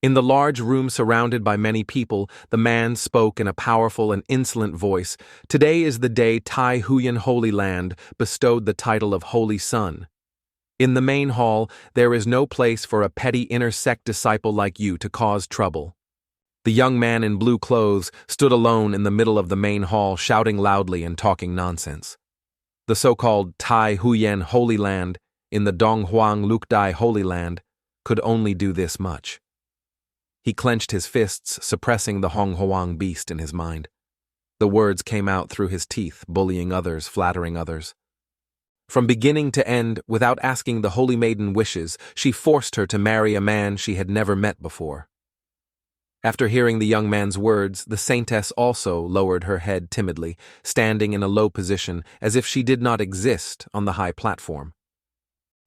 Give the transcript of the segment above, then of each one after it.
In the large room surrounded by many people, the man spoke in a powerful and insolent voice. Today is the day Tai Huyen Holy Land bestowed the title of Holy Son. In the main hall, there is no place for a petty inner sect disciple like you to cause trouble. The young man in blue clothes stood alone in the middle of the main hall, shouting loudly and talking nonsense. The so-called Tai Huyen Holy Land, in the Donghuang Lukdai Holy Land, could only do this much. He clenched his fists, suppressing the Honghuang beast in his mind. The words came out through his teeth, bullying others, flattering others. From beginning to end, without asking the holy maiden wishes, she forced her to marry a man she had never met before. After hearing the young man's words, the saintess also lowered her head timidly, standing in a low position, as if she did not exist on the high platform.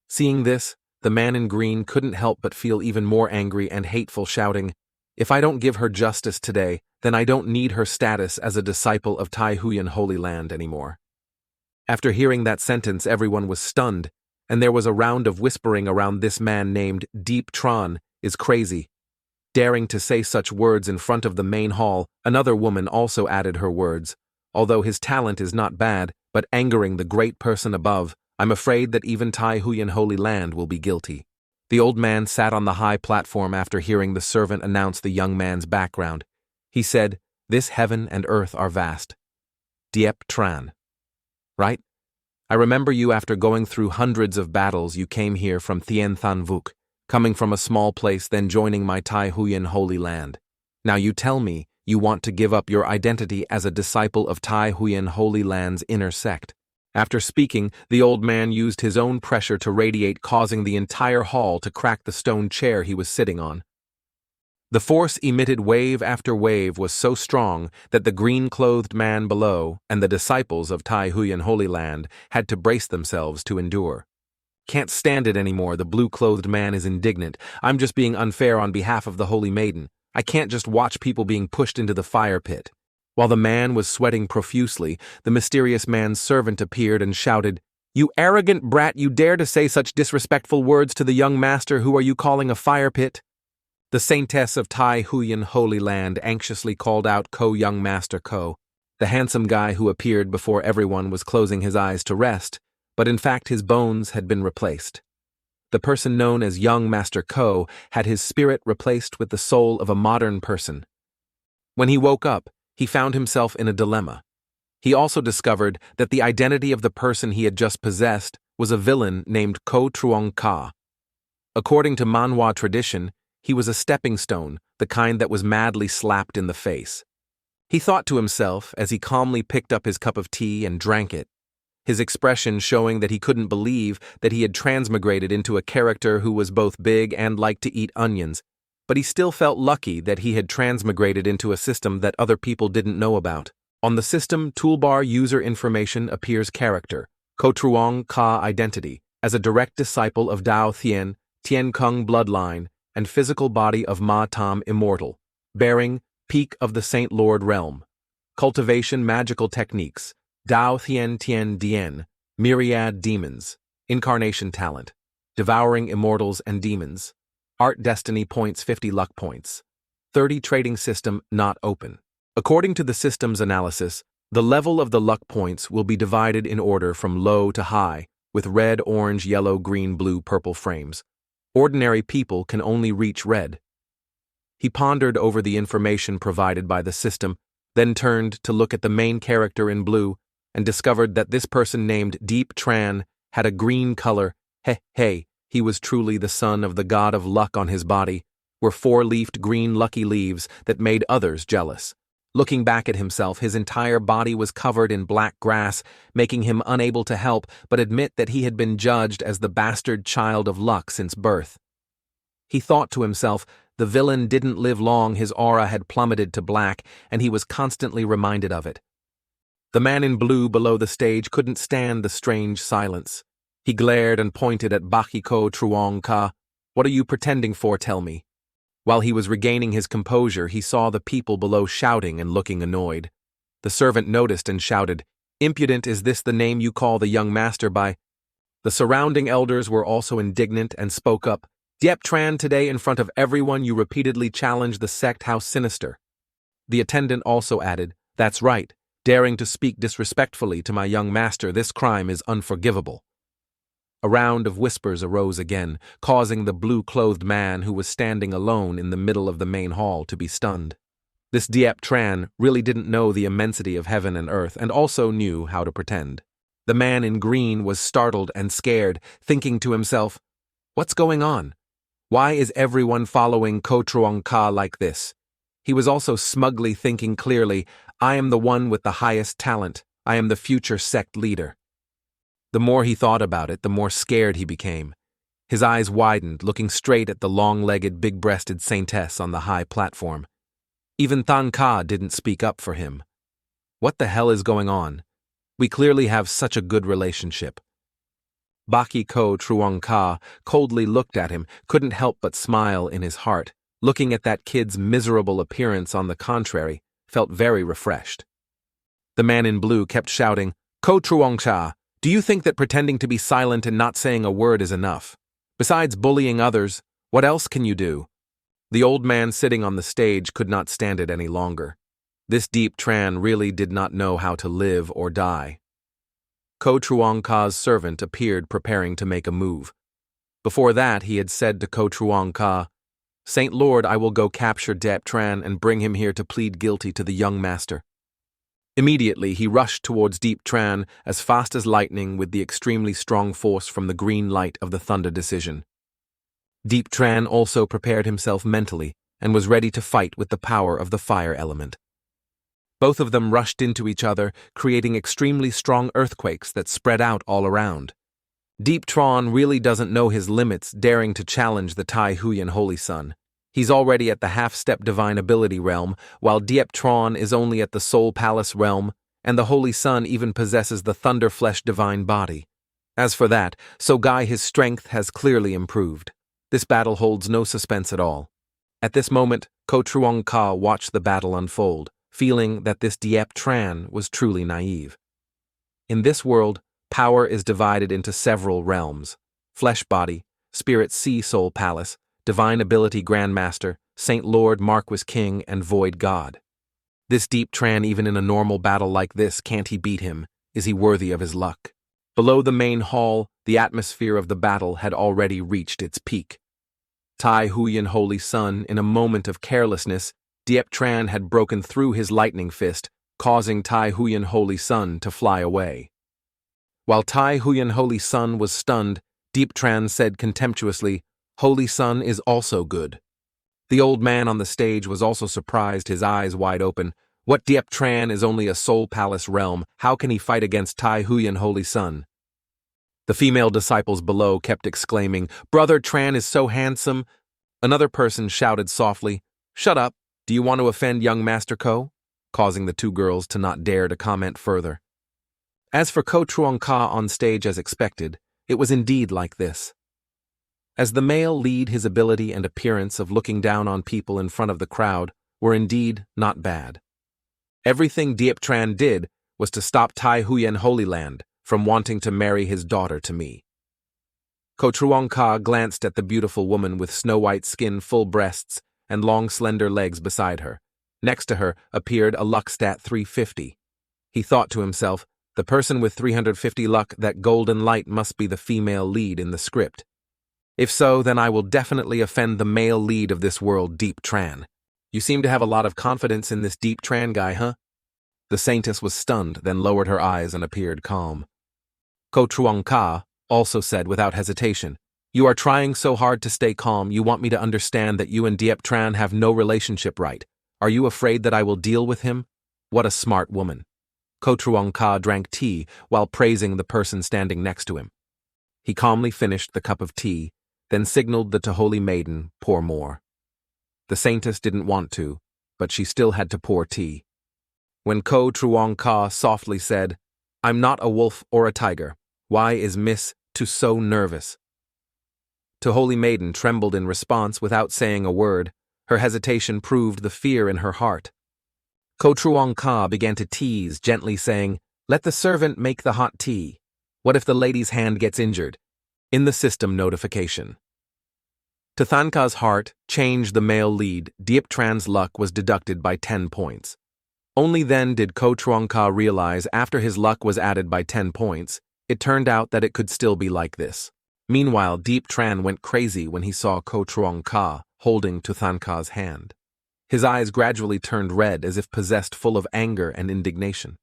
Seeing this, the man in green couldn't help but feel even more angry and hateful, shouting, "If I don't give her justice today, then I don't need her status as a disciple of Tai Huyen Holy Land anymore." After hearing that sentence, everyone was stunned, and there was a round of whispering around this man named Deep Tron is crazy. Daring to say such words in front of the main hall, another woman also added her words. Although his talent is not bad, but angering the great person above, I'm afraid that even Tai Huyen Holy Land will be guilty. The old man sat on the high platform after hearing the servant announce the young man's background. He said, "This heaven and earth are vast. Diep Tran. Right? I remember you after going through hundreds of battles. You came here from Thien Than Vuk, coming from a small place, then joining my Tai Huyen Holy Land. Now you tell me you want to give up your identity as a disciple of Tai Huyen Holy Land's inner sect." After speaking, the old man used his own pressure to radiate, causing the entire hall to crack the stone chair he was sitting on. The force emitted wave after wave was so strong that the green-clothed man below and the disciples of Tai Huyen Holy Land had to brace themselves to endure. "Can't stand it anymore," the blue-clothed man is indignant. "I'm just being unfair on behalf of the Holy Maiden. I can't just watch people being pushed into the fire pit." While the man was sweating profusely, the mysterious man's servant appeared and shouted, "You arrogant brat, you dare to say such disrespectful words to the young master who are you calling a fire pit?" The saintess of Tai Huyen Holy Land anxiously called out Young Master Ko. The handsome guy who appeared before everyone was closing his eyes to rest, but in fact his bones had been replaced. The person known as Young Master Ko had his spirit replaced with the soul of a modern person. When he woke up, he found himself in a dilemma. He also discovered that the identity of the person he had just possessed was a villain named Ko Truong Ka. According to Manhwa tradition, he was a stepping stone, the kind that was madly slapped in the face. He thought to himself as he calmly picked up his cup of tea and drank it, his expression showing that he couldn't believe that he had transmigrated into a character who was both big and liked to eat onions, but he still felt lucky that he had transmigrated into a system that other people didn't know about. On the system toolbar user information appears character, Ko Truong Ka identity, as a direct disciple of Dao Thien, Tien Kung bloodline, and physical body of Ma Tam immortal, bearing peak of the Saint Lord realm. Cultivation magical techniques, Dao Thien Tien Dien, myriad demons, incarnation talent, devouring immortals and demons. Art destiny points 50 luck points. 30 trading system not open. According to the system's analysis, the level of the luck points will be divided in order from low to high, with red, orange, yellow, green, blue, purple frames. Ordinary people can only reach red. He pondered over the information provided by the system, then turned to look at the main character in blue and discovered that this person named Deep Tran had a green color. Hey, he was truly the son of the god of luck. On his body were four-leafed green lucky leaves that made others jealous. Looking back at himself, his entire body was covered in black grass, making him unable to help but admit that he had been judged as the bastard child of luck since birth. He thought to himself, the villain didn't live long, his aura had plummeted to black, and he was constantly reminded of it. The man in blue below the stage couldn't stand the strange silence. He glared and pointed at Ko Truong Ka. "What are you pretending for, tell me?" While he was regaining his composure, he saw the people below shouting and looking annoyed. The servant noticed and shouted, "Impudent, is this the name you call the young master by?" The surrounding elders were also indignant and spoke up, Diep Tran, today in front of everyone you repeatedly challenge the sect. How sinister. The attendant also added, "That's right, daring to speak disrespectfully to my young master, this crime is unforgivable." A round of whispers arose again, causing the blue-clothed man who was standing alone in the middle of the main hall to be stunned. This Diep Tran really didn't know the immensity of heaven and earth, and also knew how to pretend. The man in green was startled and scared, thinking to himself, "What's going on? Why is everyone following Ko Truong Ka like this?" He was also smugly thinking clearly, "I am the one with the highest talent. I am the future sect leader." The more he thought about it, the more scared he became. His eyes widened, looking straight at the long-legged, big-breasted saintess on the high platform. Even Than Ka didn't speak up for him. What the hell is going on? We clearly have such a good relationship. Baki Ko Truong Ka coldly looked at him, couldn't help but smile in his heart. Looking at that kid's miserable appearance, on the contrary, felt very refreshed. The man in blue kept shouting, "Ko Truong Cha, do you think that pretending to be silent and not saying a word is enough? Besides bullying others, what else can you do?" The old man sitting on the stage could not stand it any longer. This Diep Tran really did not know how to live or die. Ko Truong Ka's servant appeared, preparing to make a move. Before that, he had said to Ko Truong Ka, "Saint Lord, I will go capture Diep Tran and bring him here to plead guilty to the young master." Immediately, he rushed towards Diep Tran as fast as lightning with the extremely strong force from the green light of the thunder decision. Diep Tran also prepared himself mentally and was ready to fight with the power of the fire element. Both of them rushed into each other, creating extremely strong earthquakes that spread out all around. Diep Tran really doesn't know his limits, daring to challenge the Tai Huyen Holy Sun. He's already at the half-step divine ability realm, while Diep Tran is only at the Soul Palace realm, and the Holy Sun even possesses the Thunder Flesh divine body. As for that, Sogai, his strength has clearly improved. This battle holds no suspense at all. At this moment, Ko Truong Ka watched the battle unfold, feeling that this Diep Tran was truly naive. In this world, power is divided into several realms: Flesh Body, Spirit Sea Soul Palace, Divine Ability Grandmaster, Saint Lord Marquis King, and Void God. This Diep Tran, even in a normal battle like this, can't he beat him? Is he worthy of his luck? Below the main hall, the atmosphere of the battle had already reached its peak. Tai Huyen Holy Sun, in a moment of carelessness, Diep Tran had broken through his lightning fist, causing Tai Huyen Holy Sun to fly away. While Tai Huyen Holy Sun was stunned, Diep Tran said contemptuously, "Holy Sun is also good." The old man on the stage was also surprised, his eyes wide open. What, Diep Tran is only a Soul Palace realm? How can he fight against Tai Huyen Holy Sun? The female disciples below kept exclaiming, "Brother Tran is so handsome." Another person shouted softly, "Shut up, do you want to offend young Master Ko?" causing the two girls to not dare to comment further. As for Ko Truong Ka on stage, as expected, it was indeed like this. As the male lead, his ability and appearance of looking down on people in front of the crowd were indeed not bad. Everything Diep Tran did was to stop Tai Huyen Holy Land from wanting to marry his daughter to me. Ko Truong Ka glanced at the beautiful woman with snow-white skin, full breasts, and long slender legs beside her. Next to her appeared a luck stat 350. He thought to himself, the person with 350 luck, that golden light must be the female lead in the script. If so, then I will definitely offend the male lead of this world, Diep Tran. You seem to have a lot of confidence in this Diep Tran guy, huh? The saintess was stunned, then lowered her eyes and appeared calm. Ko Truong Ka also said without hesitation, "You are trying so hard to stay calm, you want me to understand that you and Diep Tran have no relationship, right? Are you afraid that I will deal with him?" What a smart woman. Ko Truong Ka drank tea while praising the person standing next to him. He calmly finished the cup of tea, then signaled the holy maiden, "Pour more." The saintess didn't want to, but she still had to pour tea. When Ko Truong Ka softly said, "I'm not a wolf or a tiger. Why is Miss Tu so nervous?" The holy maiden trembled in response without saying a word. Her hesitation proved the fear in her heart. Ko Truong Ka began to tease, gently saying, "Let the servant make the hot tea. What if the lady's hand gets injured?" In the system notification. To Thanka's heart, change the male lead, Diep Tran's luck was deducted by 10 points. Only then did Ko Truong-ka realize after his luck was added by 10 points, it turned out that it could still be like this. Meanwhile, Diep Tran went crazy when he saw Ko Truong-ka holding to Thanka's hand. His eyes gradually turned red as if possessed, full of anger and indignation.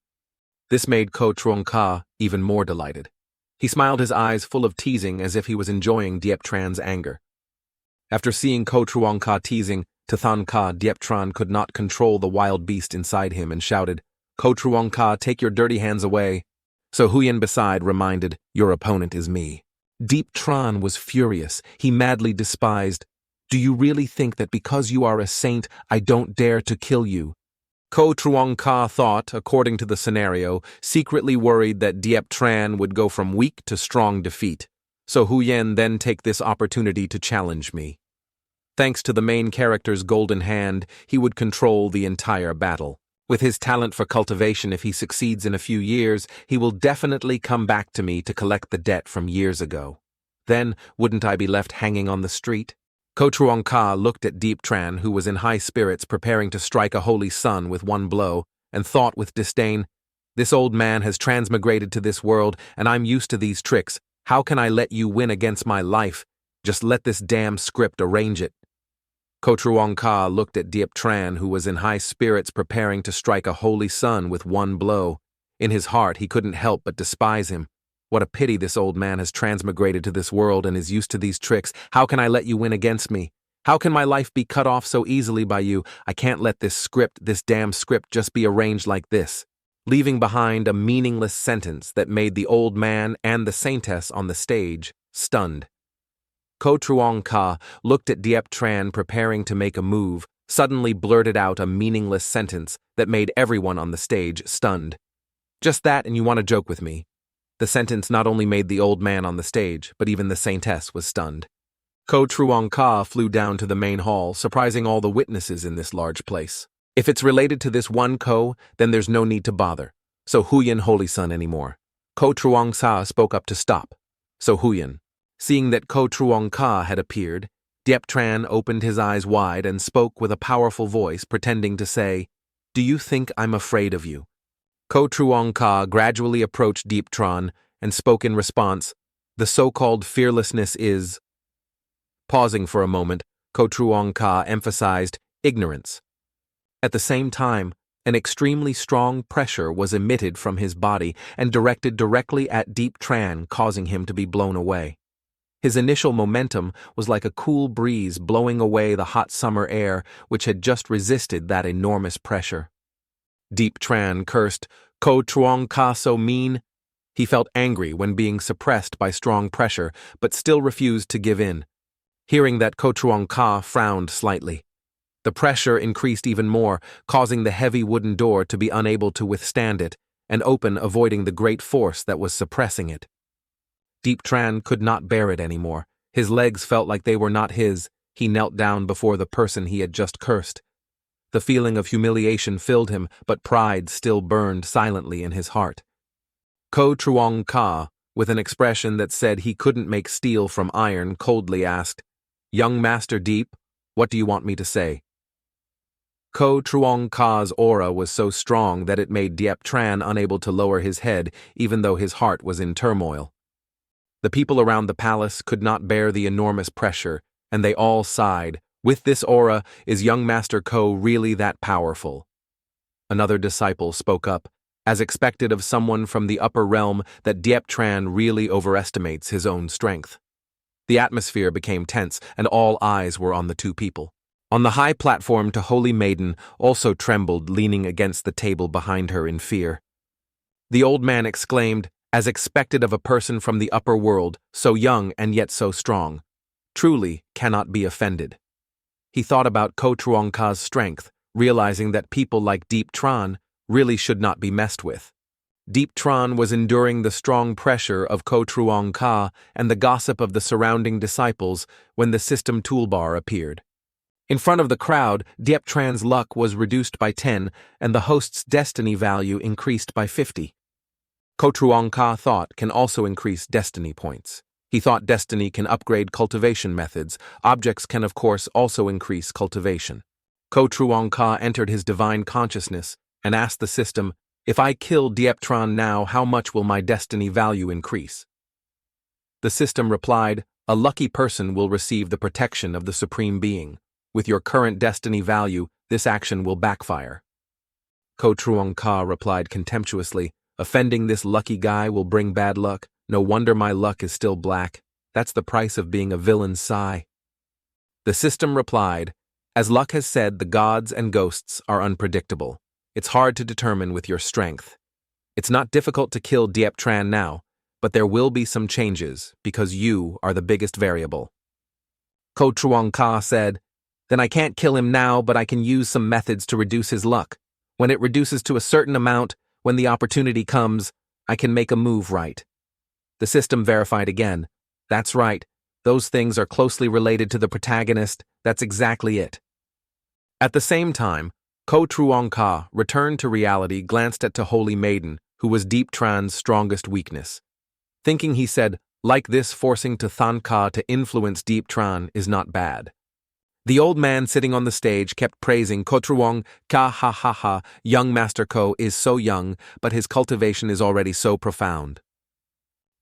This made Ko Truong-ka even more delighted. He smiled, his eyes full of teasing as if he was enjoying Diep Tran's anger. After seeing Ko Truong-ka teasing to Thanka, Diep Tran could not control the wild beast inside him and shouted, "Ko Truong-ka, take your dirty hands away." So Huyen beside reminded, "Your opponent is me." Diep Tran was furious. He madly despised, "Do you really think that because you are a saint, I don't dare to kill you?" Ko Truong-ka thought, according to the scenario, secretly worried that Diep Tran would go from weak to strong defeat. So Huyen then take this opportunity to challenge me. Thanks to the main character's golden hand, he would control the entire battle. With his talent for cultivation, if he succeeds in a few years, he will definitely come back to me to collect the debt from years ago. Then, wouldn't I be left hanging on the street? Ko Truong-ka looked at Diep Tran, who was in high spirits preparing to strike a holy sun with one blow, and thought with disdain, "This old man has transmigrated to this world, and I'm used to these tricks. How can I let you win against my life? Just let this damn script arrange it." Ko Truong-ka looked at Diep Tran, who was in high spirits preparing to strike a holy sun with one blow. In his heart, he couldn't help but despise him. What a pity this old man has transmigrated to this world and is used to these tricks. How can I let you win against me? How can my life be cut off so easily by you? I can't let this damn script just be arranged like this. Leaving behind a meaningless sentence that made the old man and the saintess on the stage stunned. Ko Truong-ka looked at Diep Tran preparing to make a move, suddenly blurted out a meaningless sentence that made everyone on the stage stunned. "Just that, and you want to joke with me?" The sentence not only made the old man on the stage, but even the saintess was stunned. Ko Truong-ka flew down to the main hall, surprising all the witnesses in this large place. If it's related to this one Ko, then there's no need to bother. So Huyen Holy Sun anymore. Ko Truong-ka spoke up to stop. So Huyen. Seeing that Ko Truong-ka had appeared, Diep Tran opened his eyes wide and spoke with a powerful voice, pretending to say, "Do you think I'm afraid of you?" Ko Truong-ka gradually approached Diep Tran and spoke in response, "The so-called fearlessness is..." Pausing for a moment, Ko Truong-ka emphasized ignorance. At the same time, an extremely strong pressure was emitted from his body and directed directly at Diep Tran, causing him to be blown away. His initial momentum was like a cool breeze blowing away the hot summer air which had just resisted that enormous pressure. Diep Tran cursed, "Ko Truong-ka so mean." He felt angry when being suppressed by strong pressure, but still refused to give in. Hearing that, Ko Truong-ka frowned slightly. The pressure increased even more, causing the heavy wooden door to be unable to withstand it, and open, avoiding the great force that was suppressing it. Diep Tran could not bear it anymore. His legs felt like they were not his. He knelt down before the person he had just cursed. The feeling of humiliation filled him, but pride still burned silently in his heart. Ko Truong-ka, with an expression that said he couldn't make steel from iron, coldly asked, "Young Master Diep, what do you want me to say?" Ko Truong-ka's aura was so strong that it made Diep Tran unable to lower his head, even though his heart was in turmoil. The people around the palace could not bear the enormous pressure, and they all sighed. With this aura, is young Master Ko really that powerful? Another disciple spoke up, as expected of someone from the upper realm, that Diep Tran really overestimates his own strength. The atmosphere became tense, and all eyes were on the two people. On the high platform, to Holy Maiden also trembled, leaning against the table behind her in fear. The old man exclaimed, as expected of a person from the upper world, so young and yet so strong, "Truly cannot be offended." He thought about Ko Truong-ka's strength, realizing that people like Diep Tran really should not be messed with. Diep Tran was enduring the strong pressure of Ko Truong-ka and the gossip of the surrounding disciples when the system toolbar appeared. In front of the crowd, Diep Tran's luck was reduced by 10 and the host's destiny value increased by 50. Ko Truong-ka thought can also increase destiny points. He thought destiny can upgrade cultivation methods. Objects can of course also increase cultivation. Ko Truong Ka entered his divine consciousness and asked the system, if I kill Dieptran now, how much will my destiny value increase? The system replied, a lucky person will receive the protection of the Supreme Being. With your current destiny value, this action will backfire. Ko Truong Ka replied contemptuously, offending this lucky guy will bring bad luck. No wonder my luck is still black. That's the price of being a villain's sigh. The system replied, as luck has said, the gods and ghosts are unpredictable. It's hard to determine with your strength. It's not difficult to kill Dieptran now, but there will be some changes because you are the biggest variable. Ko Truong Ka said, then I can't kill him now, but I can use some methods to reduce his luck. When it reduces to a certain amount, when the opportunity comes, I can make a move right. The system verified again. That's right. Those things are closely related to the protagonist. That's exactly it. At the same time, Ko Truong Ka returned to reality, glanced at the Holy Maiden, who was Dieptran's strongest weakness. Thinking, he said, like this, forcing to Than Ka to influence Dieptran is not bad. The old man sitting on the stage kept praising Ko Truong Ka, ha ha ha, young Master Ko is so young, but his cultivation is already so profound.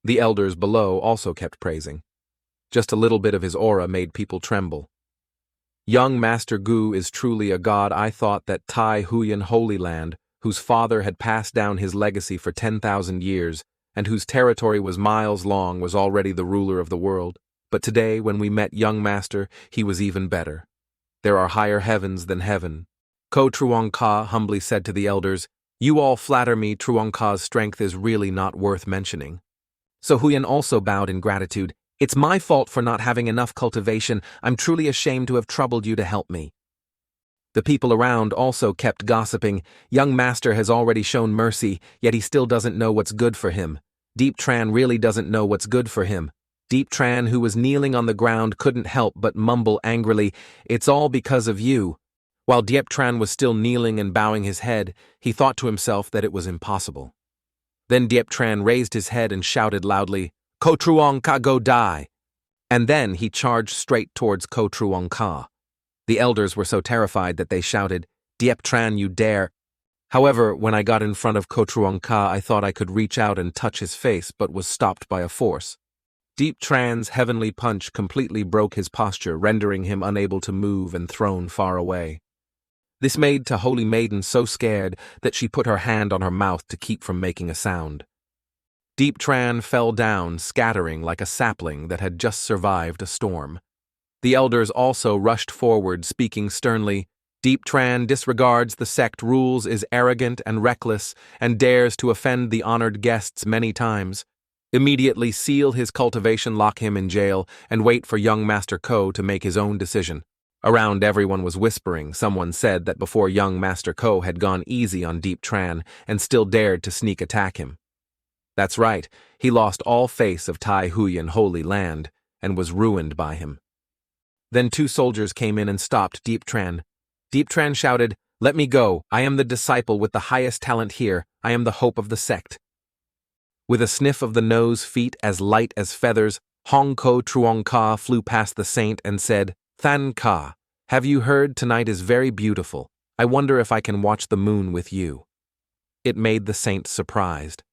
The elders below also kept praising. Just a little bit of his aura made people tremble. Young Master Gu is truly a god. I thought that Tai Huyen Holy Land, whose father had passed down his legacy for 10,000 years, and whose territory was miles long, was already the ruler of the world. But today, when we met young Master, he was even better. There are higher heavens than heaven. Ko Truong Ka humbly said to the elders, you all flatter me. Truong Ka's strength is really not worth mentioning. So Huyen also bowed in gratitude. It's my fault for not having enough cultivation. I'm truly ashamed to have troubled you to help me. The people around also kept gossiping. Young Master has already shown mercy, yet he still doesn't know what's good for him. Dieptran really doesn't know what's good for him. Dieptran, who was kneeling on the ground, couldn't help but mumble angrily, it's all because of you. While Dieptran was still kneeling and bowing his head, he thought to himself that it was impossible. Then Dieptran raised his head and shouted loudly, Ko Truong Ka, go die! And then he charged straight towards Ko Truong Ka. The elders were so terrified that they shouted, Dieptran, you dare! However, when I got in front of Ko Truong Ka, I thought I could reach out and touch his face, but was stopped by a force. Dieptran's heavenly punch completely broke his posture, rendering him unable to move and thrown far away. This made the Holy Maiden so scared that she put her hand on her mouth to keep from making a sound. Dieptran fell down, scattering like a sapling that had just survived a storm. The elders also rushed forward, speaking sternly, Dieptran disregards the sect rules, is arrogant and reckless, and dares to offend the honored guests many times. Immediately seal his cultivation, lock him in jail, and wait for young Master Ko to make his own decision. Around everyone was whispering. Someone said that before young Master Ko had gone easy on Dieptran and still dared to sneak attack him. That's right, he lost all face of Tai Huyen Holy Land and was ruined by him. Then 2 soldiers came in and stopped Dieptran. Dieptran shouted, let me go, I am the disciple with the highest talent here, I am the hope of the sect. With a sniff of the nose, feet as light as feathers, Hong Ko Truong Ka flew past the saint and said, Than Ka, have you heard? Tonight is very beautiful. I wonder if I can watch the moon with you. It made the saint surprised.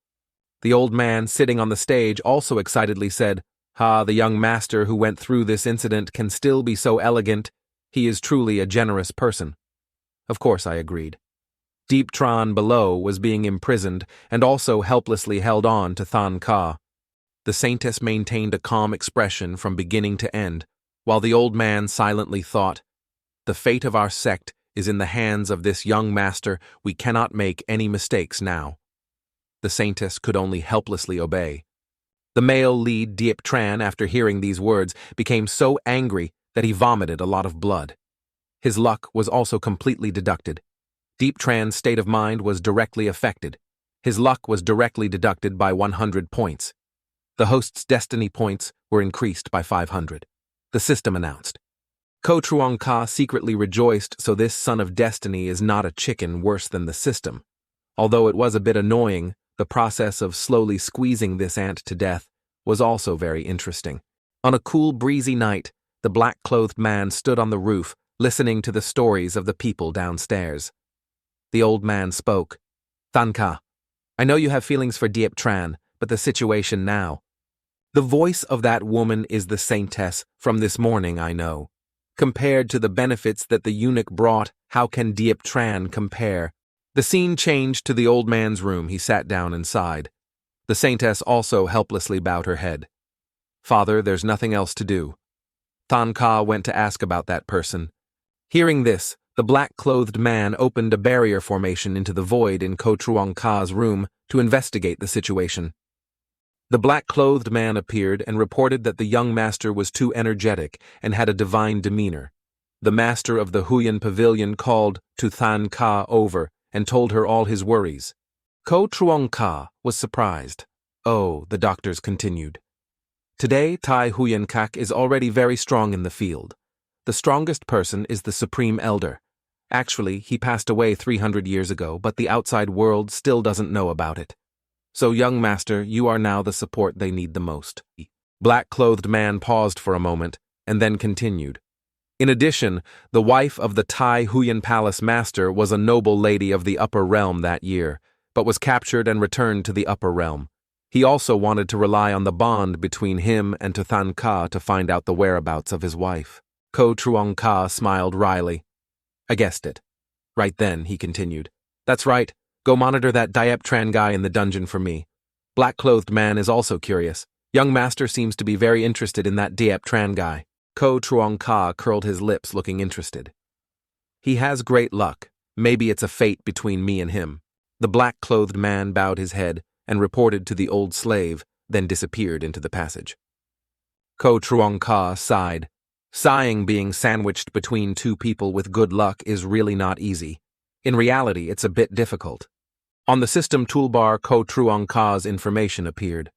The old man sitting on the stage also excitedly said, the young master who went through this incident can still be so elegant. He is truly a generous person. Of course I agreed. Dieptran below was being imprisoned and also helplessly held on to Than Ka. The saintess maintained a calm expression from beginning to end, while the old man silently thought, the fate of our sect is in the hands of this young master. We cannot make any mistakes now. The saintess could only helplessly obey. The male lead, Dieptran, after hearing these words, became so angry that he vomited a lot of blood. His luck was also completely deducted. Dieptran's state of mind was directly affected. His luck was directly deducted by 100 points. The host's destiny points were increased by 500. The system announced. Ko Truong Ka secretly rejoiced, so this son of destiny is not a chicken worse than the system. Although it was a bit annoying, the process of slowly squeezing this ant to death was also very interesting. On a cool, breezy night, the black-clothed man stood on the roof, listening to the stories of the people downstairs. The old man spoke. "Thanka, I know you have feelings for Diep Tran, but the situation now. The voice of that woman is the saintess from this morning, I know. Compared to the benefits that the eunuch brought, how can Diep Tran compare?" The scene changed to the old man's room. He sat down and sighed. The saintess also helplessly bowed her head. "Father, there's nothing else to do." Thanka went to ask about that person. Hearing this, the black-clothed man opened a barrier formation into the void in Ko Truong Ka's room to investigate the situation. The black-clothed man appeared and reported that the young master was too energetic and had a divine demeanor. The master of the Huyan Pavilion called to Than Ka over and told her all his worries. Ko Truong Ka was surprised. "Oh," the doctors continued. "Today, Tai Huyan Kak is already very strong in the field. The strongest person is the Supreme Elder. Actually, he passed away 300 years ago, but the outside world still doesn't know about it. So, young master, you are now the support they need the most." Black-clothed man paused for a moment, and then continued. "In addition, the wife of the Tai Huyan Palace master was a noble lady of the upper realm that year, but was captured and returned to the upper realm. He also wanted to rely on the bond between him and Than Ka to find out the whereabouts of his wife." Ko Truong Ka smiled wryly. "I guessed it." Right then, he continued. "That's right. Go monitor that Diep Tran guy in the dungeon for me. Black-clothed man is also curious. Young master seems to be very interested in that Diep Tran guy." Ko Truong Ka curled his lips, looking interested. "He has great luck. Maybe it's a fate between me and him." The black-clothed man bowed his head and reported to the old slave, then disappeared into the passage. Ko Truong Ka sighed. Sighing being sandwiched between two people with good luck is really not easy. In reality, it's a bit difficult. On the system toolbar, Ko Truong Ka's information appeared.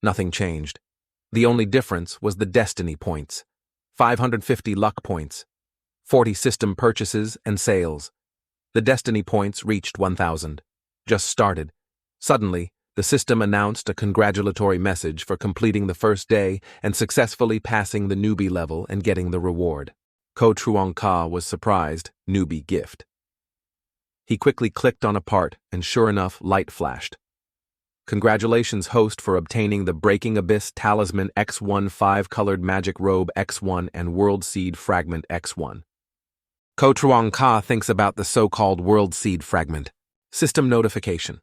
Nothing changed. The only difference was the destiny points. 550 luck points. 40 system purchases and sales. The destiny points reached 1,000. Just started. Suddenly, the system announced a congratulatory message for completing the first day and successfully passing the newbie level and getting the reward. Ko Truong Ka was surprised. Newbie gift. He quickly clicked on a part, and sure enough, light flashed. "Congratulations, host, for obtaining the Breaking Abyss Talisman X1 5-colored Magic Robe X1 and World Seed Fragment X1. Ko Truong Ka thinks about the so-called World Seed Fragment. System notification.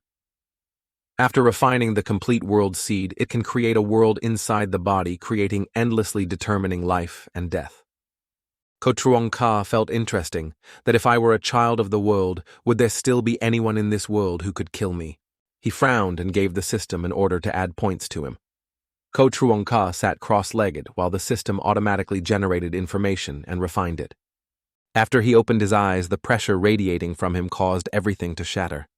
After refining the complete World Seed, it can create a world inside the body, creating endlessly determining life and death. Ko Truong Ka felt interesting, that if I were a child of the world, would there still be anyone in this world who could kill me? He frowned and gave the system an order to add points to him. Ko Truong Ka sat cross-legged while the system automatically generated information and refined it. After he opened his eyes, the pressure radiating from him caused everything to shatter.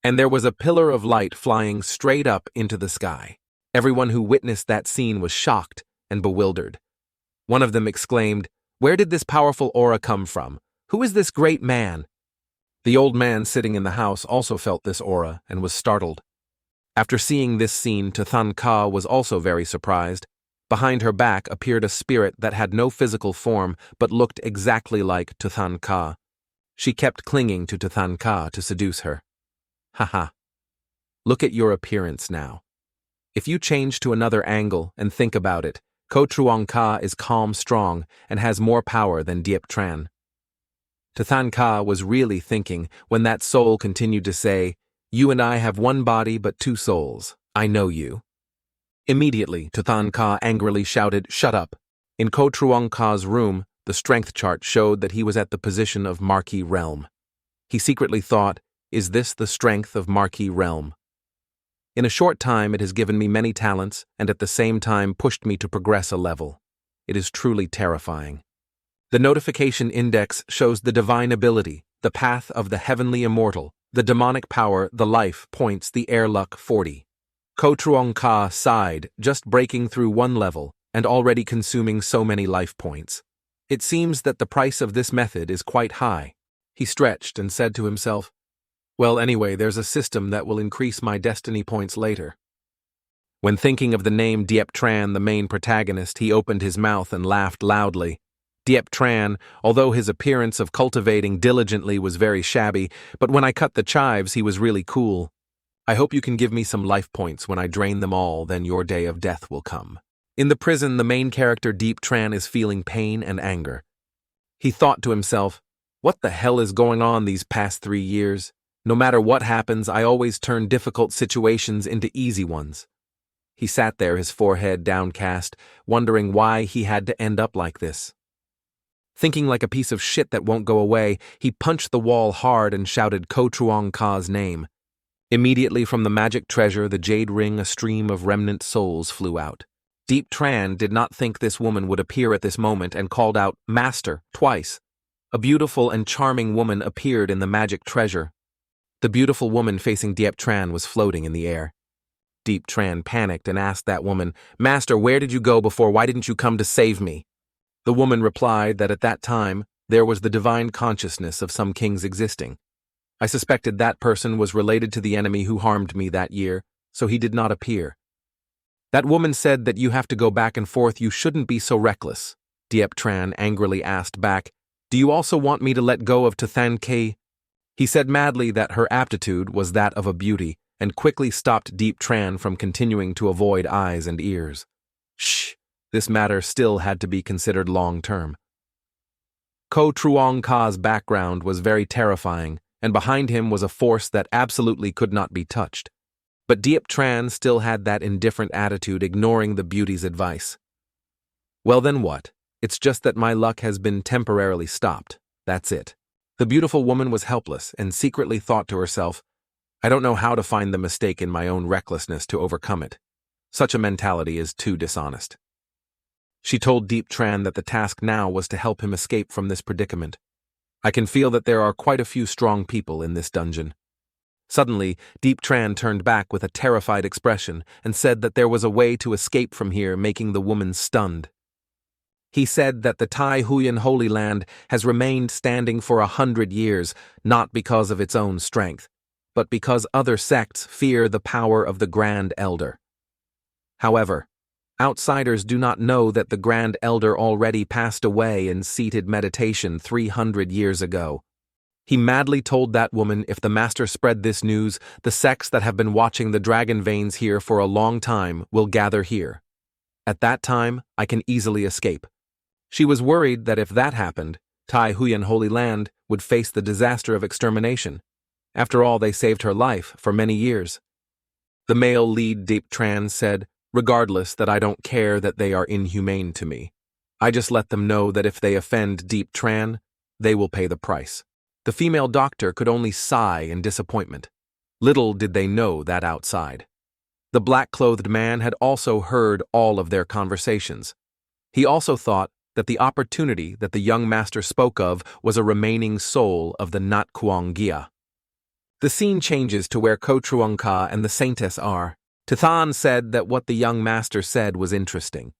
And there was a pillar of light flying straight up into the sky. Everyone who witnessed that scene was shocked and bewildered. One of them exclaimed, "Where did this powerful aura come from? Who is this great man?" The old man sitting in the house also felt this aura and was startled. After seeing this scene, Than Ka was also very surprised. Behind her back appeared a spirit that had no physical form but looked exactly like Than Ka. She kept clinging to Than Ka to seduce her. "Haha. Look at your appearance now. If you change to another angle and think about it, Ko Truong Ka is calm, strong, and has more power than Diep Tran." Than Ka was really thinking when that soul continued to say, "You and I have one body but two souls. I know you." Immediately, Than Ka angrily shouted, "Shut up." In Ko Truong Ka's room, the strength chart showed that he was at the position of Marquee Realm. He secretly thought, "Is this the strength of Marquee Realm? In a short time it has given me many talents and at the same time pushed me to progress a level. It is truly terrifying." The notification index shows the divine ability, the path of the heavenly immortal, the demonic power, the life points, the air luck 40. Ko Truong Ka sighed, just breaking through one level and already consuming so many life points. It seems that the price of this method is quite high. He stretched and said to himself, "Well, anyway, there's a system that will increase my destiny points later." When thinking of the name Diep Tran, the main protagonist, he opened his mouth and laughed loudly. Diep Tran, although his appearance of cultivating diligently was very shabby, but when I cut the chives he was really cool. I hope you can give me some life points. When I drain them all, then your day of death will come. In the prison, the main character Diep Tran is feeling pain and anger. He thought to himself, what the hell is going on these past 3 years? No matter what happens, I always turn difficult situations into easy ones. He sat there, his forehead downcast, wondering why he had to end up like this. Thinking like a piece of shit that won't go away, he punched the wall hard and shouted Ko Truong Ka's name. Immediately from the magic treasure, the jade ring, a stream of remnant souls flew out. Diep Tran did not think this woman would appear at this moment and called out, Master, twice. A beautiful and charming woman appeared in the magic treasure. The beautiful woman facing Diep Tran was floating in the air. Diep Tran panicked and asked that woman, Master, where did you go before? Why didn't you come to save me? The woman replied that at that time, there was the divine consciousness of some kings existing. I suspected that person was related to the enemy who harmed me that year, so he did not appear. That woman said that you have to go back and forth. You shouldn't be so reckless. Diep Tran angrily asked back, do you also want me to let go of Tathan K? He said madly that her aptitude was that of a beauty, and quickly stopped Diep Tran from continuing to avoid eyes and ears. Shh, this matter still had to be considered long-term. Ko Truong Ka's background was very terrifying, and behind him was a force that absolutely could not be touched. But Diep Tran still had that indifferent attitude, ignoring the beauty's advice. Well then what? It's just that my luck has been temporarily stopped. That's it. The beautiful woman was helpless and secretly thought to herself, I don't know how to find the mistake in my own recklessness to overcome it. Such a mentality is too dishonest. She told Diep Tran that the task now was to help him escape from this predicament. I can feel that there are quite a few strong people in this dungeon. Suddenly, Diep Tran turned back with a terrified expression and said that there was a way to escape from here, making the woman stunned. He said that the Tai Huyen Holy Land has remained standing for 100 years, not because of its own strength, but because other sects fear the power of the Grand Elder. However, outsiders do not know that the Grand Elder already passed away in seated meditation 300 years ago. He madly told that woman if the master spread this news, the sects that have been watching the dragon veins here for a long time will gather here. At that time, I can easily escape. She was worried that if that happened, Tai Huyen Holy Land would face the disaster of extermination. After all, they saved her life for many years. The male lead, Diep Tran, said, regardless that I don't care that they are inhumane to me. I just let them know that if they offend Diep Tran, they will pay the price. The female doctor could only sigh in disappointment. Little did they know that outside. The black-clothed man had also heard all of their conversations. He also thought that the opportunity that the young master spoke of was a remaining soul of the Nat Kuang Gia. The scene changes to where Ko Truong Ka and the saintess are. Tathan said that what the young master said was interesting.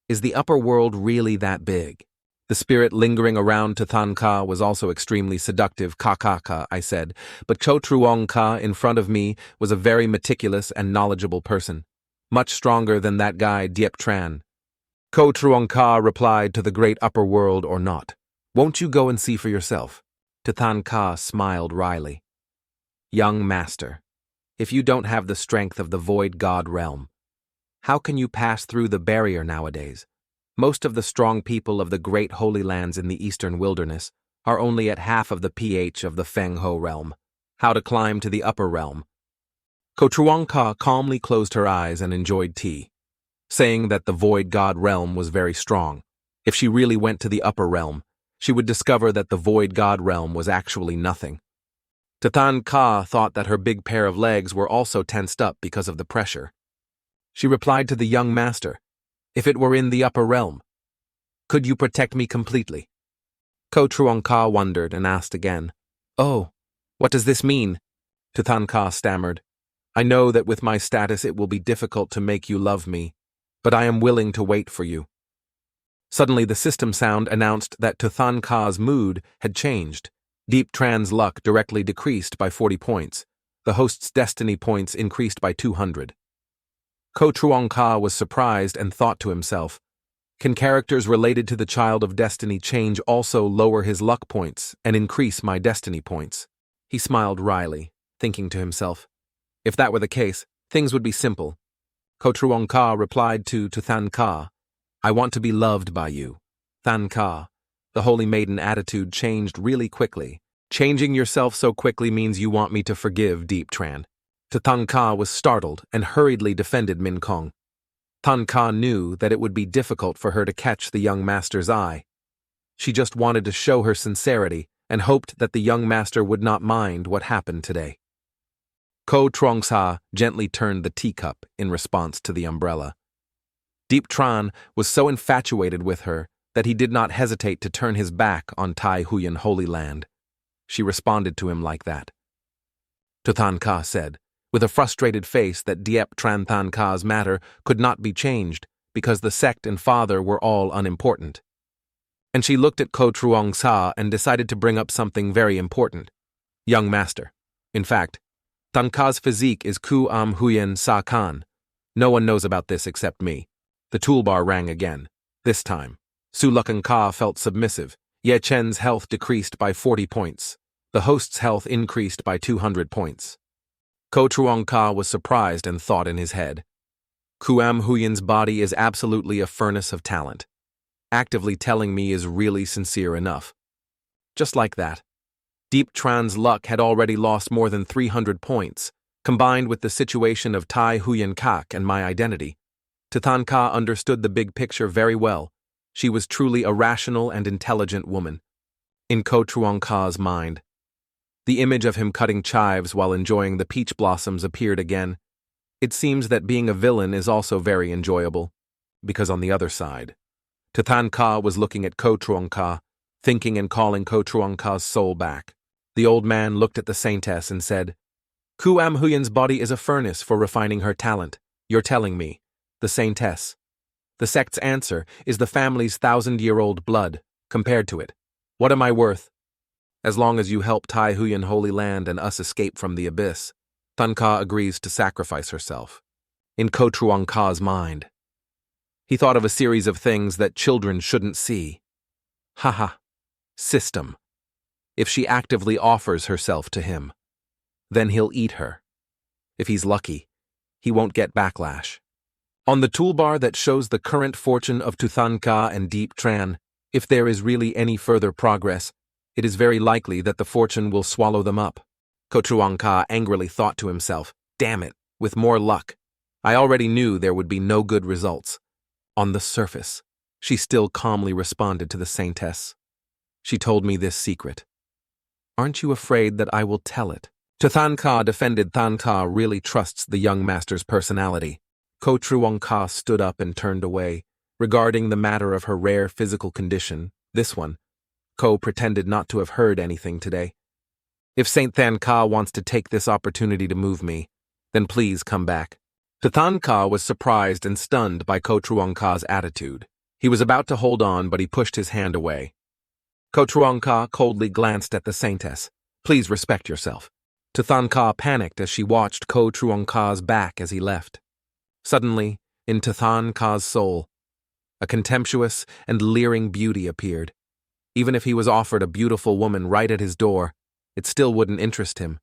Is the upper world really that big? The spirit lingering around Tathan Ka was also extremely seductive. Ka, I said, but Ko Truong Ka in front of me was a very meticulous and knowledgeable person, much stronger than that guy Diep Tran. Ko Truong Ka replied, to the great upper world or not. Won't you go and see for yourself? Tathan Ka smiled wryly. Young master, if you don't have the strength of the void god realm, how can you pass through the barrier nowadays? Most of the strong people of the great holy lands in the eastern wilderness are only at half of the pH of the Feng Ho realm. How to climb to the upper realm? Ko Truong Ka calmly closed her eyes and enjoyed tea, saying that the void god realm was very strong. If she really went to the upper realm, she would discover that the void god realm was actually nothing. Tathan Ka thought that her big pair of legs were also tensed up because of the pressure. She replied to the young master, if it were in the upper realm, could you protect me completely? Ko Truong Ka wondered and asked again, oh, what does this mean? Tathan Ka stammered, I know that with my status it will be difficult to make you love me, but I am willing to wait for you. Suddenly the system sound announced that Tathan Ka's mood had changed. Diep Tran's luck directly decreased by 40 points. The host's destiny points increased by 200. Ko Truong Ka was surprised and thought to himself, can characters related to the Child of Destiny change also lower his luck points and increase my destiny points? He smiled wryly, thinking to himself, if that were the case, things would be simple. Ko Truong Ka replied to Than Ka, I want to be loved by you. Than Ka, the holy maiden attitude changed really quickly. Changing yourself so quickly means you want me to forgive Deep Tran. Than Ka was startled and hurriedly defended Min Kong. Than Ka knew that it would be difficult for her to catch the young master's eye. She just wanted to show her sincerity and hoped that the young master would not mind what happened today. Ko Truong Sa gently turned the teacup in response to the umbrella. Deep Tran was so infatuated with her that he did not hesitate to turn his back on Tai Huyen Holy Land. She responded to him like that. Than Ka said, with a frustrated face, that Diep Tran Than Ka's matter could not be changed because the sect and father were all unimportant. And she looked at Ko Truong Sa and decided to bring up something very important. Young master. In fact, Than Ka's physique is Ku Am Huyen Sa Kan. No one knows about this except me. The toolbar rang again. This time, Su Lukan Ka felt submissive. Ye Chen's health decreased by 40 points. The host's health increased by 200 points. Ko Truong Ka was surprised and thought in his head, Kuam Huyen's body is absolutely a furnace of talent. Actively telling me is really sincere enough. Just like that. Deep Tran's luck had already lost more than 300 points, combined with the situation of Tai Huyen Kak and my identity. Than Ka understood the big picture very well. She was truly a rational and intelligent woman. In Ko Truong Ka's mind, the image of him cutting chives while enjoying the peach blossoms appeared again. It seems that being a villain is also very enjoyable, because on the other side, Than Ka was looking at Ko Truong Ka, thinking and calling Ko Truong Ka's soul back. The old man looked at the saintess and said, Ku Am Huyen's body is a furnace for refining her talent. You're telling me, the saintess. The sect's answer is the family's 1,000-year-old blood, compared to it. What am I worth? As long as you help Tai Huyen Holy Land and us escape from the abyss, Than Ka agrees to sacrifice herself. In Ko Truong Ka's mind, he thought of a series of things that children shouldn't see. Haha. System. If she actively offers herself to him, then he'll eat her. If he's lucky, he won't get backlash. On the toolbar that shows the current fortune of Than Ka and Deep Tran, if there is really any further progress, it is very likely that the fortune will swallow them up. Ko Truong Ka angrily thought to himself, damn it, with more luck. I already knew there would be no good results. On the surface, she still calmly responded to the saintess. She told me this secret. Aren't you afraid that I will tell it? Than Ka defended Than Ka really trusts the young master's personality. Ko Truong Ka stood up and turned away, regarding the matter of her rare physical condition. This one, Ko pretended not to have heard anything today. If Saint Than Ka wants to take this opportunity to move me, then please come back. Than Ka was surprised and stunned by Ko Truong Ka's attitude. He was about to hold on, but he pushed his hand away. Ko Truong Ka coldly glanced at the saintess. Please respect yourself. Than Ka panicked as she watched Ko Truong Ka's back as he left. Suddenly, in Than Ka's soul, a contemptuous and leering beauty appeared. Even if he was offered a beautiful woman right at his door, it still wouldn't interest him.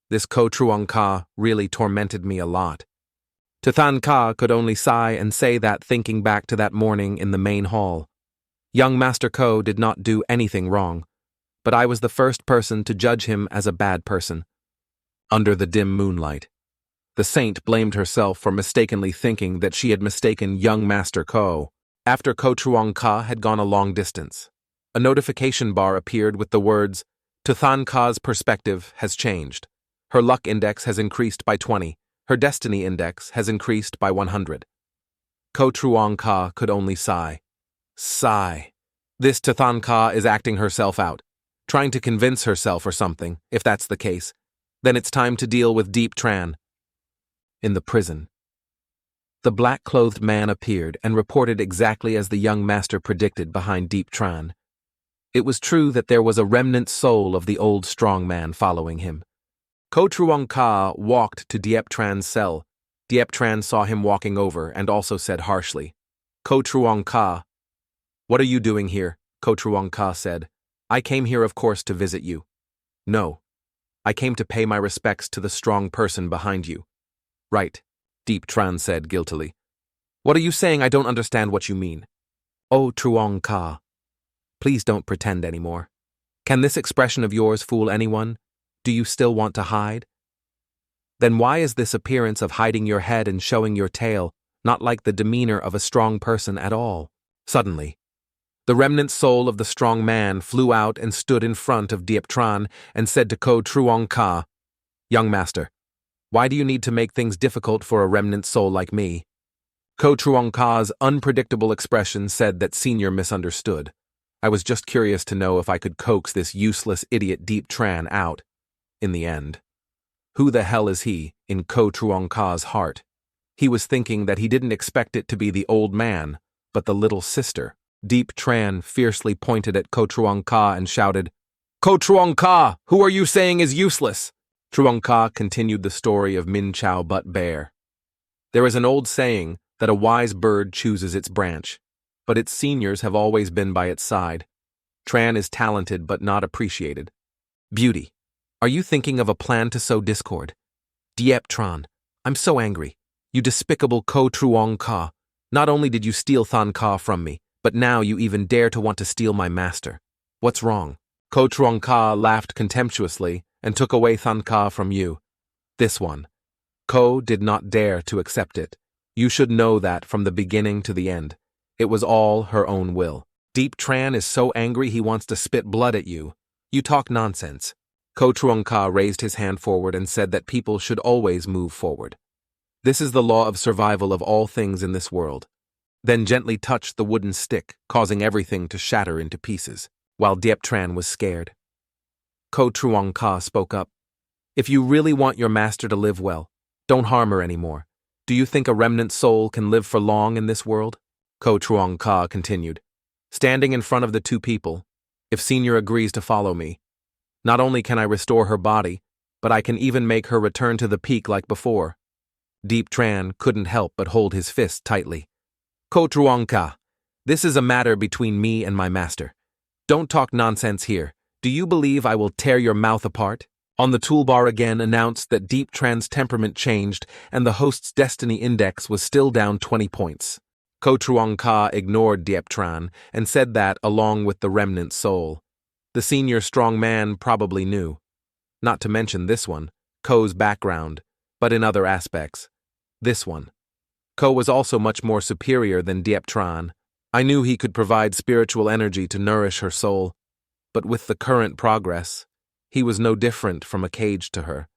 This Ko Truong Ka really tormented me a lot. Than Ka could only sigh and say that, thinking back to that morning in the main hall. Young Master Ko did not do anything wrong, but I was the first person to judge him as a bad person. Under the dim moonlight, the saint blamed herself for mistakenly thinking that she had mistaken young Master Ko. After Ko Truong Ka had gone a long distance, a notification bar appeared with the words, Than Ka's perspective has changed. Her luck index has increased by 20. Her destiny index has increased by 100. Ko Truong Ka could only sigh. Sigh. This Than Ka is acting herself out, trying to convince herself or something. If that's the case, then it's time to deal with Deep Tran. In the prison, the black-clothed man appeared and reported exactly as the young master predicted behind Deep Tran. It was true that there was a remnant soul of the old strong man following him. Ko Truong Ka walked to Diep Tran's cell, Diep Tran saw him walking over and also said harshly, Ko Truong Ka. What are you doing here? Ko Truong Ka said. I came here, of course, to visit you. No. I came to pay my respects to the strong person behind you. Right, Diep Tran said guiltily. What are you saying? I don't understand what you mean. Oh, Truong Ka. Please don't pretend anymore. Can this expression of yours fool anyone? Do you still want to hide? Then why is this appearance of hiding your head and showing your tail not like the demeanor of a strong person at all? Suddenly, the remnant soul of the strong man flew out and stood in front of Diep Tran and said to Ko Truong Ka, Young master, why do you need to make things difficult for a remnant soul like me? Ko Truong Ka's unpredictable expression said that Senior misunderstood. I was just curious to know if I could coax this useless idiot Diep Tran out. In the end. Who the hell is he, in Ko Truong Ka's heart? He was thinking that he didn't expect it to be the old man, but the little sister. Diep Tran fiercely pointed at Ko Truong Ka and shouted, Ko Truong Ka, who are you saying is useless? Truong Ka continued the story of Min Chao Butt Bear. There is an old saying that a wise bird chooses its branch, but its seniors have always been by its side. Tran is talented but not appreciated. Beauty, are you thinking of a plan to sow discord? Diep Tran, I'm so angry. You despicable Ko Truong Ka. Not only did you steal Than Ka from me, but now you even dare to want to steal my master. What's wrong? Ko Truong Ka laughed contemptuously and took away Than Ka from you. This one. Ko did not dare to accept it. You should know that from the beginning to the end. It was all her own will. Diep Tran is so angry he wants to spit blood at you. You talk nonsense. Ko Truong Ka raised his hand forward and said that people should always move forward. This is the law of survival of all things in this world. Then gently touched the wooden stick, causing everything to shatter into pieces, while Diep Tran was scared. Ko Truong Ka spoke up. If you really want your master to live well, don't harm her anymore. Do you think a remnant soul can live for long in this world? Ko Truong Ka continued, standing in front of the two people. If Senior agrees to follow me, not only can I restore her body, but I can even make her return to the peak like before. Diep Tran couldn't help but hold his fist tightly. Ko Truong Ka, this is a matter between me and my master. Don't talk nonsense here. Do you believe I will tear your mouth apart? On the toolbar again announced that Diep Tran's temperament changed and the host's destiny index was still down 20 points. Ko Truong Ka ignored Diep Tran and said that along with the remnant soul. The senior strong man probably knew. Not to mention this one, Ko's background, but in other aspects. This one. Ko was also much more superior than Diep Tran. I knew he could provide spiritual energy to nourish her soul, but with the current progress, he was no different from a cage to her.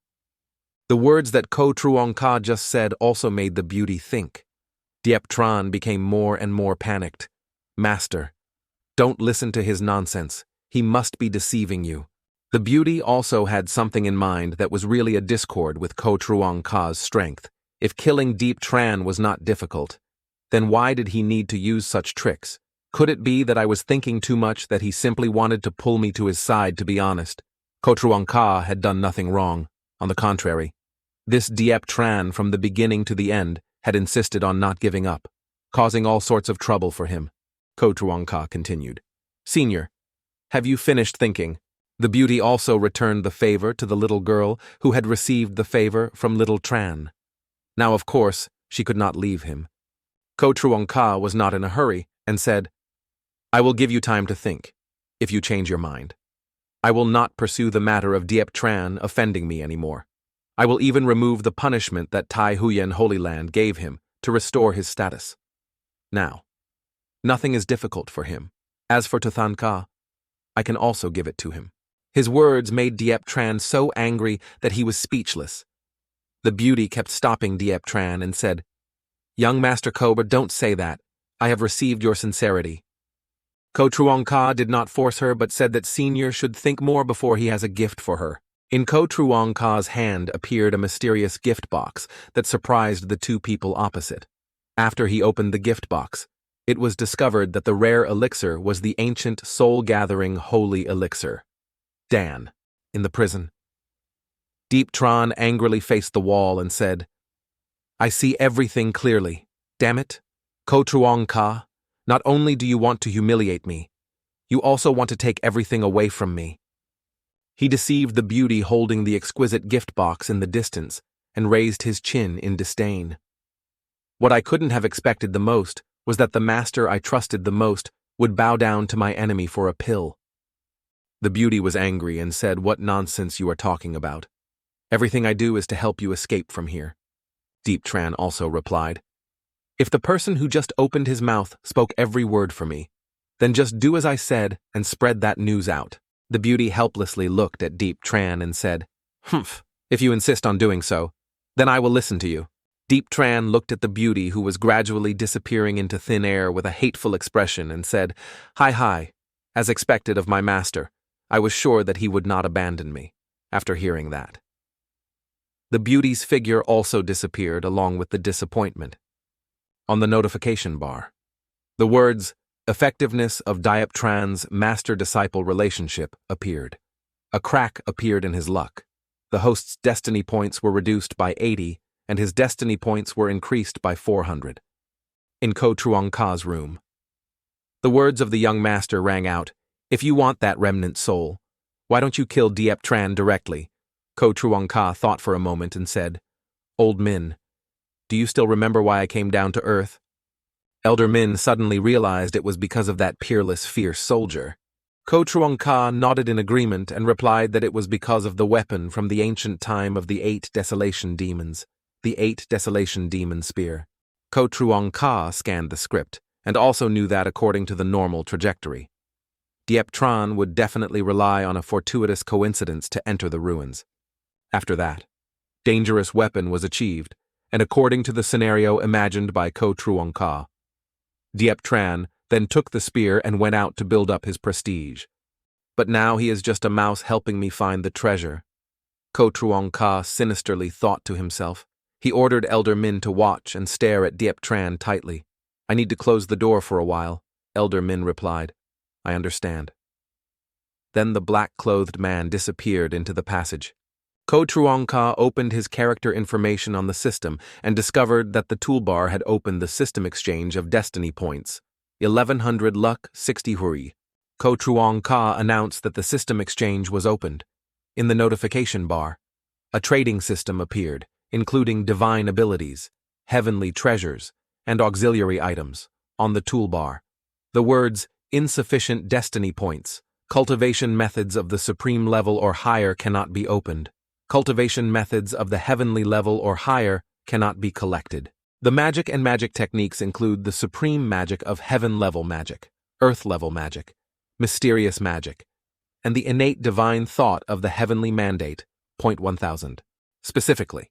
The words that Ko Truong Ka just said also made the beauty think. Diep Tran became more and more panicked. Master, don't listen to his nonsense. He must be deceiving you. The beauty also had something in mind that was really a discord with Ko Truong Ka's strength. If killing Diep Tran was not difficult, then why did he need to use such tricks? Could it be that I was thinking too much, that he simply wanted to pull me to his side, to be honest? Ko Truong Ka had done nothing wrong. On the contrary, this Diep Tran from the beginning to the end had insisted on not giving up, causing all sorts of trouble for him. Ko Truong Ka continued. Senior, have you finished thinking? The beauty also returned the favor to the little girl who had received the favor from little Tran. Now, of course, she could not leave him. Ko Truong Ka was not in a hurry and said, I will give you time to think, if you change your mind. I will not pursue the matter of Diep Tran offending me anymore. I will even remove the punishment that Tai Huyen Holy Land gave him to restore his status. Now, nothing is difficult for him. As for Than Ka, I can also give it to him. His words made Diep Tran so angry that he was speechless. The beauty kept stopping Diep Tran and said, Young Master Cobra, don't say that. I have received your sincerity. Ko Truong Ka did not force her but said that Senior should think more before he has a gift for her. In Ko Truong Ka's hand appeared a mysterious gift box that surprised the two people opposite. After he opened the gift box, it was discovered that the rare elixir was the ancient soul-gathering holy elixir. Dan, in the prison. Diep Tran angrily faced the wall and said, I see everything clearly. Damn it. Ko Truong Ka, not only do you want to humiliate me, you also want to take everything away from me. He deceived the beauty holding the exquisite gift box in the distance and raised his chin in disdain. What I couldn't have expected the most was that the master I trusted the most would bow down to my enemy for a pill. The beauty was angry and said, "What nonsense you are talking about. Everything I do is to help you escape from here." Deep Tran also replied, "If the person who just opened his mouth spoke every word for me, then just do as I said and spread that news out." The beauty helplessly looked at Deep Tran and said, "Humph, if you insist on doing so, then I will listen to you." Deep Tran looked at the beauty who was gradually disappearing into thin air with a hateful expression and said, Hi, as expected of my master, I was sure that he would not abandon me." After hearing that, the beauty's figure also disappeared along with the disappointment. On the notification bar, the words, "Effectiveness of Diep Tran's master-disciple relationship" appeared. A crack appeared in his luck. The host's destiny points were reduced by 80, and his destiny points were increased by 400. In Ko Truong Ka's room, the words of the young master rang out, "If you want that remnant soul, why don't you kill Diep Tran directly?" Ko Truong Ka thought for a moment and said, "Old Min, do you still remember why I came down to Earth?" Elder Min suddenly realized it was because of that peerless, fierce soldier. Ko Truong Ka nodded in agreement and replied that it was because of the weapon from the ancient time of the 8 Desolation Demons, the 8 Desolation Demon Spear. Ko Truong Ka scanned the script, and also knew that according to the normal trajectory, Diep Tran would definitely rely on a fortuitous coincidence to enter the ruins. After that, dangerous weapon was achieved, and according to the scenario imagined by Ko Truong Ka, Diep Tran then took the spear and went out to build up his prestige. But now he is just a mouse helping me find the treasure. Ko Truong Ka sinisterly thought to himself. He ordered Elder Min to watch and stare at Diep Tran tightly. "I need to close the door for a while," Elder Min replied. "I understand." Then the black-clothed man disappeared into the passage. Ko Truong Ka opened his character information on the system and discovered that the toolbar had opened the system exchange of destiny points. 1100 luck, 60 huri. Ko Truong Ka announced that the system exchange was opened. In the notification bar, a trading system appeared, including divine abilities, heavenly treasures, and auxiliary items. On the toolbar, the words, "Insufficient destiny points. Cultivation methods of the supreme level or higher cannot be opened. Cultivation methods of the heavenly level or higher cannot be collected." The magic and magic techniques include the supreme magic of heaven-level magic, earth-level magic, mysterious magic, and the innate divine thought of the heavenly mandate, 1000. Specifically,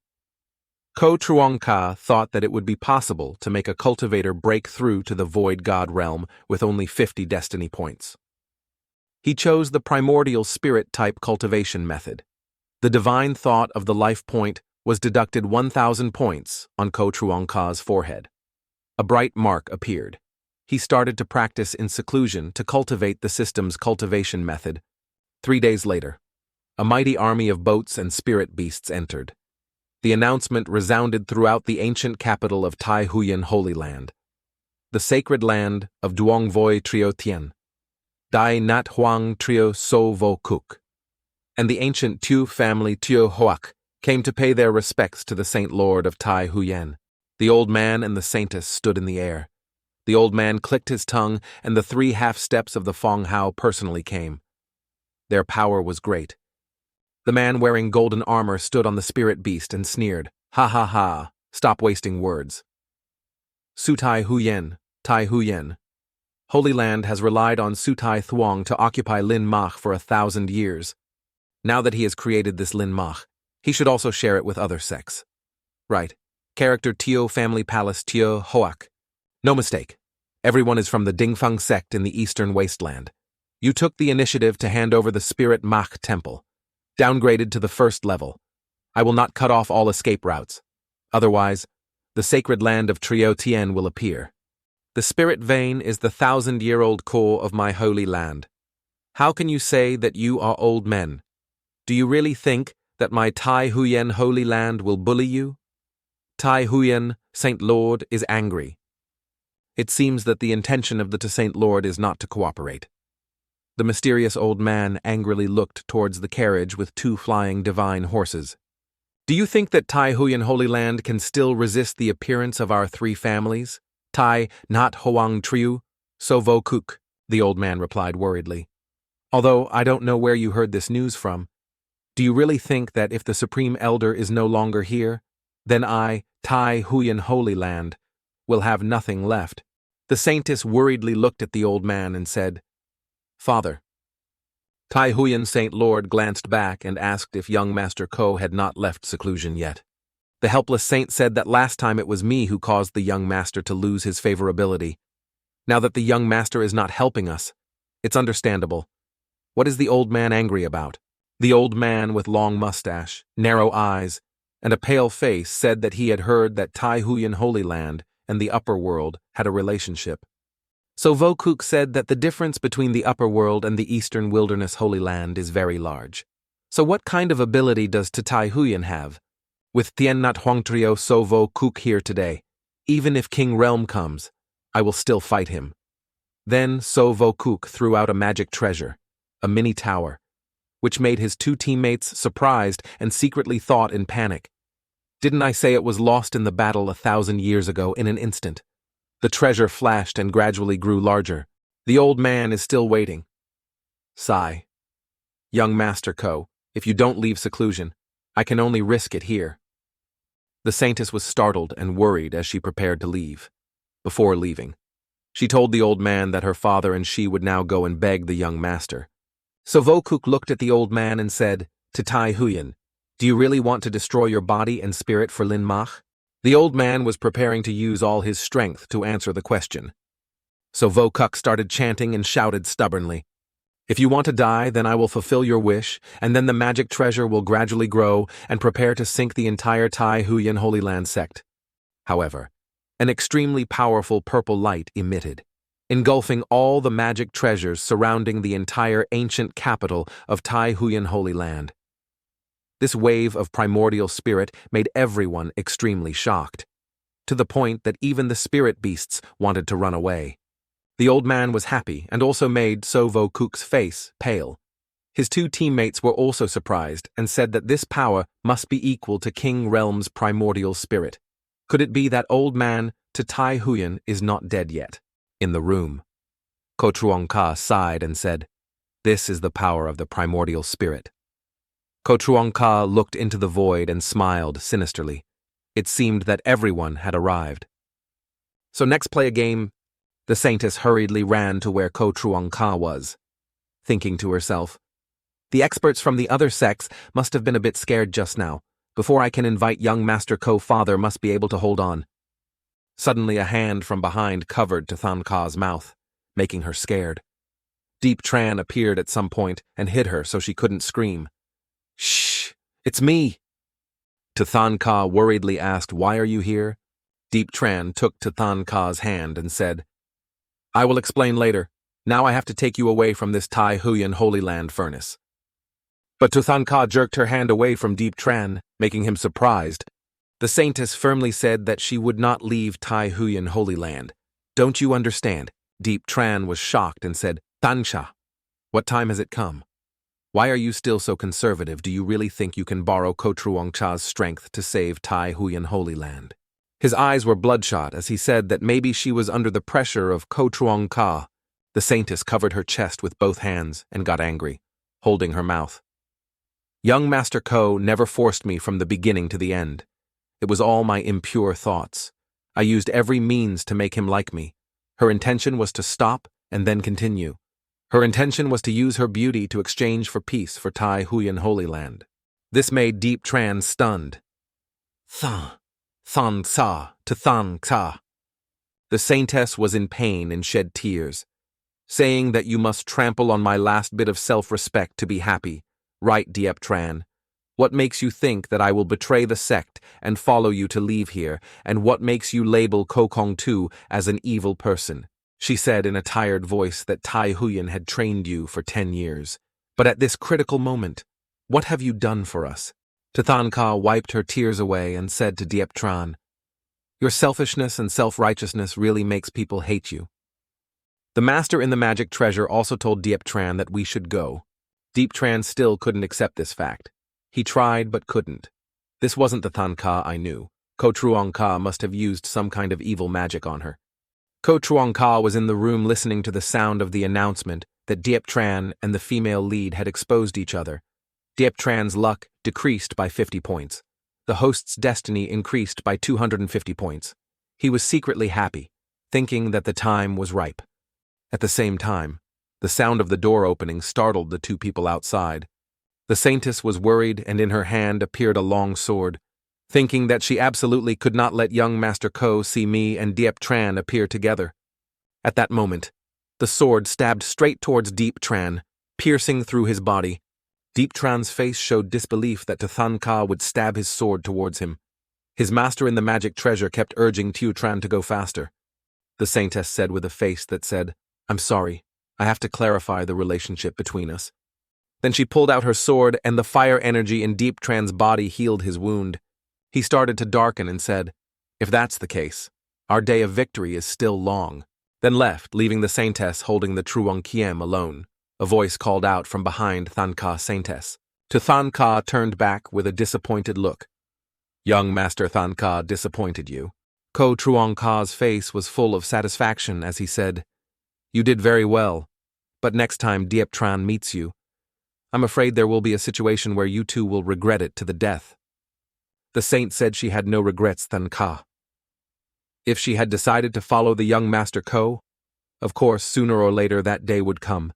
Ko Truong Ka thought that it would be possible to make a cultivator break through to the void god realm with only 50 destiny points. He chose the primordial spirit-type cultivation method. The divine thought of the life point was deducted 1,000 points on Ko Truong Ka's forehead. A bright mark appeared. He started to practice in seclusion to cultivate the system's cultivation method. 3 days later, a mighty army of boats and spirit beasts entered. The announcement resounded throughout the ancient capital of Tai Huyen Holy Land, the sacred land of Duong Voi Trio Tien, Dai Nat Huang Trio So Vo Kuk, and the ancient Tu family Tio Hoak came to pay their respects to the Saint Lord of Tai Huyen. The old man and the saintess stood in the air. The old man clicked his tongue, and the 3 half-steps of the Fong Hao personally came. Their power was great. The man wearing golden armor stood on the spirit beast and sneered, "Ha ha ha, stop wasting words. Su Tai Huyen, Tai Huyen. Holy Land has relied on Su Tai Thuong to occupy Lin Mach for 1,000 years. Now that he has created this Lin Mach, he should also share it with other sects. Right. Character Tio Family Palace Tio Hoak. No mistake. Everyone is from the Dingfeng sect in the Eastern Wasteland. You took the initiative to hand over the Spirit Mach Temple. Downgraded to the 1st level. I will not cut off all escape routes. Otherwise, the sacred land of Trio Tien will appear. The spirit vein is the 1,000-year-old core of my holy land. How can you say that you are old men? Do you really think that my Tai Huyen holy land will bully you? Tai Huyen, Saint Lord, is angry. It seems that the intention of the Saint Lord is not to cooperate. The mysterious old man angrily looked towards the carriage with two flying divine horses. Do you think that Tai Huyen Holy Land can still resist the appearance of our three families? Tai not Hoang Triu, So Vo Kuk, the old man replied worriedly. Although I don't know where you heard this news from. Do you really think that if the Supreme Elder is no longer here, then I, Tai Huyen Holy Land, will have nothing left? The saintess worriedly looked at the old man and said, Father. Tai Huyen Saint Lord glanced back and asked if young Master Ko had not left seclusion yet. The helpless saint said that last time it was me who caused the young master to lose his favorability. Now that the young master is not helping us, it's understandable. What is the old man angry about? The old man with long mustache, narrow eyes, and a pale face said that he had heard that Tai Huyen Holy Land and the upper world had a relationship. So Vo Kuk said that the difference between the upper world and the eastern wilderness Holy Land is very large. So what kind of ability does Tai Huyen have? With Tien Nat Huang Trio So Vo Kuk here today, even if King Realm comes, I will still fight him. Then So Vo Kuk threw out a magic treasure, a mini tower, which made his two teammates surprised and secretly thought in panic. Didn't I say it was lost in the battle 1,000 years ago in an instant? The treasure flashed and gradually grew larger. The old man is still waiting. Sigh. Young Master Ko, if you don't leave seclusion, I can only risk it here. The saintess was startled and worried as she prepared to leave. Before leaving, she told the old man that her father and she would now go and beg the young master. So Vo Kuk looked at the old man and said, to Tai Huyen, do you really want to destroy your body and spirit for Lin Mach? The old man was preparing to use all his strength to answer the question. So Vo Kuk started chanting and shouted stubbornly, if you want to die, then I will fulfill your wish, and then the magic treasure will gradually grow and prepare to sink the entire Tai Huyen Holy Land sect. However, an extremely powerful purple light emitted, engulfing all the magic treasures surrounding the entire ancient capital of Tai Huyen Holy Land. This wave of primordial spirit made everyone extremely shocked, to the point that even the spirit beasts wanted to run away. The old man was happy and also made So Vo Kuk's face pale. His two teammates were also surprised and said that this power must be equal to King Realm's primordial spirit. Could it be that old man to Tai Huyen is not dead yet? In the room, Ko Truong Ka sighed and said, this is the power of the primordial spirit. Ko Truong Ka looked into the void and smiled sinisterly. It seemed that everyone had arrived. So next play a game. The saintess hurriedly ran to where Ko Truong Ka was, thinking to herself, the experts from the other sects must have been a bit scared just now. Before I can invite young Master Ko, father must be able to hold on. Suddenly a hand from behind covered Than Ka's mouth, making her scared. Deep Tran appeared at some point and hid her so she couldn't scream. Shh, it's me. Than Ka worriedly asked, why are you here? Deep Tran took Than Ka's hand and said, I will explain later. Now I have to take you away from this Tai Huyen Holy Land furnace. But Than Ka jerked her hand away from Deep Tran, making him surprised. The saintess firmly said that she would not leave Tai Huyen Holy Land. Don't you understand? Deep Tran was shocked and said, Tansha, what time has it come? Why are you still so conservative? Do you really think you can borrow Ko Truong Cha's strength to save Tai Huyen Holy Land? His eyes were bloodshot as he said that maybe she was under the pressure of Ko Truong Ka. The saintess covered her chest with both hands and got angry, holding her mouth. Young Master Ko never forced me from the beginning to the end. It was all my impure thoughts. I used every means to make him like me. Her intention was to stop and then continue. Her intention was to use her beauty to exchange for peace for Tai Huyen Holy Land. This made Deep Tran stunned. Than Sa to Than Ka. The saintess was in pain and shed tears, saying that you must trample on my last bit of self-respect to be happy. Right, Diep Tran. What makes you think that I will betray the sect and follow you to leave here, and what makes you label Kokong Tu as an evil person? She said in a tired voice that Tai Huyen had trained you for 10 years. But at this critical moment, what have you done for us? Than Ka wiped her tears away and said to Diep Tran, Your selfishness and self-righteousness really makes people hate you. The master in the magic treasure also told Diep Tran that we should go. Diep Tran still couldn't accept this fact. He tried but couldn't. This wasn't the Than Ka I knew. Ko Truong Ka must have used some kind of evil magic on her. Ko Truong Ka was in the room listening to the sound of the announcement that Diep Tran and the female lead had exposed each other. Diep Tran's luck decreased by 50 points. The host's destiny increased by 250 points. He was secretly happy, thinking that the time was ripe. At the same time, the sound of the door opening startled the two people outside. The saintess was worried, and in her hand appeared a long sword. Thinking that she absolutely could not let young Master Ko see me and Diep Tran appear together. At that moment, the sword stabbed straight towards Diep Tran, piercing through his body. Diep Tran's face showed disbelief that Than Ka would stab his sword towards him. His master in the magic treasure kept urging Diep Tran to go faster. The saintess said with a face that said, "I'm sorry, I have to clarify the relationship between us." Then she pulled out her sword, and the fire energy in Diep Tran's body healed his wound. He started to darken and said, "If that's the case, our day of victory is still long," then left, leaving the saintess holding the Truong Kiem alone. A voice called out from behind Than Ka saintess. Than Ka turned back with a disappointed look. "Young Master Than Ka disappointed you." Ko Truong Ka's face was full of satisfaction as he said, "You did very well, but next time Diep Tran meets you, I'm afraid there will be a situation where you two will regret it to the death." The saint said she had no regrets, Than Ka. If she had decided to follow the young Master Ko, of course, sooner or later that day would come.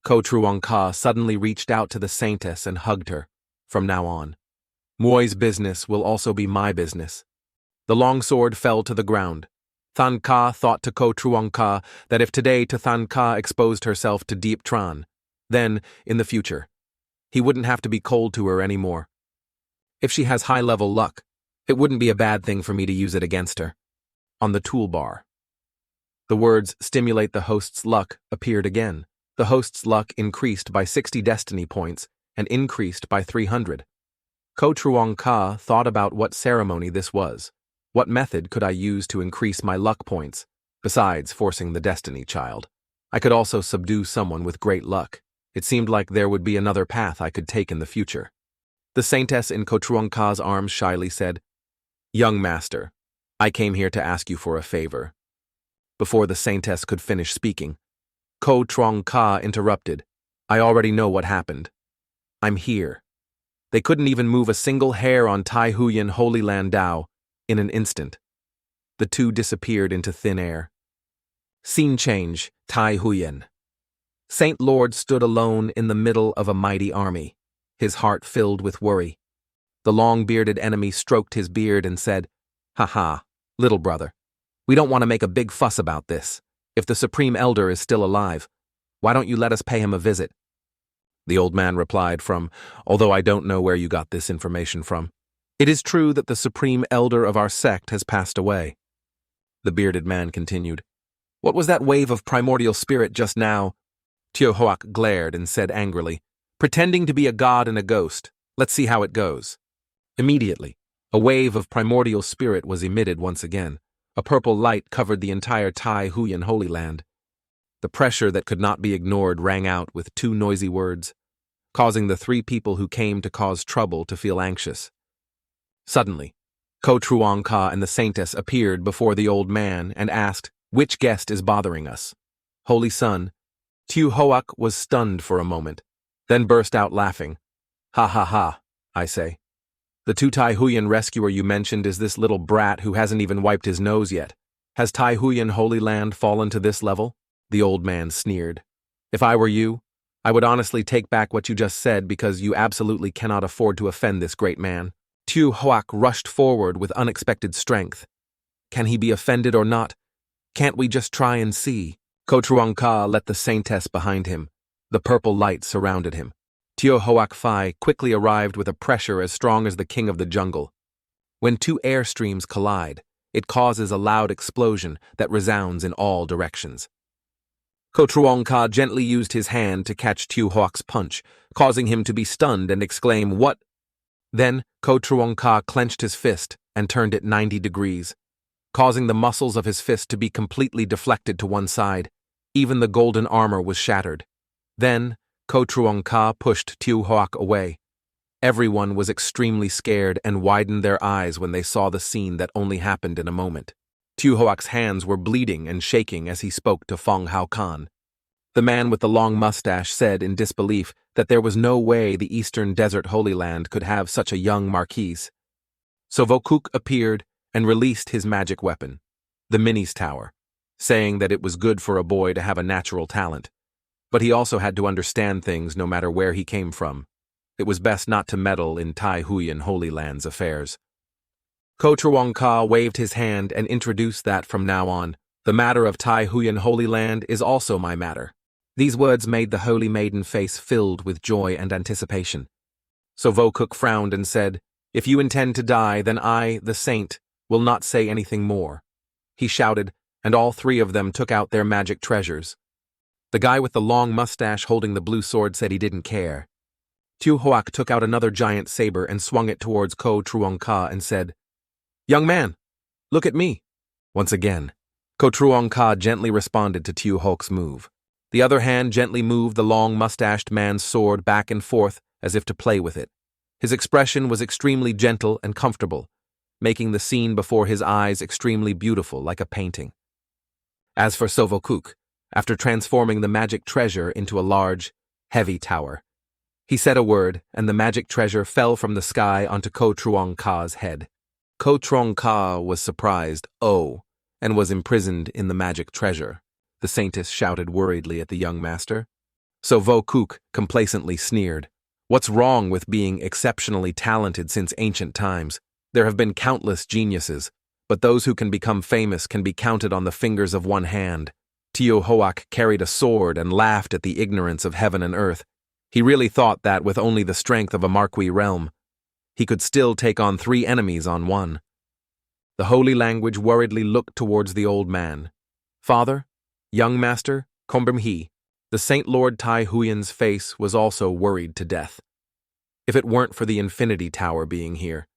Ko Truong Ka suddenly reached out to the saintess and hugged her. From now on, Muoi's business will also be my business. The long sword fell to the ground. Than Ka thought to Ko Truong Ka that if today Than Ka exposed herself to Diep Tran, then, in the future, he wouldn't have to be cold to her anymore. If she has high-level luck, it wouldn't be a bad thing for me to use it against her. On the toolbar, the words "stimulate the host's luck" appeared again. The host's luck increased by 60 destiny points and increased by 300. Ko Truong Ka thought about what ceremony this was. What method could I use to increase my luck points, besides forcing the destiny child? I could also subdue someone with great luck. It seemed like there would be another path I could take in the future. The saintess in Ko Truong Ka's arms shyly said, "Young master, I came here to ask you for a favor." Before the saintess could finish speaking, Ko Truong Ka interrupted. "I already know what happened. I'm here." They couldn't even move a single hair on Tai Huyen Holy Land Dao in an instant. The two disappeared into thin air. Scene change, Tai Huyen. Saint Lord stood alone in the middle of a mighty army, his heart filled with worry. The long-bearded enemy stroked his beard and said, "Ha, little brother, we don't want to make a big fuss about this. If the Supreme Elder is still alive, why don't you let us pay him a visit?" The old man replied although I don't know where you got this information from. It is true that the Supreme Elder of our sect has passed away. The bearded man continued, "What was that wave of primordial spirit just now?" Teo Hoak glared and said angrily, "Pretending to be a god and a ghost. Let's see how it goes." Immediately, a wave of primordial spirit was emitted once again. A purple light covered the entire Tai Huyen Holy Land. The pressure that could not be ignored rang out with two noisy words, causing the three people who came to cause trouble to feel anxious. Suddenly, Ko Truong Ka and the saintess appeared before the old man and asked, "Which guest is bothering us?" "Holy Son." Teo Hoak was stunned for a moment, then burst out laughing. Ha, I say. "The two Tai Huyen rescuer you mentioned is this little brat who hasn't even wiped his nose yet. Has Tai Huyen Holy Land fallen to this level?" The old man sneered. "If I were you, I would honestly take back what you just said because you absolutely cannot afford to offend this great man." Teo Hoak rushed forward with unexpected strength. "Can he be offended or not? Can't we just try and see?" Ko Truong Ka let the saintess behind him. The purple light surrounded him. Teo Hoak Phai quickly arrived with a pressure as strong as the king of the jungle. When two air streams collide, it causes a loud explosion that resounds in all directions. Ko Truong Ka gently used his hand to catch Teo Hoak's punch, causing him to be stunned and exclaim, "What?" Then Ko Truong Ka clenched his fist and turned it 90 degrees. causing the muscles of his fist to be completely deflected to one side. Even the golden armor was shattered. Then, Ko Truong Ka pushed Tiu Hoak away. Everyone was extremely scared and widened their eyes when they saw the scene that only happened in a moment. Tiu Hoak's hands were bleeding and shaking as he spoke to Fong Hao Kan. The man with the long mustache said in disbelief that there was no way the Eastern Desert Holy Land could have such a young marquise. So Vokuk appeared and released his magic weapon, the Mini's Tower, saying that it was good for a boy to have a natural talent. But he also had to understand things no matter where he came from. It was best not to meddle in Tai Huyen Holy Land's affairs. Ko Truong Ka waved his hand and introduced that from now on, the matter of Tai Huyen Holy Land is also my matter. These words made the holy maiden face filled with joy and anticipation. So Vokuk frowned and said, "If you intend to die, then I, the saint, will not say anything more." He shouted, and all three of them took out their magic treasures. The guy with the long mustache holding the blue sword said he didn't care. Tiu Hoak took out another giant saber and swung it towards Ko Truong Ka and said, "Young man, look at me." Once again, Ko Truong Ka gently responded to Tiu Hoak's move. The other hand gently moved the long mustached man's sword back and forth as if to play with it. His expression was extremely gentle and comfortable, making the scene before his eyes extremely beautiful like a painting. As for Sovokuk, after transforming the magic treasure into a large, heavy tower, he said a word, and the magic treasure fell from the sky onto Ko Truong Ka's head. Ko Truong Ka was surprised, and was imprisoned in the magic treasure. The saintess shouted worriedly at the young master. So Vokuk complacently sneered. What's wrong with being exceptionally talented since ancient times? There have been countless geniuses, but those who can become famous can be counted on the fingers of one hand. Tiu Hoak carried a sword and laughed at the ignorance of heaven and earth. He really thought that with only the strength of a marquis realm, he could still take on 3 enemies on one. The holy language worriedly looked towards the old man. Father, young master, Kombrim He. The Saint Lord Tai Huyen's face was also worried to death. If it weren't for the Infinity Tower being here,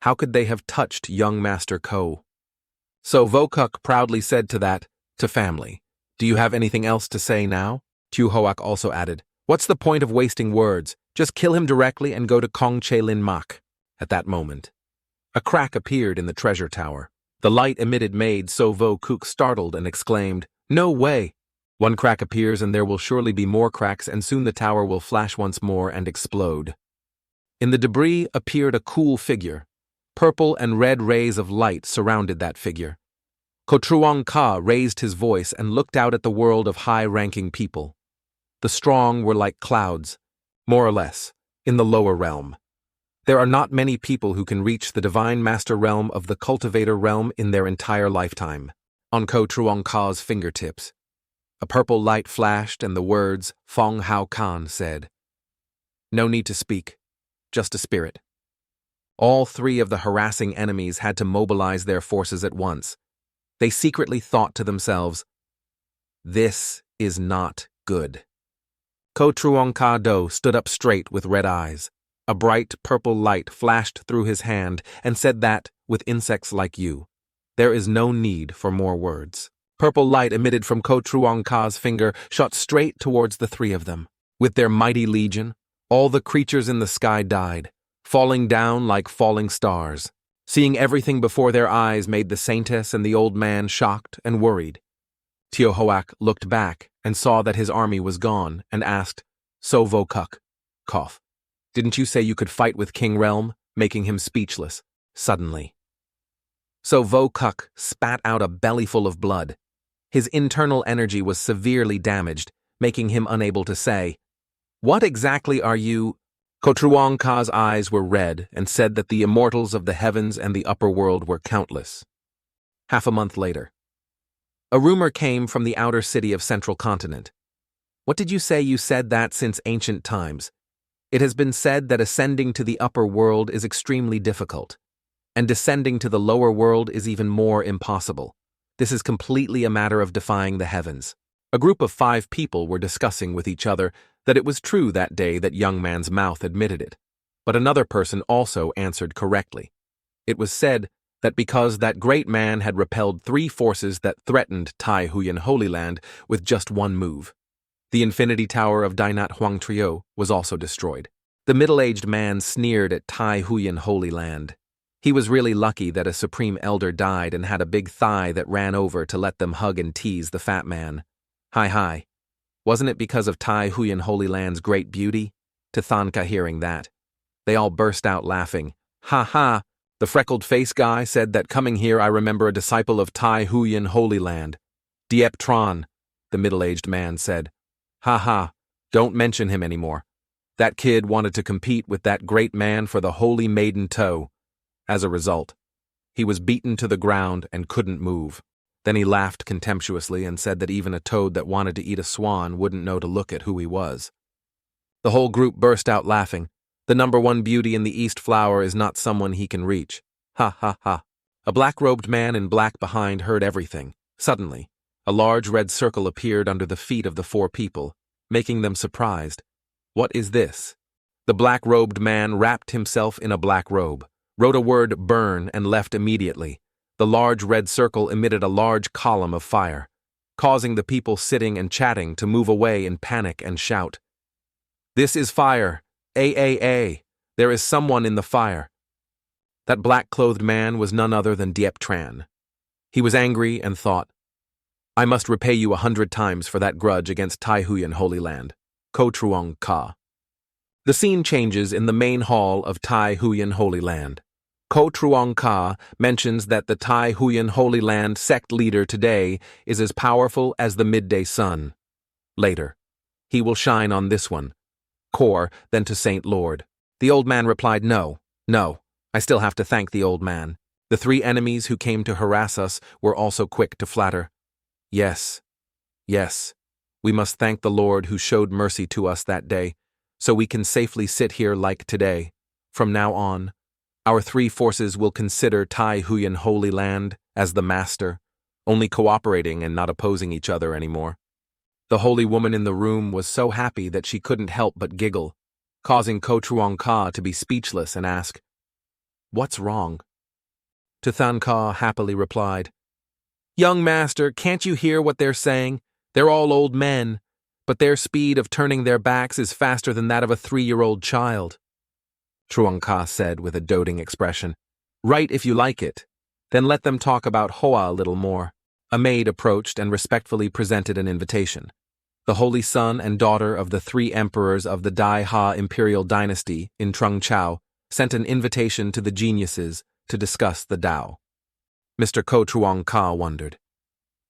how could they have touched young Master Ko? So Vokuk proudly said to family, "Do you have anything else to say now?" Tiu Hoak also added, "What's the point of wasting words? Just kill him directly and go to Kong Che Lin Mak." At that moment, a crack appeared in the treasure tower. The light emitted made So Vokuk startled and exclaimed, "No way!" One crack appears and there will surely be more cracks, and soon the tower will flash once more and explode. In the debris appeared a cool figure. Purple and red rays of light surrounded that figure. Ko Truong Ka raised his voice and looked out at the world of high-ranking people. The strong were like clouds, more or less, in the lower realm. There are not many people who can reach the divine master realm of the cultivator realm in their entire lifetime. On Ko Truong Ka's fingertips, a purple light flashed and the words Fong Hao Kan said, "No need to speak, just a spirit." All 3 of the harassing enemies had to mobilize their forces at once. They secretly thought to themselves, "This is not good." Ko Truong Ka Do stood up straight with red eyes. A bright purple light flashed through his hand and said that, with insects like you, there is no need for more words. Purple light emitted from Ko Truong Ka's finger shot straight towards the 3 of them. With their mighty legion, all the creatures in the sky died, falling down like falling stars. Seeing everything before their eyes made the saintess and the old man shocked and worried. Tiu Hoak looked back and saw that his army was gone and asked, "So Vokuk, cough. Didn't you say you could fight with King Realm?" making him speechless, suddenly. So Vokuk spat out a bellyful of blood. His internal energy was severely damaged, making him unable to say, "What exactly are you?" Ko Truong Ka's eyes were red and said that the immortals of the heavens and the upper world were countless. Half a month later, a rumor came from the outer city of Central Continent. "What did you say? You said that since ancient times. It has been said that ascending to the upper world is extremely difficult, and descending to the lower world is even more impossible. This is completely a matter of defying the heavens." A group of 5 people were discussing with each other that it was true that day that young man's mouth admitted it, but another person also answered correctly. It was said that because that great man had repelled 3 forces that threatened Tai Huyen Holy Land with just one move. The Infinity Tower of Dainat Huang Trio was also destroyed. The middle-aged man sneered at Tai Huyen Holy Land. He was really lucky that a Supreme Elder died and had a big thigh that ran over to let them hug and tease the fat man. Hi. Wasn't it because of Tai Huyen Holy Land's great beauty? To Thanka hearing that, they all burst out laughing. Ha! The freckled-face guy said that coming here I remember a disciple of Tai Huyen Holy Land. Diep Tron, the middle-aged man said. Ha, don't mention him anymore. That kid wanted to compete with that great man for the Holy Maiden Toe. As a result, he was beaten to the ground and couldn't move. Then he laughed contemptuously and said that even a toad that wanted to eat a swan wouldn't know to look at who he was. The whole group burst out laughing. The number 1 beauty in the East Flower is not someone he can reach. Ha. A black-robed man in black behind heard everything. Suddenly, a large red circle appeared under the feet of the 4 people, making them surprised. What is this? The black-robed man wrapped himself in a black robe, wrote a word burn and left immediately. The large red circle emitted a large column of fire, causing the people sitting and chatting to move away in panic and shout. This is fire! A! There is someone in the fire. That black-clothed man was none other than Diep Tran. He was angry and thought, I must repay you 100 times for that grudge against Tai Huyen Holy Land. Ko Truong Ka. The scene changes in the main hall of Tai Huyen Holy Land. Ko Truong Ka mentions that the Tai Huyen Holy Land sect leader today is as powerful as the midday sun. Later, he will shine on this one, Kor, then to Saint Lord. The old man replied, No, I still have to thank the old man. The 3 enemies who came to harass us were also quick to flatter. Yes, we must thank the Lord who showed mercy to us that day, so we can safely sit here like today. From now on, our 3 forces will consider Tai Huyen Holy Land as the master, only cooperating and not opposing each other anymore. The holy woman in the room was so happy that she couldn't help but giggle, causing Ko Truong Ka to be speechless and ask, What's wrong? Tuthan Ka happily replied, Young master, can't you hear what they're saying? They're all old men, but their speed of turning their backs is faster than that of a 3-year-old child. Truong Ka said with a doting expression, Right if you like it. Then let them talk about Hoa a little more. A maid approached and respectfully presented an invitation. The holy son and daughter of the 3 emperors of the Dai Ha imperial dynasty in Trung Chao sent an invitation to the geniuses to discuss the Tao. Mr. Ko Truong Ka wondered.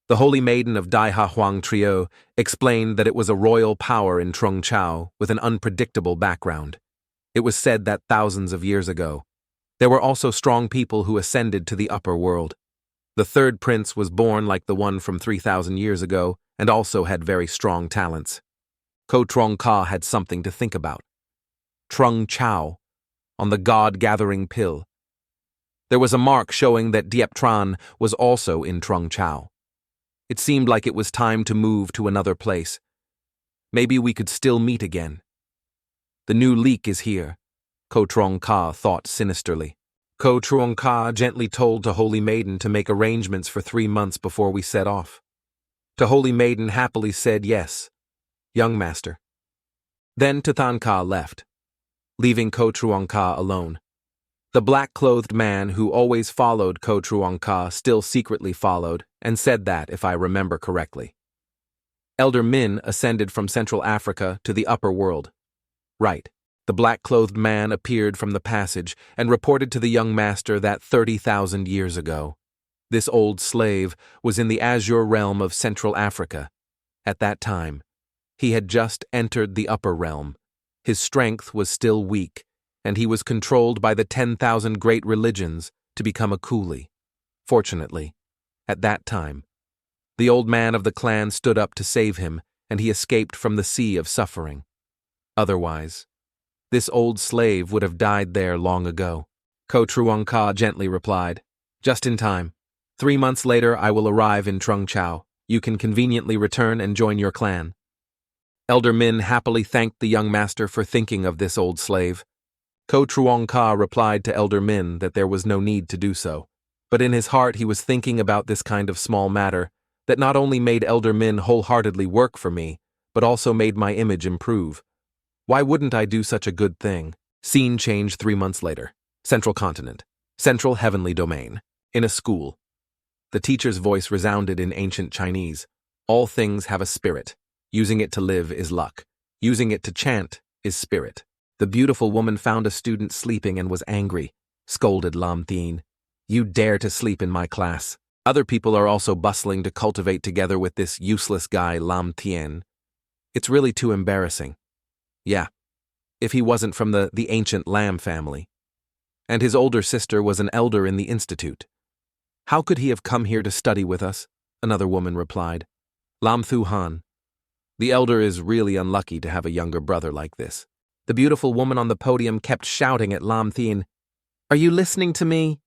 The holy maiden of Dai Ha Huang Trio explained that it was a royal power in Trung Chao with an unpredictable background. It was said that thousands of years ago, there were also strong people who ascended to the upper world. The 3rd prince was born like the one from 3,000 years ago and also had very strong talents. Ko Truong Ka had something to think about. Trung Chao, on the god-gathering pill. There was a mark showing that Diep Tran was also in Trung Chao. It seemed like it was time to move to another place. Maybe we could still meet again. The new leak is here, Ko Truong Ka thought sinisterly. Ko Truong Ka gently told to Holy Maiden to make arrangements for 3 months before we set off. To Holy Maiden happily said yes, young master. Then Tuthan Ka left, leaving Ko Truong Ka alone. The black-clothed man who always followed Ko Truong Ka still secretly followed and said that, if I remember correctly. Elder Min ascended from Central Africa to the upper world. Right. The black-clothed man appeared from the passage and reported to the young master that 30,000 years ago, this old slave was in the azure realm of Central Africa. At that time, he had just entered the upper realm. His strength was still weak, and he was controlled by the 10,000 great religions to become a coolie. Fortunately, at that time, the old man of the clan stood up to save him, and he escaped from the sea of suffering. Otherwise, this old slave would have died there long ago. Ko Truong Ka gently replied, Just in time. 3 months later I will arrive in Trung Chao. You can conveniently return and join your clan. Elder Min happily thanked the young master for thinking of this old slave. Ko Truong Ka replied to Elder Min that there was no need to do so. But in his heart he was thinking about this kind of small matter that not only made Elder Min wholeheartedly work for me, but also made my image improve. Why wouldn't I do such a good thing? Scene change 3 months later. Central Continent. Central Heavenly Domain. In a school. The teacher's voice resounded in ancient Chinese. All things have a spirit. Using it to live is luck. Using it to chant is spirit. The beautiful woman found a student sleeping and was angry. Scolded Lam Thien. You dare to sleep in my class. Other people are also bustling to cultivate together with this useless guy Lam Thien. It's really too embarrassing. Yeah, if he wasn't from the ancient Lam family. And his older sister was an elder in the institute. How could he have come here to study with us? Another woman replied. Lam Thu Han. The elder is really unlucky to have a younger brother like this. The beautiful woman on the podium kept shouting at Lam Thien. Are you listening to me?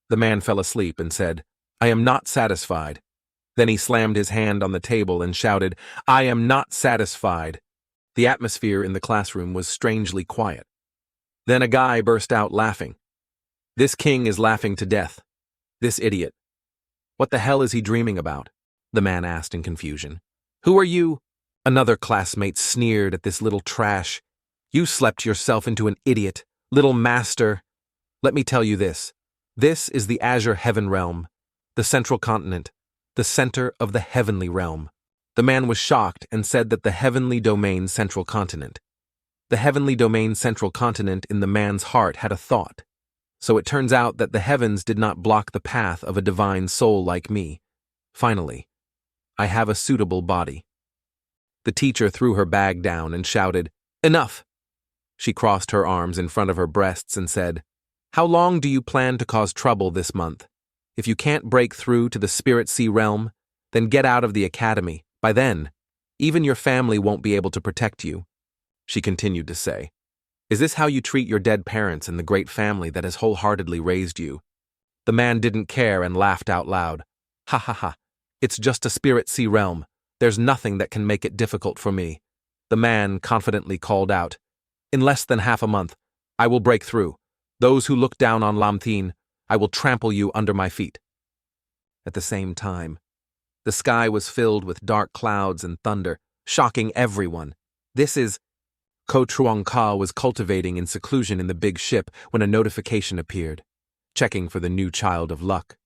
The man fell asleep and said, I am not satisfied. Then he slammed his hand on the table and shouted, I am not satisfied. The atmosphere in the classroom was strangely quiet. Then a guy burst out laughing. This king is laughing to death. This idiot. What the hell is he dreaming about? The man asked in confusion. Who are you? Another classmate sneered at this little trash. You slept yourself into an idiot, little master. Let me tell you this. This is the Azure Heaven Realm, the Central Continent, the center of the heavenly realm. The man was shocked and said that the heavenly domain Central Continent. The heavenly domain Central Continent in the man's heart had a thought. So it turns out that the heavens did not block the path of a divine soul like me. Finally, I have a suitable body. The teacher threw her bag down and shouted, Enough! She crossed her arms in front of her breasts and said, How long do you plan to cause trouble this month? If you can't break through to the Spirit Sea realm, then get out of the academy. By then, even your family won't be able to protect you. She continued to say, Is this how you treat your dead parents and the great family that has wholeheartedly raised you? The man didn't care and laughed out loud. Ha ha ha, it's just a Spirit Sea realm. There's nothing that can make it difficult for me. The man confidently called out, In less than half a month, I will break through. Those who look down on Lam Thien, I will trample you under my feet. At the same time, the sky was filled with dark clouds and thunder, shocking everyone. This is... Ko Truong Ka was cultivating in seclusion in the big ship when a notification appeared, checking for the new child of luck.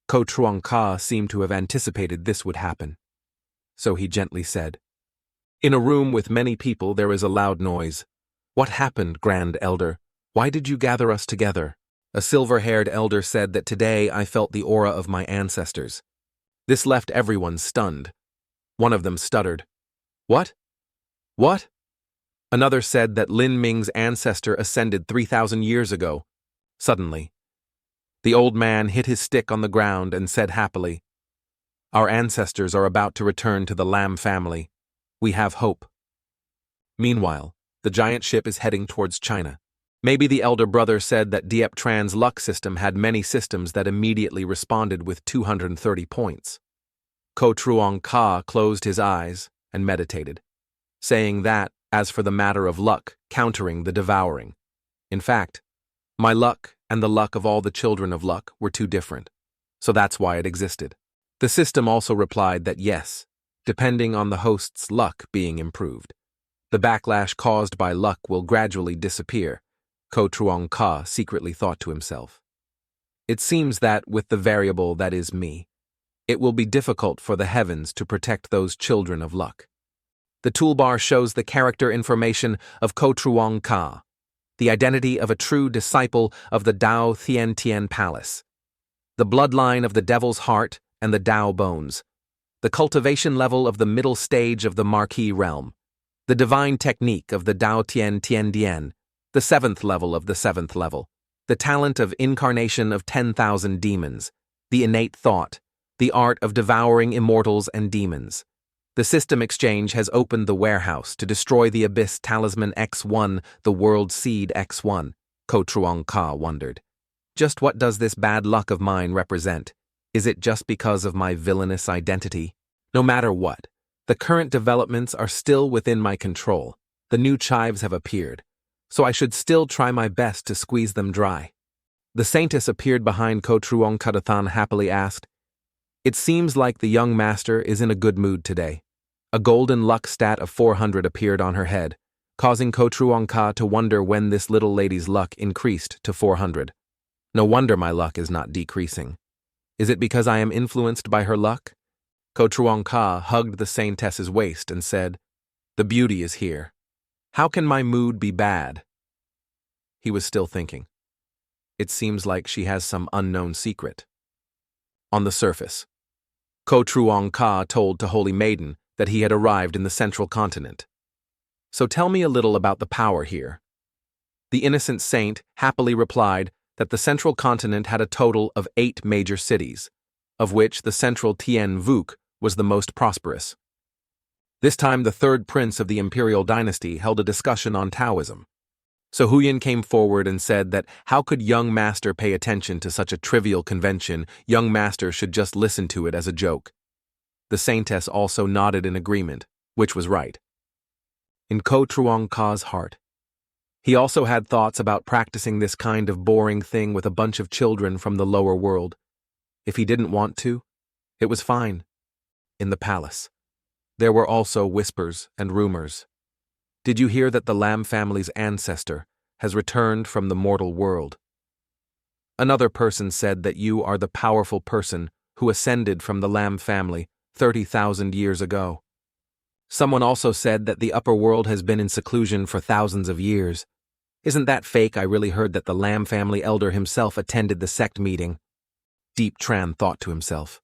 Ko Truong Ka seemed to have anticipated this would happen. So he gently said, In a room with many people there is a loud noise. What happened, Grand Elder? Why did you gather us together? A silver-haired elder said that today I felt the aura of my ancestors. This left everyone stunned. One of them stuttered. What? What? Another said that Lin Ming's ancestor ascended 3,000 years ago. Suddenly, the old man hit his stick on the ground and said happily, Our ancestors are about to return to the Lam family. We have hope. Meanwhile, the giant ship is heading towards China. Maybe the elder brother said that Diep Tran's luck system had many systems that immediately responded with 230 points. Ko Truong Ka closed his eyes and meditated, saying that, as for the matter of luck, countering the devouring. In fact, my luck and the luck of all the children of luck were too different, so that's why it existed. The system also replied that yes, depending on the host's luck being improved, the backlash caused by luck will gradually disappear. Ko Truong Ka secretly thought to himself. It seems that, with the variable that is me, it will be difficult for the heavens to protect those children of luck. The toolbar shows the character information of Ko Truong Ka, the identity of a true disciple of the Dao Thien Tien Palace, the bloodline of the Devil's Heart and the Dao Bones, the cultivation level of the middle stage of the Marquis Realm, the divine technique of the Dao Tien Tien Dien, the 7th level of the 7th level, the talent of incarnation of 10,000 demons, the innate thought, the art of devouring immortals and demons. The system exchange has opened the warehouse to destroy the Abyss Talisman X1, the World Seed X1, Ko Truong Ka wondered. Just what does this bad luck of mine represent? Is it just because of my villainous identity? No matter what, the current developments are still within my control. The new chives have appeared, so I should still try my best to squeeze them dry. The saintess appeared behind Ko Truong Kadathan happily asked, "It seems like the young master is in a good mood today." A golden luck stat of 400 appeared on her head, causing Ko Truong Ka to wonder when this little lady's luck increased to 400. No wonder my luck is not decreasing. Is it because I am influenced by her luck? Ko Truong Ka hugged the saintess's waist and said, "The beauty is here. How can my mood be bad?" He was still thinking. It seems like she has some unknown secret. On the surface, Ko Truong Ka told to Holy Maiden that he had arrived in the central continent. "So tell me a little about the power here." The innocent saint happily replied that the central continent had a total of 8 major cities, of which the central Tien Vuk was the most prosperous. This time the third prince of the imperial dynasty held a discussion on Taoism. So Huyan came forward and said that how could young master pay attention to such a trivial convention? Young master should just listen to it as a joke. The saintess also nodded in agreement, which was right. In Ko Truong Ka's heart, he also had thoughts about practicing this kind of boring thing with a bunch of children from the lower world. If he didn't want to, it was fine. In the palace, there were also whispers and rumors. Did you hear that the Lam family's ancestor has returned from the mortal world? Another person said that you are the powerful person who ascended from the Lam family 30,000 years ago. Someone also said that the upper world has been in seclusion for thousands of years. Isn't that fake? I really heard that the Lam family elder himself attended the sect meeting. Deep Tran thought to himself.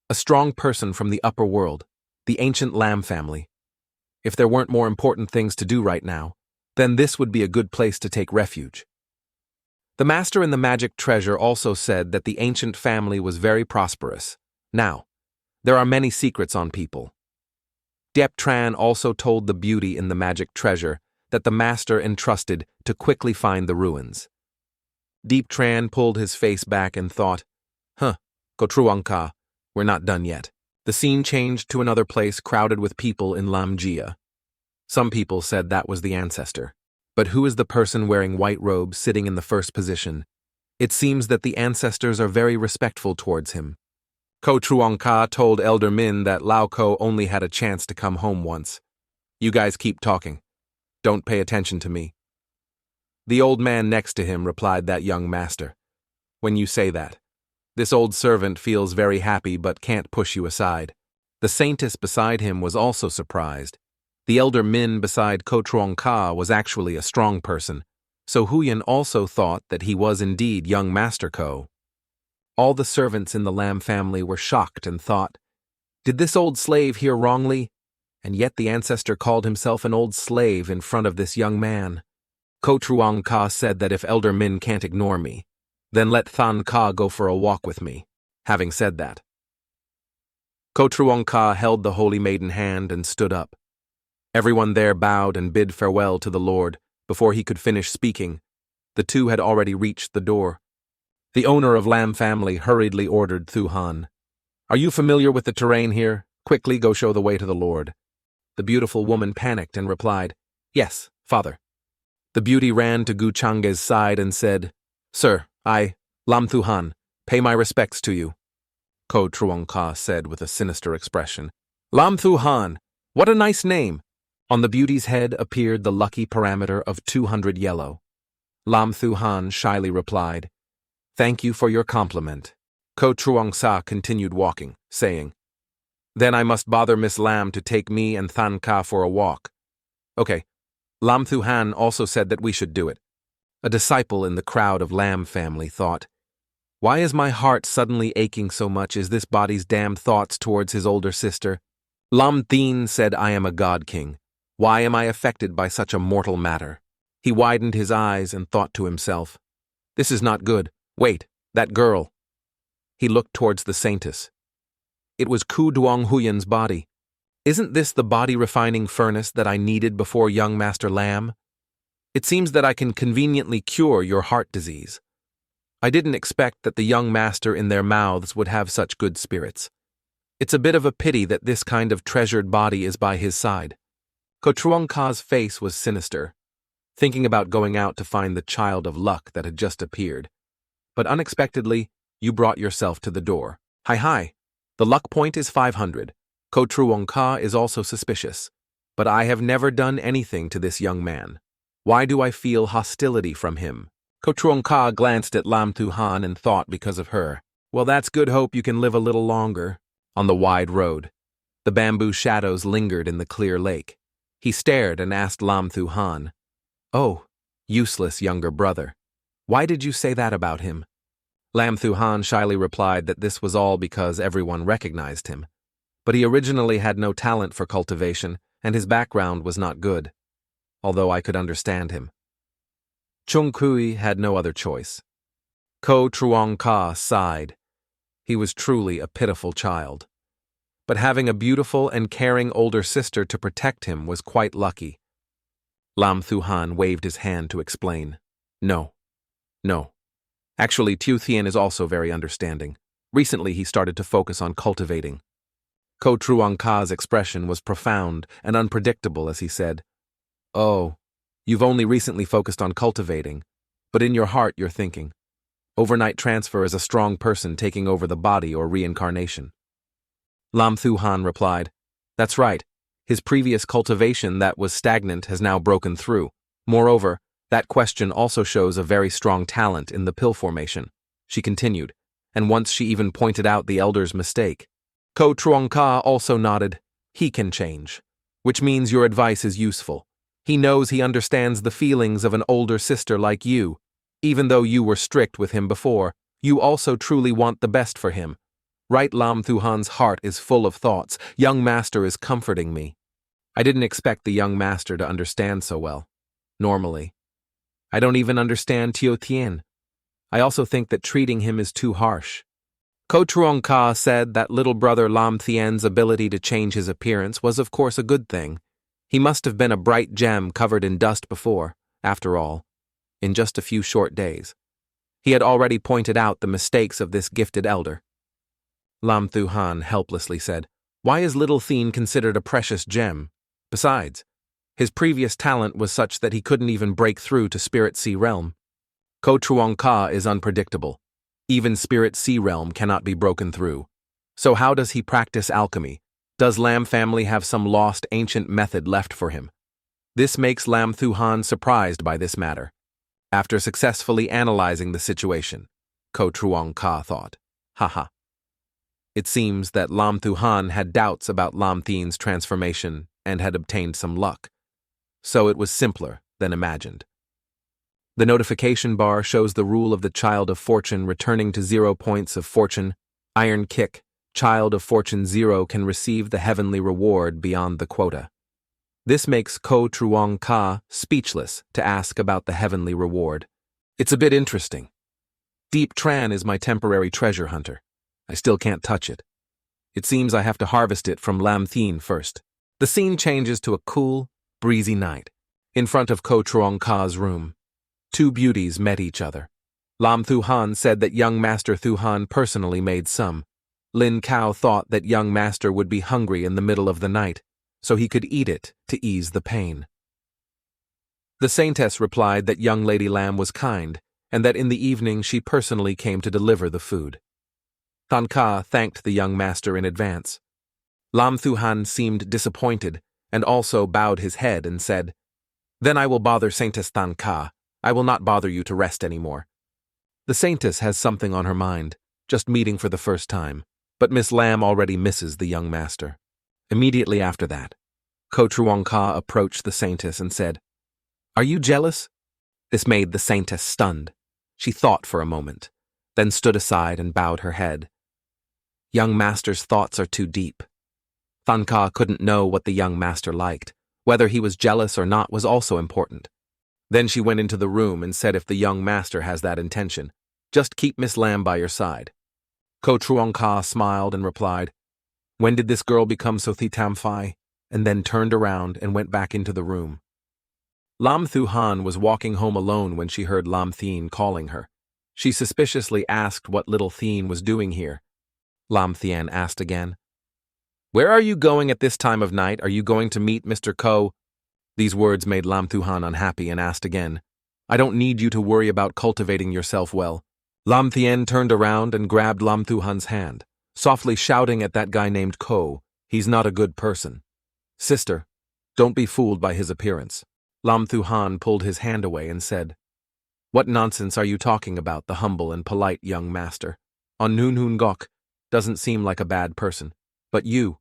A strong person from the upper world, the ancient Lam family. If there weren't more important things to do right now, then this would be a good place to take refuge. The master in the magic treasure also said that the ancient family was very prosperous. Now, there are many secrets on people. Deep Tran also told the beauty in the magic treasure that the master entrusted to quickly find the ruins. Deep Tran pulled his face back and thought, Ko Truong Ka, we're not done yet. The scene changed to another place crowded with people in Lamjia. Some people said that was the ancestor. But who is the person wearing white robes sitting in the first position? It seems that the ancestors are very respectful towards him. Ko Truong Ka told Elder Min that Lao Ko only had a chance to come home once. You guys keep talking. Don't pay attention to me. The old man next to him replied that young master. When you say that, this old servant feels very happy but can't push you aside. The saintess beside him was also surprised. The elder Min beside Ko Truong Ka was actually a strong person, so Huyan also thought that he was indeed young Master Ko. All the servants in the Lam family were shocked and thought, did this old slave hear wrongly? And yet the ancestor called himself an old slave in front of this young man. Ko Truong Ka said that if Elder Min can't ignore me, then let Than Ka go for a walk with me. Having said that, Ko Truong Ka held the Holy Maiden hand and stood up. Everyone there bowed and bid farewell to the Lord. Before he could finish speaking, the two had already reached the door. The owner of Lam family hurriedly ordered Thu Han, "Are you familiar with the terrain here? Quickly go show the way to the Lord." The beautiful woman panicked and replied, "Yes, father." The beauty ran to Gu Changge's side and said, "Sir, I, Lam Thu Han, pay my respects to you." Ko Truong Ka said with a sinister expression, "Lam Thu Han, what a nice name." On the beauty's head appeared the lucky parameter of 200 yellow. Lam Thu Han shyly replied, "Thank you for your compliment." Ko Truong Sa continued walking, saying, "Then I must bother Miss Lam to take me and Than Ka for a walk." Okay, Lam Thu Han also said that we should do it. A disciple in the crowd of Lam family thought, "Why is my heart suddenly aching so much? Is this body's damned thoughts towards his older sister?" Lam Thin said, "I am a god king. Why am I affected by such a mortal matter?" He widened his eyes and thought to himself, "This is not good. Wait, that girl." He looked towards the saintess. It was Ku Duong Huyan's body. Isn't this the body-refining furnace that I needed before young Master Lam? It seems that I can conveniently cure your heart disease. I didn't expect that the young master in their mouths would have such good spirits. It's a bit of a pity that this kind of treasured body is by his side. Ko Truong Ka's face was sinister, thinking about going out to find the child of luck that had just appeared. but unexpectedly, you brought yourself to the door. Hi. The luck point is 500. Ko Truong Ka is also suspicious. But I have never done anything to this young man. Why do I feel hostility from him? Ko Truong Ka glanced at Lam Thu Han and thought because of her. Well, that's good hope you can live a little longer. On the wide road, the bamboo shadows lingered in the clear lake. He stared and asked Lam Thu Han, "Oh, useless younger brother. Why did you say that about him?" Lam Thu Han shyly replied that this was all because everyone recognized him. But he originally had no talent for cultivation, and his background was not good, although I could understand him. Chung Kui had no other choice. Ko Truong Ka sighed. He was truly a pitiful child. But having a beautiful and caring older sister to protect him was quite lucky. Lam Thu Han waved his hand to explain. No. Actually, Tiu Thien is also very understanding. Recently, he started to focus on cultivating. Ko Truong Ka's expression was profound and unpredictable as he said, "Oh, you've only recently focused on cultivating, but in your heart you're thinking. Overnight transfer is a strong person taking over the body or reincarnation." Lam Thu Han replied, "That's right. His previous cultivation that was stagnant has now broken through. Moreover, that question also shows a very strong talent in the pill formation," she continued, and once she even pointed out the elder's mistake. Ko Truong Ka also nodded. "He can change, which means your advice is useful. He knows he understands the feelings of an older sister like you. Even though you were strict with him before, you also truly want the best for him. Right, Lam Thu Han's heart is full of thoughts. Young master is comforting me. I didn't expect the young master to understand so well. Normally. I don't even understand Tio Tien. I also think that treating him is too harsh." Ko Truong Ka said that little brother Lam Thien's ability to change his appearance was of course a good thing. He must have been a bright gem covered in dust before, after all, in just a few short days. He had already pointed out the mistakes of this gifted elder. Lam Thu Han helplessly said, "Why is little Thien considered a precious gem? Besides, his previous talent was such that he couldn't even break through to Spirit Sea Realm. Ko Truong Ka is unpredictable. Even Spirit Sea Realm cannot be broken through. So how does he practice alchemy? Does Lam family have some lost ancient method left for him?" This makes Lam Thu Han surprised by this matter. After successfully analyzing the situation, Ko Truong Ka thought, "Haha." It seems that Lam Thu Han had doubts about Lam Thien's transformation and had obtained some luck. So it was simpler than imagined. The notification bar shows the rule of the Child of Fortune returning to 0 points of fortune. Iron kick, Child of Fortune 0 can receive the heavenly reward beyond the quota. This makes Ko Truong Ka speechless to ask about the heavenly reward. It's a bit interesting. Deep Tran is my temporary treasure hunter. I still can't touch it. It seems I have to harvest it from Lam Thien first. The scene changes to a cool, breezy night. In front of Ko Truong Ka's room, two beauties met each other. Lam Thu Han said that young Master Thu Han personally made some. Lin Cao thought that young master would be hungry in the middle of the night, so he could eat it to ease the pain. The saintess replied that young Lady Lam was kind, and that in the evening she personally came to deliver the food. Tan Ka thanked the young master in advance. Lam Thu Han seemed disappointed, and also bowed his head and said, "Then I will bother Saintess Tan Ka. I will not bother you to rest anymore." The saintess has something on her mind, just meeting for the first time, but Miss Lam already misses the young master. Immediately after that, Ko Truong Ka approached the saintess and said, "Are you jealous?" This made the saintess stunned. She thought for a moment, then stood aside and bowed her head. Young master's thoughts are too deep. Tan Ka couldn't know what the young master liked. Whether he was jealous or not was also important. Then she went into the room and said if the young master has that intention, just keep Miss Lam by your side. Ko Truong Ka smiled and replied, "When did this girl become so Thitam Phai?" and then turned around and went back into the room. Lam Thu Han was walking home alone when she heard Lam Thien calling her. She suspiciously asked what little Thien was doing here. Lam Thien asked again, "Where are you going at this time of night? Are you going to meet Mr. Ko?" These words made Lam Thu Han unhappy and asked again, "I don't need you to worry about cultivating yourself well. Lam Thien turned around and grabbed Lam Thuhan's hand, softly shouting at that guy named Ko, "He's not a good person. Sister, don't be fooled by his appearance." Lam Thuhan pulled his hand away and said, "What nonsense are you talking about, the humble and polite young master? Nun Gok doesn't seem like a bad person. But you,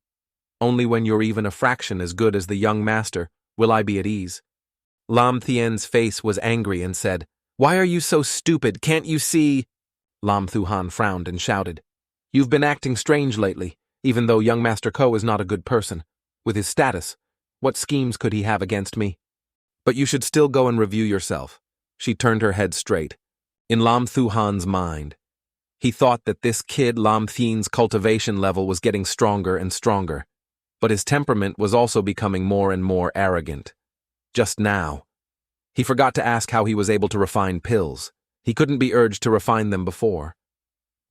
only when you're even a fraction as good as the young master will I be at ease." Lam Thien's face was angry and said, "Why are you so stupid? Can't you see?" Lam Thuhan frowned and shouted, "You've been acting strange lately, even though young Master Ko is not a good person. With his status, what schemes could he have against me? But you should still go and review yourself." She turned her head straight. In Lam Thuhan's mind, he thought that this kid Lam Thien's cultivation level was getting stronger and stronger, but his temperament was also becoming more and more arrogant. Just now, he forgot to ask how he was able to refine pills. He couldn't be urged to refine them before.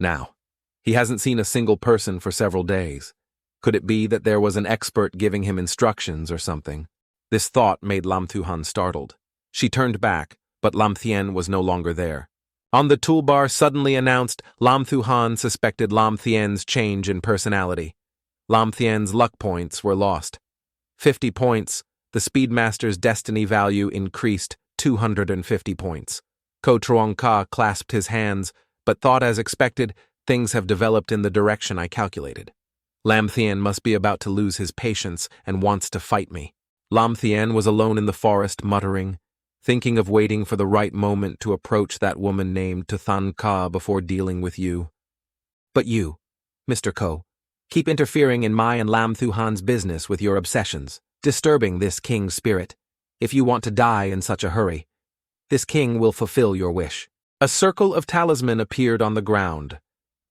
Now, he hasn't seen a single person for several days. Could it be that there was an expert giving him instructions or something? This thought made Lam Thuhan startled. She turned back, but Lam Thien was no longer there. On the toolbar suddenly announced Lam Thuhan suspected Lam Thien's change in personality. Lam Thien's luck points were lost. 50 points, the Speedmaster's destiny value increased 250 points. Ko Truong Ka clasped his hands, but thought as expected, things have developed in the direction I calculated. Lam Thien must be about to lose his patience and wants to fight me. Lam Thien was alone in the forest, muttering, thinking of waiting for the right moment to approach that woman named Tuthan Ka before dealing with you. But you, Mr. Ko, keep interfering in my and Lam Thuhan's business with your obsessions, disturbing this king's spirit. If you want to die in such a hurry, this king will fulfill your wish. A circle of talisman appeared on the ground,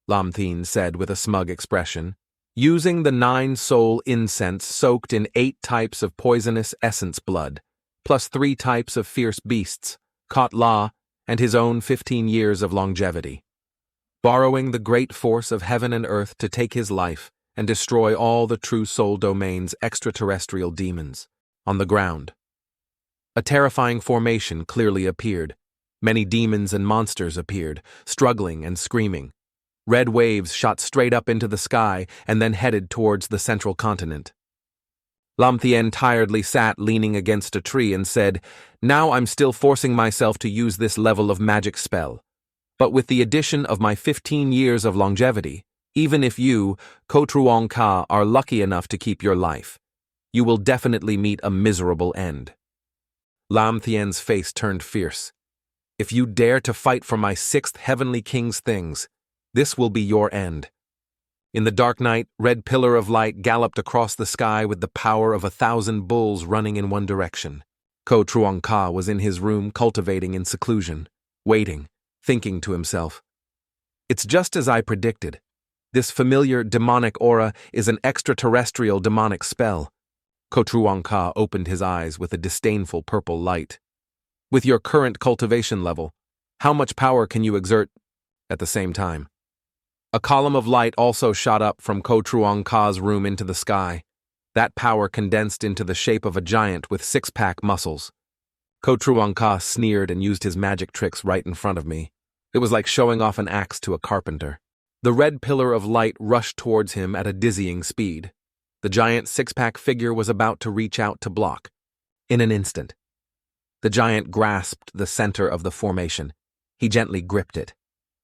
Lam Thien said with a smug expression. Using the 9-soul incense soaked in 8 types of poisonous essence blood, plus 3 types of fierce beasts, Kot La, and his own 15 years of longevity. Borrowing the great force of heaven and earth to take his life and destroy all the true soul domain's extraterrestrial demons. On the ground, a terrifying formation clearly appeared. Many demons and monsters appeared, struggling and screaming. Red waves shot straight up into the sky and then headed towards the central continent. Lam Thien tiredly sat leaning against a tree and said, "Now I'm still forcing myself to use this level of magic spell. But with the addition of my 15 years of longevity, even if you, Ko Truong Ka, are lucky enough to keep your life, you will definitely meet a miserable end." Lam Thien's face turned fierce. "If you dare to fight for my 6th heavenly king's things, this will be your end." In the dark night, Red Pillar of Light galloped across the sky with the power of 1,000 bulls running in one direction. Ko Truong Ka was in his room cultivating in seclusion, waiting, thinking to himself, "It's just as I predicted. This familiar demonic aura is an extraterrestrial demonic spell." Ko Truong Ka opened his eyes with a disdainful purple light. "With your current cultivation level, how much power can you exert at the same time?" A column of light also shot up from Ko Truong Ka's room into the sky. That power condensed into the shape of a giant with 6-pack muscles. Ko Truong Ka sneered and used his magic tricks right in front of me. It was like showing off an axe to a carpenter. The red pillar of light rushed towards him at a dizzying speed. The giant 6-pack figure was about to reach out to block. In an instant, the giant grasped the center of the formation. He gently gripped it,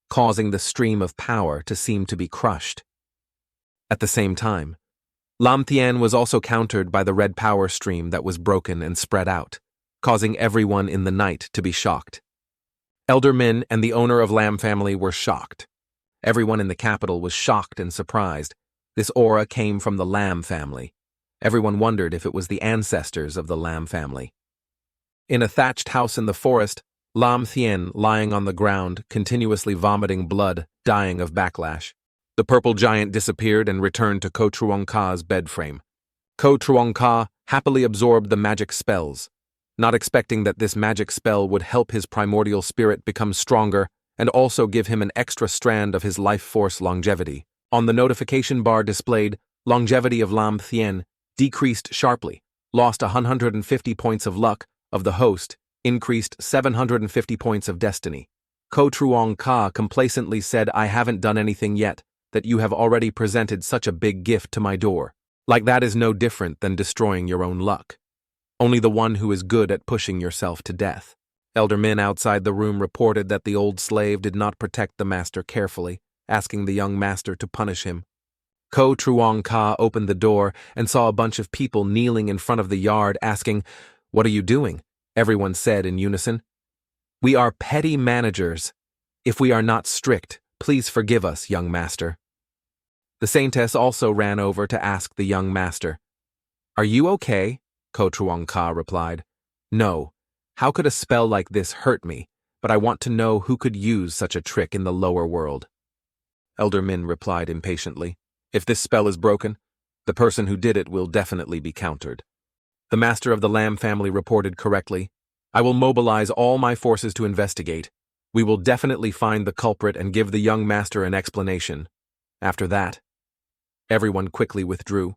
causing the stream of power to seem to be crushed. At the same time, Lam Thien was also countered by the red power stream that was broken and spread out, causing everyone in the night to be shocked. Elder Min and the owner of Lam family were shocked. Everyone in the capital was shocked and surprised. This aura came from the Lam family. Everyone wondered if it was the ancestors of the Lam family. In a thatched house in the forest, Lam Thien, lying on the ground, continuously vomiting blood, dying of backlash. The purple giant disappeared and returned to Ko Truong Ka's bed frame. Ko Truong Ka happily absorbed the magic spells, not expecting that this magic spell would help his primordial spirit become stronger and also give him an extra strand of his life force longevity. On the notification bar displayed, longevity of Lam Thien decreased sharply, lost 150 points of luck, of the host, increased 750 points of destiny. Ko Truong Ka complacently said, I haven't done anything yet, that you have already presented such a big gift to my door. Like that is no different than destroying your own luck. Only the one who is good at pushing yourself to death. Elder Min outside the room reported that the old slave did not protect the master carefully, asking the young master to punish him. Ko Truong Ka opened the door and saw a bunch of people kneeling in front of the yard asking, What are you doing? Everyone said in unison. We are petty managers. If we are not strict, please forgive us, young master. The saintess also ran over to ask the young master. Are you okay? Ko Truong Ka replied. No. How could a spell like this hurt me? But I want to know who could use such a trick in the lower world. Elder Min replied impatiently. If this spell is broken, the person who did it will definitely be countered. The master of the Lamb family reported correctly. I will mobilize all my forces to investigate. We will definitely find the culprit and give the young master an explanation. After that, everyone quickly withdrew.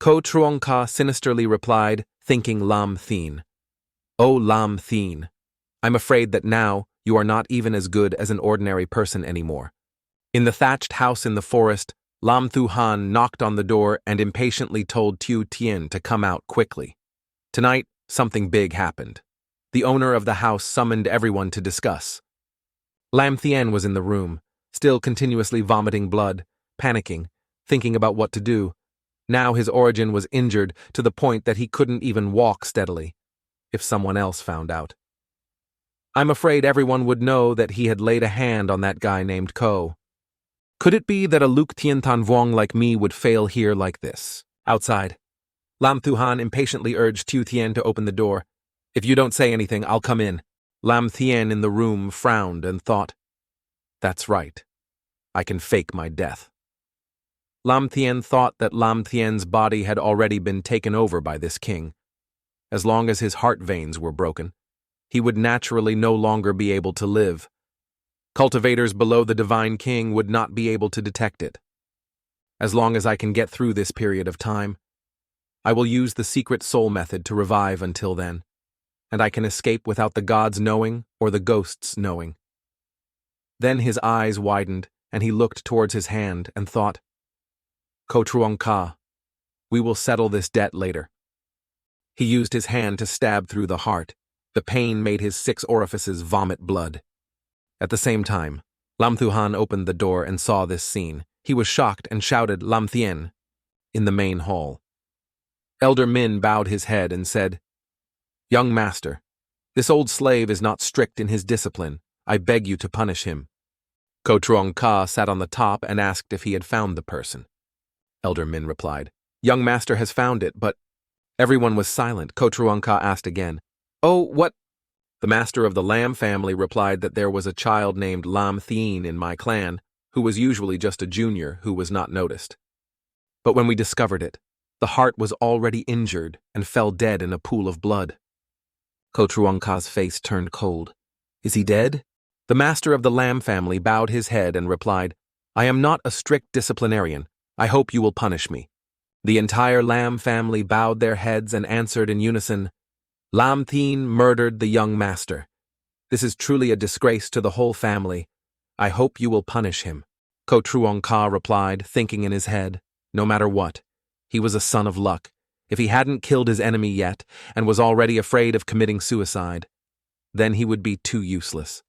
Ko Truong Ka sinisterly replied, thinking Lam Thien. Oh Lam Thien, I'm afraid that now you are not even as good as an ordinary person anymore. In the thatched house in the forest, Lam Thu Han knocked on the door and impatiently told Tiu Tien to come out quickly. Tonight, something big happened. The owner of the house summoned everyone to discuss. Lam Thien was in the room, still continuously vomiting blood, panicking, thinking about what to do. Now his origin was injured to the point that he couldn't even walk steadily, if someone else found out. I'm afraid everyone would know that he had laid a hand on that guy named Ko. Could it be that a Luke Tien Tan Vuong like me would fail here like this? Outside, Lam Thu Han impatiently urged Tiu Tien to open the door. If you don't say anything, I'll come in. Lam Thien in the room frowned and thought, That's right. I can fake my death. Lam Thien thought that Lam Thien's body had already been taken over by this king. As long as his heart veins were broken, he would naturally no longer be able to live. Cultivators below the divine king would not be able to detect it. As long as I can get through this period of time, I will use the secret soul method to revive until then, and I can escape without the gods knowing or the ghosts knowing. Then his eyes widened, and he looked towards his hand and thought, Ko Truong Ka, we will settle this debt later. He used his hand to stab through the heart. The pain made his 6 orifices vomit blood. At the same time, Lam Thu Han opened the door and saw this scene. He was shocked and shouted, Lam Thien, in the main hall. Elder Min bowed his head and said, Young master, this old slave is not strict in his discipline. I beg you to punish him. Ko Truong Ka sat on the top and asked if he had found the person. Elder Min replied, Young master has found it, but... Everyone was silent. Ko Truong Ka asked again, Oh, what? The master of the Lamb family replied that there was a child named Lam Thien in my clan, who was usually just a junior who was not noticed. But when we discovered it, the heart was already injured and fell dead in a pool of blood. Ko Truong Ka's face turned cold. Is he dead? The master of the Lamb family bowed his head and replied, I am not a strict disciplinarian. I hope you will punish me. The entire Lamb family bowed their heads and answered in unison, Lam Thien murdered the young master. This is truly a disgrace to the whole family. I hope you will punish him. Ko Truong Ka replied, thinking in his head, no matter what, he was a son of luck. If he hadn't killed his enemy yet and was already afraid of committing suicide, then he would be too useless.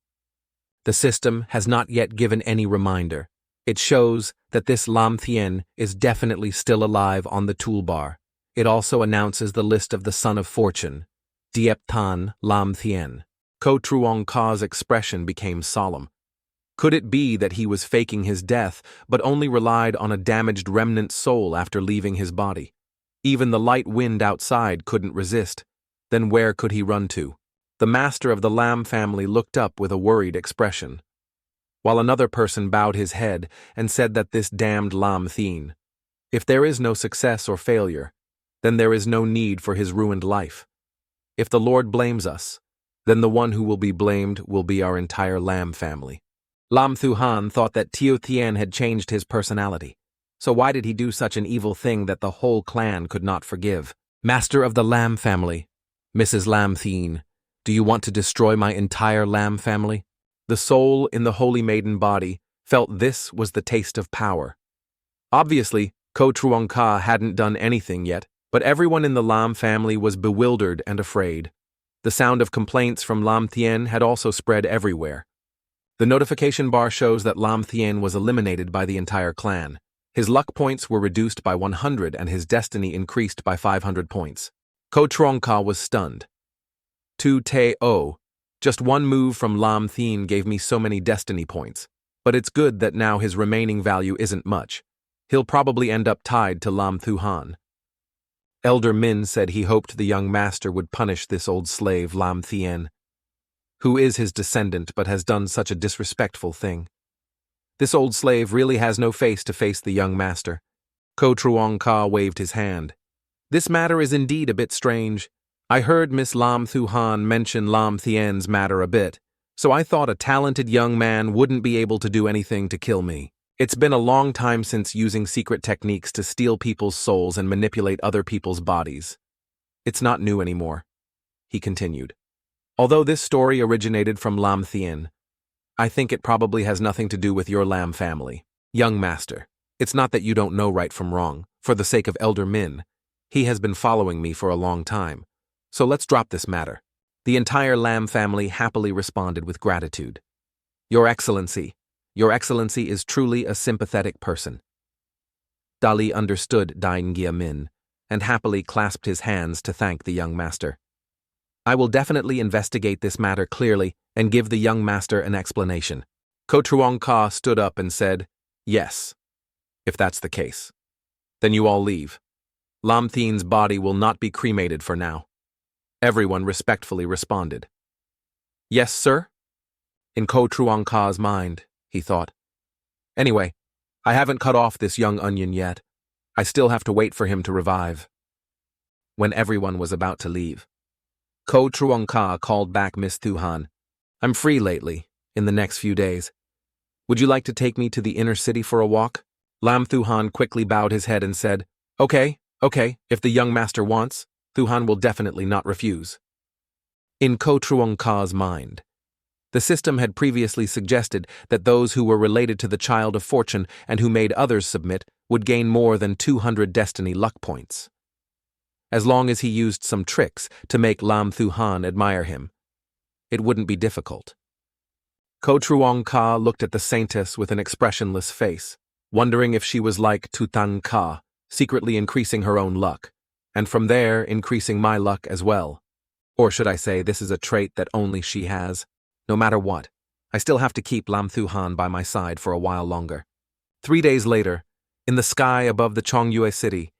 The system has not yet given any reminder. It shows that this Lam Thien is definitely still alive on the toolbar. It also announces the list of the Son of Fortune, Diep Tan Lam Thien. Ko Truong Ka's expression became solemn. Could it be that he was faking his death, but only relied on a damaged remnant soul after leaving his body? Even the light wind outside couldn't resist. Then where could he run to? The master of the Lamb family looked up with a worried expression, while another person bowed his head and said that this damned Lam Thien. If there is no success or failure, then there is no need for his ruined life. If the Lord blames us, then the one who will be blamed will be our entire Lamb family. Lam Thu Han thought that Tiu Tien had changed his personality. So why did he do such an evil thing that the whole clan could not forgive? Master of the Lamb family, Mrs. Lam Thien, do you want to destroy my entire Lamb family? The soul in the holy maiden body felt this was the taste of power. Obviously, Ko Truong Ka hadn't done anything yet, but everyone in the Lam family was bewildered and afraid. The sound of complaints from Lam Thien had also spread everywhere. The notification bar shows that Lam Thien was eliminated by the entire clan. His luck points were reduced by 100 and his destiny increased by 500 points. Ko Truong Ka was stunned. Tu Te O. Just one move from Lam Thien gave me so many destiny points. But it's good that now his remaining value isn't much. He'll probably end up tied to Lam Thu Han. Elder Min said he hoped the young master would punish this old slave Lam Thien, who is his descendant but has done such a disrespectful thing. This old slave really has no face to face the young master. Ko Truong Ka waved his hand. This matter is indeed a bit strange. I heard Miss Lam Thu Han mention Lam Thien's matter a bit, so I thought a talented young man wouldn't be able to do anything to kill me. It's been a long time since using secret techniques to steal people's souls and manipulate other people's bodies. It's not new anymore, he continued. Although this story originated from Lam Thien, I think it probably has nothing to do with your Lam family. Young master, it's not that you don't know right from wrong. For the sake of Elder Min, he has been following me for a long time. So let's drop this matter. The entire Lam family happily responded with gratitude. Your Excellency is truly a sympathetic person. Dali understood Dain Gia Min and happily clasped his hands to thank the young master. I will definitely investigate this matter clearly and give the young master an explanation. Ko Truong Ka stood up and said, Yes, if that's the case. Then you all leave. Lam Thien's body will not be cremated for now. Everyone respectfully responded. Yes, sir? In Ko Truong Ka's mind, he thought. Anyway, I haven't cut off this young onion yet. I still have to wait for him to revive. When everyone was about to leave, Ko Truong Ka called back Miss Thu Han. I'm free lately, in the next few days. Would you like to take me to the inner city for a walk? Lam Thu Han quickly bowed his head and said, Okay, if the young master wants, Thu Han will definitely not refuse. In Ko Truong Ka's mind, the system had previously suggested that those who were related to the Child of Fortune and who made others submit would gain more than 200 destiny luck points. As long as he used some tricks to make Lam Thu Han admire him, it wouldn't be difficult. Ko Truong Ka looked at the saintess with an expressionless face, wondering if she was like Tutang Ka, secretly increasing her own luck, and from there increasing my luck as well. Or should I say this is a trait that only she has? No matter what, I still have to keep Lam Thu Han by my side for a while longer. 3 days later, in the sky above the Chongyue city,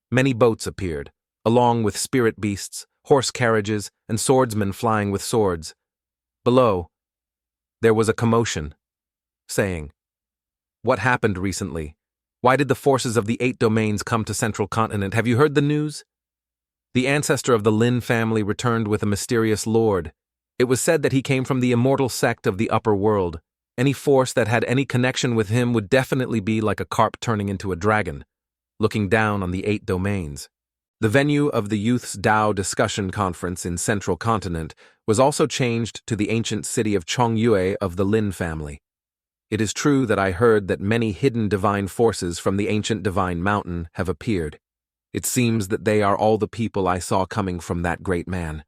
many boats appeared, along with spirit beasts, horse carriages, and swordsmen flying with swords. Below, there was a commotion, saying, What happened recently? Why did the forces of the 8 domains come to Central Continent? Have you heard the news? The ancestor of the Lin family returned with a mysterious lord. It was said that he came from the immortal sect of the upper world. Any force that had any connection with him would definitely be like a carp turning into a dragon, looking down on the 8 domains. The venue of the Youth's Tao Discussion Conference in Central Continent was also changed to the ancient city of Chongyue of the Lin family. It is true that I heard that many hidden divine forces from the ancient divine mountain have appeared. It seems that they are all the people I saw coming from that great man.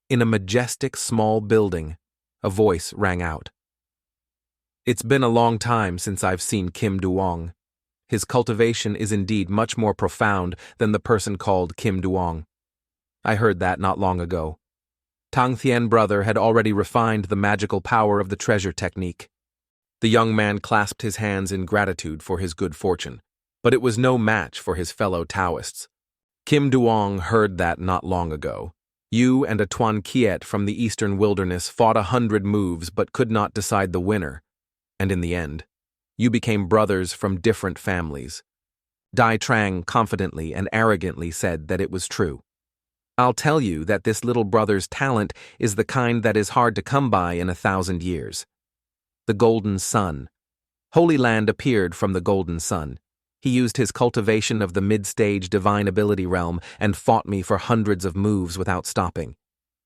In a majestic small building, a voice rang out. It's been a long time since I've seen Kim Duong. His cultivation is indeed much more profound than the person called Kim Duong. I heard that not long ago. Tang Thien brother had already refined the magical power of the treasure technique. The young man clasped his hands in gratitude for his good fortune, but it was no match for his fellow Taoists. Kim Duong heard that not long ago. You and a Tuan Kiet from the eastern wilderness fought 100 moves but could not decide the winner, and in the end, you became brothers from different families. Dai Trang confidently and arrogantly said that it was true. I'll tell you that this little brother's talent is the kind that is hard to come by in 1,000 years. The Golden Sun. Holy Land appeared from the Golden Sun. He used his cultivation of the mid-stage divine ability realm and fought me for hundreds of moves without stopping.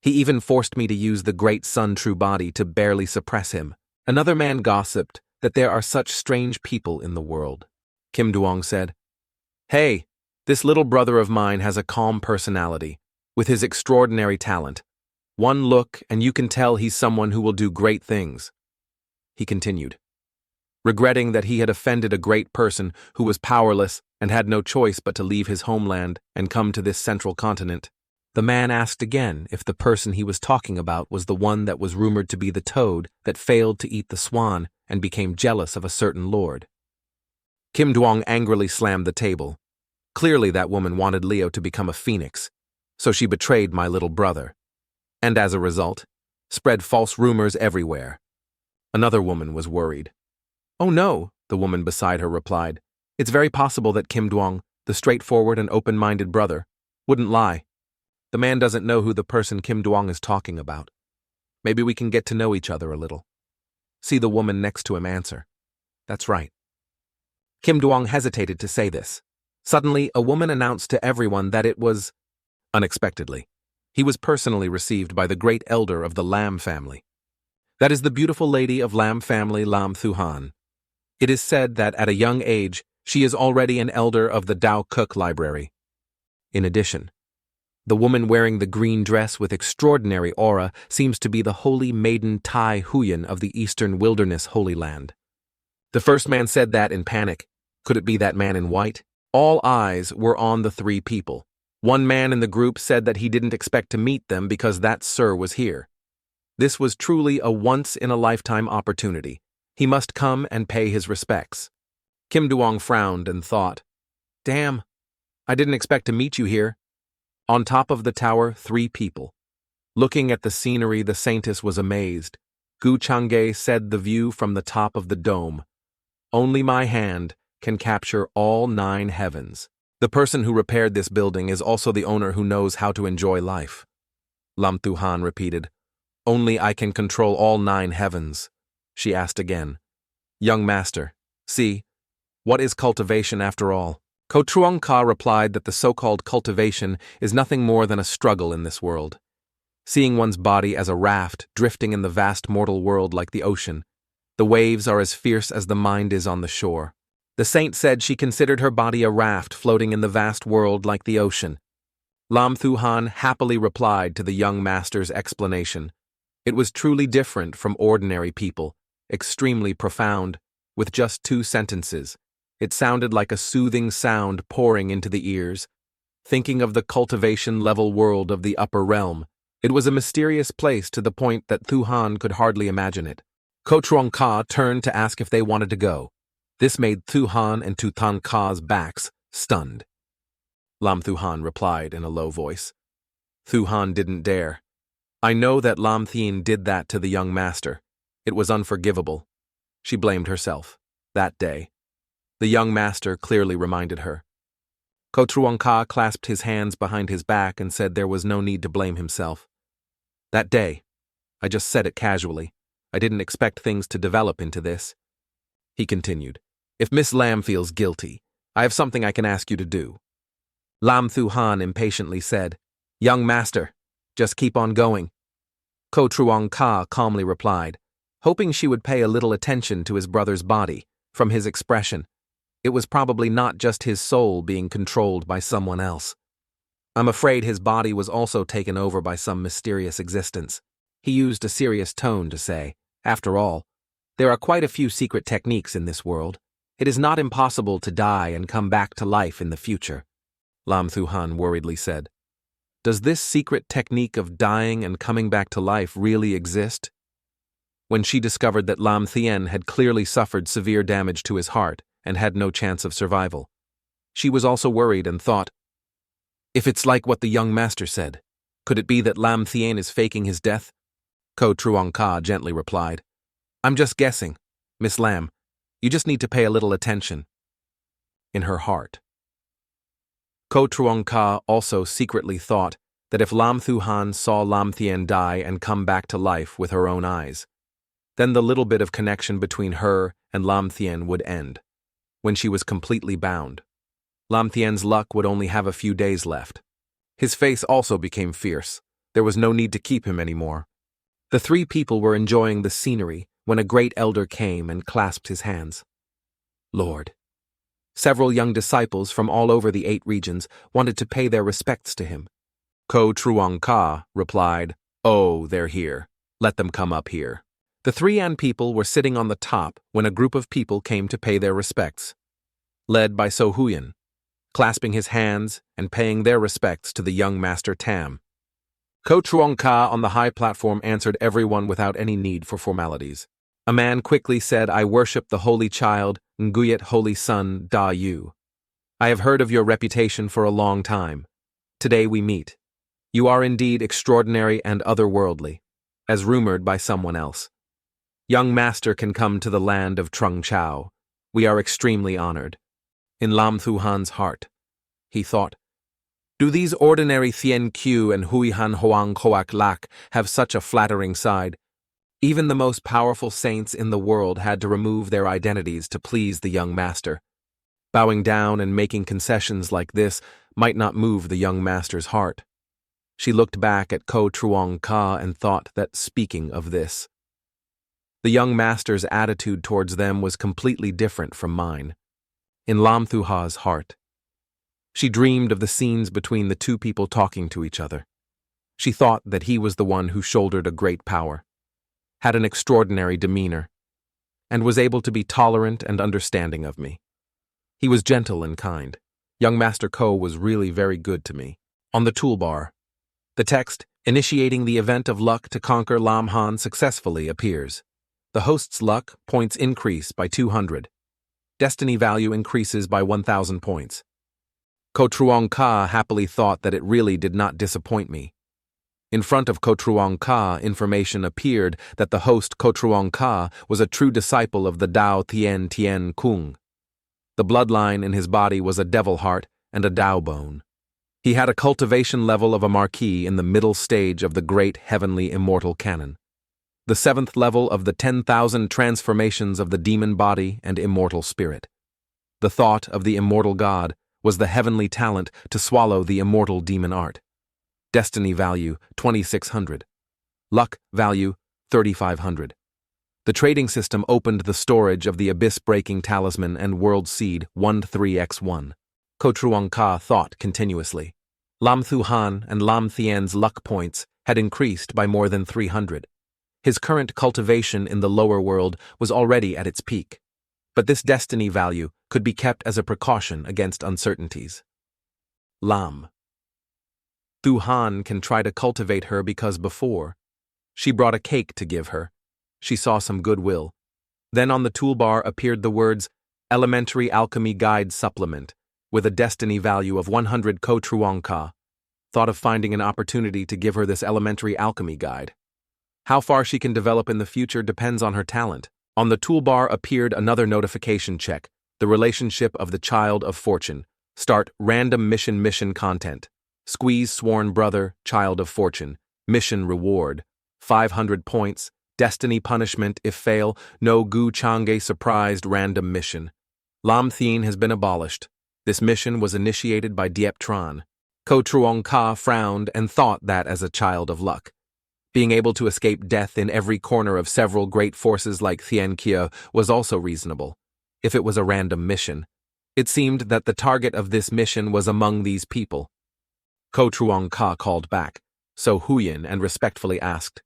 He even forced me to use the Great Sun True Body to barely suppress him, Another man gossiped that there are such strange people in the world. Kim Duong said, "Hey, this little brother of mine has a calm personality, with his extraordinary talent. One look and you can tell he's someone who will do great things." He continued, regretting that he had offended a great person who was powerless and had no choice but to leave his homeland and come to this central continent. The man asked again if the person he was talking about was the one that was rumored to be the toad that failed to eat the swan and became jealous of a certain lord. Kim Duong angrily slammed the table. Clearly that woman wanted Leo to become a phoenix, so she betrayed my little brother, and as a result, spread false rumors everywhere. Another woman was worried. "Oh no," the woman beside her replied. "It's very possible that Kim Duong, the straightforward and open-minded brother, wouldn't lie. The man doesn't know who the person Kim Duong is talking about. Maybe we can get to know each other a little." See the woman next to him answer. "That's right." Kim Duong hesitated to say this. Suddenly, a woman announced to everyone that it was... Unexpectedly, he was personally received by the great elder of the Lam family. That is the beautiful lady of Lam family, Lam Thu Han. It is said that at a young age, she is already an elder of the Dao Cook Library. In addition, the woman wearing the green dress with extraordinary aura seems to be the holy maiden Tai Huyen of the Eastern Wilderness Holy Land. The first man said that in panic. Could it be that man in white? All eyes were on the three people. One man in the group said that he didn't expect to meet them because that sir was here. This was truly a once-in-a-lifetime opportunity. He must come and pay his respects. Kim Duong frowned and thought, "Damn, I didn't expect to meet you here." On top of the tower, three people. Looking at the scenery, the saintess was amazed. Gu Changge said the view from the top of the dome. "Only my hand can capture all 9 heavens. The person who repaired this building is also the owner who knows how to enjoy life." Lam Thu Han repeated. "Only I can control all 9 heavens." She asked again, "Young master, see, what is cultivation after all?" Ko Truong Ka replied that the so-called cultivation is nothing more than a struggle in this world. Seeing one's body as a raft drifting in the vast mortal world like the ocean, the waves are as fierce as the mind is on the shore. The saint said she considered her body a raft floating in the vast world like the ocean. Lam Thu Han happily replied to the young master's explanation. It was truly different from ordinary people, extremely profound, with just 2 sentences. It sounded like a soothing sound pouring into the ears. Thinking of the cultivation-level world of the upper realm, it was a mysterious place to the point that Thu Han could hardly imagine it. Ko Truong Ka turned to ask if they wanted to go. This made Thu Han and Tu Tan Ka's backs stunned. Lam Thu Han replied in a low voice. Thu Han didn't dare. "I know that Lam Thien did that to the young master. It was unforgivable." She blamed herself. That day, the young master clearly reminded her. Ko Truong Ka clasped his hands behind his back and said there was no need to blame himself. "That day, I just said it casually. I didn't expect things to develop into this." He continued, "If Miss Lam feels guilty, I have something I can ask you to do." Lam Thu Han impatiently said, "Young master, just keep on going." Ko Truong Ka calmly replied, hoping she would pay a little attention to his brother's body. From his expression, it was probably not just his soul being controlled by someone else. I'm afraid his body was also taken over by some mysterious existence. He used a serious tone to say, "After all, there are quite a few secret techniques in this world. It is not impossible to die and come back to life in the future." Lam Thu Han worriedly said, "Does this secret technique of dying and coming back to life really exist?" When she discovered that Lam Thien had clearly suffered severe damage to his heart and had no chance of survival, she was also worried and thought, "If it's like what the young master said, could it be that Lam Thien is faking his death?" Ko Truong Ka gently replied, "I'm just guessing. Miss Lam, you just need to pay a little attention." In her heart, Ko Truong Ka also secretly thought that if Lam Thu Han saw Lam Thien die and come back to life with her own eyes, then the little bit of connection between her and Lam Thien would end. When she was completely bound, Lam Thien's luck would only have a few days left. His face also became fierce. There was no need to keep him anymore. The 3 people were enjoying the scenery when a great elder came and clasped his hands. Lord. Several young disciples from all over the 8 regions wanted to pay their respects to him. Ko Truong Ka replied, "Oh, they're here. Let them come up here." The 3 An people were sitting on the top when a group of people came to pay their respects, led by So Huyen, clasping his hands and paying their respects to the young master Tam. Ko Truong Ka on the high platform answered everyone without any need for formalities. A man quickly said, "I worship the Holy Child, Nguyet Holy Son, Da Yu. I have heard of your reputation for a long time. Today we meet. You are indeed extraordinary and otherworldly, as rumored by someone else. Young master can come to the land of Trung Chao. We are extremely honored." In Lam Thu Han's heart, he thought, do these ordinary Thien Q and Hui Han Hoang Hoak Lak have such a flattering side? Even the most powerful saints in the world had to remove their identities to please the young master. Bowing down and making concessions like this might not move the young master's heart. She looked back at Ko Truong Ka and thought that, speaking of this, the young master's attitude towards them was completely different from mine. In Lam Thu Ha's heart, she dreamed of the scenes between the 2 people talking to each other. She thought that he was the one who shouldered a great power, had an extraordinary demeanor, and was able to be tolerant and understanding of me. He was gentle and kind. Young Master Ko was really very good to me. On the toolbar, the text, "Initiating the event of luck to conquer Lam Han successfully," appears. The host's luck points increase by 200. Destiny value increases by 1,000 points. Ko Truong Ka happily thought that it really did not disappoint me. In front of Ko Truong Ka, information appeared that the host Ko Truong Ka was a true disciple of the Dao Tien Tien Kung. The bloodline in his body was a devil heart and a Dao bone. He had a cultivation level of a marquis in the middle stage of the great heavenly immortal canon, the 7th level of the 10,000 transformations of the demon body and immortal spirit. The thought of the immortal god was the heavenly talent to swallow the immortal demon art. Destiny value 2,600. Luck value 3,500. The trading system opened the storage of the abyss-breaking talisman and world seed 13x1. Ko Truong Ka thought continuously. Lam Thu Han and Lam Thien's luck points had increased by more than 300. His current cultivation in the lower world was already at its peak, but this destiny value could be kept as a precaution against uncertainties. Lam Thu Han can try to cultivate her because before, she brought a cake to give her. She saw some goodwill. Then on the toolbar appeared the words, "Elementary Alchemy Guide Supplement," with a destiny value of 100 Ko Truong Ka. Thought of finding an opportunity to give her this elementary alchemy guide. How far she can develop in the future depends on her talent. On the toolbar appeared another notification check, the relationship of the Child of Fortune. Start random mission content. Squeeze sworn brother, Child of Fortune. Mission reward. 500 points. Destiny punishment if fail. No Gu Chang'e surprised random mission. Lam Thien has been abolished. This mission was initiated by Diep Tran. Ko Truong Ka frowned and thought that as a child of luck. Being able to escape death in every corner of several great forces like Thien Kia was also reasonable, if it was a random mission. It seemed that the target of this mission was among these people. Ko Truong Ka called back, So Huyen, and respectfully asked,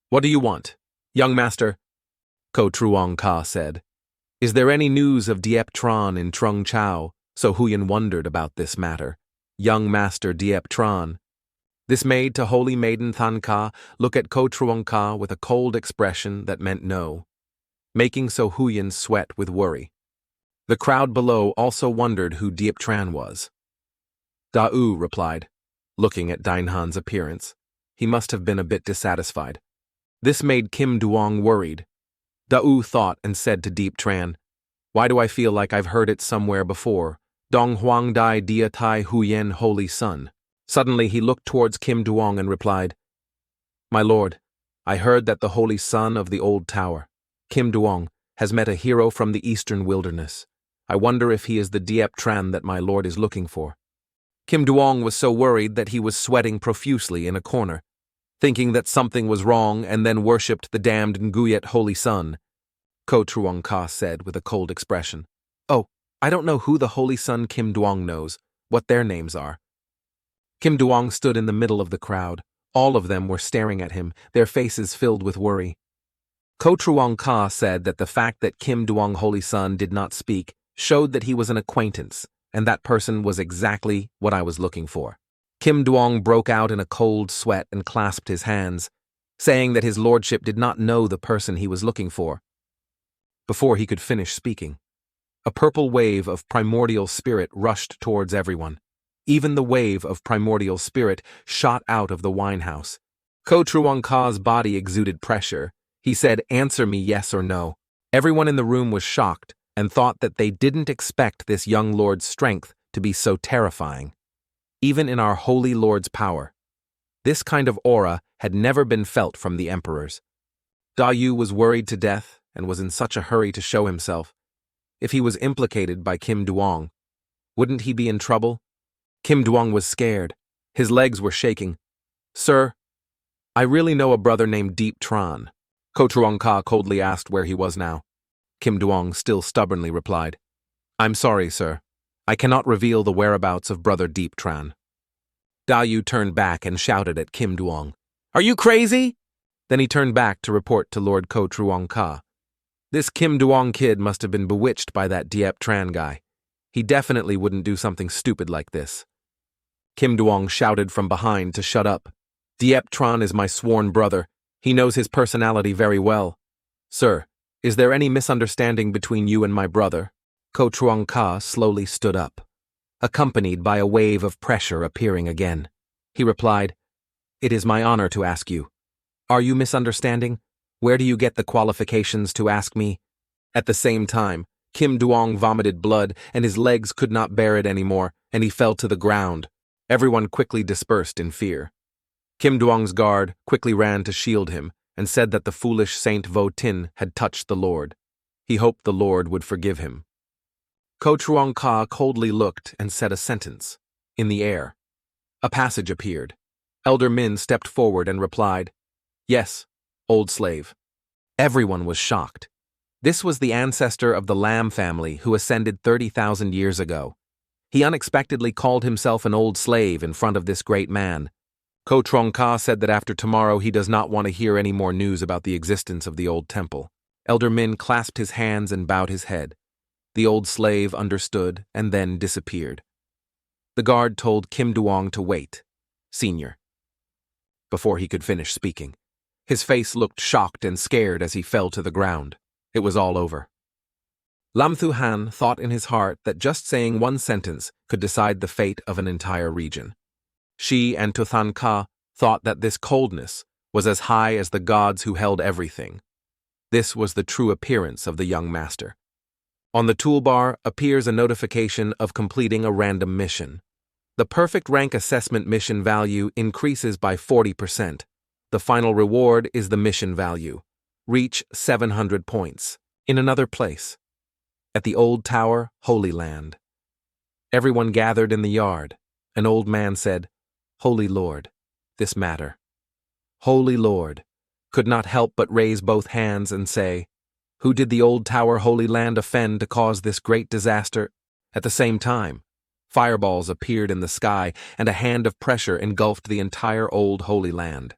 "What do you want, young master?" Ko Truong Ka said, "Is there any news of Diep Tran in Trung Chao?" So Huyen wondered about this matter. Young master Diep Tran. This made to Holy Maiden Than Ka look at Ko Truong Ka with a cold expression that meant no, making So Huyen sweat with worry. The crowd below also wondered who Diep Tran was. Da-U replied, looking at Dainhan's appearance. He must have been a bit dissatisfied. This made Kim Duong worried. Da-U thought and said to Diep Tran, "Why do I feel like I've heard it somewhere before? Dong Huang Dai Dia Tai Huyen Holy Son." Suddenly he looked towards Kim Duong and replied, "My lord, I heard that the Holy Son of the Old Tower, Kim Duong, has met a hero from the eastern wilderness. I wonder if he is the Diep Tran that my lord is looking for." Kim Duong was so worried that he was sweating profusely in a corner. thinking that something was wrong and then worshipped the damned Nguyet Holy Sun. Ko Truong Ka said with a cold expression. Oh, I don't know who the Holy Sun Kim Duong knows, what their names are. Kim Duong stood in the middle of the crowd. All of them were staring at him, their faces filled with worry. Ko Truong Ka said that the fact that Kim Duong Holy Sun did not speak showed that he was an acquaintance, and that person was exactly what I was looking for. Kim Duong broke out in a cold sweat and clasped his hands, saying that his lordship did not know the person he was looking for. Before he could finish speaking, a purple wave of primordial spirit rushed towards everyone. Even the wave of primordial spirit shot out of the wine house. Ko Truong Ka's body exuded pressure. He said, "Answer me yes or no." Everyone in the room was shocked and thought that they didn't expect this young lord's strength to be so terrifying. Even in our holy lord's power, this kind of aura had never been felt from the emperors. Da Yu was worried to death and was in such a hurry to show himself. If he was implicated by Kim Duong, wouldn't he be in trouble? Kim Duong was scared. His legs were shaking. "Sir, I really know a brother named Deep Tran." Ko Truong Ka coldly asked where he was now. Kim Duong still stubbornly replied, "I'm sorry, sir. I cannot reveal the whereabouts of brother Deep Tran." Da Yu turned back and shouted at Kim Duong, "Are you crazy?" Then he turned back to report to Lord Ko Truong Ka. This Kim Duong kid must have been bewitched by that Diep Tran guy. He definitely wouldn't do something stupid like this. Kim Duong shouted from behind to shut up. "Diep Tran is my sworn brother. He knows his personality very well. Sir, is there any misunderstanding between you and my brother?" Ko Truong Ka slowly stood up, accompanied by a wave of pressure appearing again. He replied, "It is my honor to ask you. Are you misunderstanding? Where do you get the qualifications to ask me?" At the same time, Kim Duong vomited blood and his legs could not bear it anymore, and he fell to the ground. Everyone quickly dispersed in fear. Kim Duong's guard quickly ran to shield him and said that the foolish Saint Vo Tin had touched the Lord. He hoped the Lord would forgive him. Ko Truong Ka coldly looked and said a sentence. In the air, a passage appeared. Elder Min stepped forward and replied, "Yes, old slave." Everyone was shocked. This was the ancestor of the Lam family who ascended 30,000 years ago. He unexpectedly called himself an old slave in front of this great man. Ko Truong Ka said that after tomorrow he does not want to hear any more news about the existence of the old temple. Elder Min clasped his hands and bowed his head. The old slave understood and then disappeared. The guard told Kim Duong to wait, Senior, before he could finish speaking. His face looked shocked and scared as he fell to the ground. It was all over. Lam Thu Han thought in his heart that just saying one sentence could decide the fate of an entire region. She and Tuthan Ka thought that this coldness was as high as the gods who held everything. This was the true appearance of the young master. On the toolbar appears a notification of completing a random mission. The perfect rank assessment mission value increases by 40%. The final reward is the mission value. Reach 700 points. In another place. At the old tower, Holy Land. Everyone gathered in the yard. An old man said, "Holy Lord, this matter." Holy Lord could not help but raise both hands and say, "Who did the old tower Holy Land offend to cause this great disaster?" At the same time, fireballs appeared in the sky and a hand of pressure engulfed the entire old Holy Land.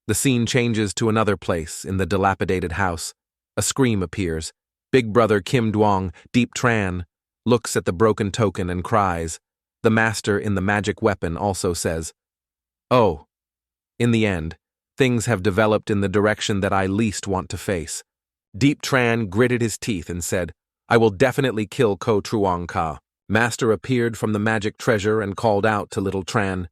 The scene changes to another place in the dilapidated house. A scream appears. Big brother Kim Duong, Deep Tran, looks at the broken token and cries. The master in the magic weapon also says, "Oh, in the end, things have developed in the direction that I least want to face." Deep Tran gritted his teeth and said, "I will definitely kill Ko Truong Ka." Master appeared from the magic treasure and called out to little Tran.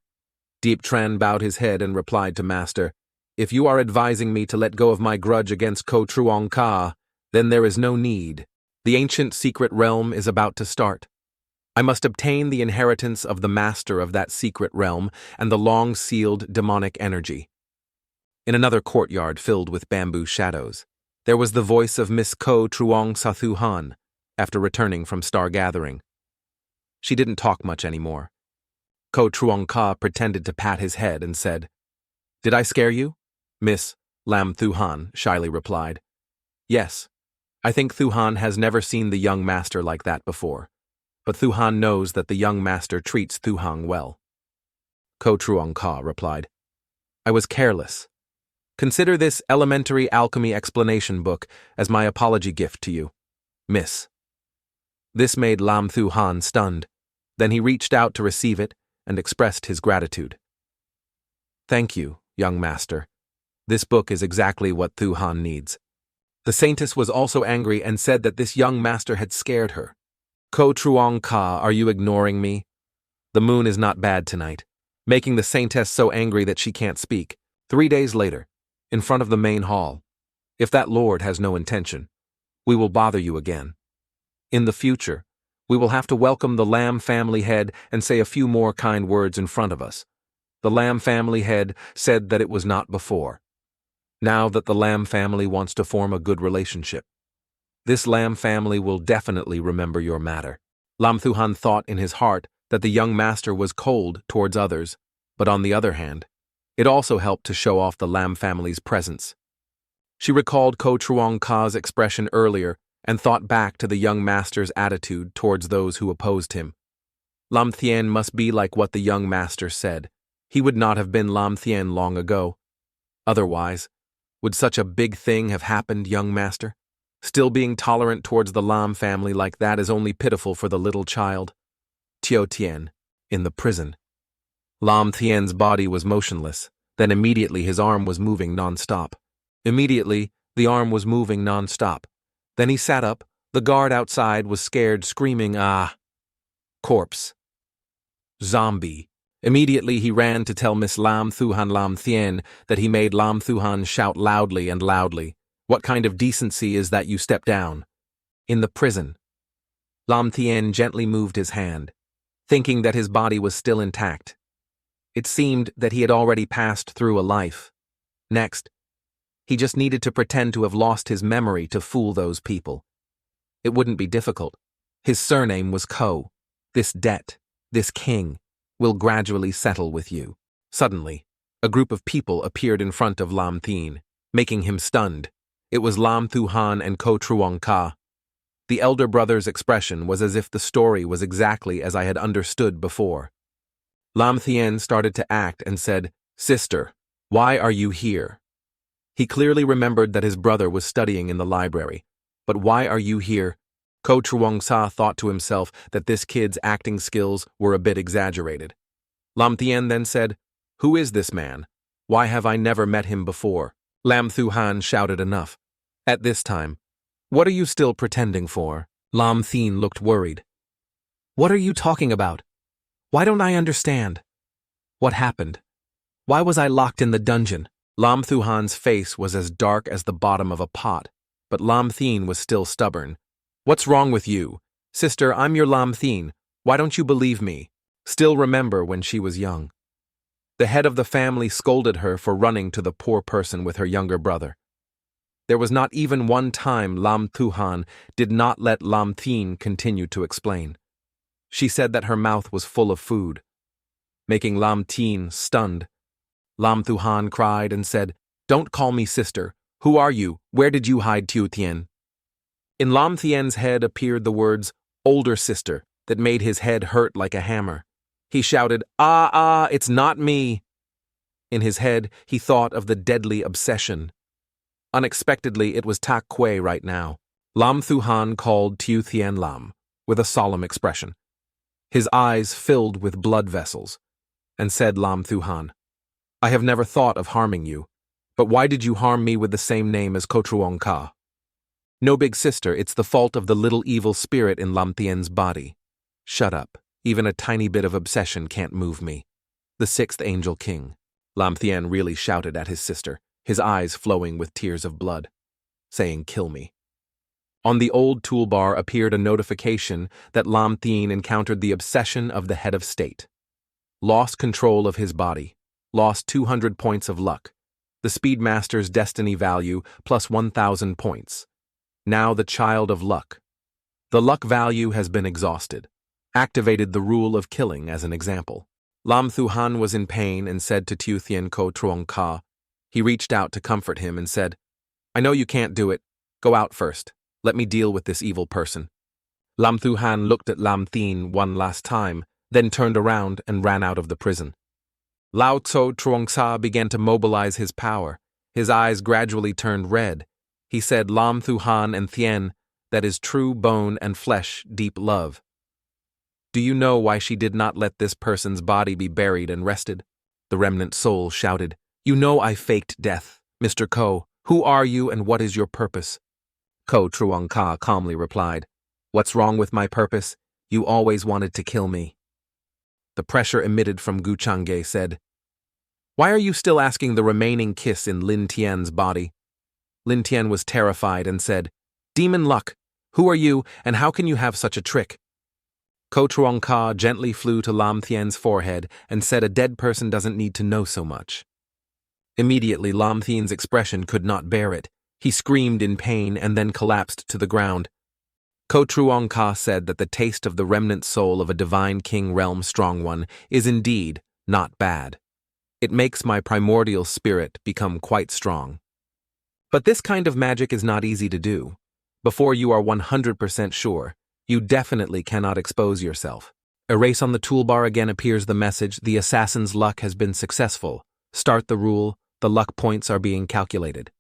Deep Tran bowed his head and replied to Master, "If you are advising me to let go of my grudge against Ko Truong Ka, then there is no need. The ancient secret realm is about to start. I must obtain the inheritance of the master of that secret realm and the long-sealed demonic energy." In another courtyard filled with bamboo shadows, there was the voice of Miss Ko Truong Sathu Han after returning from Star Gathering. She didn't talk much anymore. Ko Truong Ka pretended to pat his head and said, Did I scare you? Miss Lam Thuhan shyly replied. Yes. I think Thuhan has never seen the young master like that before. But Thuhan knows that the young master treats Thuhang well. Ko Truong Ka replied. I was careless. Consider this elementary alchemy explanation book as my apology gift to you, Miss. This made Lam Thuhan stunned. Then he reached out to receive it and expressed his gratitude. Thank you, young master. This book is exactly what Thuhan needs. The saintess was also angry and said that this young master had scared her. Ko Truong Ka, are you ignoring me? The moon is not bad tonight, making the saintess so angry that she can't speak. 3 days later, in front of the main hall. If that lord has no intention, we will bother you again. In the future, we will have to welcome the Lam family head and say a few more kind words in front of us. The Lam family head said that it was not before. Now that the Lam family wants to form a good relationship, this Lam family will definitely remember your matter. Lam Thuhan thought in his heart that the young master was cold towards others, but on the other hand, it also helped to show off the Lam family's presence. She recalled Ko Truong Ka's expression earlier and thought back to the young master's attitude towards those who opposed him. Lam Thien must be like what the young master said. He would not have been Lam Thien long ago. Otherwise, would such a big thing have happened, young master? Still being tolerant towards the Lam family like that is only pitiful for the little child. Tio Tien, in the prison. Lam Thien's body was motionless, then immediately his arm was moving non-stop. Immediately, the arm was moving non-stop. Then he sat up, the guard outside was scared, screaming, "Ah!" Corpse. Zombie. Immediately he ran to tell Miss Lam Thuhan Lam Thien that he made Lam Thuhan shout loudly and loudly. What kind of decency is that you step down? In the prison. Lam Thien gently moved his hand, thinking that his body was still intact. It seemed that he had already passed through a life. Next, he just needed to pretend to have lost his memory to fool those people. It wouldn't be difficult. His surname was Ko. This debt, this king, will gradually settle with you. Suddenly, a group of people appeared in front of Lam Thien, making him stunned. It was Lam Thuhan and Ko Truong Ka. The elder brother's expression was as if the story was exactly as I had understood before. Lam Thien started to act and said, "Sister, why are you here?" He clearly remembered that his brother was studying in the library. But why are you here? Ko Truong Sa thought to himself that this kid's acting skills were a bit exaggerated. Lam Thien then said, "Who is this man? Why have I never met him before?" Lam Thuhan shouted enough. At this time, "What are you still pretending for?" Lam Thien looked worried. "What are you talking about? Why don't I understand? What happened? Why was I locked in the dungeon?" Lam Thuhan's face was as dark as the bottom of a pot, but Lam Thien was still stubborn. "What's wrong with you? Sister, I'm your Lam Thien. Why don't you believe me?" Still remember when she was young. The head of the family scolded her for running to the poor person with her younger brother. There was not even one time Lam Thuhan did not let Lam Thien continue to explain. She said that her mouth was full of food, making Lam Thien stunned. Lam Thuhan cried and said, "Don't call me sister. Who are you? Where did you hide, Tio Tien?" In Lam Thien's head appeared the words, "older sister," that made his head hurt like a hammer. He shouted, "Ah, it's not me." In his head, he thought of the deadly obsession. Unexpectedly, it was Tak Kwe right now. Lam Thuhan called Tio Tien Lam, with a solemn expression. His eyes filled with blood vessels, and said Lam Thuhan, "I have never thought of harming you, but why did you harm me with the same name as Ko Truong Ka?" "No, big sister, it's the fault of the little evil spirit in Lam Thien's body." "Shut up. Even a tiny bit of obsession can't move me." The sixth angel king. Lam Thien really shouted at his sister, his eyes flowing with tears of blood, saying, "Kill me." On the old toolbar appeared a notification that Lam Thien encountered the obsession of the head of state. Lost control of his body. Lost 200 points of luck. The Speedmaster's destiny value plus 1,000 points. Now the child of luck. The luck value has been exhausted. Activated the rule of killing as an example. Lam Thu Han was in pain and said to Tu Thien Ko Truong Ka. He reached out to comfort him and said, I know you can't do it. Go out first. Let me deal with this evil person. Lam Thu Han looked at Lam Thien one last time, then turned around and ran out of the prison. Lao Tso Truong Sa began to mobilize his power. His eyes gradually turned red. He said, Lam Thu Han and Thien, that is true bone and flesh, deep love. Do you know why she did not let this person's body be buried and rested? The remnant soul shouted, You know I faked death. Mr. Ko, who are you and what is your purpose? Ko Truong Ka calmly replied, What's wrong with my purpose? You always wanted to kill me. The pressure emitted from Gu Changge said, Why are you still asking the remaining kiss in Lin Tian's body? Lin Tian was terrified and said, Demon luck, who are you and how can you have such a trick? Ko Truong Ka gently flew to Lam Thien's forehead and said a dead person doesn't need to know so much. Immediately Lam Thien's expression could not bear it. He screamed in pain and then collapsed to the ground. Ko Truong Ka said that the taste of the remnant soul of a divine king realm strong one is indeed not bad. It makes my primordial spirit become quite strong. But this kind of magic is not easy to do. Before you are 100% sure, you definitely cannot expose yourself. Erase on the toolbar again appears the message, the assassin's luck has been successful. Start the rule, the luck points are being calculated.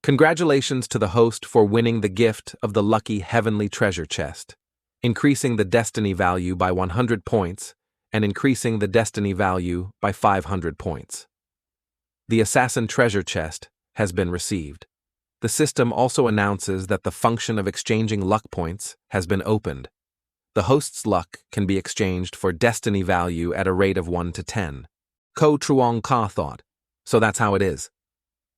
Congratulations to the host for winning the gift of the lucky heavenly treasure chest, increasing the destiny value by 100 points and increasing the destiny value by 500 points. The assassin treasure chest has been received. The system also announces that the function of exchanging luck points has been opened. The host's luck can be exchanged for destiny value at a rate of 1 to 10. Ko Truong Ka thought, so that's how it is.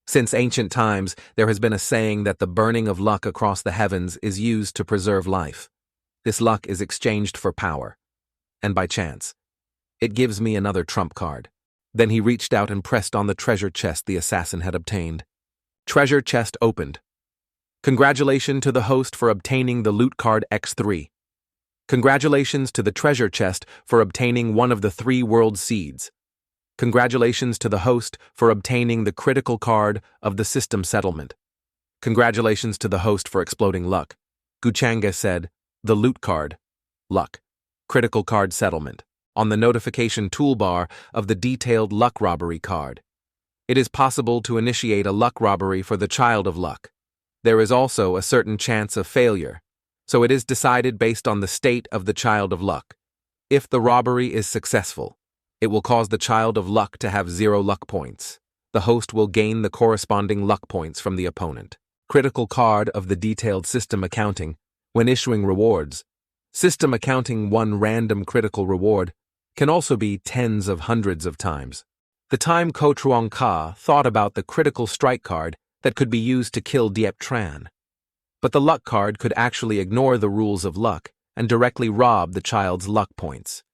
Since ancient times, there has been a saying that the burning of luck across the heavens is used to preserve life. This luck is exchanged for power. And by chance, it gives me another trump card. Then he reached out and pressed on the treasure chest the assassin had obtained. Treasure chest opened. Congratulations to the host for obtaining the loot card X3. Congratulations to the treasure chest for obtaining one of the 3 world seeds. Congratulations to the host for obtaining the critical card of the system settlement. Congratulations to the host for exploding luck. Guchanga said, the loot card, luck, critical card settlement, on the notification toolbar of the detailed luck robbery card. It is possible to initiate a luck robbery for the child of luck. There is also a certain chance of failure, so it is decided based on the state of the child of luck. If the robbery is successful, it will cause the child of luck to have 0 luck points. The host will gain the corresponding luck points from the opponent. Critical card of the detailed system accounting. When issuing rewards, system accounting 1 random critical reward can also be tens of hundreds of times. The time Ko Truong Ka thought about the critical strike card that could be used to kill Diep Tran. But the luck card could actually ignore the rules of luck and directly rob the child's luck points.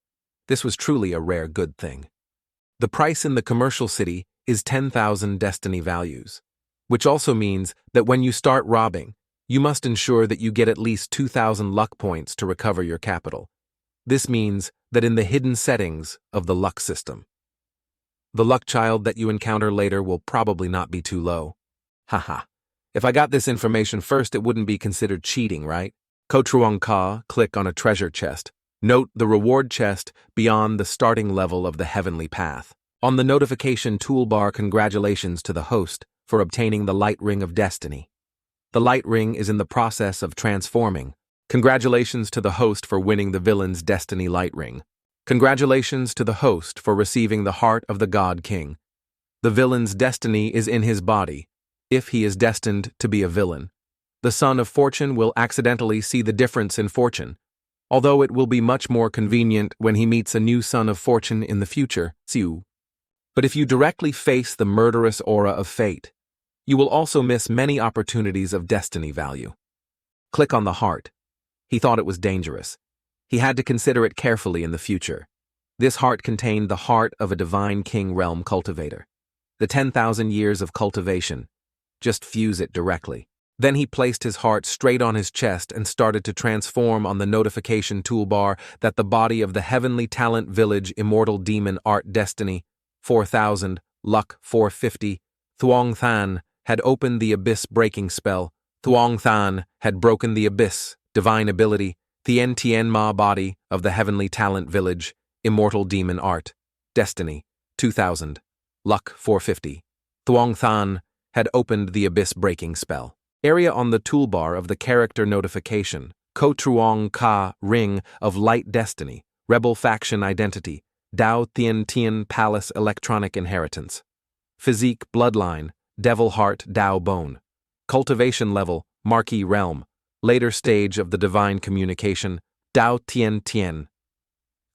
This was truly a rare good thing. The price in the commercial city is 10,000 destiny values, which also means that when you start robbing, you must ensure that you get at least 2,000 luck points to recover your capital. This means that in the hidden settings of the luck system, the luck child that you encounter later will probably not be too low. Haha. If I got this information first, it wouldn't be considered cheating, right? Ko Truong Ka, click on a treasure chest. Note the reward chest beyond the starting level of the heavenly path. On the notification toolbar, congratulations to the host for obtaining the light ring of destiny. The light ring is in the process of transforming. Congratulations to the host for winning the villain's destiny light ring. Congratulations to the host for receiving the heart of the God King. The villain's destiny is in his body, if he is destined to be a villain. The Son of Fortune will accidentally see the difference in fortune, although it will be much more convenient when he meets a new Son of Fortune in the future, Siu. But if you directly face the murderous aura of fate, you will also miss many opportunities of destiny value. Click on the heart. He thought it was dangerous. He had to consider it carefully in the future. This heart contained the heart of a divine king realm cultivator. The 10,000 years of cultivation. Just fuse it directly. Then he placed his heart straight on his chest and started to transform on the notification toolbar that the body of the Heavenly Talent Village Immortal Demon Art Destiny 4000, Luck 450, Thuong Than, had opened the Abyss Breaking Spell. Thuong Than had broken the Abyss, Divine Ability, Thien Tien Ma Body of the Heavenly Talent Village, Immortal Demon Art, Destiny, 2000, Luck 450. Thuong Than had opened the Abyss Breaking Spell. Area on the toolbar of the character notification, Ko Truong Ka Ring of Light Destiny, Rebel Faction Identity, Dao Thien Tien Palace Electronic Inheritance. Physique Bloodline, Devil Heart Dao Bone. Cultivation Level, Marquee Realm. Later stage of the Divine Communication, Dao Tien Tien.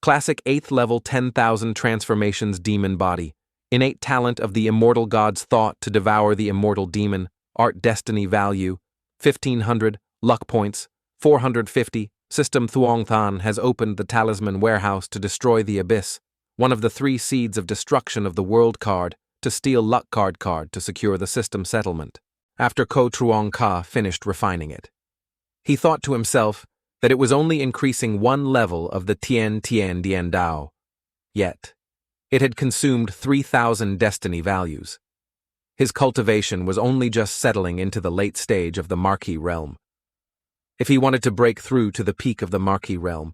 Classic 8th level 10,000 transformations Demon Body. Innate talent of the Immortal God's thought to devour the Immortal Demon. Art Destiny Value, 1500, Luck Points, 450. System Thuong Than has opened the Talisman Warehouse to destroy the Abyss, one of the 3 seeds of destruction of the World card, to steal Luck card to secure the system settlement. After Ko Truong Ka finished refining it, he thought to himself that it was only increasing 1 level of the Tien Tien Dien Dao. Yet, it had consumed 3,000 destiny values. His cultivation was only just settling into the late stage of the Marquee Realm. If he wanted to break through to the peak of the Marquee Realm,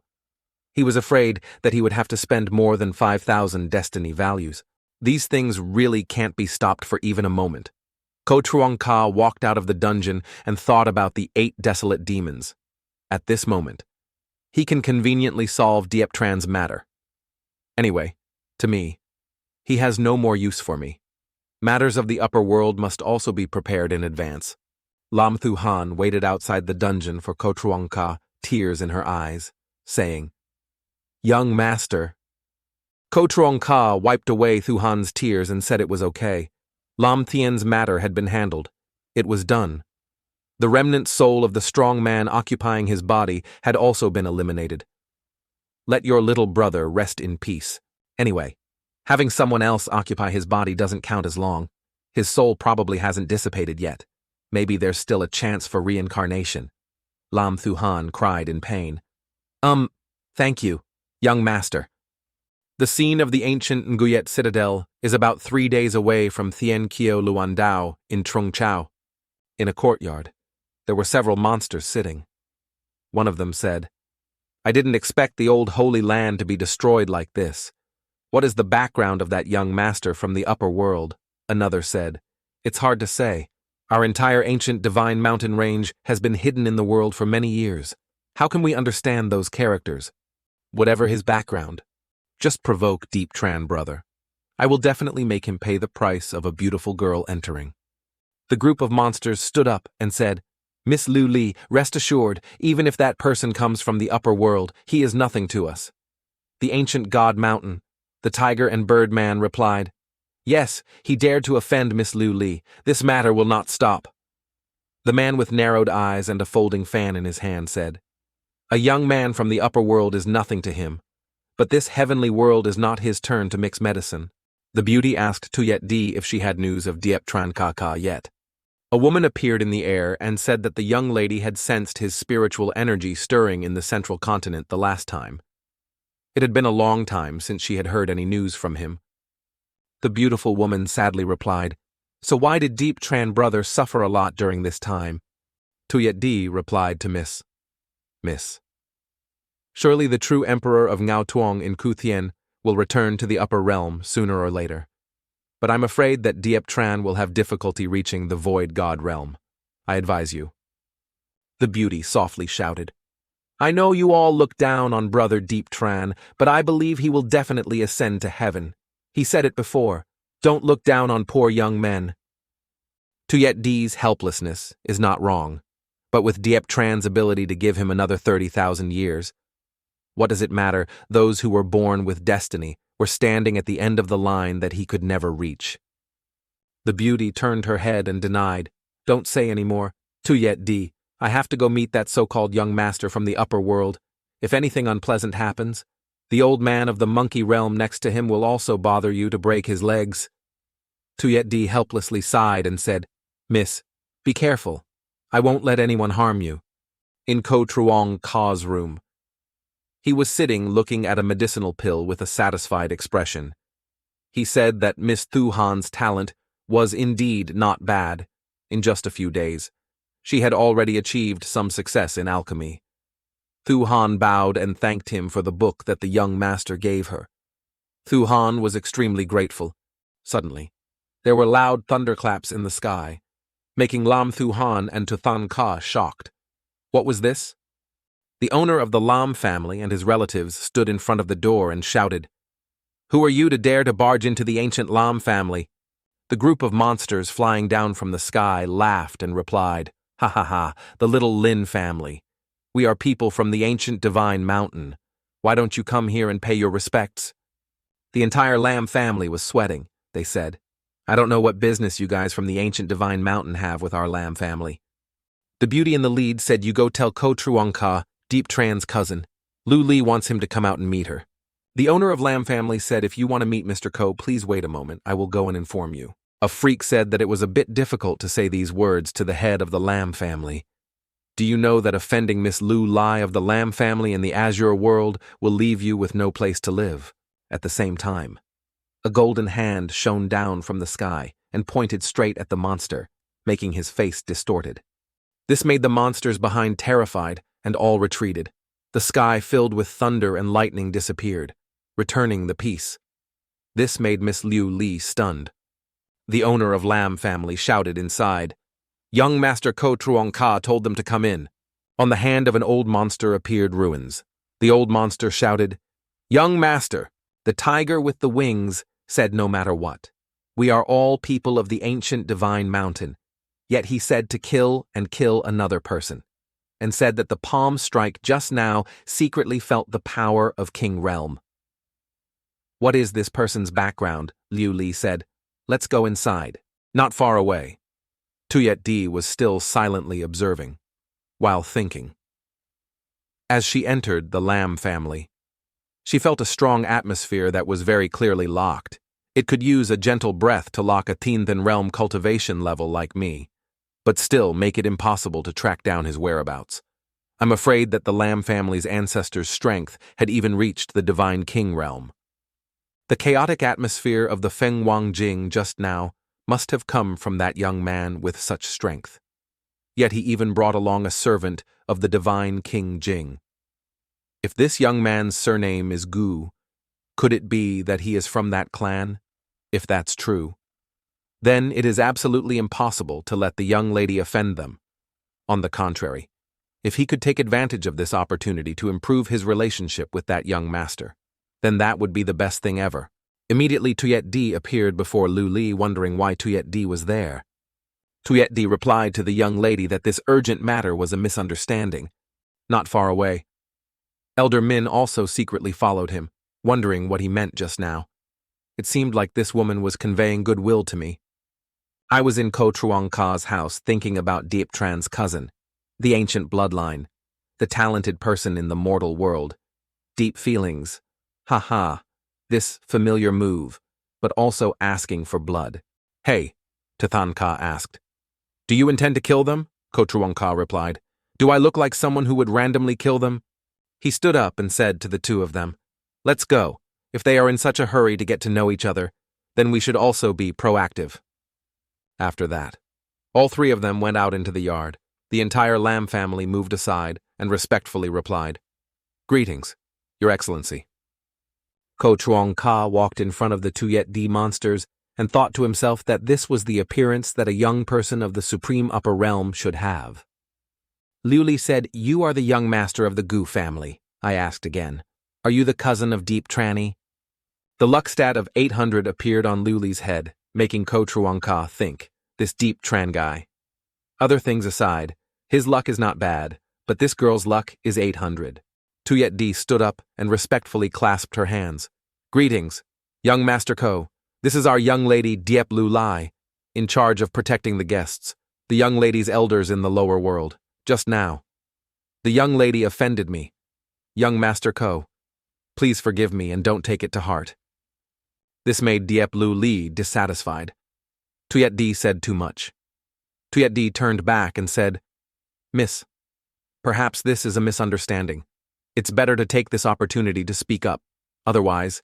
he was afraid that he would have to spend more than 5,000 destiny values. These things really can't be stopped for even a moment. Ko Truong Ka walked out of the dungeon and thought about the 8 desolate demons. At this moment, he can conveniently solve Diep Tran's matter. Anyway, to me, he has no more use for me. Matters of the upper world must also be prepared in advance. Lam Thu Han waited outside the dungeon for Ko Truong Ka, tears in her eyes, saying, "Young master." Ko Truong Ka wiped away Thu Han's tears and said it was okay. Lam Thien's matter had been handled. It was done. The remnant soul of the strong man occupying his body had also been eliminated. Let your little brother rest in peace. Anyway, having someone else occupy his body doesn't count as long. His soul probably hasn't dissipated yet. Maybe there's still a chance for reincarnation. Lam Thu Han cried in pain. Thank you, young master. The scene of the ancient Nguyet citadel is about 3 days away from Thien Kio Luan Dao in Trung Chao. In a courtyard, there were several monsters sitting. One of them said, "I didn't expect the old holy land to be destroyed like this. What is the background of that young master from the upper world?" Another said, "It's hard to say. Our entire ancient divine mountain range has been hidden in the world for many years. How can we understand those characters? Whatever his background, just provoke Deep Tran, brother. I will definitely make him pay the price of a beautiful girl entering." The group of monsters stood up and said, "Miss Lu Li, rest assured, even if that person comes from the upper world, he is nothing to us." The ancient god mountain, the tiger and bird man, replied, "Yes, he dared to offend Miss Lu Li. This matter will not stop." The man with narrowed eyes and a folding fan in his hand said, "A young man from the upper world is nothing to him, but this heavenly world is not his turn to mix medicine." The beauty asked Tuyet Di if she had news of Diep Tran Ka yet. A woman appeared in the air and said that the young lady had sensed his spiritual energy stirring in the central continent the last time. It had been a long time since she had heard any news from him. The beautiful woman sadly replied, "So why did Deep Tran brother suffer a lot during this time?" Tuyet Di replied to Miss. "Surely the true emperor of Ngao Tuong in Kuthien will return to the upper realm sooner or later. But I'm afraid that Diep Tran will have difficulty reaching the Void God realm. I advise you." The beauty softly shouted, "I know you all look down on brother Deep Tran, but I believe he will definitely ascend to heaven. He said it before, don't look down on poor young men." Tuyet Di's helplessness is not wrong, but with Diep Tran's ability to give him another 30,000 years, what does it matter? Those who were born with destiny were standing at the end of the line that he could never reach. The beauty turned her head and denied, "Don't say any more. Tuyet Di, I have to go meet that so-called young master from the upper world. If anything unpleasant happens, the old man of the monkey realm next to him will also bother you to break his legs." Tuyet Di helplessly sighed and said, "Miss, be careful. I won't let anyone harm you. In Ko Truong Ka's room. He was sitting looking at a medicinal pill with a satisfied expression. He said that Miss Thu Han's talent was indeed not bad. In just a few days, she had already achieved some success in alchemy. Thu Han bowed and thanked him for the book that the young master gave her. Thu Han was extremely grateful. Suddenly, there were loud thunderclaps in the sky, making Lam Thu Han and Tuthan Ka shocked. What was this? The owner of the Lam family and his relatives stood in front of the door and shouted, "Who are you to dare to barge into the ancient Lam family?" The group of monsters flying down from the sky laughed and replied, "Ha ha ha, the little Lin family. We are people from the ancient divine mountain. Why don't you come here and pay your respects?" The entire Lam family was sweating. They said, "I don't know what business you guys from the ancient divine mountain have with our Lam family." The beauty in the lead said, "You go tell Ko Truong Ka, Deep Tran's cousin. Lu Li wants him to come out and meet her." The owner of Lam family said, "If you want to meet Mr. Ko, please wait a moment. I will go and inform you." A freak said that it was a bit difficult to say these words to the head of the Lam family. "Do you know that offending Miss Lu Lai of the Lam family in the Azure world will leave you with no place to live?" At the same time, a golden hand shone down from the sky and pointed straight at the monster, making his face distorted. This made the monsters behind terrified, and all retreated. The sky filled with thunder and lightning disappeared, returning the peace. This made Miss Liu Li stunned. The owner of Lam family shouted inside. Young Master Ko Truong Ka told them to come in. On the hand of an old monster appeared ruins. The old monster shouted, "Young Master, the tiger with the wings said no matter what. We are all people of the ancient divine mountain. Yet he said to kill and kill another person, and said that the palm strike just now secretly felt the power of King Realm." "What is this person's background?" Liu Li said. "Let's go inside." Not far away, Tuyet Di was still silently observing, while thinking. As she entered the Lam family, she felt a strong atmosphere that was very clearly locked. It could use a gentle breath to lock a Tienthan realm cultivation level like me, but still make it impossible to track down his whereabouts. I'm afraid that the Lam family's ancestors' strength had even reached the divine king realm. The chaotic atmosphere of the Feng Wang Jing just now must have come from that young man with such strength. Yet he even brought along a servant of the divine King Jing. If this young man's surname is Gu, could it be that he is from that clan? If that's true, then it is absolutely impossible to let the young lady offend them. On the contrary, if he could take advantage of this opportunity to improve his relationship with that young master, then that would be the best thing ever. Immediately Tuyet Di appeared before Lu Li, wondering why Tuyet Di was there. Tuyet Di replied to the young lady that this urgent matter was a misunderstanding. Not far away, Elder Min also secretly followed him, wondering what he meant just now. It seemed like this woman was conveying goodwill to me. I was in Ko Truong Ka's house thinking about Deep Tran's cousin, the ancient bloodline, the talented person in the mortal world. Deep feelings. Ha. This familiar move, but also asking for blood. "Hey," Tuthan Ka asked. "Do you intend to kill them?" Ko Truong Ka replied. "Do I look like someone who would randomly kill them?" He stood up and said to the two of them, "Let's go. If they are in such a hurry to get to know each other, then we should also be proactive." After that, all three of them went out into the yard. The entire Lam family moved aside and respectfully replied, "Greetings, Your Excellency." Ko Truong Ka walked in front of the Tuyet Di monsters and thought to himself that this was the appearance that a young person of the supreme upper realm should have. Liu Li said, "You are the young master of the Gu family." I asked again, "Are you the cousin of Deep Tranny?" The luck stat of 800 appeared on Liu Li's head, making Ko Truong Ka think, this Deep Tran guy. Other things aside, his luck is not bad, but this girl's luck is 800. Tuyet Di stood up and respectfully clasped her hands. "Greetings, young Master Ko. This is our young lady Diep Lu Lai, in charge of protecting the guests, the young lady's elders in the lower world. Just now, the young lady offended me. Young Master Ko, please forgive me and don't take it to heart." This made Diep Lu Li dissatisfied. Tuyet Di said too much. Tuyet Di turned back and said, Miss, perhaps this is a misunderstanding. It's better to take this opportunity to speak up. Otherwise,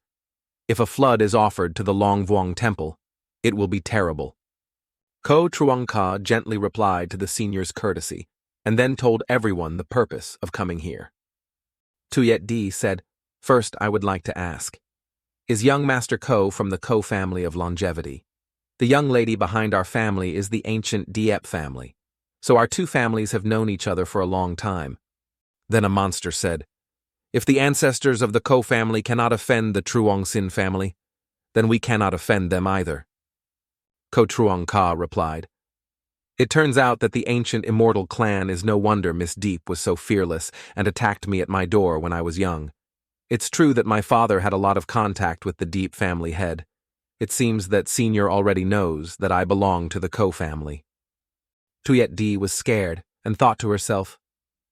if a flood is offered to the Longvuong temple, it will be terrible. Ko Truongka gently replied to the senior's courtesy, and then told everyone the purpose of coming here. Tuyet Di said, "First, I would like to ask, is young Master Ko from the Ko family of longevity? The young lady behind our family is the ancient Diep family, so our two families have known each other for a long time." Then a monster said, "If the ancestors of the Ko family cannot offend the Truong Sin family, then we cannot offend them either." Ko Truong Ka replied, "It turns out that the ancient immortal clan is no wonder Miss Deep was so fearless and attacked me at my door when I was young. It's true that my father had a lot of contact with the Deep family head. It seems that Senior already knows that I belong to the Ko family." Tuyet Di was scared and thought to herself,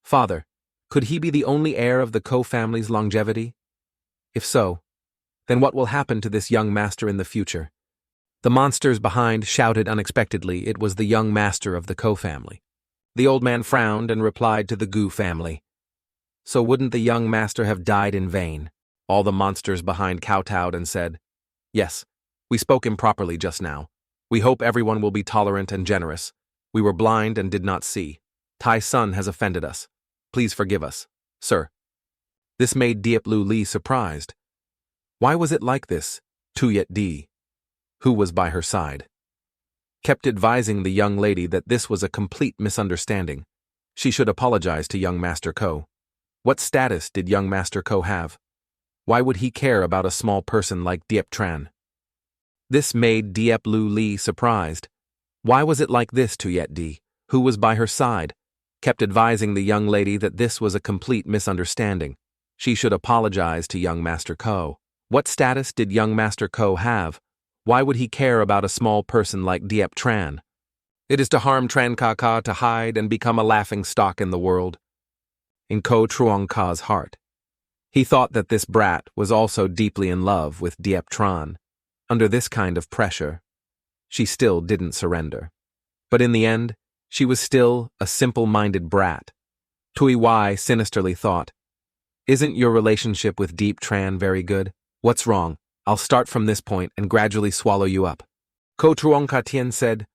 "Father, could he be the only heir of the Ko family's longevity? If so, then what will happen to this young master in the future?" The monsters behind shouted unexpectedly it was the young master of the Ko family. The old man frowned and replied to the Gu family, "So wouldn't the young master have died in vain?" All the monsters behind kowtowed and said, "Yes, we spoke improperly just now. We hope everyone will be tolerant and generous. We were blind and did not see. Tai's son has offended us. Please forgive us, sir." This made Diep Lu Li surprised. Why was it like this? Tuyet Di, who was by her side, kept advising the young lady that this was a complete misunderstanding. She should apologize to young Master Ko. What status did young Master Ko have? Why would he care about a small person like Diep Tran? This made Diep Lu Li surprised. Why was it like this? Tuyet Di, who was by her side, kept advising the young lady that this was a complete misunderstanding. She should apologize to young Master Ko. What status did young Master Ko have? Why would he care about a small person like Diep Tran? It is to harm Tran Ka to hide and become a laughing stock in the world. In Ko Truong Ka's heart, he thought that this brat was also deeply in love with Diep Tran. Under this kind of pressure, she still didn't surrender. But in the end, she was still a simple-minded brat. Tui Wai sinisterly thought, "Isn't your relationship with Diep Tran very good? What's wrong? I'll start from this point and gradually swallow you up." Ko Truong Ka Tien said,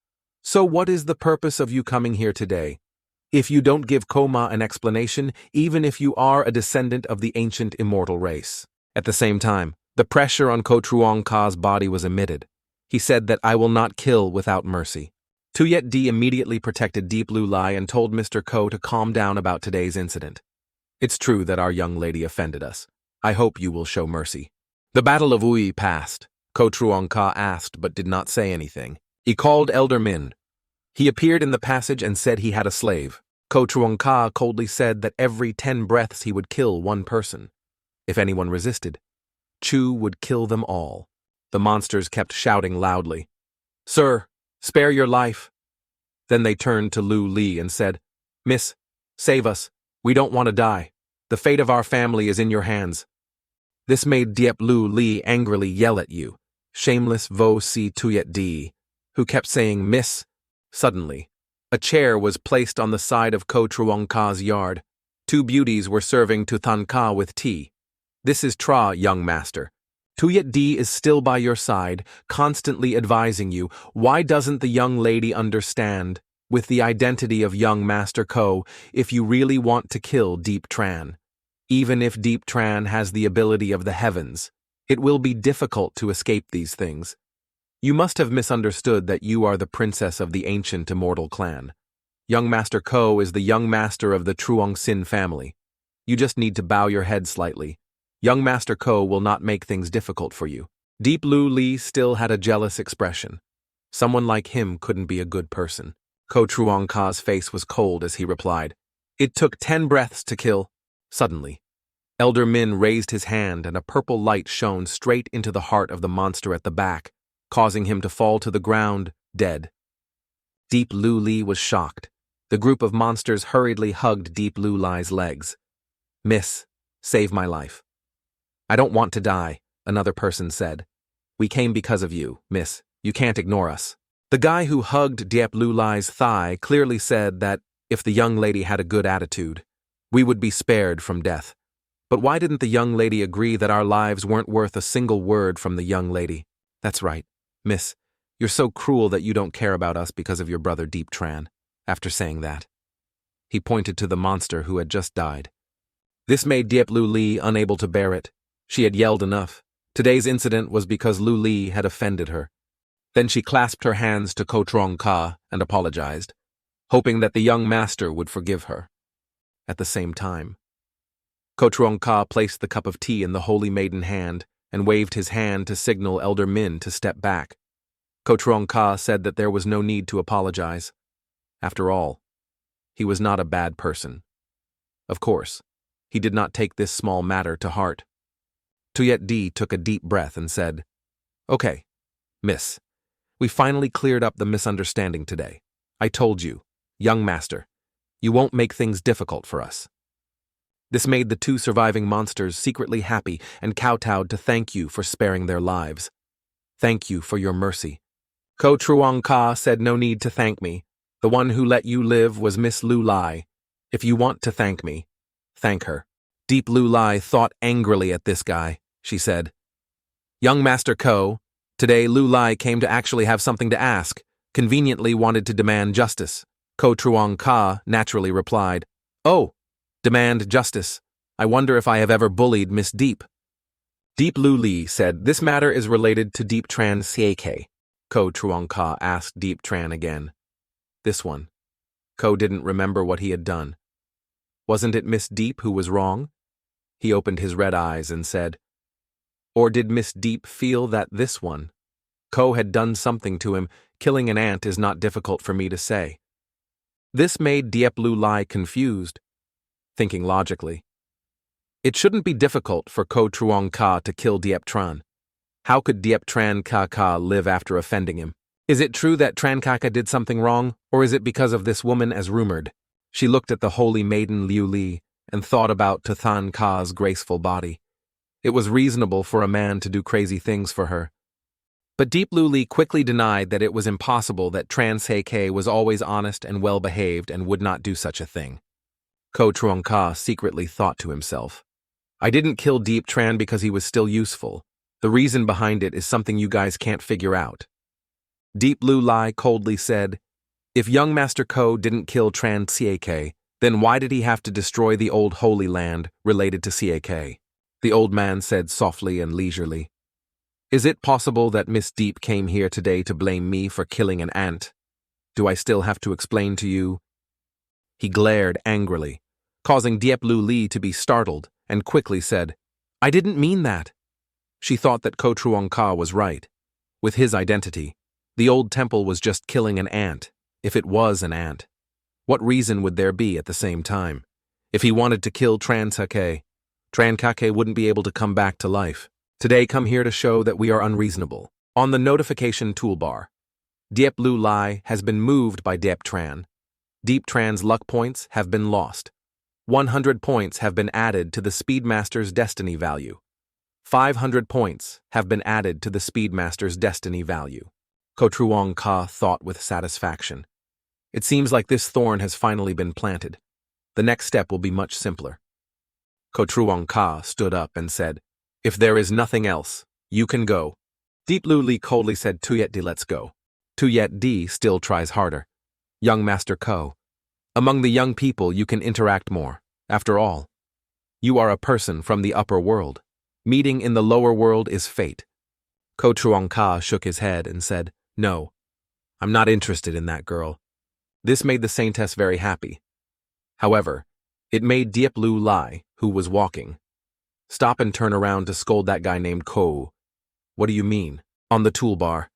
"So what is the purpose of you coming here today? If you don't give Koma an explanation, even if you are a descendant of the ancient immortal race." At the same time, the pressure on Ko Truong Ka's body was emitted. He said that "I will not kill without mercy." Tuyet Di immediately protected Deep Lu Lai and told Mr. Ko to calm down about today's incident. "It's true that our young lady offended us. I hope you will show mercy." The Battle of Ui passed. Ko Truong Ka asked but did not say anything. He called Elder Min. He appeared in the passage and said he had a slave. Ko Truong Ka coldly said that every 10 breaths he would kill one person. If anyone resisted, Chu would kill them all. The monsters kept shouting loudly, "Sir, spare your life." Then they turned to Lu Li and said, "Miss, save us. We don't want to die. The fate of our family is in your hands." This made Diep Lu Li angrily yell at you, shameless Vo Si Tuyet Di, who kept saying "Miss." Suddenly, a chair was placed on the side of Ko Truong Ka's yard. 2 beauties were serving to Than Ka with tea. "This is Tra, young master. Tuyet Di is still by your side, constantly advising you. Why doesn't the young lady understand, with the identity of young Master Ko, if you really want to kill Deep Tran? Even if Deep Tran has the ability of the heavens, it will be difficult to escape these things. You must have misunderstood that you are the princess of the ancient immortal clan. Young Master Ko is the young master of the Truong Sin family. You just need to bow your head slightly. Young Master Ko will not make things difficult for you." Deep Lu Li still had a jealous expression. Someone like him couldn't be a good person. Ko Truong Ka's face was cold as he replied, "It took 10 breaths to kill." Suddenly, Elder Min raised his hand and a purple light shone straight into the heart of the monster at the back, causing him to fall to the ground, dead. Deep Lu Li was shocked. The group of monsters hurriedly hugged Deep Lu Li's legs. "Miss, save my life." "I don't want to die," another person said. "We came because of you, miss. You can't ignore us." The guy who hugged Diep Lu Lai's thigh clearly said that If the young lady had a good attitude, we would be spared from death. But why didn't the young lady agree that our lives weren't worth a single word from the young lady? That's right, miss. You're so cruel that you don't care about us because of your brother Deep Tran. After saying that, he pointed to the monster who had just died. This made Diep Lu Li unable to bear it. She had yelled enough. Today's incident was because Lu Li had offended her. Then she clasped her hands to Ko Trong Ka and apologized, hoping that the young master would forgive her. At the same time, Ko Trong Ka placed the cup of tea in the holy maiden hand and waved his hand to signal Elder Min to step back. Ko Trong Ka said that there was no need to apologize. After all, he was not a bad person. Of course, he did not take this small matter to heart. Tuyet Di took a deep breath and said, "Okay, miss, we finally cleared up the misunderstanding today. I told you, young master, you won't make things difficult for us." This made the two surviving monsters secretly happy and kowtowed to thank you for sparing their lives. Thank you for your mercy. Ko Truong Ka said no need to thank me. The one who let you live was Miss Lu Lai. If you want to thank me, thank her. Deep Lu Lai thought angrily at this guy. She said, "Young Master Ko, today Lu Lai came to actually have something to ask, conveniently wanted to demand justice." Ko Truong Ka naturally replied, "Oh, demand justice. I wonder if I have ever bullied Miss Deep." Deep Lu Li said, "This matter is related to Deep Tran Sieke." Ko Truong Ka asked Deep Tran again. This one. Ko didn't remember what he had done. Wasn't it Miss Deep who was wrong? He opened his red eyes and said, "Or did Miss Deep feel that this one? Ko had done something to him. Killing an ant is not difficult for me to say." This made Diep Lu Lai confused, thinking logically. It shouldn't be difficult for Ko Truong Ka to kill Diep Tran. How could Diep Tran Ka live after offending him? Is it true that Tran Kaka did something wrong, or is it because of this woman as rumored? She looked at the holy maiden Liu Li and thought about Tathan Ka's graceful body. It was reasonable for a man to do crazy things for her. But Deep Lu Li quickly denied that it was impossible that Tran Seike was always honest and well-behaved and would not do such a thing. Ko Truong Ka secretly thought to himself, "I didn't kill Deep Tran because he was still useful. The reason behind it is something you guys can't figure out." Deep Lu Lai coldly said, "If young Master Ko didn't kill Tran Sieke, then why did he have to destroy the old holy land related to Sieke?" The old man said softly and leisurely, "Is it possible that Miss Deep came here today to blame me for killing an ant? Do I still have to explain to you?" He glared angrily, causing Diep Lu Li to be startled, and quickly said, "I didn't mean that." She thought that Ko Truong Ka was right. With his identity, the old temple was just killing an ant, if it was an ant. What reason would there be at the same time? If he wanted to kill Tran Kake wouldn't be able to come back to life. Today come here to show that we are unreasonable. On the notification toolbar, Diep Lu Lai has been moved by Diep Tran. Deep Tran's luck points have been lost. 100 points have been added to the Speedmaster's destiny value. 500 points have been added to the Speedmaster's destiny value. Ko Truong Ka thought with satisfaction. It seems like this thorn has finally been planted. The next step will be much simpler. Ko Truong Ka stood up and said, "If there is nothing else, you can go." Deep Lu Li coldly said, "Tuyet Di, let's go." Tuyet Di still tries harder. "Young Master Ko, among the young people you can interact more. After all, you are a person from the upper world. Meeting in the lower world is fate." Ko Truong Ka shook his head and said, "No, I'm not interested in that girl." This made the saintess very happy. However, it made Diep Lu Lai, who was walking, stop and turn around to scold that guy named Ko. "What do you mean?" On the toolbar,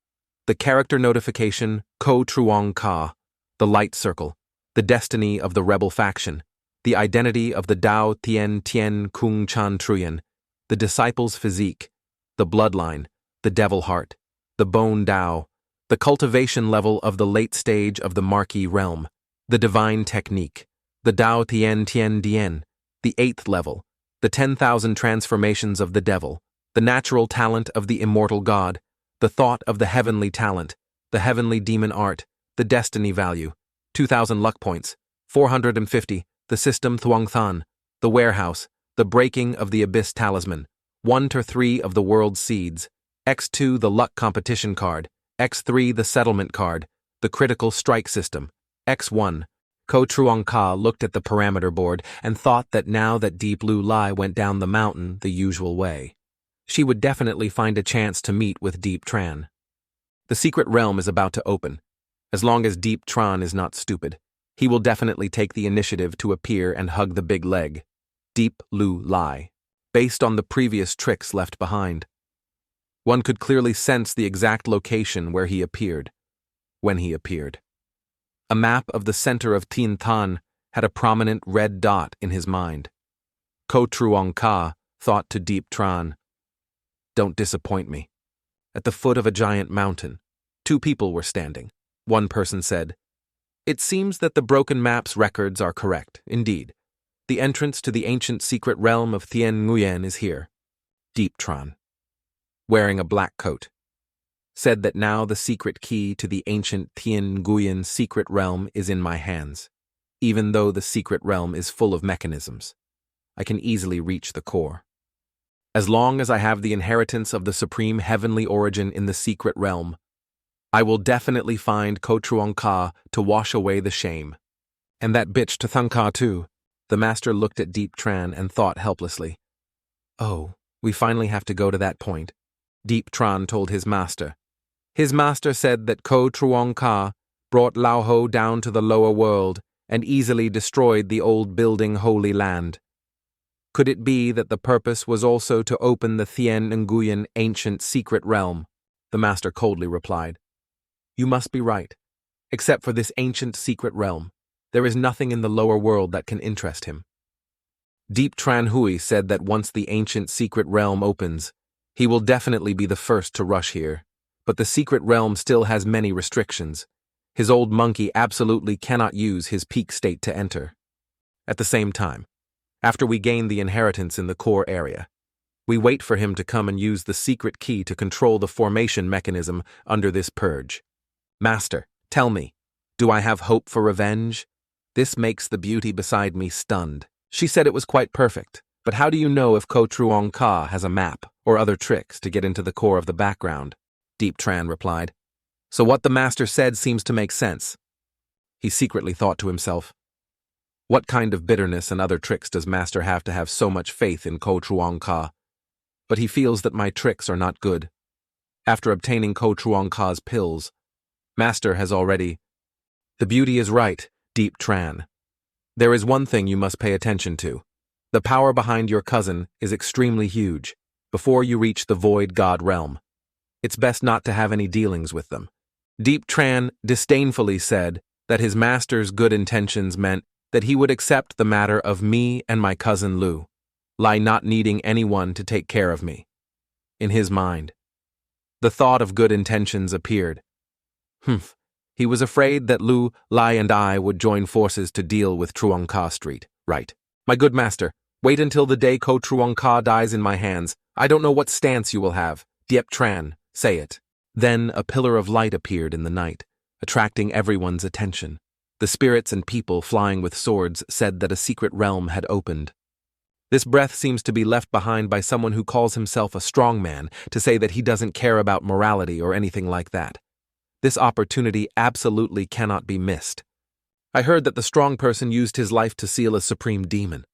the character notification, Ko Truong Ka, the light circle, the destiny of the rebel faction, the identity of the Dao Tien Kung Chan Truyen, the disciple's physique, the bloodline, the devil heart, the bone Dao, the cultivation level of the late stage of the Marquis realm, the divine technique, the Dao Tien Dien, the 8th level, the 10,000 transformations of the devil, the natural talent of the immortal god, the thought of the heavenly talent, the heavenly demon art, the destiny value, 2,000 luck points, 450, the system Thuongthan, the warehouse, the breaking of the abyss talisman, 1 to 3 of the world's seeds, X2 the luck competition card, X3 the settlement card, the critical strike system, X1. Ko Truong Ka looked at the parameter board and thought that now that Deep Blue Lai went down the mountain the usual way, she would definitely find a chance to meet with Deep Tran. The secret realm is about to open. As long as Deep Tran is not stupid, he will definitely take the initiative to appear and hug the big leg, Deep Blue Lai, based on the previous tricks left behind. One could clearly sense the exact location where he appeared, when he appeared. A map of the center of Tin Tan had a prominent red dot in his mind. Ko Truong Ka thought to Deep Tran, "Don't disappoint me." At the foot of a giant mountain, 2 people were standing. One person said, "It seems that the broken map's records are correct, indeed. The entrance to the ancient secret realm of Tien Nguyen is here." Deep Tran, wearing a black coat, said that now the secret key to the ancient Tien Nguyen secret realm is in my hands. Even though the secret realm is full of mechanisms, I can easily reach the core. As long as I have the inheritance of the supreme heavenly origin in the secret realm, I will definitely find Ko Truong Ka to wash away the shame. And that bitch to Thang Ka too. The master looked at Deep Tran and thought helplessly. "Oh, we finally have to go to that point," Deep Tran told his master. His master said that Ko Truong Ka brought Lao Ho down to the lower world and easily destroyed the old building Holy Land. Could it be that the purpose was also to open the Tien Nguyen ancient secret realm? The master coldly replied, "You must be right. Except for this ancient secret realm, there is nothing in the lower world that can interest him." Deep Tran Hui said that once the ancient secret realm opens, he will definitely be the first to rush here. But the secret realm still has many restrictions. His old monkey absolutely cannot use his peak state to enter. At the same time, after we gain the inheritance in the core area, we wait for him to come and use the secret key to control the formation mechanism under this purge. Master, tell me, do I have hope for revenge? This makes the beauty beside me stunned. She said it was quite perfect, but how do you know if Ko Truong Ka has a map or other tricks to get into the core of the background? Deep Tran replied. So what the master said seems to make sense. He secretly thought to himself, what kind of bitterness and other tricks does master have to have so much faith in Ko Truong Ka? But he feels that my tricks are not good. After obtaining Ko Truong Ka's pills, master has already... The beauty is right, Deep Tran. There is one thing you must pay attention to. The power behind your cousin is extremely huge. Before you reach the Void God realm, it's best not to have any dealings with them. Deep Tran disdainfully said that his master's good intentions meant that he would accept the matter of me and my cousin Lu, Lai not needing anyone to take care of me. In his mind, the thought of good intentions appeared. He was afraid that Lu, Lai and I would join forces to deal with Truong Ka Street, right? My good master, wait until the day Ko Truong Ka dies in my hands. I don't know what stance you will have. Diep Tran, say it. Then a pillar of light appeared in the night, attracting everyone's attention. The spirits and people flying with swords said that a secret realm had opened. This breath seems to be left behind by someone who calls himself a strong man to say that he doesn't care about morality or anything like that. This opportunity absolutely cannot be missed. I heard that the strong person used his life to seal a supreme demon.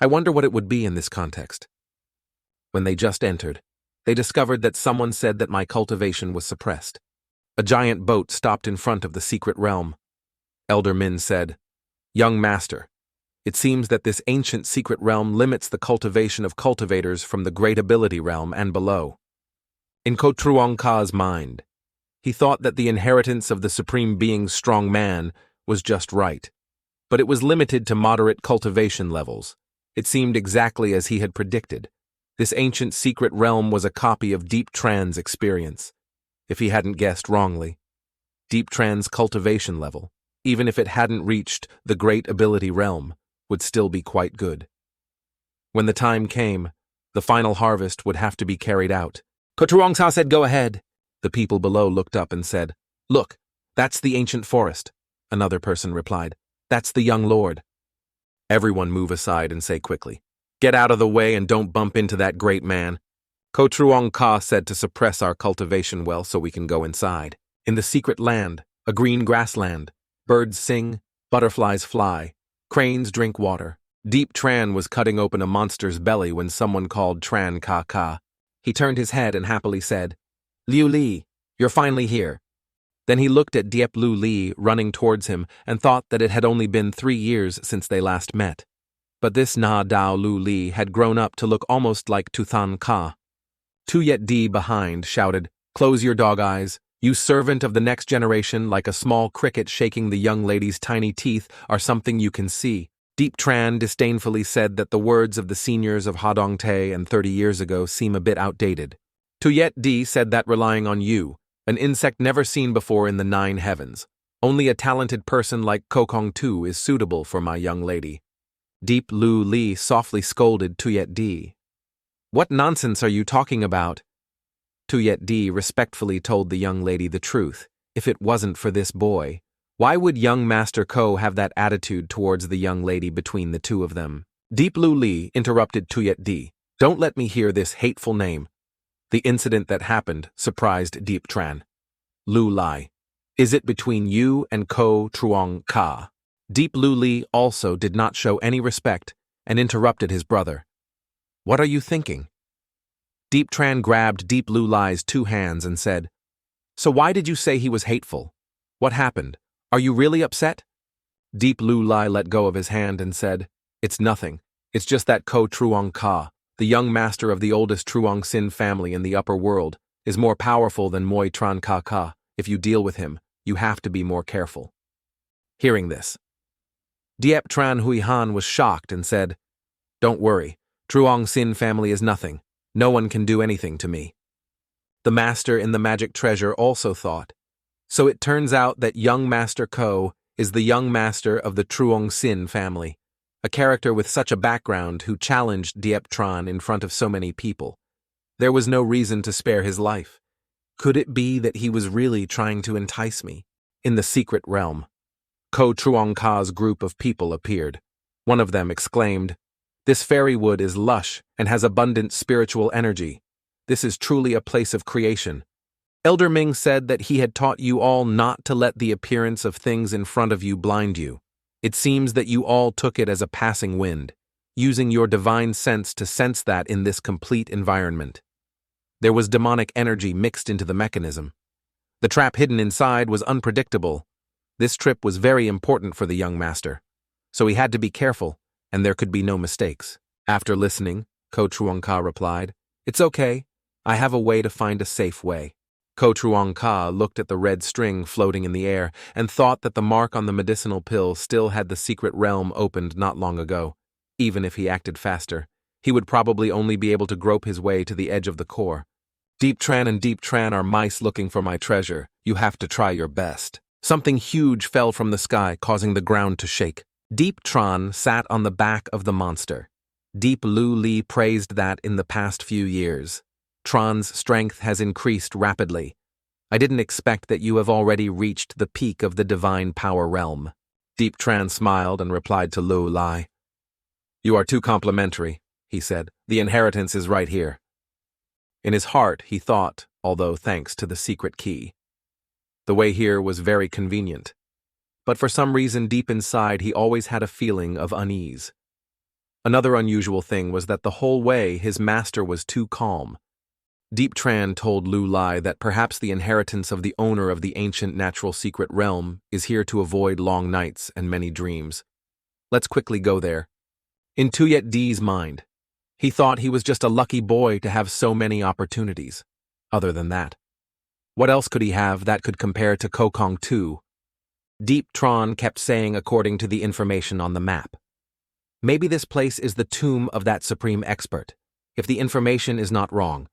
I wonder what it would be in this context. When they just entered, they discovered that someone said that my cultivation was suppressed. A giant boat stopped in front of the secret realm. Elder Min said, Young master, it seems that this ancient secret realm limits the cultivation of cultivators from the great ability realm and below. In Ko Truong Ka's mind, he thought that the inheritance of the Supreme Being's strong man was just right, but it was limited to moderate cultivation levels. It seemed exactly as he had predicted. This ancient secret realm was a copy of Deep Tran's experience. If he hadn't guessed wrongly, Deep Tran's cultivation level, even if it hadn't reached the great ability realm, would still be quite good. When the time came, the final harvest would have to be carried out. Ko Truong Ka said, go ahead. The people below looked up and said, Look, that's the ancient forest. Another person replied, That's the young lord. Everyone move aside and say quickly, "Get out of the way and don't bump into that great man." Ko Truong Ka said to suppress our cultivation well so we can go inside. In the secret land, a green grassland, birds sing, butterflies fly, cranes drink water. Deep Tran was cutting open a monster's belly when someone called Tran Ka Ka. He turned his head and happily said, "Liu Li, you're finally here." Then he looked at Diep Lu Li running towards him and thought that it had only been 3 years since they last met. But this Na Dao Lu Li had grown up to look almost like Tuthan Ka. Tu Yet Di behind shouted, "Close your dog eyes. You servant of the next generation, like a small cricket shaking the young lady's tiny teeth, are something you can see." Deep Tran disdainfully said that the words of the seniors of Hadong Te and 30 years ago seem a bit outdated. Tu Yet Di said that relying on you, an insect never seen before in the 9 heavens, only a talented person like Kokong Tu is suitable for my young lady. Deep Lu Li softly scolded Tu Yet Di. "What nonsense are you talking about?" Tu Yet Di respectfully told the young lady the truth. If it wasn't for this boy, why would young Master Ko have that attitude towards the young lady between the two of them? Deep Lu Li interrupted Tu Yet Di. "Don't let me hear this hateful name." The incident that happened surprised Deep Tran. "Lu Lai, is it between you and Ko Truong Ka?" Deep Lu Li also did not show any respect and interrupted his brother. "What are you thinking?" Deep Tran grabbed Deep Lu Lai's 2 hands and said, "So why did you say he was hateful? What happened? Are you really upset?" Deep Lu Lai let go of his hand and said, "It's nothing. It's just that Ko Truong Ka, the young master of the oldest Truong Sin family in the upper world, is more powerful than Moi Tran Ka Ka. If you deal with him, you have to be more careful." Hearing this, Diep Tran Hui Han was shocked and said, "Don't worry, Truong Sin family is nothing. No one can do anything to me." The master in the magic treasure also thought, so it turns out that young Master Ko is the young master of the Truong Sin family, a character with such a background who challenged Diep Tran in front of so many people. There was no reason to spare his life. Could it be that he was really trying to entice me? In the secret realm, Ko Truong Ka's group of people appeared. One of them exclaimed, "This fairy wood is lush and has abundant spiritual energy. This is truly a place of creation." Elder Ming said that he had taught you all not to let the appearance of things in front of you blind you. It seems that you all took it as a passing wind, using your divine sense to sense that in this complete environment. There was demonic energy mixed into the mechanism. The trap hidden inside was unpredictable. This trip was very important for the young master, so he had to be careful, and there could be no mistakes. After listening, Ko Truong Ka replied, "It's okay. I have a way to find a safe way." Ko Truong Ka looked at the red string floating in the air and thought that the mark on the medicinal pill still had the secret realm opened not long ago. Even if he acted faster, he would probably only be able to grope his way to the edge of the core. "Deep Tran and Deep Tran are mice looking for my treasure. You have to try your best." Something huge fell from the sky, causing the ground to shake. Deep Tran sat on the back of the monster. Deep Lu Li praised that in the past few years, Tran's strength has increased rapidly. I didn't expect that you have already reached the peak of the divine power realm. Deep Tran smiled and replied to Lu Lai. "You are too complimentary," he said. "The inheritance is right here." In his heart, he thought, although thanks to the secret key. The way here was very convenient. But for some reason deep inside he always had a feeling of unease. Another unusual thing was that the whole way his master was too calm. Deep Tran told Lu Lai that perhaps the inheritance of the owner of the ancient natural secret realm is here to avoid long nights and many dreams. Let's quickly go there. In Tu Yet Di's mind, he thought he was just a lucky boy to have so many opportunities. Other than that, what else could he have that could compare to Kokong Tu? Deep Tran kept saying according to the information on the map. Maybe this place is the tomb of that supreme expert, if the information is not wrong.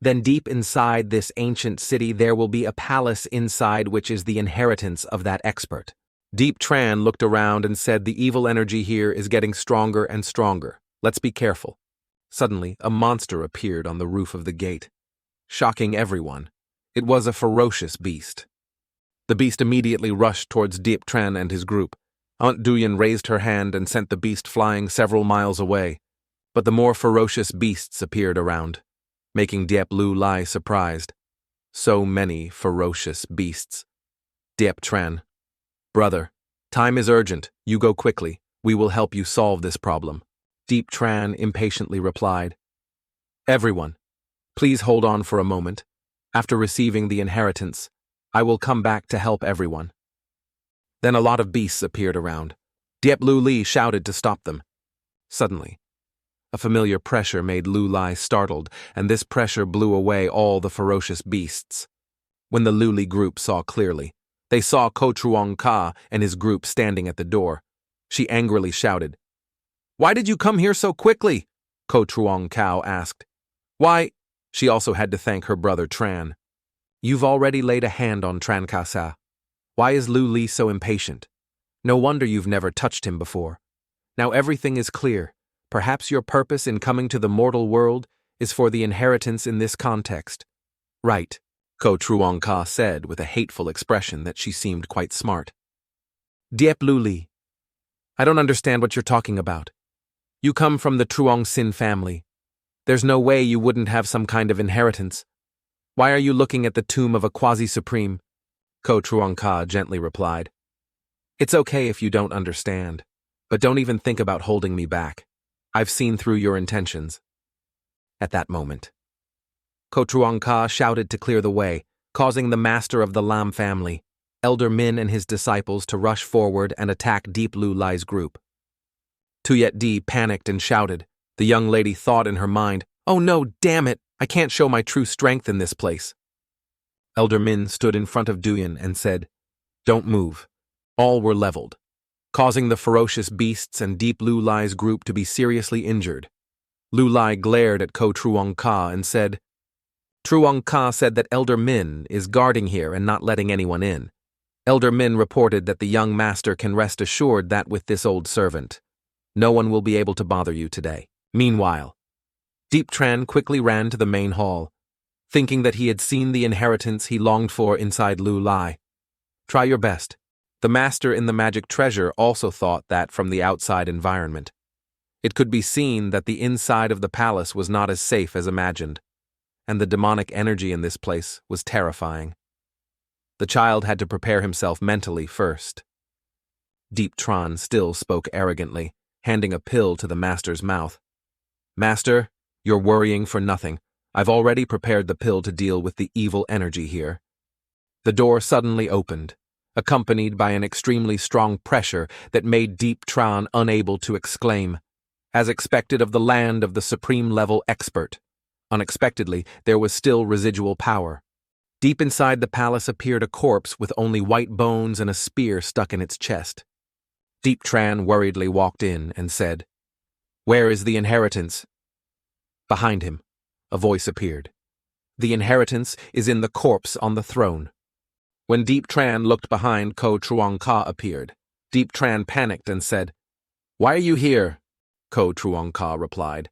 Then deep inside this ancient city there will be a palace inside which is the inheritance of that expert. Deep Tran looked around and said the evil energy here is getting stronger and stronger. Let's be careful. Suddenly, a monster appeared on the roof of the gate, shocking everyone. It was a ferocious beast. The beast immediately rushed towards Deep Tran and his group. Aunt Duyan raised her hand and sent the beast flying several miles away, but the more ferocious beasts appeared around, making Diep Lu Lai surprised. So many ferocious beasts. Diep Tran. Brother, time is urgent. You go quickly. We will help you solve this problem. Diep Tran impatiently replied. Everyone, please hold on for a moment. After receiving the inheritance, I will come back to help everyone. Then a lot of beasts appeared around. Diep Lu Li shouted to stop them. Suddenly, a familiar pressure made Lu Lai startled, and this pressure blew away all the ferocious beasts. When the Lu Li group saw clearly, they saw Ko Truong Ka and his group standing at the door. She angrily shouted, "Why did you come here so quickly?" Ko Truong Ka asked. "Why?" She also had to thank her brother Tran. "You've already laid a hand on Tran Kasa. Why is Lu Li so impatient? No wonder you've never touched him before. Now everything is clear. Perhaps your purpose in coming to the mortal world is for the inheritance in this context." "Right," Ko Truong Ka said with a hateful expression that she seemed quite smart. "Diep Lu Li, I don't understand what you're talking about. You come from the Truong Sin family. There's no way you wouldn't have some kind of inheritance. Why are you looking at the tomb of a quasi-supreme?" Ko Truong Ka gently replied. "It's okay if you don't understand, but don't even think about holding me back. I've seen through your intentions." At that moment, Ko Truong Ka shouted to clear the way, causing the master of the Lam family, Elder Min and his disciples to rush forward and attack Diep Lu Lai's group. Tuyet Di panicked and shouted. The young lady thought in her mind, "Oh no, damn it, I can't show my true strength in this place." Elder Min stood in front of Duyan and said, "Don't move." All were leveled, causing the ferocious beasts and Diep Lu Lai's group to be seriously injured. Lu Lai glared at Ko Truong Ka and said, "Truong Ka said that Elder Min is guarding here and not letting anyone in. Elder Min reported that the young master can rest assured that with this old servant, no one will be able to bother you today." Meanwhile, Diep Tran quickly ran to the main hall, thinking that he had seen the inheritance he longed for inside Lu Lai. Try your best. The master in the magic treasure also thought that from the outside environment, it could be seen that the inside of the palace was not as safe as imagined, and the demonic energy in this place was terrifying. The child had to prepare himself mentally first. Diep Tran still spoke arrogantly, handing a pill to the master's mouth. "Master, you're worrying for nothing. I've already prepared the pill to deal with the evil energy here." The door suddenly opened, accompanied by an extremely strong pressure that made Diep Tran unable to exclaim, as expected of the land of the supreme-level expert. Unexpectedly, there was still residual power. Deep inside the palace appeared a corpse with only white bones and a spear stuck in its chest. Diep Tran worriedly walked in and said, "Where is the inheritance?" Behind him, a voice appeared. "The inheritance is in the corpse on the throne." When Diep Tran looked behind, Ko Truong Ka appeared. Diep Tran panicked and said, "Why are you here?" Ko Truong Ka replied,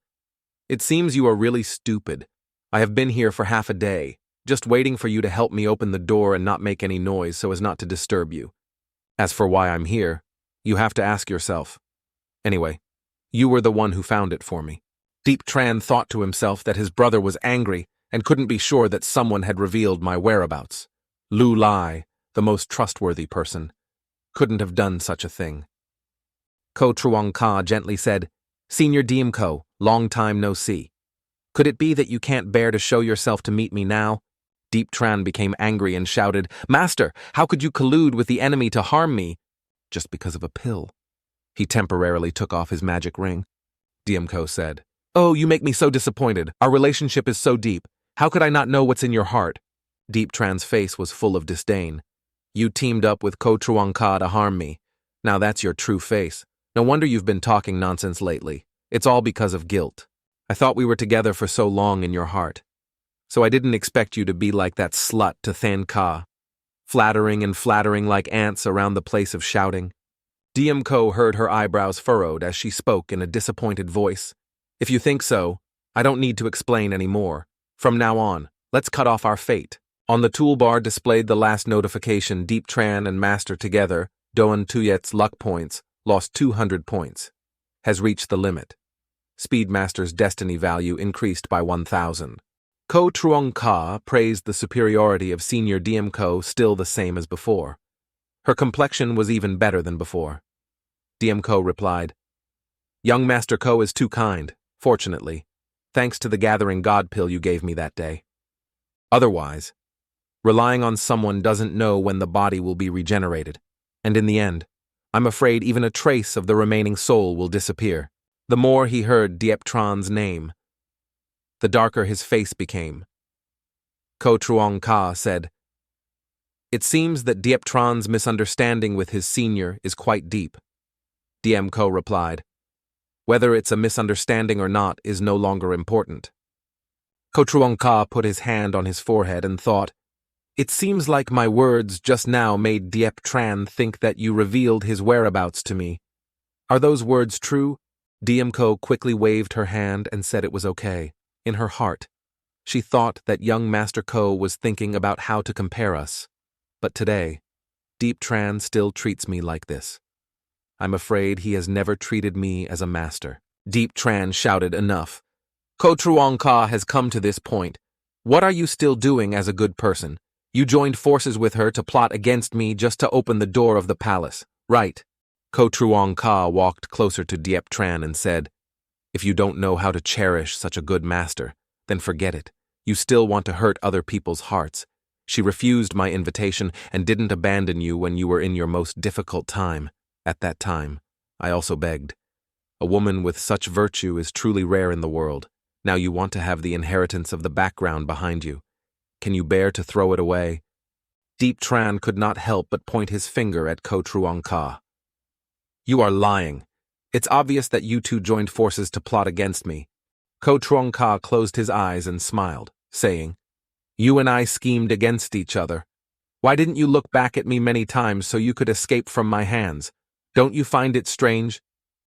"It seems you are really stupid. I have been here for half a day, just waiting for you to help me open the door and not make any noise so as not to disturb you. As for why I'm here, you have to ask yourself. Anyway, you were the one who found it for me." Diep Tran thought to himself that his brother was angry and couldn't be sure that someone had revealed my whereabouts. Lu Lai, the most trustworthy person, couldn't have done such a thing. Ko Truong Ka gently said, "Senior Diem Ko, long time no see. Could it be that you can't bear to show yourself to meet me now?" Diep Tran became angry and shouted, "Master, how could you collude with the enemy to harm me?" "Just because of a pill." He temporarily took off his magic ring. Diem Ko said, "Oh, you make me so disappointed. Our relationship is so deep. How could I not know what's in your heart?" Diep Tran's face was full of disdain. "You teamed up with Ko Truong Ka to harm me. Now that's your true face. No wonder you've been talking nonsense lately. It's all because of guilt. I thought we were together for so long in your heart. So I didn't expect you to be like that slut to Than Ka, flattering and flattering like ants around the place of shouting." Diem Ko heard her eyebrows furrowed as she spoke in a disappointed voice. "If you think so, I don't need to explain any more. From now on, let's cut off our fate." On the toolbar displayed the last notification. Diep Tran and Master together, Doan Tuyet's luck points lost 200 points. Has reached the limit. Speedmaster's destiny value increased by 1,000. Ko Truong Ka praised the superiority of Senior DM Ko, still the same as before. Her complexion was even better than before. DM Ko replied, Young Master Ko is too kind, fortunately, thanks to the gathering god pill you gave me that day. Otherwise, relying on someone doesn't know when the body will be regenerated, and in the end, I'm afraid even a trace of the remaining soul will disappear. The more he heard Dieptran's name, the darker his face became. Ko Truong Ka said, It seems that Dieptran's misunderstanding with his senior is quite deep. DM Ko replied, Whether it's a misunderstanding or not is no longer important. Ko Truong Ka put his hand on his forehead and thought, It seems like my words just now made Dieptran think that you revealed his whereabouts to me. Are those words true? DM Ko quickly waved her hand and said it was okay. In her heart, she thought that young Master Ko was thinking about how to compare us. But today, Dieptran still treats me like this. I'm afraid he has never treated me as a master. Dieptran shouted enough. Ko Truong Ka has come to this point. What are you still doing as a good person? You joined forces with her to plot against me just to open the door of the palace, right? Ko Truong Ka walked closer to Dieptran and said, If you don't know how to cherish such a good master, then forget it. You still want to hurt other people's hearts. She refused my invitation and didn't abandon you when you were in your most difficult time. At that time, I also begged. A woman with such virtue is truly rare in the world. Now you want to have the inheritance of the background behind you. Can you bear to throw it away? Dieptran could not help but point his finger at Ko Truong Ka. You are lying. It's obvious that you two joined forces to plot against me. Ko Truong Ka closed his eyes and smiled, saying, You and I schemed against each other. Why didn't you look back at me many times so you could escape from my hands? Don't you find it strange?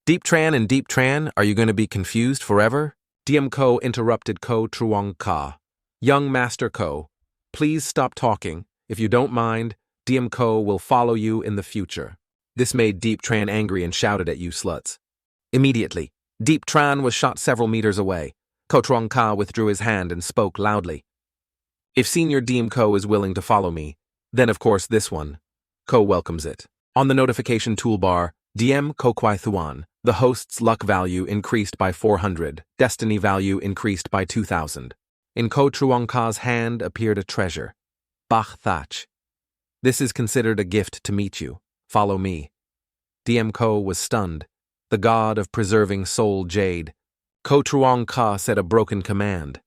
Dieptran and Dieptran, are you going to be confused forever? DM Ko interrupted Ko Truong Ka. Young Master Ko, please stop talking. If you don't mind, DM Ko will follow you in the future. This made Dieptran angry and shouted at you sluts. Immediately, Dieptran was shot several meters away. Ko Truong Ka withdrew his hand and spoke loudly. If Senior DM Ko is willing to follow me, then of course this one. Ko welcomes it. On the notification toolbar, DM Ko Kwai Thuan, the host's luck value increased by 400, destiny value increased by 2,000. In Ko Truong Ka's hand appeared a treasure. Bach Thach. This is considered a gift to meet you. Follow me. DM Ko was stunned. The god of preserving soul jade. Ko Truong Ka said a broken command.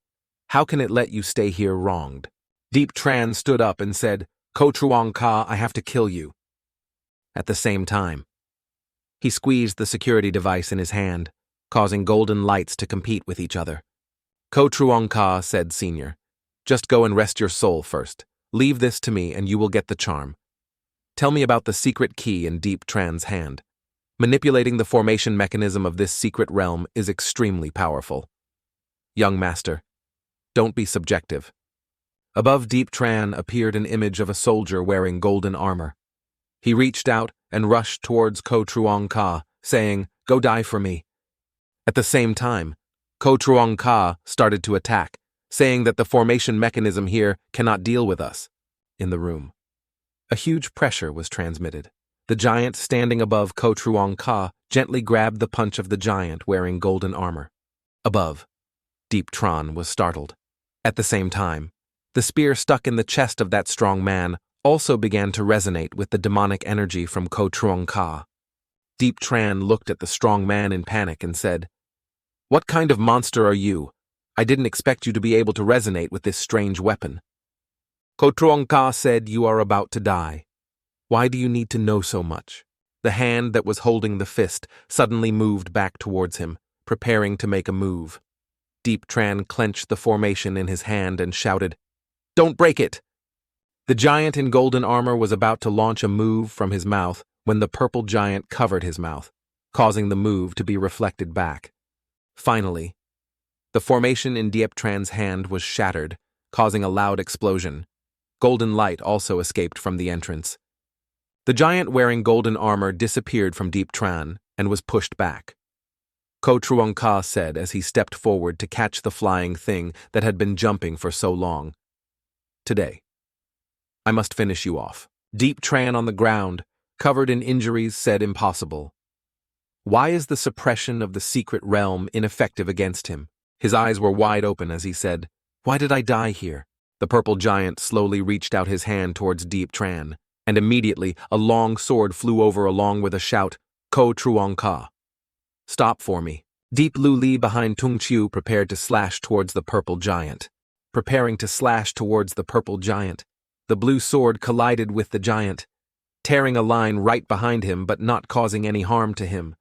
How can it let you stay here wronged? Dieptran stood up and said, Ko Truong Ka, I have to kill you. At the same time, he squeezed the security device in his hand, causing golden lights to compete with each other. Ko Truong Ka said, Senior, just go and rest your soul first. Leave this to me and you will get the charm. Tell me about the secret key in Dieptran's hand. Manipulating the formation mechanism of this secret realm is extremely powerful. Young Master, don't be subjective. Above Dieptran appeared an image of a soldier wearing golden armor. He reached out and rushed towards Ko Truong Ka, saying, Go die for me. At the same time, Ko Truong Ka started to attack, saying that the formation mechanism here cannot deal with us. In the room, a huge pressure was transmitted. The giant standing above Ko Truong Ka gently grabbed the punch of the giant wearing golden armor. Above, Dieptran was startled. At the same time, the spear stuck in the chest of that strong man also began to resonate with the demonic energy from Ko Truong Ka. Dieptran looked at the strong man in panic and said, What kind of monster are you? I didn't expect you to be able to resonate with this strange weapon. Ko Truong Ka said, You are about to die. Why do you need to know so much? The hand that was holding the fist suddenly moved back towards him, preparing to make a move. Dieptran clenched the formation in his hand and shouted, Don't break it! The giant in golden armor was about to launch a move from his mouth when the purple giant covered his mouth, causing the move to be reflected back. Finally, the formation in Dieptran's hand was shattered, causing a loud explosion. Golden light also escaped from the entrance. The giant wearing golden armor disappeared from Deep Tran and was pushed back. Ko Truong Ka said as he stepped forward to catch the flying thing that had been jumping for so long. Today, I must finish you off. Deep Tran on the ground, covered in injuries, said impossible. Why is the suppression of the secret realm ineffective against him? His eyes were wide open as he said, Why did I die here? The purple giant slowly reached out his hand towards Deep Tran, and immediately a long sword flew over along with a shout, Ko Truong Ka. Stop for me. Deep Lu Li behind Tung Chiu prepared to slash towards the purple giant. Preparing to slash towards the purple giant, the blue sword collided with the giant, tearing a line right behind him but not causing any harm to him.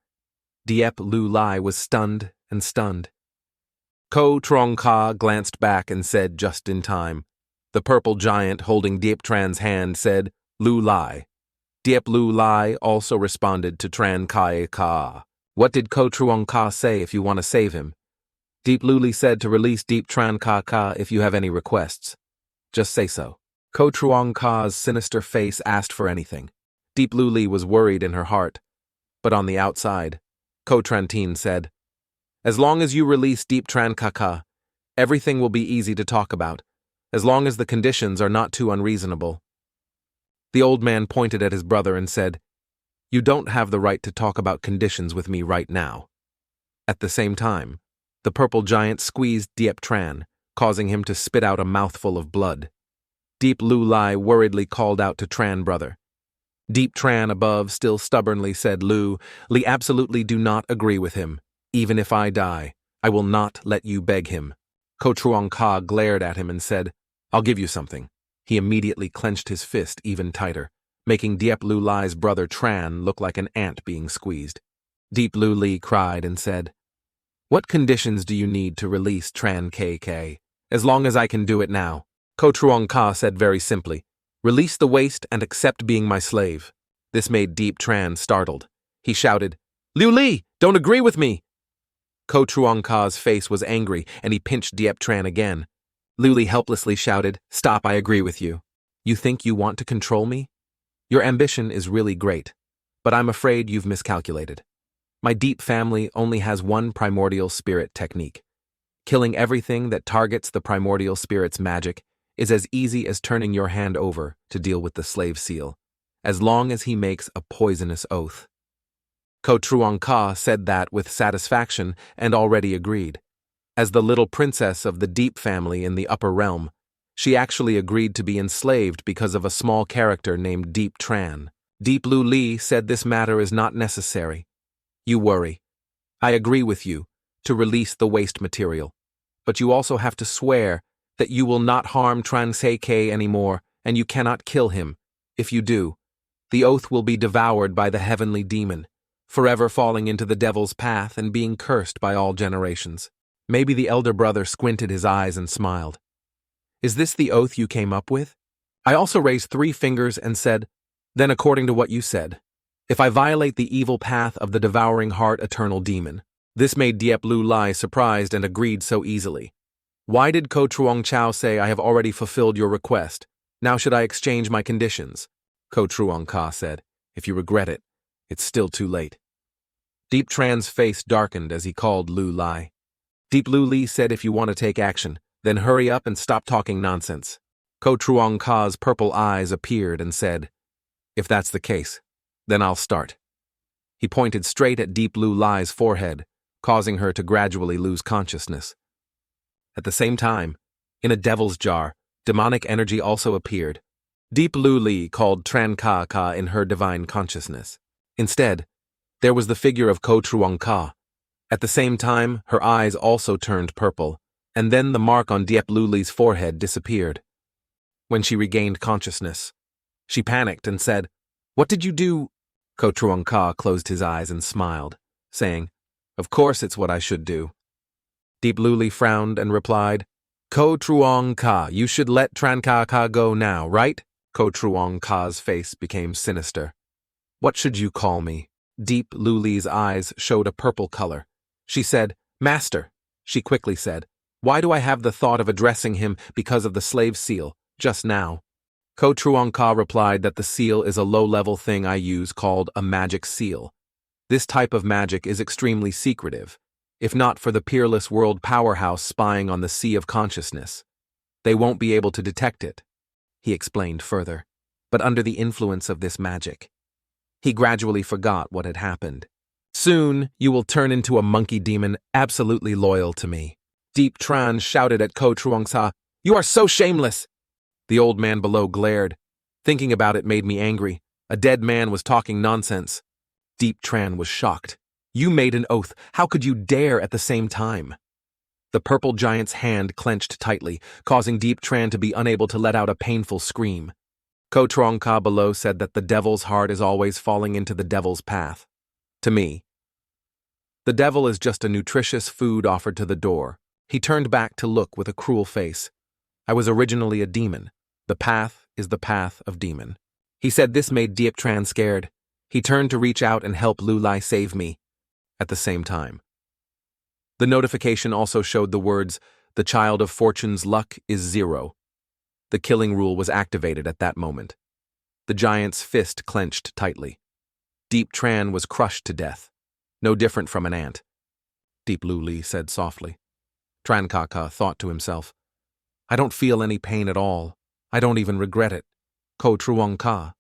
Diep Lu Lai was stunned and stunned. Ko Truong Ka glanced back and said just in time. The purple giant holding Diep Tran's hand said, Lu Lai. Diep Lu Lai also responded to Tran Kai Ka. What did Ko Truong Ka say if you want to save him? Deep Lu Li said to release Deep Tran Ka Ka if you have any requests. Just say so. Ko Truong Ka's sinister face asked for anything. Deep Lu Li was worried in her heart. But on the outside, Ko Trantin said, As long as you release Deep Tran Ka Ka, everything will be easy to talk about, as long as the conditions are not too unreasonable. The old man pointed at his brother and said, You don't have the right to talk about conditions with me right now. At the same time, the purple giant squeezed Diep Tran, causing him to spit out a mouthful of blood. Deep Lu Lai worriedly called out to Tran brother. Deep Tran above still stubbornly said, Lu Li absolutely do not agree with him. Even if I die, I will not let you beg him. Ko Truong Ka glared at him and said, I'll give you something. He immediately clenched his fist even tighter, making Diep Lu Lai's brother Tran look like an ant being squeezed. Deep Lu Li cried and said, What conditions do you need to release Tran KK? As long as I can do it now. Ko Truong Ka said very simply, Release the waste and accept being my slave. This made Deep Tran startled. He shouted, Liu Li, don't agree with me! Ko Truong Ka's face was angry and he pinched Diep Tran again. Liu Li helplessly shouted, Stop, I agree with you. You think you want to control me? Your ambition is really great, but I'm afraid you've miscalculated. My deep family only has one primordial spirit technique. Killing everything that targets the primordial spirit's magic is as easy as turning your hand over to deal with the slave seal, as long as he makes a poisonous oath. Ko Truong Ka said that with satisfaction and already agreed. As the little princess of the Deep family in the upper realm, she actually agreed to be enslaved because of a small character named Deep Tran. Deep Lu Li said this matter is not necessary. You worry. I agree with you to release the waste material, but you also have to swear that you will not harm Tran Sei anymore, and you cannot kill him. If you do, the oath will be devoured by the heavenly demon, forever falling into the devil's path and being cursed by all generations. Maybe the elder brother squinted his eyes and smiled. Is this the oath you came up with? I also raised 3 fingers and said, Then according to what you said, if I violate the evil path of the devouring heart eternal demon. This made Diep Lu Lai surprised and agreed so easily. Why did Ko Truong Chao say I have already fulfilled your request? Now should I exchange my conditions? Ko Truong Ka said, If you regret it, it's still too late. Deep Tran's face darkened as he called Lu Lai. Deep Lu Li said if you want to take action, then hurry up and stop talking nonsense. Ko Truong Ka's purple eyes appeared and said, If that's the case, then I'll start. He pointed straight at Deep Lu Lai's forehead, causing her to gradually lose consciousness. At the same time, in a devil's jar, demonic energy also appeared. Deep Lu Li called Tran Ka Ka in her divine consciousness. Instead, there was the figure of Ko Truong Ka. At the same time, her eyes also turned purple, and then the mark on Diep Lu Li's forehead disappeared. When she regained consciousness, she panicked and said, What did you do? Ko Truong Ka closed his eyes and smiled, saying, Of course it's what I should do. Deep Lu Li frowned and replied, Ko Truong Ka, you should let Tran Ka Ka go now, right? Ko Truong Ka's face became sinister. What should you call me? Deep Lu Li's eyes showed a purple color. She said, Master. She quickly said, Why do I have the thought of addressing him because of the slave seal, just now? Ko Truongka replied that the seal is a low-level thing I use called a magic seal. This type of magic is extremely secretive, if not for the peerless world powerhouse spying on the sea of consciousness. They won't be able to detect it, he explained further, but under the influence of this magic. He gradually forgot what had happened. Soon, you will turn into a monkey demon absolutely loyal to me. Deep Tran shouted at Ko Truongka, "You are so shameless!" The old man below glared. Thinking about it made me angry. A dead man was talking nonsense. Deep Tran was shocked. You made an oath. How could you dare at the same time? The purple giant's hand clenched tightly, causing Deep Tran to be unable to let out a painful scream. Ko Truongka below said that the devil's heart is always falling into the devil's path. To me, the devil is just a nutritious food offered to the door. He turned back to look with a cruel face. I was originally a demon. The path is the path of demon. He said this made Deep Tran scared. He turned to reach out and help Lulai save me. At the same time, the notification also showed the words, "The child of fortune's luck is 0. The killing rule was activated at that moment. The giant's fist clenched tightly. Deep Tran was crushed to death, no different from an ant. Deep Luli said softly. Trankaka thought to himself, I don't feel any pain at all. I don't even regret it. Ko Truongka.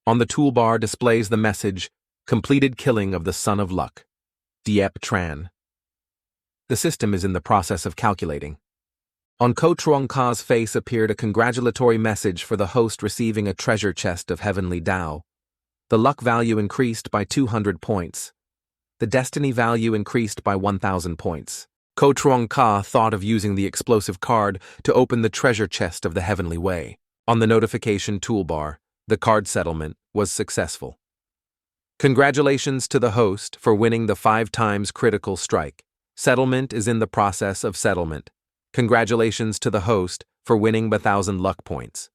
On the toolbar displays the message, Completed killing of the Son of Luck. Diep Tran. The system is in the process of calculating. On Ko Truongka's face appeared a congratulatory message for the host receiving a treasure chest of heavenly Tao. The luck value increased by 200 points. The destiny value increased by 1,000 points. Ko Truongka thought of using the explosive card to open the treasure chest of the heavenly way. On the notification toolbar, the card settlement was successful. Congratulations to the host for winning the 5 times critical strike. Settlement is in the process of settlement. Congratulations to the host for winning 1,000 luck points.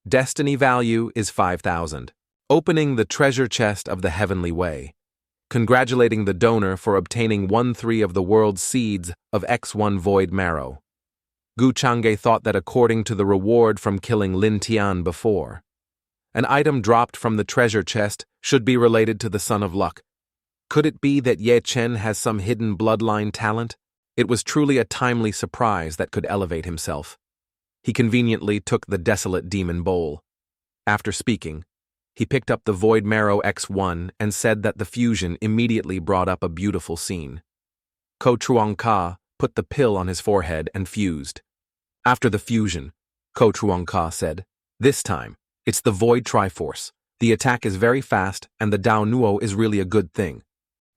Destiny value is 5,000. Opening the treasure chest of the heavenly way. Congratulating the donor for obtaining 1/3 of the world's seeds of X1 void marrow. Gu Chang'e thought that according to the reward from killing Lin Tian before, an item dropped from the treasure chest should be related to the Son of Luck. Could it be that Ye Chen has some hidden bloodline talent? It was truly a timely surprise that could elevate himself. He conveniently took the desolate demon bowl. After speaking, he picked up the Void Marrow X1 and said that the fusion immediately brought up a beautiful scene. Ko Truongka put the pill on his forehead and fused. After the fusion, Ko Truongka said, This time, it's the Void Triforce. The attack is very fast and the Dao Nuo is really a good thing.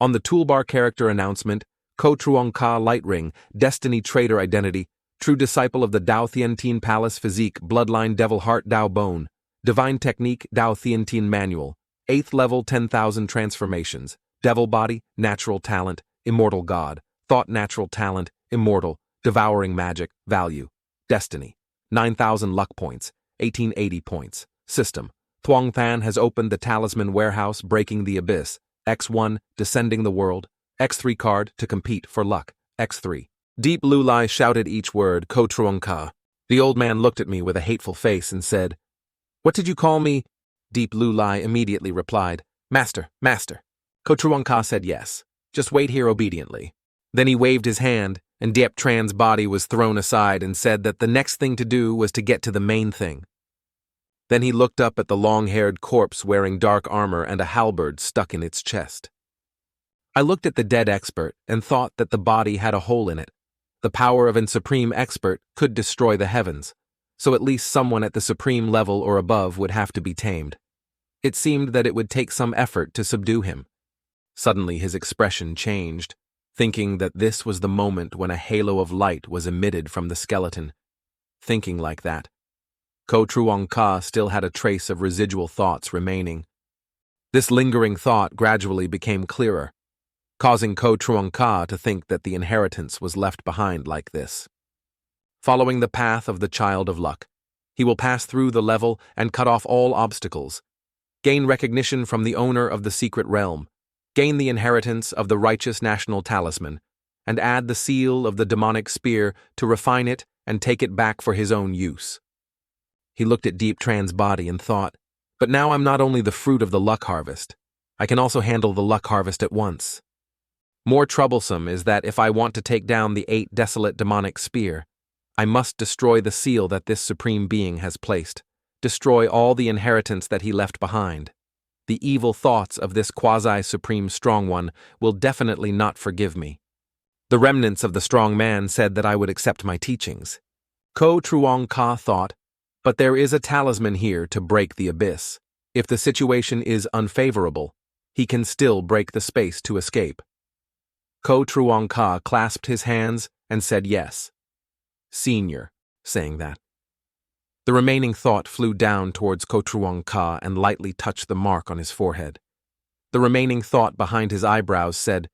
On the toolbar character announcement, Ko Truongka Light Ring, Destiny Trader Identity, True Disciple of the Dao Thiantine Palace Physique, Bloodline Devil Heart Dao Bone, Divine Technique Dao Thiantine Manual, 8th level 10,000 transformations, Devil Body, Natural Talent, Immortal God, Thought Natural Talent, Immortal, Devouring Magic, Value, Destiny, 9,000 Luck Points, 1880 points, System, Thuong Than has opened the Talisman Warehouse Breaking the Abyss, X1, Descending the World, X3 card to compete for luck, X3. Deep Lulai shouted each word, Ko Truongka. The old man looked at me with a hateful face and said, What did you call me? Deep Lulai immediately replied, Master, Master. Ko Truongka said yes. Just wait here obediently. Then he waved his hand, and Diep Tran's body was thrown aside and said that the next thing to do was to get to the main thing. Then he looked up at the long-haired corpse wearing dark armor and a halberd stuck in its chest. I looked at the dead expert and thought that the body had a hole in it. The power of an supreme expert could destroy the heavens, so at least someone at the supreme level or above would have to be tamed. It seemed that it would take some effort to subdue him. Suddenly his expression changed, thinking that this was the moment when a halo of light was emitted from the skeleton. Thinking like that, Ko Truongka still had a trace of residual thoughts remaining. This lingering thought gradually became clearer, causing Ko Truongka to think that the inheritance was left behind like this. Following the path of the Child of Luck, he will pass through the level and cut off all obstacles, gain recognition from the owner of the secret realm, gain the inheritance of the righteous national talisman, and add the seal of the demonic spear to refine it and take it back for his own use. He looked at Deep Tran's body and thought, but now I'm not only the fruit of the luck harvest, I can also handle the luck harvest at once. More troublesome is that if I want to take down the 8 desolate demonic spear, I must destroy the seal that this supreme being has placed, destroy all the inheritance that he left behind. The evil thoughts of this quasi-supreme strong one will definitely not forgive me. The remnants of the strong man said that I would accept my teachings. Ko Truong Ka thought, but there is a talisman here to break the abyss. If the situation is unfavorable, he can still break the space to escape. Ko Truong Ka clasped his hands and said yes. Senior, saying that. The remaining thought flew down towards Ko Truong Ka and lightly touched the mark on his forehead. The remaining thought behind his eyebrows said,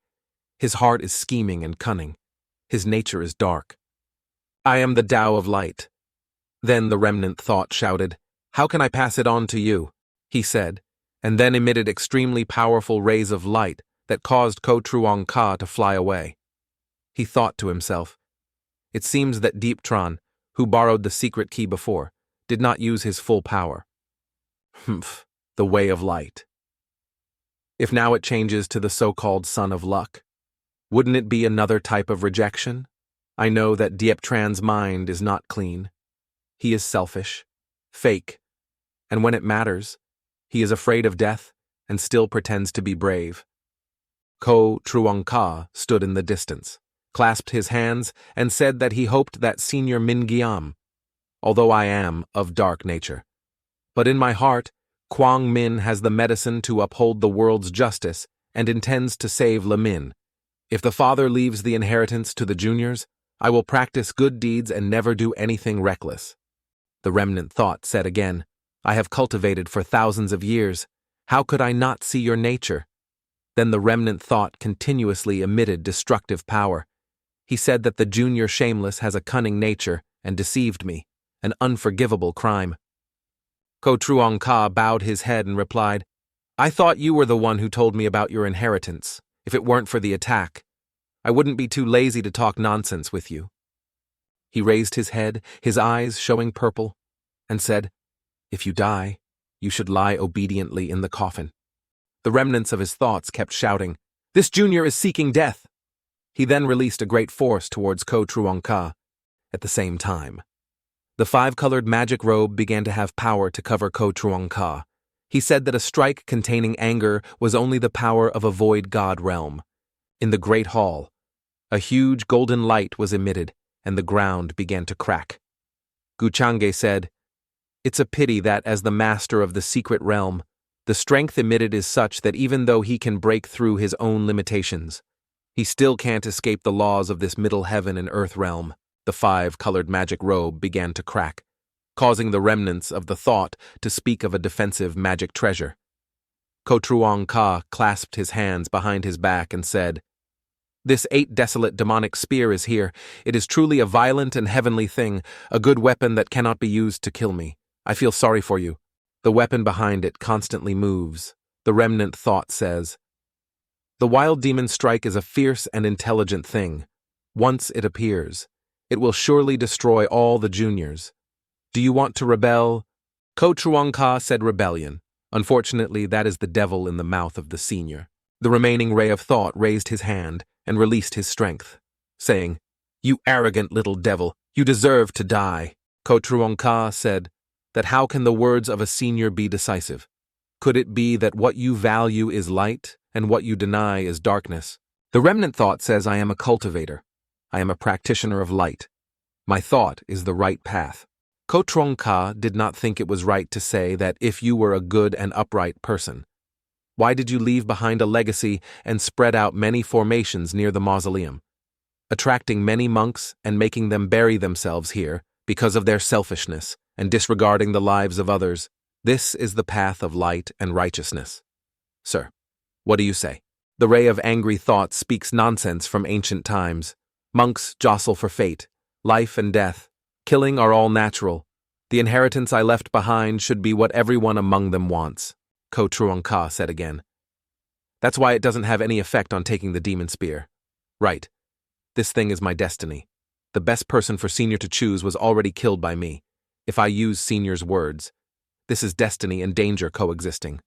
his heart is scheming and cunning. His nature is dark. I am the Tao of light. Then the remnant thought shouted, how can I pass it on to you? He said, and then emitted extremely powerful rays of light that caused Ko Truong Ka to fly away. He thought to himself, it seems that Deep Tran, who borrowed the secret key before, did not use his full power. Humph, the way of light. If now it changes to the so-called son of luck, wouldn't it be another type of rejection? I know that Deep Tran's mind is not clean. He is selfish, fake, and when it matters, he is afraid of death and still pretends to be brave. Ko Truong Ka stood in the distance, clasped his hands, and said that he hoped that Senior Min Giam, although I am of dark nature. But in my heart, Kwang Min has the medicine to uphold the world's justice and intends to save Le Min. If the father leaves the inheritance to the juniors, I will practice good deeds and never do anything reckless. The remnant thought said again, I have cultivated for thousands of years. How could I not see your nature? Then the remnant thought continuously emitted destructive power. He said that the junior shameless has a cunning nature and deceived me, an unforgivable crime. Ko Truong Ka bowed his head and replied, I thought you were the one who told me about your inheritance. If it weren't for the attack, I wouldn't be too lazy to talk nonsense with you. He raised his head, his eyes showing purple, and said, if you die, you should lie obediently in the coffin. The remnants of his thoughts kept shouting, this junior is seeking death. He then released a great force towards Ko Truong Ka. At the same time, the 5-colored magic robe began to have power to cover Ko Truong Ka. He said that a strike containing anger was only the power of a void god realm. In the great hall, a huge golden light was emitted, and the ground began to crack. Guchange said, it's a pity that, as the master of the secret realm, the strength emitted is such that even though he can break through his own limitations, he still can't escape the laws of this middle heaven and earth realm. The 5-colored magic robe began to crack, causing the remnants of the thought to speak of a defensive magic treasure. Ko Truong Ka clasped his hands behind his back and said, this 8 desolate demonic spear is here. It is truly a violent and heavenly thing, a good weapon that cannot be used to kill me. I feel sorry for you. The weapon behind it constantly moves. The remnant thought says, the wild demon strike is a fierce and intelligent thing. Once it appears, it will surely destroy all the juniors. Do you want to rebel? Ko Truong Ka said rebellion. Unfortunately, that is the devil in the mouth of the senior. The remaining ray of thought raised his hand and released his strength, saying, you arrogant little devil, you deserve to die. Ko Truong Ka said that how can the words of a senior be decisive? Could it be that what you value is light and what you deny is darkness? The remnant thought says I am a cultivator. I am a practitioner of light. My thought is the right path. Ko Truong Ka did not think it was right to say that if you were a good and upright person, why did you leave behind a legacy and spread out many formations near the mausoleum, attracting many monks and making them bury themselves here because of their selfishness and disregarding the lives of others? This is the path of light and righteousness. Sir, what do you say? The ray of angry thought speaks nonsense from ancient times. Monks jostle for fate, life and death. Killing are all natural. The inheritance I left behind should be what everyone among them wants, Ko Truong Ka said again. That's why it doesn't have any effect on taking the demon spear. Right. This thing is my destiny. The best person for senior to choose was already killed by me. if I use Senior's words. This is destiny and danger coexisting.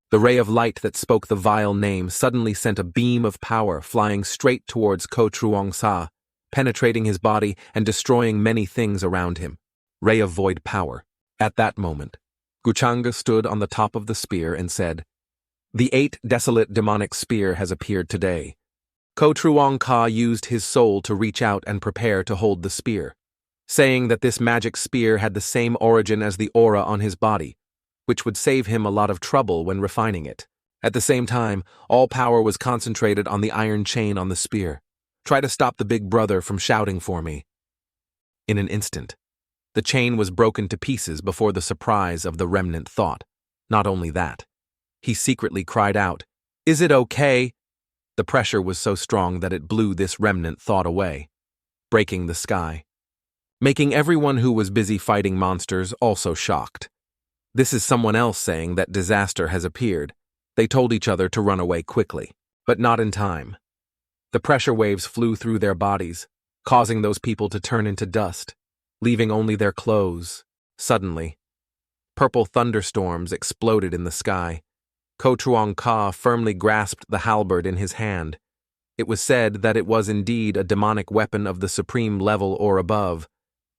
The ray of light that spoke the vile name suddenly sent a beam of power flying straight towards Ko Truong Sa, penetrating his body and destroying many things around him. Ray of void power. At that moment, Guchanga stood on the top of the spear and said, "The 8 desolate demonic spear has appeared today." Ko Truong Ka used his soul to reach out and prepare to hold the spear, saying that this magic spear had the same origin as the aura on his body, which would save him a lot of trouble when refining it. At the same time, all power was concentrated on the iron chain on the spear. Try to stop the big brother from shouting for me. In an instant, the chain was broken to pieces before the surprise of the remnant thought. Not only that, he secretly cried out, "Is it okay?" The pressure was so strong that it blew this remnant thought away, breaking the sky, making everyone who was busy fighting monsters also shocked. This is someone else saying that disaster has appeared. They told each other to run away quickly, but not in time. The pressure waves flew through their bodies, causing those people to turn into dust, leaving only their clothes. Suddenly, purple thunderstorms exploded in the sky. Ko Truong Ka firmly grasped the halberd in his hand. It was said that it was indeed a demonic weapon of the supreme level or above.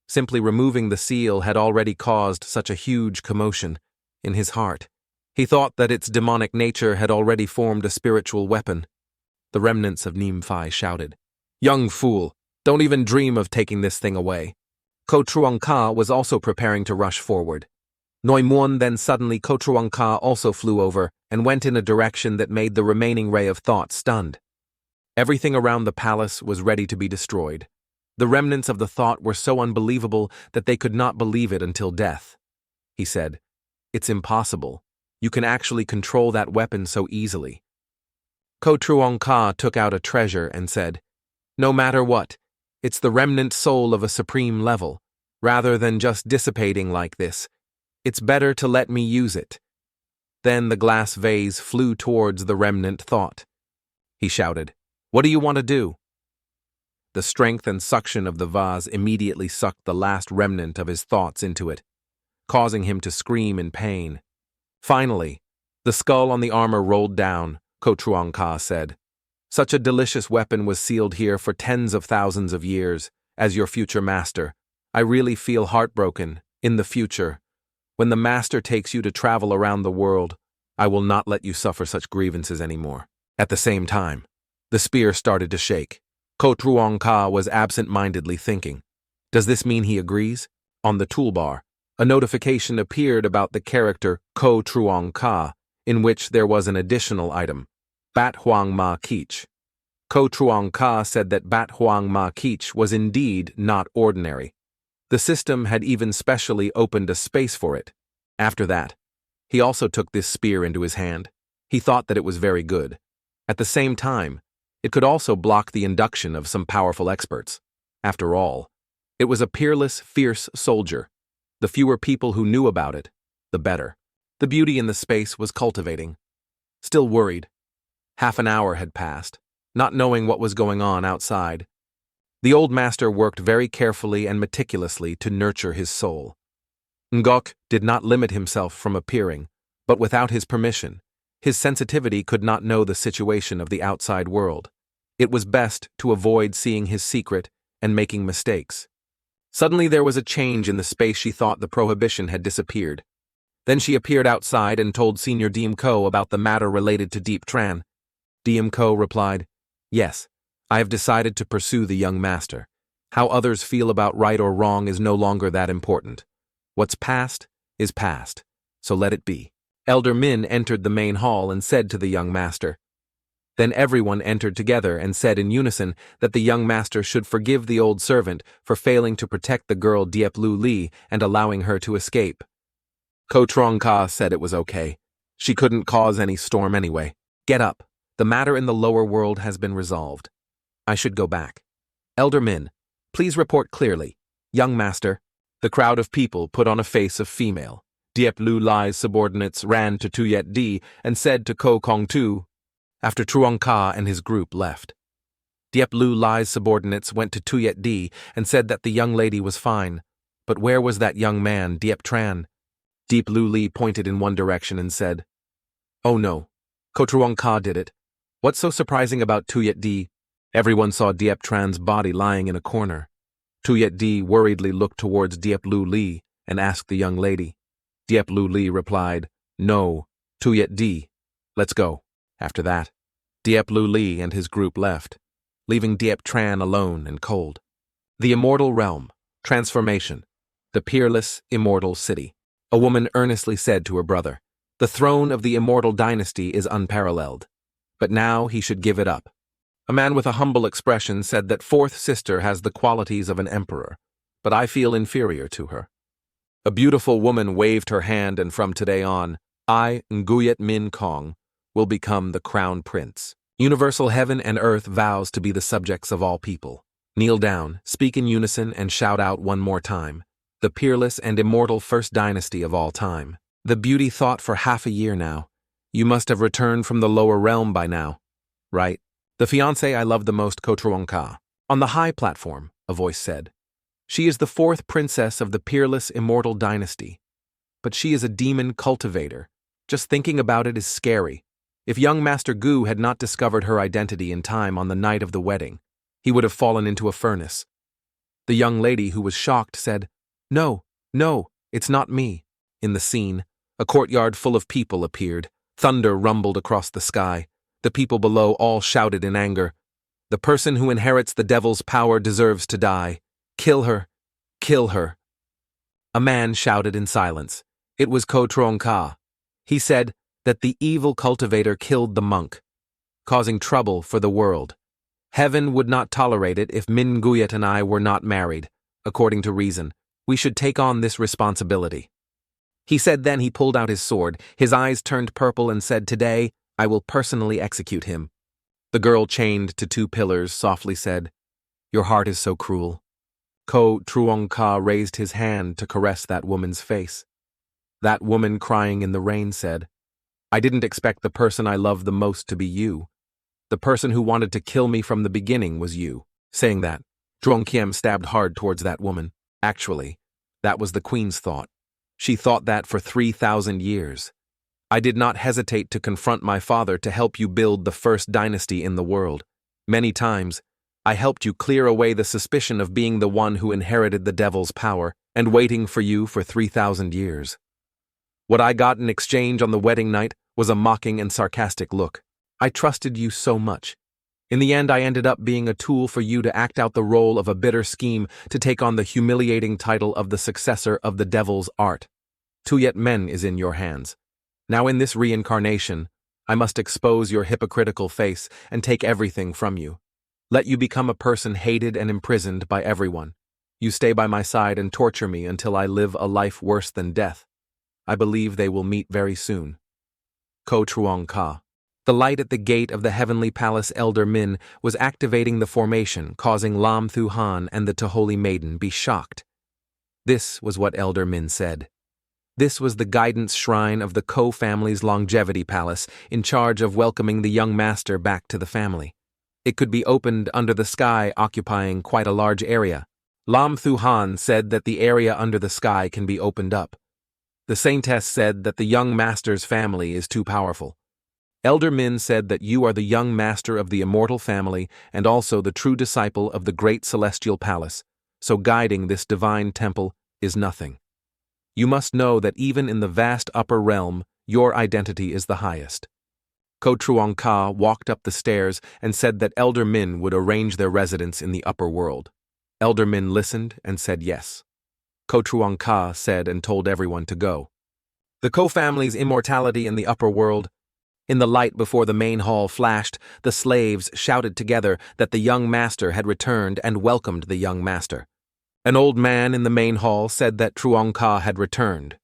Simply removing the seal had already caused such a huge commotion in his heart. He thought that its demonic nature had already formed a spiritual weapon. The remnants of Nimphai shouted, "Young fool, don't even dream of taking this thing away." Ko Truong Ka was also preparing to rush forward. Noi Muon then suddenly Ko Truong Ka also flew over and went in a direction that made the remaining ray of thought stunned. Everything around the palace was ready to be destroyed. The remnants of the thought were so unbelievable that they could not believe it until death. He said, "It's impossible. You can actually control that weapon so easily." Ko Truong Ka took out a treasure and said, "No matter what, it's the remnant soul of a supreme level. Rather than just dissipating like this, it's better to let me use it." Then the glass vase flew towards the remnant thought. He shouted, "What do you want to do?" The strength and suction of the vase immediately sucked the last remnant of his thoughts into it, causing him to scream in pain. Finally, the skull on the armor rolled down. Ko Truong Ka said, "Such a delicious weapon was sealed here for tens of thousands of years. As your future master, I really feel heartbroken. In the future, when the master takes you to travel around the world, I will not let you suffer such grievances anymore." At the same time, the spear started to shake. Ko Truong Ka was absent-mindedly thinking, "Does this mean he agrees?" On the toolbar, a notification appeared about the character Ko Truong Ka, in which there was an additional item, Bat Huang Ma Keech. Ko Truong Ka said that Bat Huang Ma Keech was indeed not ordinary. The system had even specially opened a space for it. After that, he also took this spear into his hand. He thought that it was very good. At the same time, it could also block the induction of some powerful experts. After all, it was a peerless, fierce soldier. The fewer people who knew about it, the better. The beauty in the space was cultivating. Still worried, half an hour had passed, not knowing what was going on outside. The old master worked very carefully and meticulously to nurture his soul. Ngok did not limit himself from appearing, but without his permission, his sensitivity could not know the situation of the outside world. It was best to avoid seeing his secret and making mistakes. Suddenly there was a change in the space. She thought the prohibition had disappeared. Then she appeared outside and told Senior Diem Ko about the matter related to Deep Tran. Diem Ko replied, "Yes, I have decided to pursue the young master. How others feel about right or wrong is no longer that important. What's past is past, so let it be." Elder Min entered the main hall and said to the young master. Then everyone entered together and said in unison that the young master should forgive the old servant for failing to protect the girl Diep Lu Li and allowing her to escape. Ko Truong Ka said it was okay. She couldn't cause any storm anyway. "Get up. The matter in the lower world has been resolved. I should go back. Elder Min, please report clearly." "Young master." The crowd of people put on a face of female. Diep Lu Li's subordinates ran to Tuyet Di and said to Ko Kong Tu, after Truong Ka and his group left. Diep Lu Li's subordinates went to Tuyet Di and said that the young lady was fine. But where was that young man, Diep Tran? Deep Lu Li pointed in one direction and said, "Oh no, Kotruong Ka did it. What's so surprising about Tuyet Di?" Everyone saw Diep Tran's body lying in a corner. Tuyet Di worriedly looked towards Diep Lu Li and asked the young lady. Diep Lu Li replied, "No, Tuyet Di. Let's go." After that, Diep Lu Li and his group left, leaving Diep Tran alone and cold. The Immortal Realm, Transformation, the Peerless, Immortal City. A woman earnestly said to her brother, "The throne of the immortal dynasty is unparalleled, but now he should give it up." A man with a humble expression said that fourth sister has the qualities of an emperor, but I feel inferior to her. A beautiful woman waved her hand, and from today on, I, Nguyet Min Kong, will become the crown prince. Universal heaven and earth vows to be the subjects of all people. Kneel down, speak in unison, and shout out one more time. The peerless and immortal first dynasty of all time. The beauty thought for half a year now. You must have returned from the lower realm by now, right? The fiancé I love the most, Kotruong Ka. On the high platform, a voice said. She is the fourth princess of the peerless immortal dynasty. But she is a demon cultivator. Just thinking about it is scary. If young Master Gu had not discovered her identity in time on the night of the wedding, he would have fallen into a furnace. The young lady, who was shocked, said, No, it's not me." In the scene, a courtyard full of people appeared. Thunder rumbled across the sky. The people below all shouted in anger, "The person who inherits the devil's power deserves to die. Kill her! Kill her!" A man shouted in silence. It was Kotruong Ka. He said that the evil cultivator killed the monk, causing trouble for the world. Heaven would not tolerate it if Min Guyet and I were not married. According to reason, we should take on this responsibility. He said, then he pulled out his sword. His eyes turned purple and said, "Today, I will personally execute him." The girl chained to two pillars softly said, "Your heart is so cruel." Kotruong Ka raised his hand to caress that woman's face. That woman crying in the rain said, "I didn't expect the person I love the most to be you. The person who wanted to kill me from the beginning was you." Saying that, Zhuang Qian stabbed hard towards that woman. Actually, that was the queen's thought. She thought that for 3,000 years. I did not hesitate to confront my father to help you build the first dynasty in the world. Many times, I helped you clear away the suspicion of being the one who inherited the devil's power and waiting for you for 3,000 years. What I got in exchange on the wedding night was a mocking and sarcastic look. I trusted you so much. In the end, I ended up being a tool for you to act out the role of a bitter scheme to take on the humiliating title of the successor of the devil's art. Tuyet Men is in your hands. Now in this reincarnation, I must expose your hypocritical face and take everything from you. Let you become a person hated and imprisoned by everyone. You stay by my side and torture me until I live a life worse than death. I believe they will meet very soon. Kotruong Ka. The light at the gate of the heavenly palace Elder Min was activating the formation, causing Lam Thu Han and the Toholi Maiden be shocked. This was what Elder Min said. This was the guidance shrine of the Ko family's longevity palace, in charge of welcoming the young master back to the family. It could be opened under the sky, occupying quite a large area. Lam Thu Han said that the area under the sky can be opened up. The saintess said that the young master's family is too powerful. Elder Min said that you are the young master of the immortal family and also the true disciple of the great celestial palace, so guiding this divine temple is nothing. You must know that even in the vast upper realm, your identity is the highest. Kotruong Ka walked up the stairs and said that Elder Min would arrange their residence in the upper world. Elder Min listened and said yes. Kotruong Ka said and told everyone to go. The Ko family's immortality in the upper world. In the light before the main hall flashed, the slaves shouted together that the young master had returned and welcomed the young master. An old man in the main hall said that Truong Ka had returned.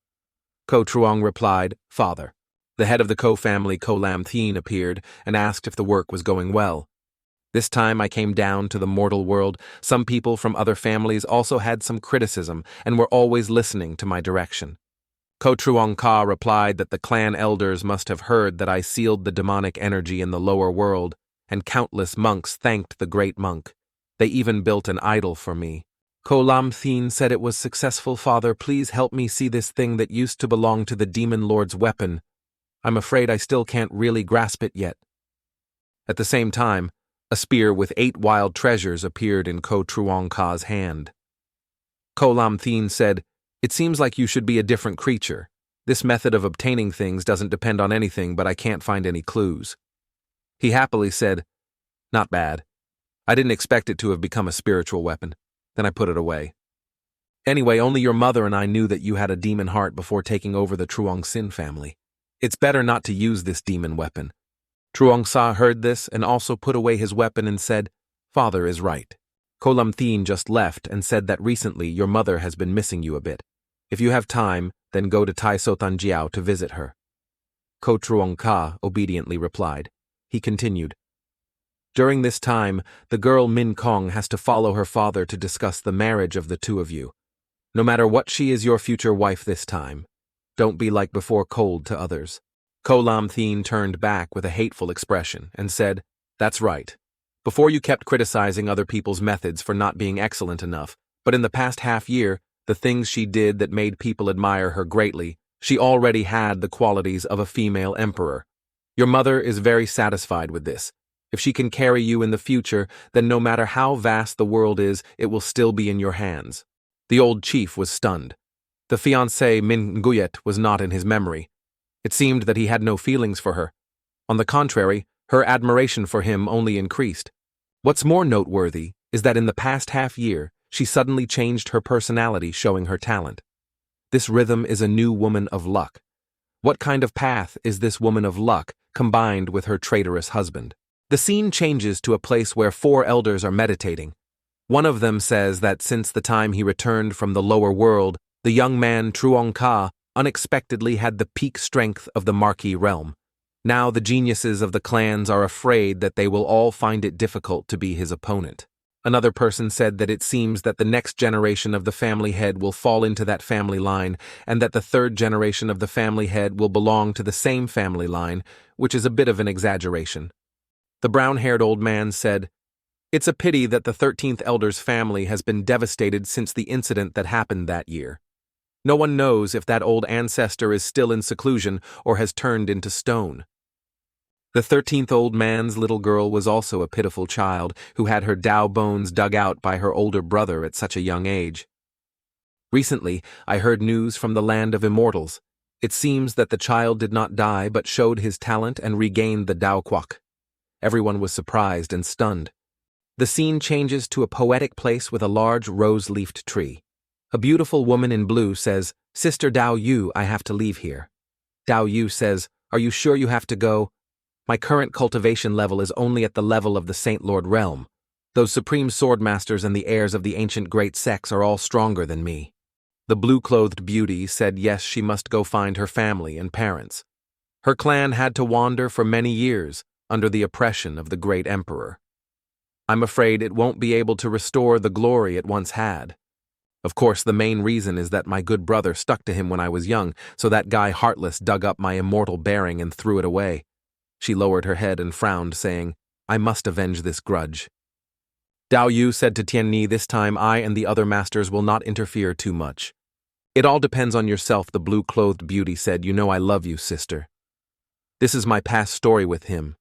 Kotruong replied, "Father." The head of the Ko family, Ko Lam Thien, appeared and asked if the work was going well. This time I came down to the mortal world. Some people from other families also had some criticism and were always listening to my direction. Kotruong Ka replied that the clan elders must have heard that I sealed the demonic energy in the lower world, and countless monks thanked the great monk. They even built an idol for me. Ko Lam Thien said it was successful. Father, please help me see this thing that used to belong to the demon lord's weapon. I'm afraid I still can't really grasp it yet. At the same time, a spear with 8 wild treasures appeared in Ko Truong Ka's hand. Ko Lam Thien said, "It seems like you should be a different creature. This method of obtaining things doesn't depend on anything, but I can't find any clues." He happily said, "Not bad. I didn't expect it to have become a spiritual weapon. Then I put it away. Anyway, only your mother and I knew that you had a demon heart before taking over the Truong Sin family. It's better not to use this demon weapon." Truong Sa heard this and also put away his weapon and said, "Father is right. Ko Lam Thien just left and said that recently your mother has been missing you a bit. If you have time, then go to Tai Sotan Jiao to visit her." Ko Truong Ka obediently replied. He continued, "During this time, the girl Min Kong has to follow her father to discuss the marriage of the two of you. No matter what, she is your future wife this time. Don't be like before, cold to others." Ko Lam Thien turned back with a hateful expression and said, "That's right. Before you kept criticizing other people's methods for not being excellent enough, but in the past half year, the things she did that made people admire her greatly, she already had the qualities of a female emperor. Your mother is very satisfied with this. If she can carry you in the future, then no matter how vast the world is, it will still be in your hands." The old chief was stunned. The fiancée Min Nguyet was not in his memory. It seemed that he had no feelings for her. On the contrary, her admiration for him only increased. What's more noteworthy is that in the past half year, she suddenly changed her personality, showing her talent. This rhythm is a new woman of luck. What kind of path is this woman of luck combined with her traitorous husband? The scene changes to a place where 4 elders are meditating. One of them says that since the time he returned from the lower world, the young man Truong Ka unexpectedly had the peak strength of the Marquis realm. Now the geniuses of the clans are afraid that they will all find it difficult to be his opponent. Another person said that it seems that the next generation of the family head will fall into that family line, and that the 3rd generation of the family head will belong to the same family line, which is a bit of an exaggeration. The brown-haired old man said, "It's a pity that the 13th elder's family has been devastated since the incident that happened that year. No one knows if that old ancestor is still in seclusion or has turned into stone." The 13th old man's little girl was also a pitiful child who had her Dao bones dug out by her older brother at such a young age. Recently, I heard news from the land of immortals. It seems that the child did not die but showed his talent and regained the Dao Quoc. Everyone was surprised and stunned. The scene changes to a poetic place with a large rose-leafed tree. A beautiful woman in blue says, "Sister Dao Yu, I have to leave here." Dao Yu says, "Are you sure you have to go? My current cultivation level is only at the level of the Saint Lord realm. Those supreme swordmasters and the heirs of the ancient great sects are all stronger than me." The blue-clothed beauty said yes, she must go find her family and parents. Her clan had to wander for many years under the oppression of the great emperor. "I'm afraid it won't be able to restore the glory it once had. Of course, the main reason is that my good brother stuck to him when I was young, so that guy Heartless dug up my immortal bearing and threw it away." She lowered her head and frowned, saying, "I must avenge this grudge." Dao Yu said to Tian Ni, "This time I and the other masters will not interfere too much." "It all depends on yourself," the blue-clothed beauty said. "You know I love you, sister. This is my past story with him.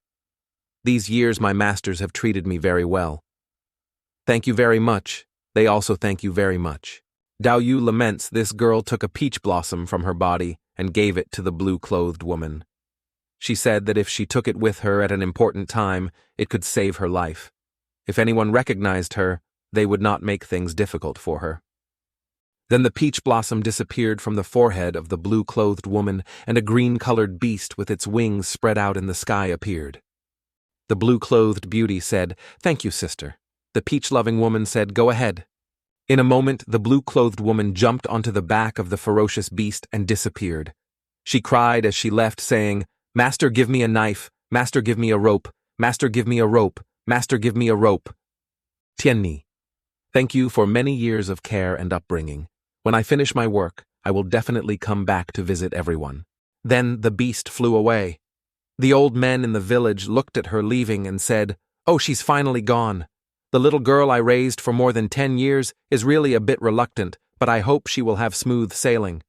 These years my masters have treated me very well. Thank you very much. They also thank you very much." Dao Yu laments this girl took a peach blossom from her body and gave it to the blue-clothed woman. She said that if she took it with her at an important time, it could save her life. If anyone recognized her, they would not make things difficult for her. Then the peach blossom disappeared from the forehead of the blue-clothed woman, and a green-colored beast with its wings spread out in the sky appeared. The blue-clothed beauty said, "Thank you, sister." The peach-loving woman said, "Go ahead." In a moment, the blue-clothed woman jumped onto the back of the ferocious beast and disappeared. She cried as she left, saying, "Master, give me a knife. Master, give me a rope. Master, give me a rope. Master, give me a rope." Tian Ni, thank you for many years of care and upbringing. When I finish my work, I will definitely come back to visit everyone. Then the beast flew away. The old men in the village looked at her leaving and said, "Oh, she's finally gone." The little girl I raised for more than 10 years is really a bit reluctant, but I hope she will have smooth sailing.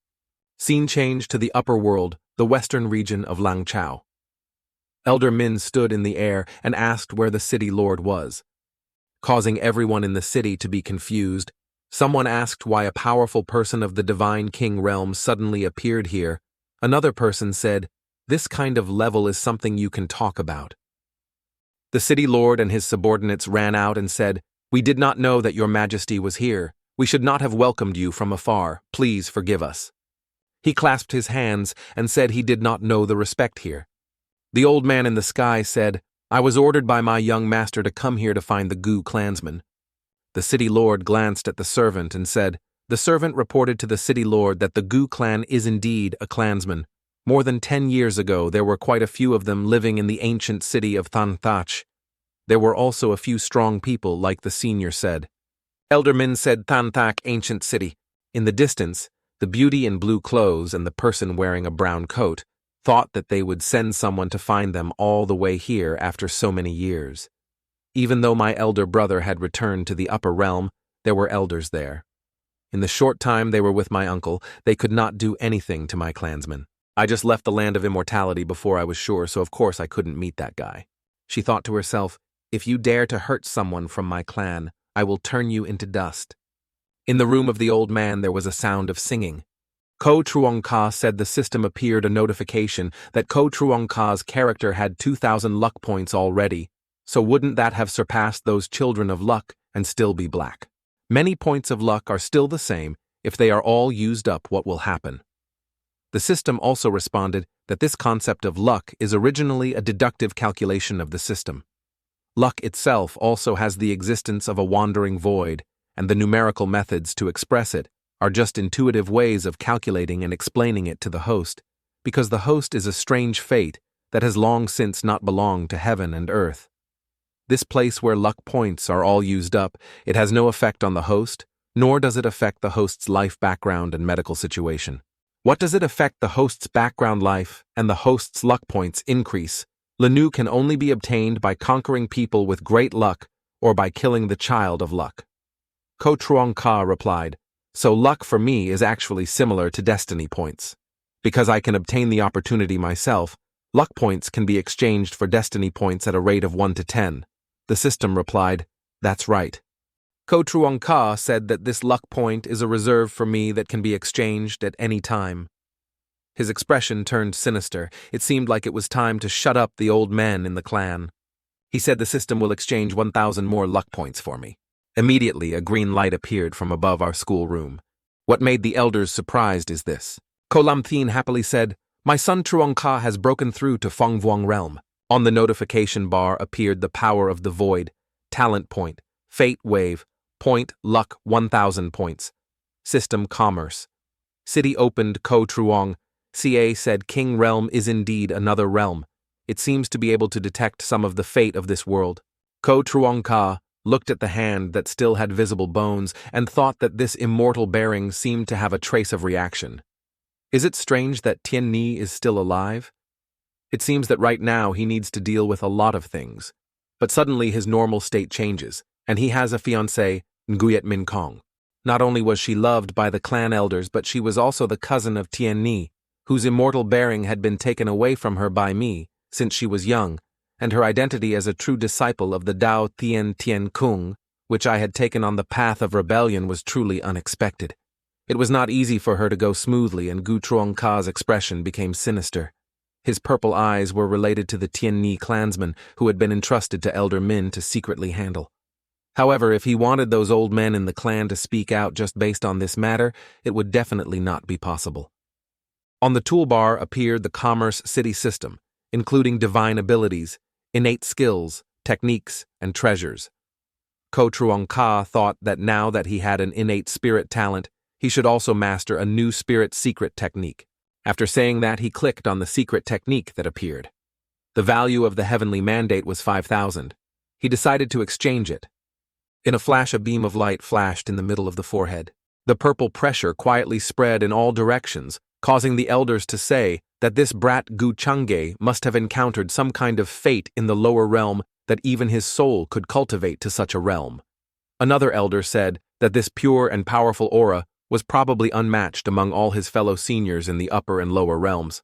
Scene change to the upper world, the western region of Langchao. Elder Min stood in the air and asked where the city lord was. Causing everyone in the city to be confused, someone asked why a powerful person of the divine king realm suddenly appeared here. Another person said, "This kind of level is something you can talk about." The city lord and his subordinates ran out and said, "We did not know that your majesty was here. We should not have welcomed you from afar. Please forgive us." He clasped his hands and said he did not know the respect here. The old man in the sky said, "I was ordered by my young master to come here to find the Gu clansman." The city lord glanced at the servant and said, "The servant reported to the city lord that the Gu clan is indeed a clansman. More than 10 years ago, there were quite a few of them living in the ancient city of Thanthach. There were also a few strong people, like the senior said." Elder Min said, "Thanthach, ancient city." In the distance, the beauty in blue clothes and the person wearing a brown coat thought that they would send someone to find them all the way here after so many years. Even though my elder brother had returned to the upper realm, there were elders there. In the short time they were with my uncle, they could not do anything to my clansmen. I just left the land of immortality before I was sure, so of course I couldn't meet that guy. She thought to herself, "If you dare to hurt someone from my clan, I will turn you into dust." In the room of the old man there was a sound of singing. Ko Truong Ka said the system appeared a notification that Ko Truong Ka's character had 2,000 luck points already, so wouldn't that have surpassed those children of luck and still be black? Many points of luck are still the same. If they are all used up, what will happen? The system also responded that this concept of luck is originally a deductive calculation of the system. Luck itself also has the existence of a wandering void, and the numerical methods to express it are just intuitive ways of calculating and explaining it to the host, because the host is a strange fate that has long since not belonged to heaven and earth. This place where luck points are all used up, it has no effect on the host, nor does it affect the host's life background and medical situation. What does it affect the host's background life and the host's luck points increase? Lenu can only be obtained by conquering people with great luck or by killing the child of luck. Ko Truong Ka replied, "So luck for me is actually similar to destiny points. Because I can obtain the opportunity myself, luck points can be exchanged for destiny points at a rate of 1 to 10. The system replied, "That's right." Ko Truong Ka said that this luck point is a reserve for me that can be exchanged at any time. His expression turned sinister. It seemed like it was time to shut up the old men in the clan. He said the system will exchange 1,000 more luck points for me. Immediately, a green light appeared from above our schoolroom. What made the elders surprised is this. Ko Lam Thien happily said, "My son Truong Ka has broken through to Feng Vuong realm." On the notification bar appeared the power of the void, talent point, fate wave, point, luck 1,000 points. System commerce. City opened Ko Truong. CA said King Realm is indeed another realm. It seems to be able to detect some of the fate of this world. Ko Truong Ka looked at the hand that still had visible bones and thought that this immortal bearing seemed to have a trace of reaction. Is it strange that Tien Ni is still alive? It seems that right now he needs to deal with a lot of things. But suddenly his normal state changes, and he has a fiancée, Nguyet Min Kong. Not only was she loved by the clan elders, but she was also the cousin of Tien Ni, whose immortal bearing had been taken away from her by me since she was young, and her identity as a true disciple of the Dao Tien Tien Kung, which I had taken on the path of rebellion, was truly unexpected. It was not easy for her to go smoothly, and Gu Truong Ka's expression became sinister. His purple eyes were related to the Tien Ni clansman who had been entrusted to Elder Min to secretly handle. However, if he wanted those old men in the clan to speak out just based on this matter, it would definitely not be possible. On the toolbar appeared the Commerce City system, including divine abilities, innate skills, techniques, and treasures. Ko Truong Ka thought that now that he had an innate spirit talent, he should also master a new spirit secret technique. After saying that, he clicked on the secret technique that appeared. The value of the heavenly mandate was 5,000. He decided to exchange it. In a flash, a beam of light flashed in the middle of the forehead. The purple pressure quietly spread in all directions, causing the elders to say that this brat Gu Changge must have encountered some kind of fate in the lower realm that even his soul could cultivate to such a realm. Another elder said that this pure and powerful aura was probably unmatched among all his fellow seniors in the upper and lower realms.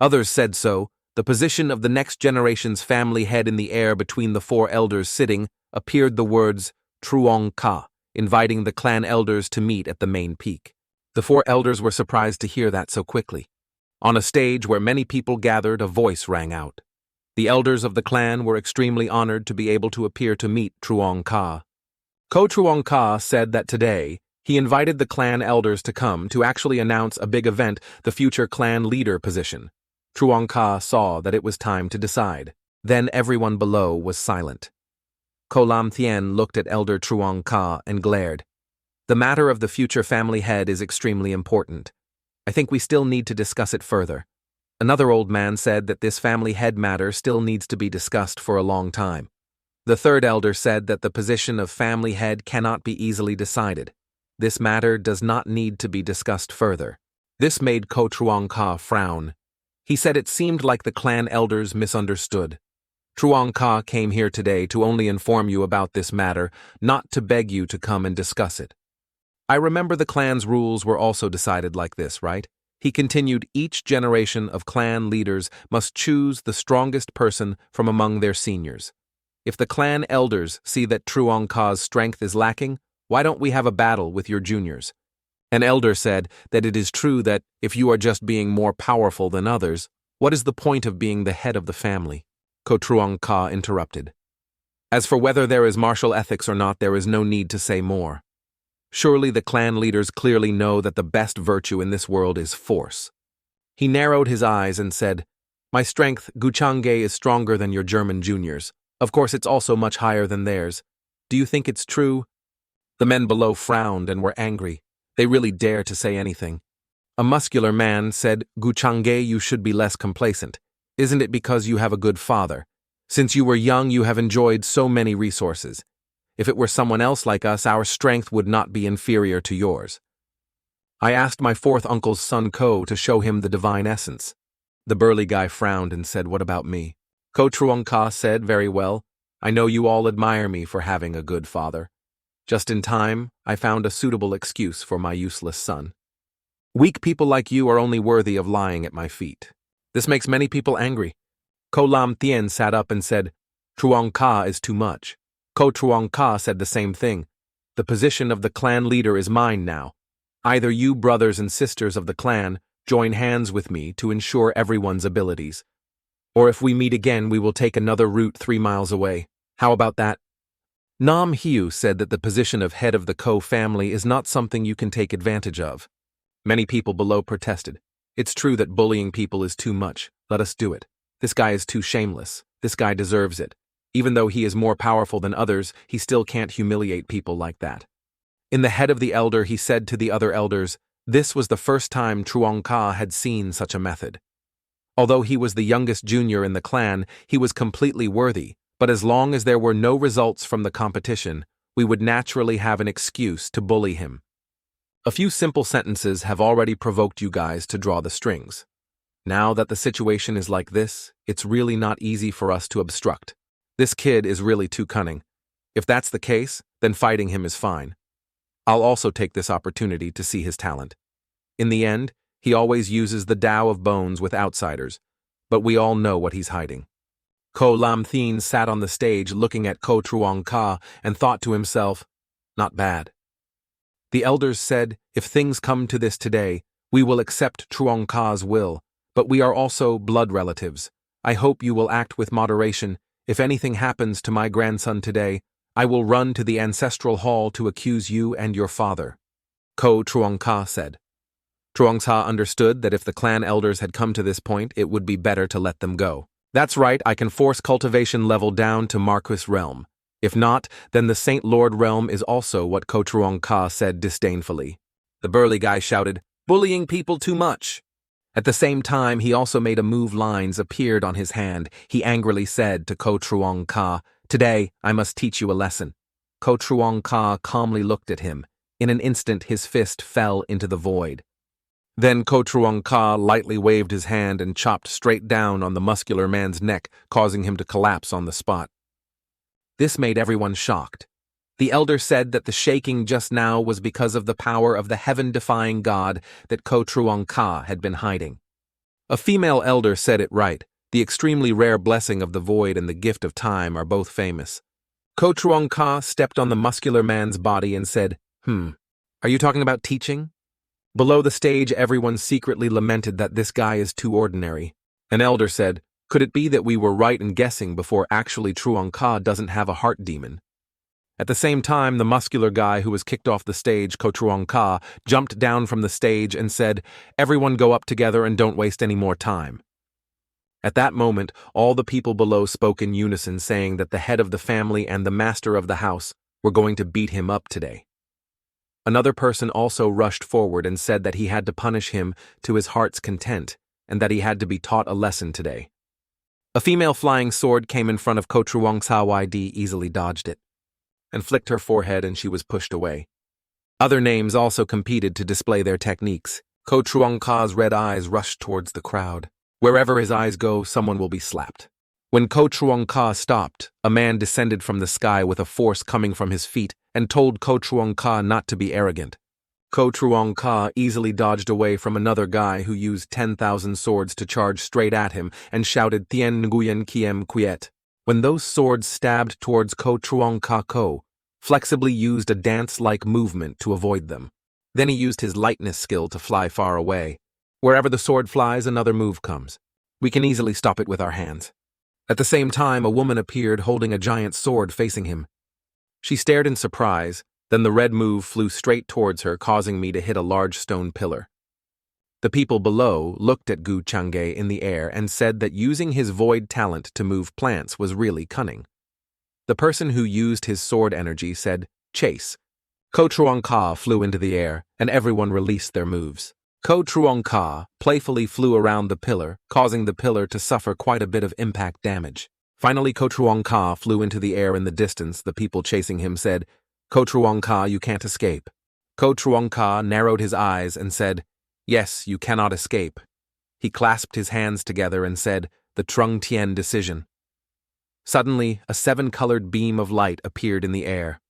Others said so. The position of the next generation's family head in the air between the four elders sitting appeared the words Truong Ka, inviting the clan elders to meet at the main peak. The four elders were surprised to hear that so quickly. On a stage where many people gathered, a voice rang out. The elders of the clan were extremely honored to be able to appear to meet Truong Ka. Ko Truong Ka said that today, he invited the clan elders to come to actually announce a big event, the future clan leader position. Truong Ka saw that it was time to decide. Then everyone below was silent. Ko Lam Thien looked at Elder Truong Ka and glared. The matter of the future family head is extremely important. I think we still need to discuss it further. Another old man said that this family head matter still needs to be discussed for a long time. The third elder said that the position of family head cannot be easily decided. This matter does not need to be discussed further. This made Ko Truong Ka frown. He said it seemed like the clan elders misunderstood. Truong Ka came here today to only inform you about this matter, not to beg you to come and discuss it. I remember the clan's rules were also decided like this, right? He continued, each generation of clan leaders must choose the strongest person from among their seniors. If the clan elders see that Truong Ka's strength is lacking, why don't we have a battle with your juniors? An elder said that it is true that if you are just being more powerful than others, what is the point of being the head of the family? Ko Truong Ka interrupted. As for whether there is martial ethics or not, there is no need to say more. Surely the clan leaders clearly know that the best virtue in this world is force. He narrowed his eyes and said, My strength, Guchangge, is stronger than your German juniors. Of course, it's also much higher than theirs. Do you think it's true? The men below frowned and were angry. They really dare to say anything. A muscular man said, Guchangge, you should be less complacent. Isn't it because you have a good father? Since you were young, you have enjoyed so many resources. If it were someone else like us, our strength would not be inferior to yours. I asked my fourth uncle's son Ko to show him the divine essence. The burly guy frowned and said, What about me? Ko Truong Ka said, Very well. I know you all admire me for having a good father. Just in time, I found a suitable excuse for my useless son. Weak people like you are only worthy of lying at my feet. This makes many people angry. Ko Lam Thien sat up and said, Truong Ka is too much. Ko Truong Ka said the same thing. The position of the clan leader is mine now. Either you brothers and sisters of the clan join hands with me to ensure everyone's abilities. Or if we meet again, we will take another route 3 miles away. How about that? Nam Hiu said that the position of head of the Ko family is not something you can take advantage of. Many people below protested. It's true that bullying people is too much. Let us do it. This guy is too shameless. This guy deserves it. Even though he is more powerful than others, he still can't humiliate people like that. In the head of the elder, he said to the other elders, this was the first time Truong Ka had seen such a method. Although he was the youngest junior in the clan, he was completely worthy, but as long as there were no results from the competition, we would naturally have an excuse to bully him. A few simple sentences have already provoked you guys to draw the strings. Now that the situation is like this, it's really not easy for us to obstruct. This kid is really too cunning. If that's the case, then fighting him is fine. I'll also take this opportunity to see his talent. In the end, he always uses the Tao of bones with outsiders, but we all know what he's hiding. Ko Lam Thien sat on the stage looking at Ko Truong Ka and thought to himself, not bad. The elders said, if things come to this today, we will accept Truong Ka's will, but we are also blood relatives. I hope you will act with moderation. If anything happens to my grandson today, I will run to the ancestral hall to accuse you and your father. Ko Truong Ka said. Truong Ka understood that if the clan elders had come to this point, it would be better to let them go. That's right, I can force cultivation level down to Marquis realm. If not, then the Saint Lord realm is also what Ko Truong Ka said disdainfully. The burly guy shouted, bullying people too much. At the same time, he also made a move. Lines appeared on his hand. He angrily said to Ko Truong Ka, today, I must teach you a lesson. Ko Truong Ka calmly looked at him. In an instant, his fist fell into the void. Then Ko Truong Ka lightly waved his hand and chopped straight down on the muscular man's neck, causing him to collapse on the spot. This made everyone shocked. The elder said that the shaking just now was because of the power of the heaven-defying god that Ko Truong Ka had been hiding. A female elder said it right. The extremely rare blessing of the void and the gift of time are both famous. Ko Truong Ka stepped on the muscular man's body and said, Are you talking about teaching? Below the stage, everyone secretly lamented that this guy is too ordinary. An elder said, could it be that we were right in guessing before actually Truong Ka doesn't have a heart demon? At the same time, the muscular guy who was kicked off the stage, Ko Truong Ka, jumped down from the stage and said, everyone go up together and don't waste any more time. At that moment, all the people below spoke in unison, saying that the head of the family and the master of the house were going to beat him up today. Another person also rushed forward and said that he had to punish him to his heart's content and that he had to be taught a lesson today. A female flying sword came in front of Ko Truong Ka Yd easily dodged it and flicked her forehead, and she was pushed away. Other names also competed to display their techniques. Ko Truong Ka's red eyes rushed towards the crowd. Wherever his eyes go, someone will be slapped. When Ko Truong Ka stopped, a man descended from the sky with a force coming from his feet and told Ko Truong Ka not to be arrogant. Ko Truong Ka easily dodged away from another guy who used 10,000 swords to charge straight at him and shouted Tien Nguyen Kiem Quiet. When those swords stabbed towards Ko Truong Ka, Ko flexibly used a dance-like movement to avoid them. Then he used his lightness skill to fly far away. Wherever the sword flies, another move comes. We can easily stop it with our hands. At the same time, a woman appeared holding a giant sword facing him. She stared in surprise, then the red move flew straight towards her, causing me to hit a large stone pillar. The people below looked at Gu Chang'e in the air and said that using his void talent to move plants was really cunning. The person who used his sword energy said, chase. Ko Truong Ka flew into the air, and everyone released their moves. Ko Truong Ka playfully flew around the pillar, causing the pillar to suffer quite a bit of impact damage. Finally, Ko Truong Ka flew into the air in the distance. The people chasing him said, Ko Truong Ka, you can't escape. Ko Truong Ka narrowed his eyes and said, yes, you cannot escape. He clasped his hands together and said, the Trung Tien decision. Suddenly, a 7-colored beam of light appeared in the air.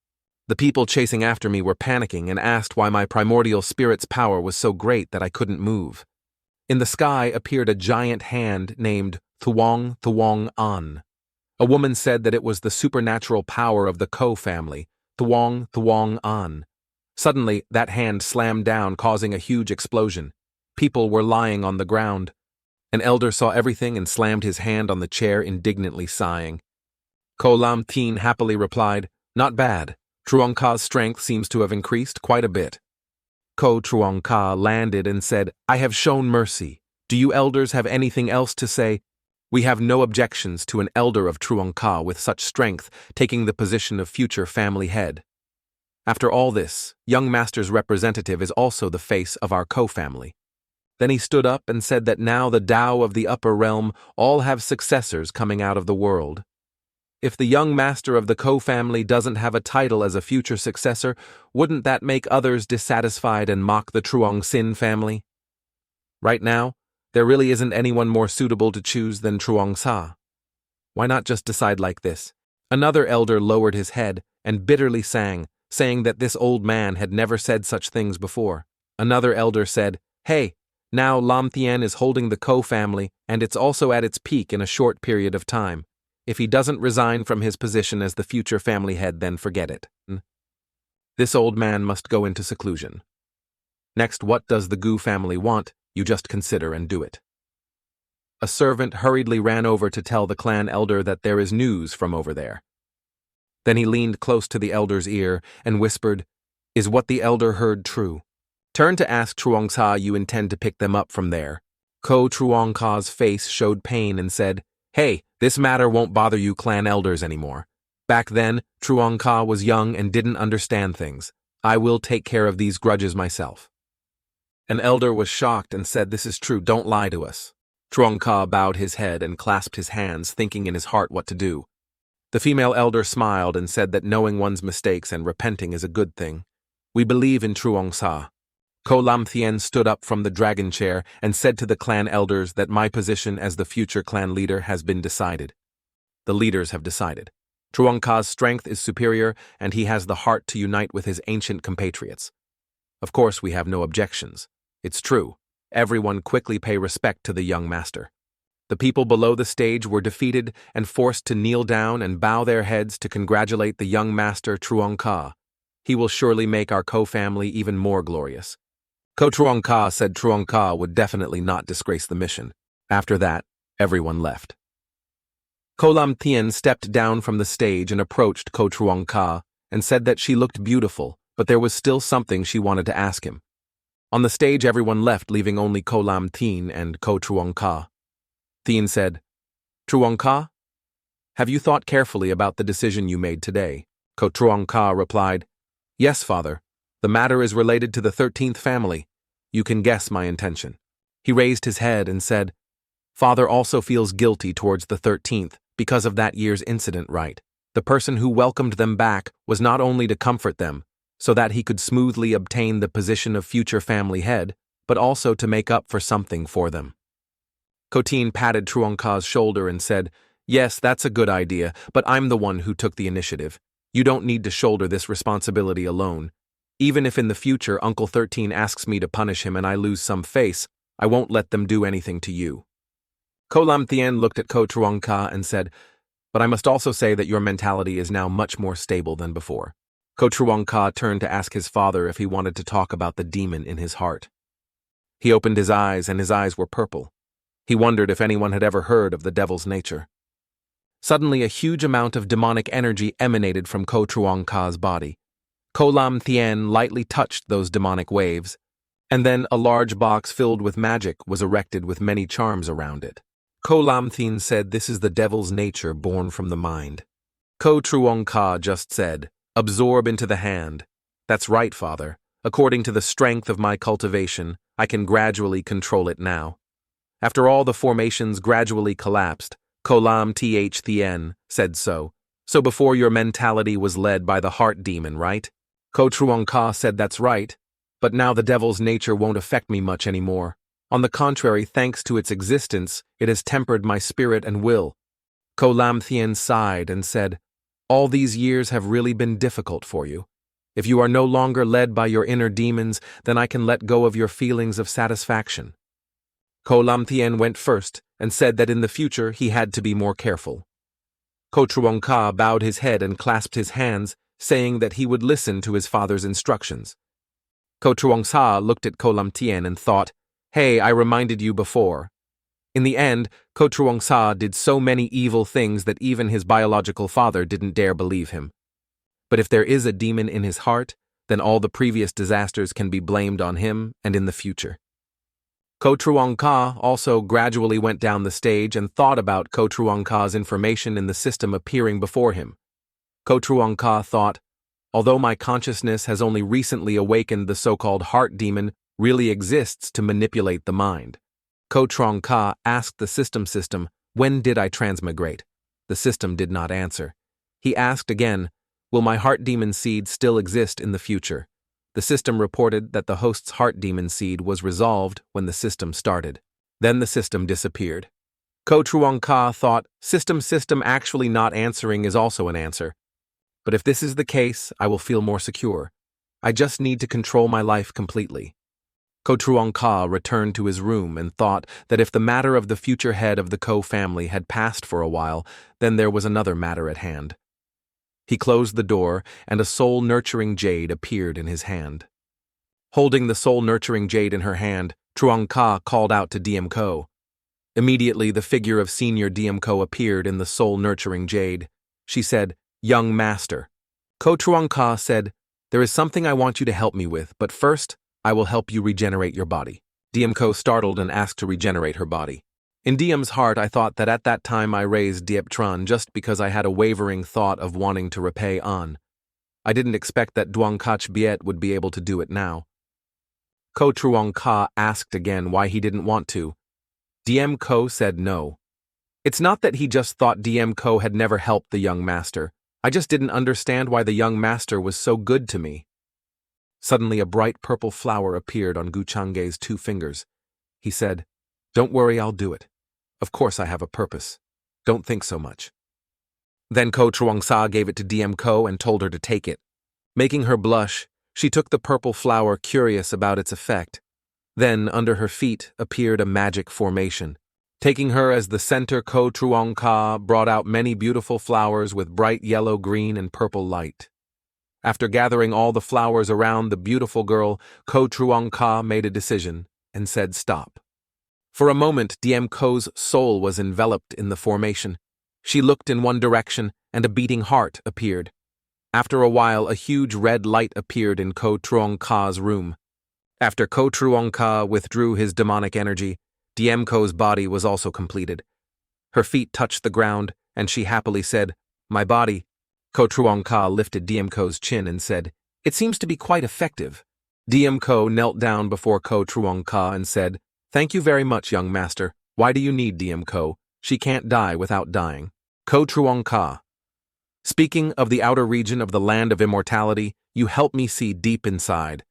The people chasing after me were panicking and asked why my primordial spirit's power was so great that I couldn't move. In the sky appeared a giant hand named Thuong Thuong An. A woman said that it was the supernatural power of the Ko family, Thuong Thuong An. Suddenly, that hand slammed down, causing a huge explosion. People were lying on the ground. An elder saw everything and slammed his hand on the chair, indignantly sighing. Ko Lam Tien happily replied, not bad. Truong Ka's strength seems to have increased quite a bit. Ko Truong Ka landed and said, I have shown mercy. Do you elders have anything else to say? We have no objections to an elder of Truong Ka with such strength taking the position of future family head. After all this, young master's representative is also the face of our Ko family. Then he stood up and said that now the Tao of the upper realm all have successors coming out of the world. If the young master of the Ko family doesn't have a title as a future successor, wouldn't that make others dissatisfied and mock the Truong Sin family? Right now, there really isn't anyone more suitable to choose than Truong Sa. Why not just decide like this? Another elder lowered his head and bitterly sang, saying that this old man had never said such things before. Another elder said, hey, now Lam Tien is holding the Ko family, and it's also at its peak in a short period of time. If he doesn't resign from his position as the future family head, then forget it. This old man must go into seclusion. Next, what does the Gu family want? You just consider and do it. A servant hurriedly ran over to tell the clan elder that there is news from over there. Then he leaned close to the elder's ear and whispered, is what the elder heard true? Turn to ask Truong Sa you intend to pick them up from there. Ko Truong Ka's face showed pain and said, hey, this matter won't bother you clan elders anymore. Back then, Truong Ka was young and didn't understand things. I will take care of these grudges myself. An elder was shocked and said, this is true, don't lie to us. Truong Ka bowed his head and clasped his hands, thinking in his heart what to do. The female elder smiled and said that knowing one's mistakes and repenting is a good thing. We believe in Truong Sa. Ko Lam Tien stood up from the dragon chair and said to the clan elders that my position as the future clan leader has been decided. The leaders have decided. Truongka's strength is superior, and he has the heart to unite with his ancient compatriots. Of course, we have no objections. It's true. Everyone quickly pay respect to the young master. The people below the stage were defeated and forced to kneel down and bow their heads to congratulate the young master Truongka. He will surely make our co-family even more glorious. Truongka said Truongka would definitely not disgrace the mission. After that, everyone left. Lam Tien stepped down from the stage and approached Truongka and said that she looked beautiful, but there was still something she wanted to ask him. On the stage, everyone left, leaving only Lam Tien and Truongka. Tien said, Truongka, have you thought carefully about the decision you made today? Truongka replied, Yes, father. The matter is related to the 13th family. You can guess my intention. He raised his head and said, Father also feels guilty towards the 13th because of that year's incident, right? The person who welcomed them back was not only to comfort them, so that he could smoothly obtain the position of future family head, but also to make up for something for them. Tien patted Truongka's shoulder and said, Yes, that's a good idea, but I'm the one who took the initiative. You don't need to shoulder this responsibility alone. Even if in the future Uncle 13 asks me to punish him and I lose some face, I won't let them do anything to you. Lam Tien looked at Truongka and said, But I must also say that your mentality is now much more stable than before. Truongka turned to ask his father if he wanted to talk about the demon in his heart. He opened his eyes, and his eyes were purple. He wondered if anyone had ever heard of the devil's nature. Suddenly, a huge amount of demonic energy emanated from Truongka's body. Lam Tien lightly touched those demonic waves, and then a large box filled with magic was erected with many charms around it. Lam Tien said, This is the devil's nature born from the mind. Truongka just said, Absorb into the hand. That's right, father. According to the strength of my cultivation, I can gradually control it now. After all the formations gradually collapsed, Lam Tien said so. So before your mentality was led by the heart demon, right? Truongka said that's right, but now the devil's nature won't affect me much anymore. On the contrary, thanks to its existence, it has tempered my spirit and will. Lam Tien sighed and said, All these years have really been difficult for you. If you are no longer led by your inner demons, then I can let go of your feelings of satisfaction. Lam Tien went first and said that in the future he had to be more careful. Truongka bowed his head and clasped his hands, saying that he would listen to his father's instructions. Truongka looked at Lam Tien and thought, Hey, I reminded you before. In the end, Truongka did so many evil things that even his biological father didn't dare believe him. But if there is a demon in his heart, then all the previous disasters can be blamed on him and in the future. Truongka also gradually went down the stage and thought about Truongka's information in the system appearing before him. Truongka thought, although my consciousness has only recently awakened, the so-called heart demon really exists to manipulate the mind. Truongka asked the system, when did I transmigrate? The system did not answer. He asked again, will my heart demon seed still exist in the future? The system reported that the host's heart demon seed was resolved when the system started. Then the system disappeared. Truongka thought, system actually not answering is also an answer. But if this is the case, I will feel more secure. I just need to control my life completely. Truongka returned to his room and thought that if the matter of the future head of the Ko family had passed for a while, then there was another matter at hand. He closed the door, and a soul-nurturing jade appeared in his hand. Holding the soul-nurturing jade in her hand, Truongka called out to DM Ko. Immediately, the figure of Senior DM Ko appeared in the soul-nurturing jade. She said, Young master. Truongka said, There is something I want you to help me with, but first, I will help you regenerate your body. DM Ko startled and asked to regenerate her body. In Diem's heart, I thought that at that time I raised Dieptron just because I had a wavering thought of wanting to repay An. I didn't expect that Duangkach Biet would be able to do it now. Truongka asked again why he didn't want to. DM Ko said no. It's not that he just thought DM Ko had never helped the young master. I just didn't understand why the young master was so good to me. Suddenly a bright purple flower appeared on Guchangge's 2 fingers. He said, Don't worry, I'll do it. Of course I have a purpose. Don't think so much. Then Ko Truong Sa gave it to DM Ko and told her to take it. Making her blush, she took the purple flower, curious about its effect. Then, under her feet, appeared a magic formation. Taking her as the center, Ko Truong Ka brought out many beautiful flowers with bright yellow, green, and purple light. After gathering all the flowers around the beautiful girl, Ko Truong Ka made a decision and said stop. For a moment, DM Ko's soul was enveloped in the formation. She looked in one direction, and a beating heart appeared. After a while, a huge red light appeared in Ko Truong Ka's room. After Ko Truong Ka withdrew his demonic energy, DM Ko's body was also completed. Her feet touched the ground, and she happily said, "My body." Ko Truong Ka lifted DM Ko's chin and said, "It seems to be quite effective." DM Ko knelt down before Ko Truong Ka and said, "Thank you very much, young master. Why do you need DM Ko? She can't die without dying." Ko Truong Ka. Speaking of the outer region of the land of immortality, you help me see deep inside.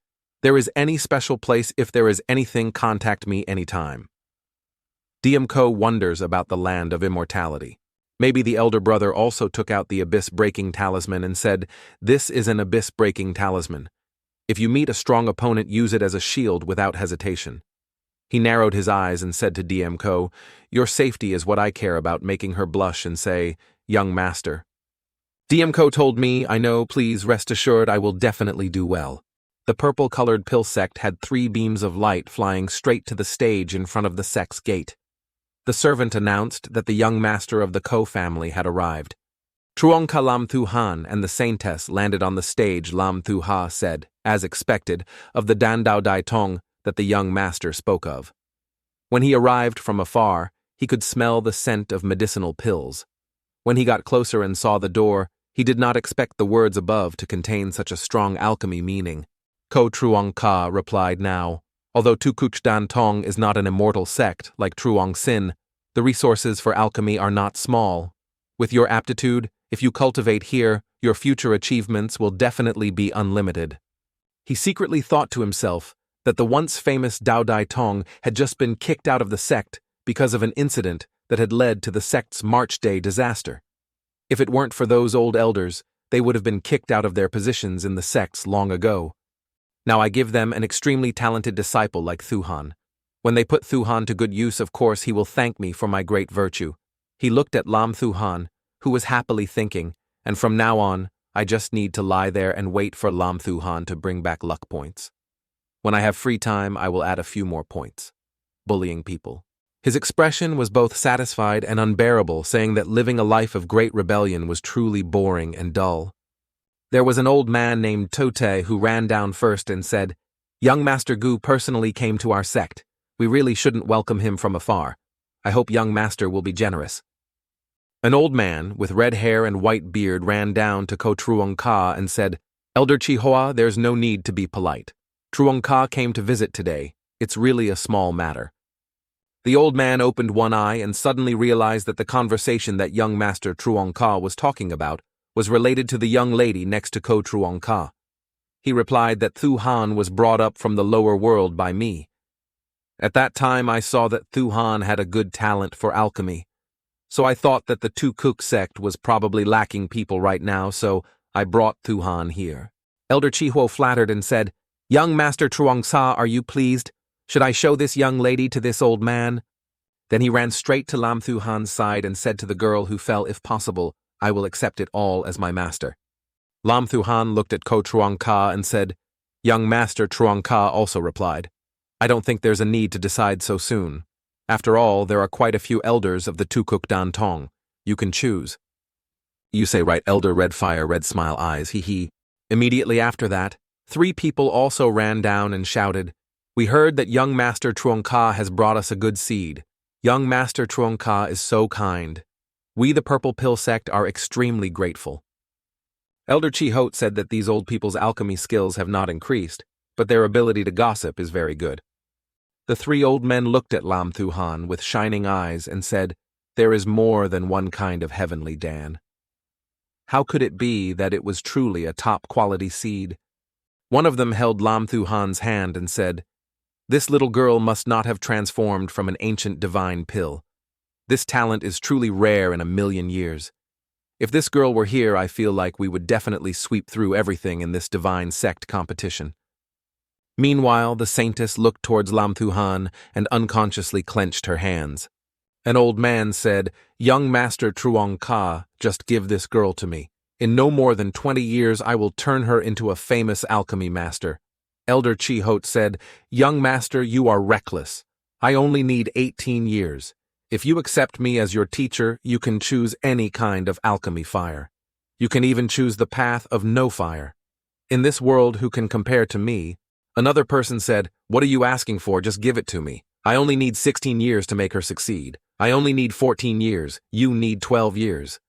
There is any special place. If there is anything, contact me anytime. DM Ko wonders about the land of immortality. Maybe the elder brother also took out the abyss-breaking talisman and said, "This is an abyss-breaking talisman. If you meet a strong opponent, use it as a shield without hesitation." He narrowed his eyes and said to DM Ko, "Your safety is what I care about," making her blush and say, "Young master." DM Ko told me, "I know, please rest assured I will definitely do well." The purple-colored pill sect had 3 beams of light flying straight to the stage in front of the sect's gate. The servant announced that the young master of the Ko family had arrived. Truong Ka Lam Thu Han and the saintess landed on the stage. Lam Thu Ha said, as expected, of the Dan Dao Dai Tong that the young master spoke of. When he arrived from afar, he could smell the scent of medicinal pills. When he got closer and saw the door, he did not expect the words above to contain such a strong alchemy meaning. Ko Truong Ka replied now, "Although Tukuch Dan Tong is not an immortal sect like Truong Sin, the resources for alchemy are not small. With your aptitude, if you cultivate here, your future achievements will definitely be unlimited." He secretly thought to himself that the once famous Dao Dai Tong had just been kicked out of the sect because of an incident that had led to the sect's March Day disaster. If it weren't for those old elders, they would have been kicked out of their positions in the sects long ago. Now I give them an extremely talented disciple like Thu Han. When they put Thu Han to good use, of course he will thank me for my great virtue. He looked at Lam Thu Han, who was happily thinking, and from now on, I just need to lie there and wait for Lam Thu Han to bring back luck points. When I have free time, I will add a few more points. Bullying people. His expression was both satisfied and unbearable, saying that living a life of great rebellion was truly boring and dull. There was an old man named Tote who ran down first and said, "Young Master Gu personally came to our sect. We really shouldn't welcome him from afar. I hope young master will be generous." An old man with red hair and white beard ran down to Ko Truong Ka and said, "Elder Chihua, there's no need to be polite. Truong Ka came to visit today. It's really a small matter." The old man opened one eye and suddenly realized that the conversation that young Master Truong Ka was talking about was related to the young lady next to Ko Truong Ka. He replied that Thu Han was brought up from the lower world by me. At that time I saw that Thu Han had a good talent for alchemy. So I thought that the Tu Kuk sect was probably lacking people right now, so I brought Thu Han here. Elder Chihuo flattered and said, "Young Master Truong Sa, are you pleased? Should I show this young lady to this old man?" Then he ran straight to Lam Thu Han's side and said to the girl who fell, "If possible, I will accept it all as my master." Lam Thu Han looked at Ko Truong Ka and said, "Young Master Truong Ka also replied, I don't think there's a need to decide so soon. After all, there are quite a few elders of the Tukuk Dan Tong. You can choose." "You say right, Elder Red Fire, Red Smile Eyes, hee." Immediately after that, 3 people also ran down and shouted, "We heard that young Master Truong Ka has brought us a good seed. Young Master Truong Ka is so kind. We, the Purple Pill sect, are extremely grateful." Elder Chi Hot said that these old people's alchemy skills have not increased, but their ability to gossip is very good. The 3 old men looked at Lam Thu Han with shining eyes and said, "There is more than one kind of heavenly Dan." How could it be that it was truly a top-quality seed? One of them held Lam Thu Han's hand and said, "This little girl must not have transformed from an ancient divine pill. This talent is truly rare in 1,000,000 years. If this girl were here, I feel like we would definitely sweep through everything in this divine sect competition. Meanwhile, the saintess looked towards Lam Thuhan and unconsciously clenched her hands. An old man said, "Young Master Truong Ka, just give this girl to me. In no more than 20 years I will turn her into a famous alchemy master." Elder Chi-Hot said, "Young Master, you are reckless. I only need 18 years. If you accept me as your teacher, you can choose any kind of alchemy fire. You can even choose the path of no fire. In this world, who can compare to me?" Another person said, "What are you asking for? Just give it to me. I only need 16 years to make her succeed. I only need 14 years. You need 12 years.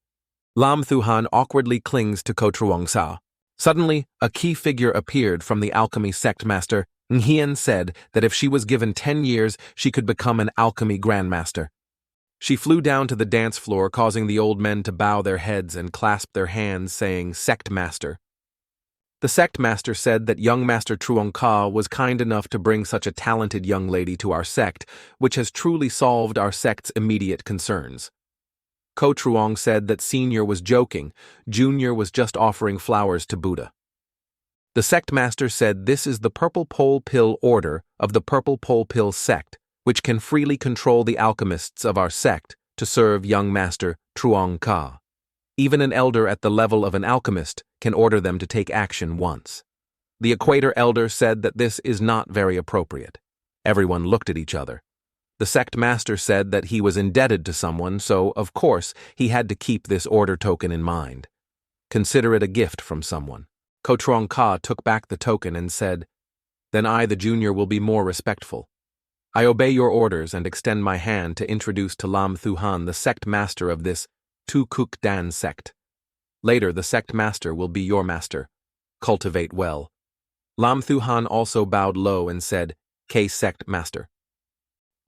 Lam Thuhan awkwardly clings to Ko Truong Sa. Suddenly, a key figure appeared from the alchemy sect master. Nghien said that if she was given 10 years, she could become an alchemy grandmaster. She flew down to the dance floor, causing the old men to bow their heads and clasp their hands, saying, "Sect master." The sect master said that young Master Truong Ka was kind enough to bring such a talented young lady to our sect, which has truly solved our sect's immediate concerns. Ko Truong said that Senior was joking, Junior was just offering flowers to Buddha. The sect master said this is the Purple Pole Pill Order of the Purple Pole Pill sect, which can freely control the alchemists of our sect to serve young Master Truong Ka. Even an elder at the level of an alchemist can order them to take action once. The Equator elder said that this is not very appropriate. Everyone looked at each other. The sect master said that he was indebted to someone, so, of course, he had to keep this order token in mind. Consider it a gift from someone. Ko Truong Ka took back the token and said, "Then I, the junior, will be more respectful. I obey your orders and extend my hand to introduce to Lam Thuhan the sect master of this Tu Kuk Dan sect. Later, the sect master will be your master. Cultivate well." Lam Thuhan also bowed low and said, "K sect master."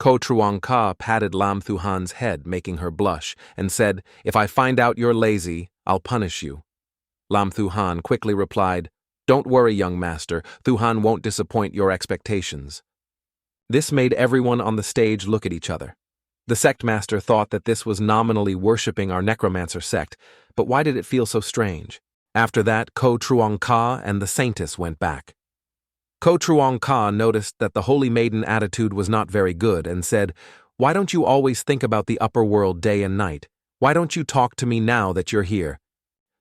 Ko Truong Ka patted Lam Thuhan's head, making her blush, and said, "If I find out you're lazy, I'll punish you." Lam Thuhan quickly replied, "Don't worry, young master, Thuhan won't disappoint your expectations." This made everyone on the stage look at each other. The sect master thought that this was nominally worshipping our necromancer sect, but why did it feel so strange? After that, Ko Truong Ka and the saintess went back. Ko Truong Ka noticed that the holy maiden attitude was not very good and said, "Why don't you always think about the upper world day and night? Why don't you talk to me now that you're here?"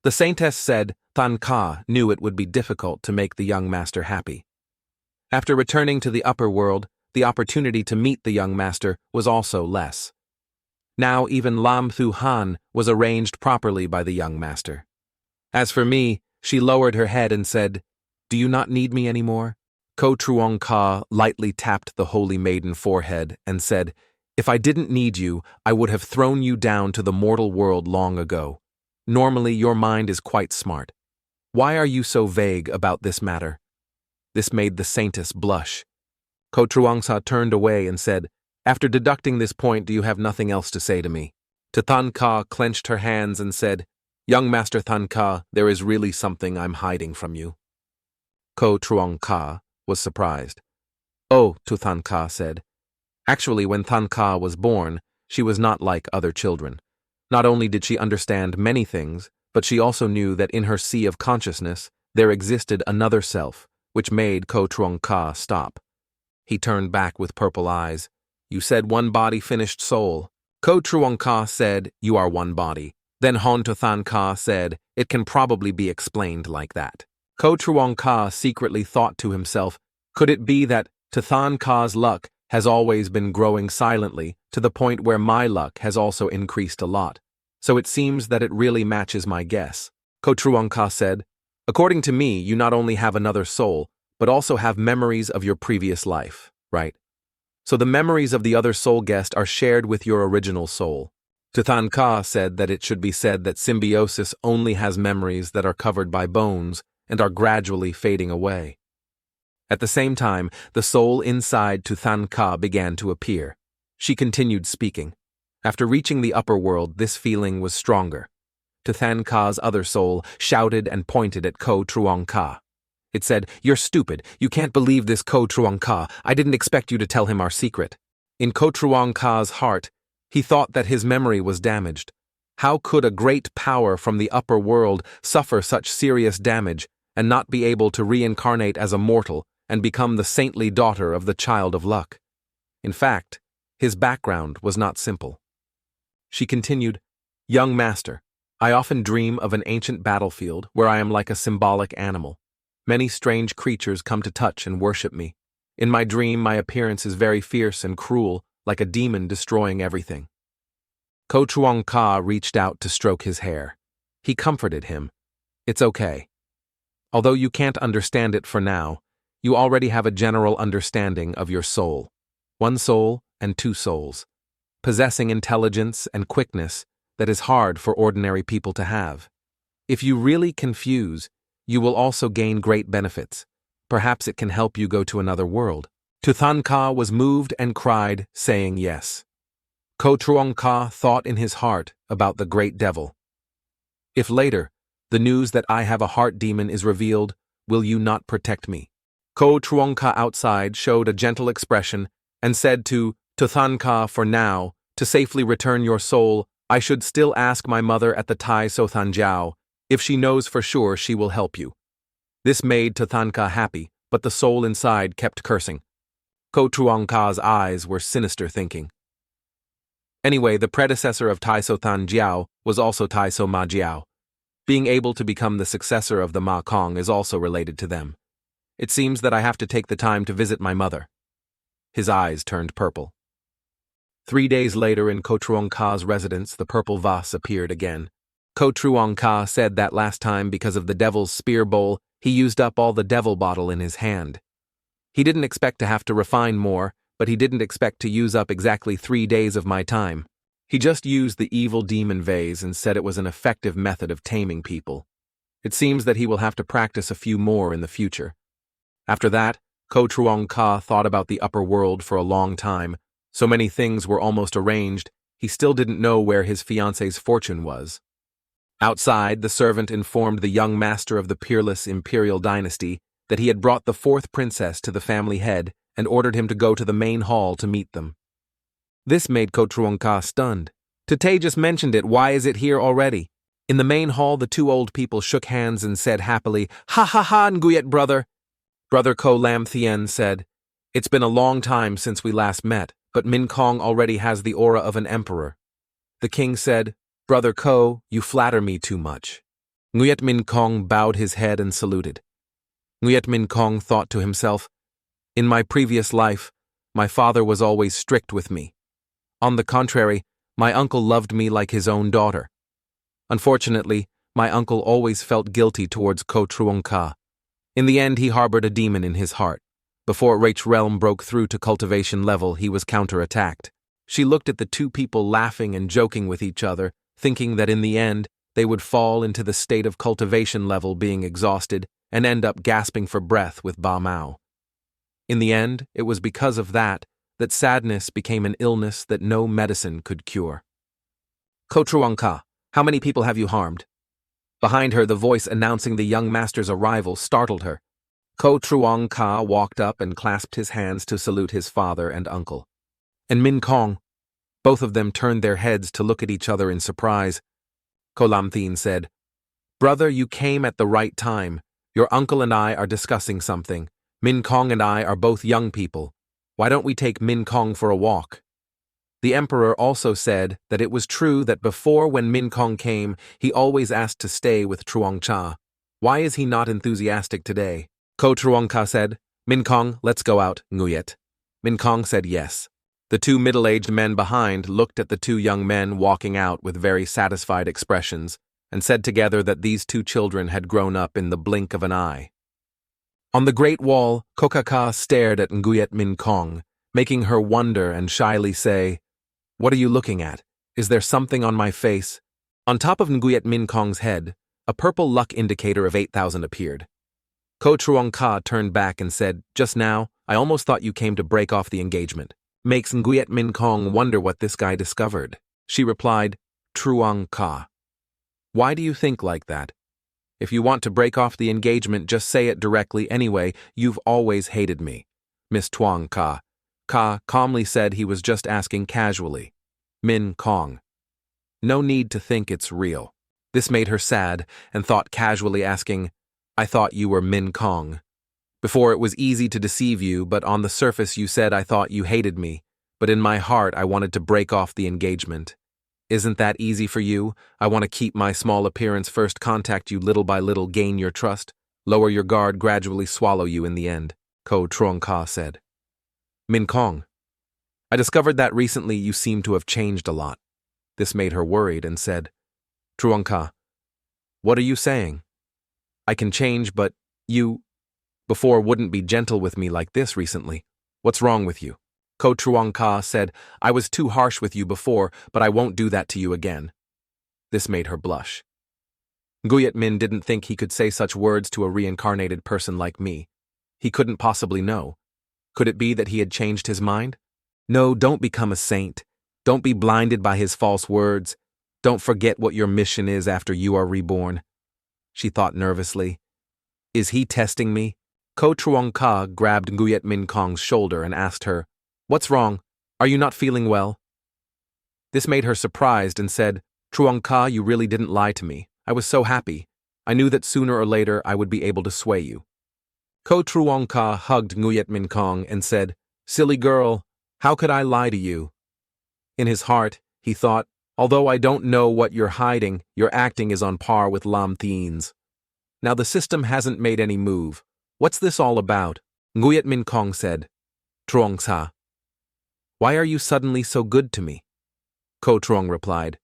The saintess said Than Ka knew it would be difficult to make the young master happy. After returning to the upper world, the opportunity to meet the young master was also less. Now even Lam Thuhan was arranged properly by the young master. As for me, she lowered her head and said, "Do you not need me anymore?" Ko Truong Ka lightly tapped the holy maiden forehead and said, "If I didn't need you, I would have thrown you down to the mortal world long ago. Normally your mind is quite smart. Why are you so vague about this matter?" This made the saintess blush. Ko Truong Sa turned away and said, "After deducting this point, do you have nothing else to say to me?" Than Ka clenched her hands and said, "Young Master Than Ka, there is really something I'm hiding from you." Ko Truong Ka was surprised. "Oh," Than Ka said. Actually, when Than Ka was born, she was not like other children. Not only did she understand many things, but she also knew that in her sea of consciousness, there existed another self, which made Ko Truong Ka stop. He turned back with purple eyes. "You said one body finished soul." Ko Truong Ka said, "You are one body." Then Hon to Than Ka said, "It can probably be explained like that." Ko Truong Ka secretly thought to himself, could it be that Than Ka's luck has always been growing silently to the point where my luck has also increased a lot? So it seems that it really matches my guess. Ko Truong Ka said, "According to me, you not only have another soul, but also have memories of your previous life, right? So the memories of the other soul guest are shared with your original soul." Than Ka said that it should be said that symbiosis only has memories that are covered by bones and are gradually fading away. At the same time, the soul inside Than Ka began to appear. She continued speaking. After reaching the upper world, this feeling was stronger. Than Ka's other soul shouted and pointed at Ko Truong Ka. It said, "You're stupid. You can't believe this Ko Truong Ka. I didn't expect you to tell him our secret." In Ko Truong Ka's heart, he thought that his memory was damaged. How could a great power from the upper world suffer such serious damage and not be able to reincarnate as a mortal and become the saintly daughter of the child of luck? In fact, his background was not simple. She continued, "Young master, I often dream of an ancient battlefield where I am like a symbolic animal. Many strange creatures come to touch and worship me. In my dream, my appearance is very fierce and cruel, like a demon destroying everything." Ko Chuang Ka reached out to stroke his hair. He comforted him. "It's okay. Although you can't understand it for now, you already have a general understanding of your soul. One soul and two souls, possessing intelligence and quickness that is hard for ordinary people to have. If you really confuse, you will also gain great benefits. Perhaps it can help you go to another world." Tuthanka was moved and cried, saying yes. Ko Truong Ka thought in his heart about the great devil. "If later, the news that I have a heart demon is revealed, will you not protect me?" Ko Truong Ka outside showed a gentle expression and said to Tuthanka, "For now, to safely return your soul, I should still ask my mother at the Tai Sothanjiao. If she knows for sure, she will help you." This made Tuthanka happy, but the soul inside kept cursing. Ko Truong Ka's eyes were sinister thinking. Anyway, the predecessor of Tai Sothan Jiao was also Tai So Ma Jiao. Being able to become the successor of the Ma Kong is also related to them. It seems that I have to take the time to visit my mother. His eyes turned purple. 3 days later, in Ko Truong Ka's residence, the purple vase appeared again. Ko Truong Ka said that last time, because of the devil's spear bowl, he used up all the devil bottle in his hand. He didn't expect to have to refine more, but he didn't expect to use up exactly 3 days of my time. He just used the evil demon vase and said it was an effective method of taming people. It seems that he will have to practice a few more in the future. After that, Ko Truong Ka thought about the upper world for a long time. So many things were almost arranged, he still didn't know where his fiancée's fortune was. Outside, the servant informed the young master of the peerless imperial dynasty that he had brought the 4th princess to the family head and ordered him to go to the main hall to meet them. This made Ko Truong Ka stunned. "Tete just mentioned it, why is it here already?" In the main hall, the 2 old people shook hands and said happily, "Ha ha ha, Nguyet brother." Brother Ko Lam Thien said, "It's been a long time since we last met, but Min Kong already has the aura of an emperor." The king said, "Brother Ko, you flatter me too much." Nguyet Min Kong bowed his head and saluted. Nguyet Min Kong thought to himself, "In my previous life, my father was always strict with me. On the contrary, my uncle loved me like his own daughter. Unfortunately, my uncle always felt guilty towards Ko Truong Ka. In the end, he harbored a demon in his heart. Before Rach's realm broke through to cultivation level, he was counterattacked." She looked at the 2 people laughing and joking with each other, thinking that in the end, they would fall into the state of cultivation level being exhausted and end up gasping for breath with Ba Mao. In the end, it was because of that sadness became an illness that no medicine could cure. "Ko Truong Ka, how many people have you harmed?" Behind her, the voice announcing the young master's arrival startled her. Ko Truong Ka walked up and clasped his hands to salute his father and uncle. "And Min Kong." Both of them turned their heads to look at each other in surprise. Ko Lam Thien said, "Brother, you came at the right time. Your uncle and I are discussing something. Min Kong and I are both young people. Why don't we take Min Kong for a walk?" The emperor also said that it was true that before, when Min Kong came, he always asked to stay with Truong Cha. Why is he not enthusiastic today? Ko Truong Ka said, "Min Kong, let's go out, Nguyet." Min Kong said yes. The 2 middle-aged men behind looked at the 2 young men walking out with very satisfied expressions and said together that these 2 children had grown up in the blink of an eye. On the great wall, Kokaka stared at Nguyet Min Kong, making her wonder and shyly say, "What are you looking at? Is there something on my face?" On top of Nguyet Min Kong's head, a purple luck indicator of 8,000 appeared. Ko Truong Ka turned back and said, "Just now, I almost thought you came to break off the engagement." Makes Nguyet Min Kong wonder what this guy discovered. She replied, "Truong Ka. Why do you think like that? If you want to break off the engagement, just say it directly anyway. You've always hated me." Miss Tuong Ka. Ka calmly said he was just asking casually. Min Kong. No need to think it's real. This made her sad and thought casually asking, I thought you were Min Kong. Before it was easy to deceive you, but on the surface you said I thought you hated me, but in my heart I wanted to break off the engagement. Isn't that easy for you? I want to keep my small appearance first, contact you little by little, gain your trust, lower your guard, gradually swallow you in the end, Ko Trong Ka said. Min Kong. I discovered that recently you seem to have changed a lot. This made her worried and said, Truong Ka, what are you saying? I can change, but you, before, wouldn't be gentle with me like this recently. What's wrong with you? Ko Truong Ka said, I was too harsh with you before, but I won't do that to you again. This made her blush. Nguyet Min didn't think he could say such words to a reincarnated person like me. He couldn't possibly know. Could it be that he had changed his mind? No, don't become a saint. Don't be blinded by his false words. Don't forget what your mission is after you are reborn. She thought nervously. Is he testing me? Ko Truong Ka grabbed Nguyet Min Kong's shoulder and asked her, What's wrong? Are you not feeling well? This made her surprised and said, Truong Ka, you really didn't lie to me. I was so happy. I knew that sooner or later I would be able to sway you. Ko Truong Ka hugged Nguyet Min Kong and said, Silly girl, how could I lie to you? In his heart, he thought, although I don't know what you're hiding, your acting is on par with Lam Thien's. Now the system hasn't made any move. What's this all about? Nguyet Min Kong said, Truong Sa. Why are you suddenly so good to me? Ko Truong replied,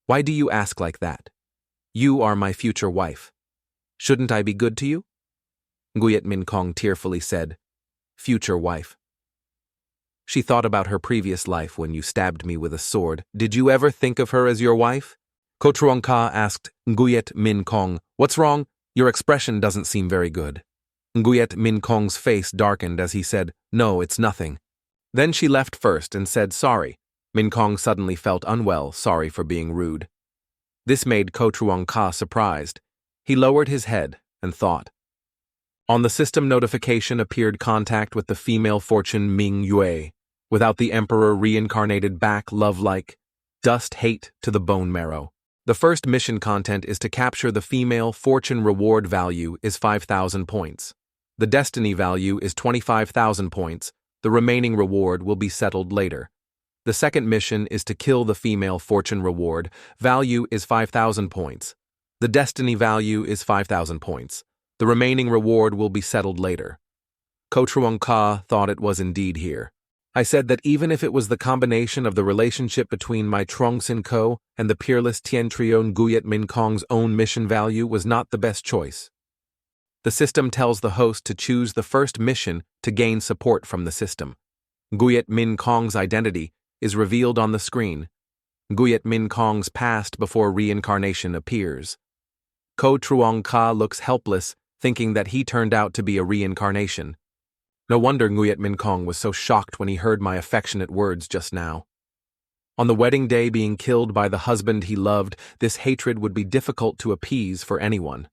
Why do you ask like that? You are my future wife. Shouldn't I be good to you? Nguyet Min Kong tearfully said, Future wife. She thought about her previous life when you stabbed me with a sword. Did you ever think of her as your wife? Ko Truong Ka asked Nguyet Min Kong, What's wrong? Your expression doesn't seem very good. Nguyet Min Kong's face darkened as he said, No, it's nothing. Then she left first and said sorry. Min Kong suddenly felt unwell, sorry for being rude. This made Ko Truong Ka surprised. He lowered his head and thought. On the system notification appeared contact with the female fortune Ming Yue. Without the emperor reincarnated back, love-like. Dust hate to the bone marrow. The first mission content is to capture the female fortune reward value is 5,000 points. The destiny value is 25,000 points. The remaining reward will be settled later. The second mission is to kill the female fortune reward. Value is 5,000 points. The destiny value is 5,000 points. The remaining reward will be settled later. Ko Truong Ka thought it was indeed here. I said that even if it was the combination of the relationship between my Trong Sin Ko and the peerless Tien Trion Nguyet Min Kong's own mission value was not the best choice. The system tells the host to choose the first mission to gain support from the system. Nguyet Min Kong's identity is revealed on the screen. Nguyet Min Kong's past before reincarnation appears. Ko Truong Ka looks helpless, thinking that he turned out to be a reincarnation. No wonder Nguyet Min Kong was so shocked when he heard my affectionate words just now. On the wedding day, being killed by the husband he loved, this hatred would be difficult to appease for anyone.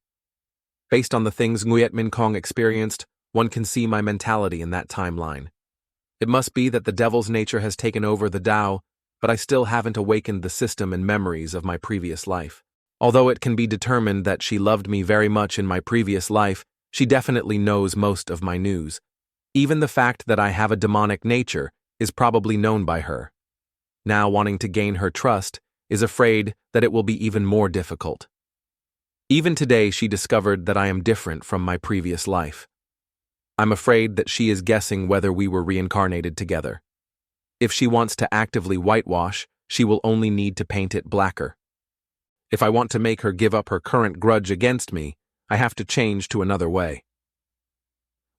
Based on the things Nguyet Min Kong experienced, one can see my mentality in that timeline. It must be that the devil's nature has taken over the Tao, but I still haven't awakened the system and memories of my previous life. Although it can be determined that she loved me very much in my previous life, she definitely knows most of my news. Even the fact that I have a demonic nature is probably known by her. Now wanting to gain her trust, is afraid that it will be even more difficult. Even today she discovered that I am different from my previous life. I'm afraid that she is guessing whether we were reincarnated together. If she wants to actively whitewash, she will only need to paint it blacker. If I want to make her give up her current grudge against me, I have to change to another way.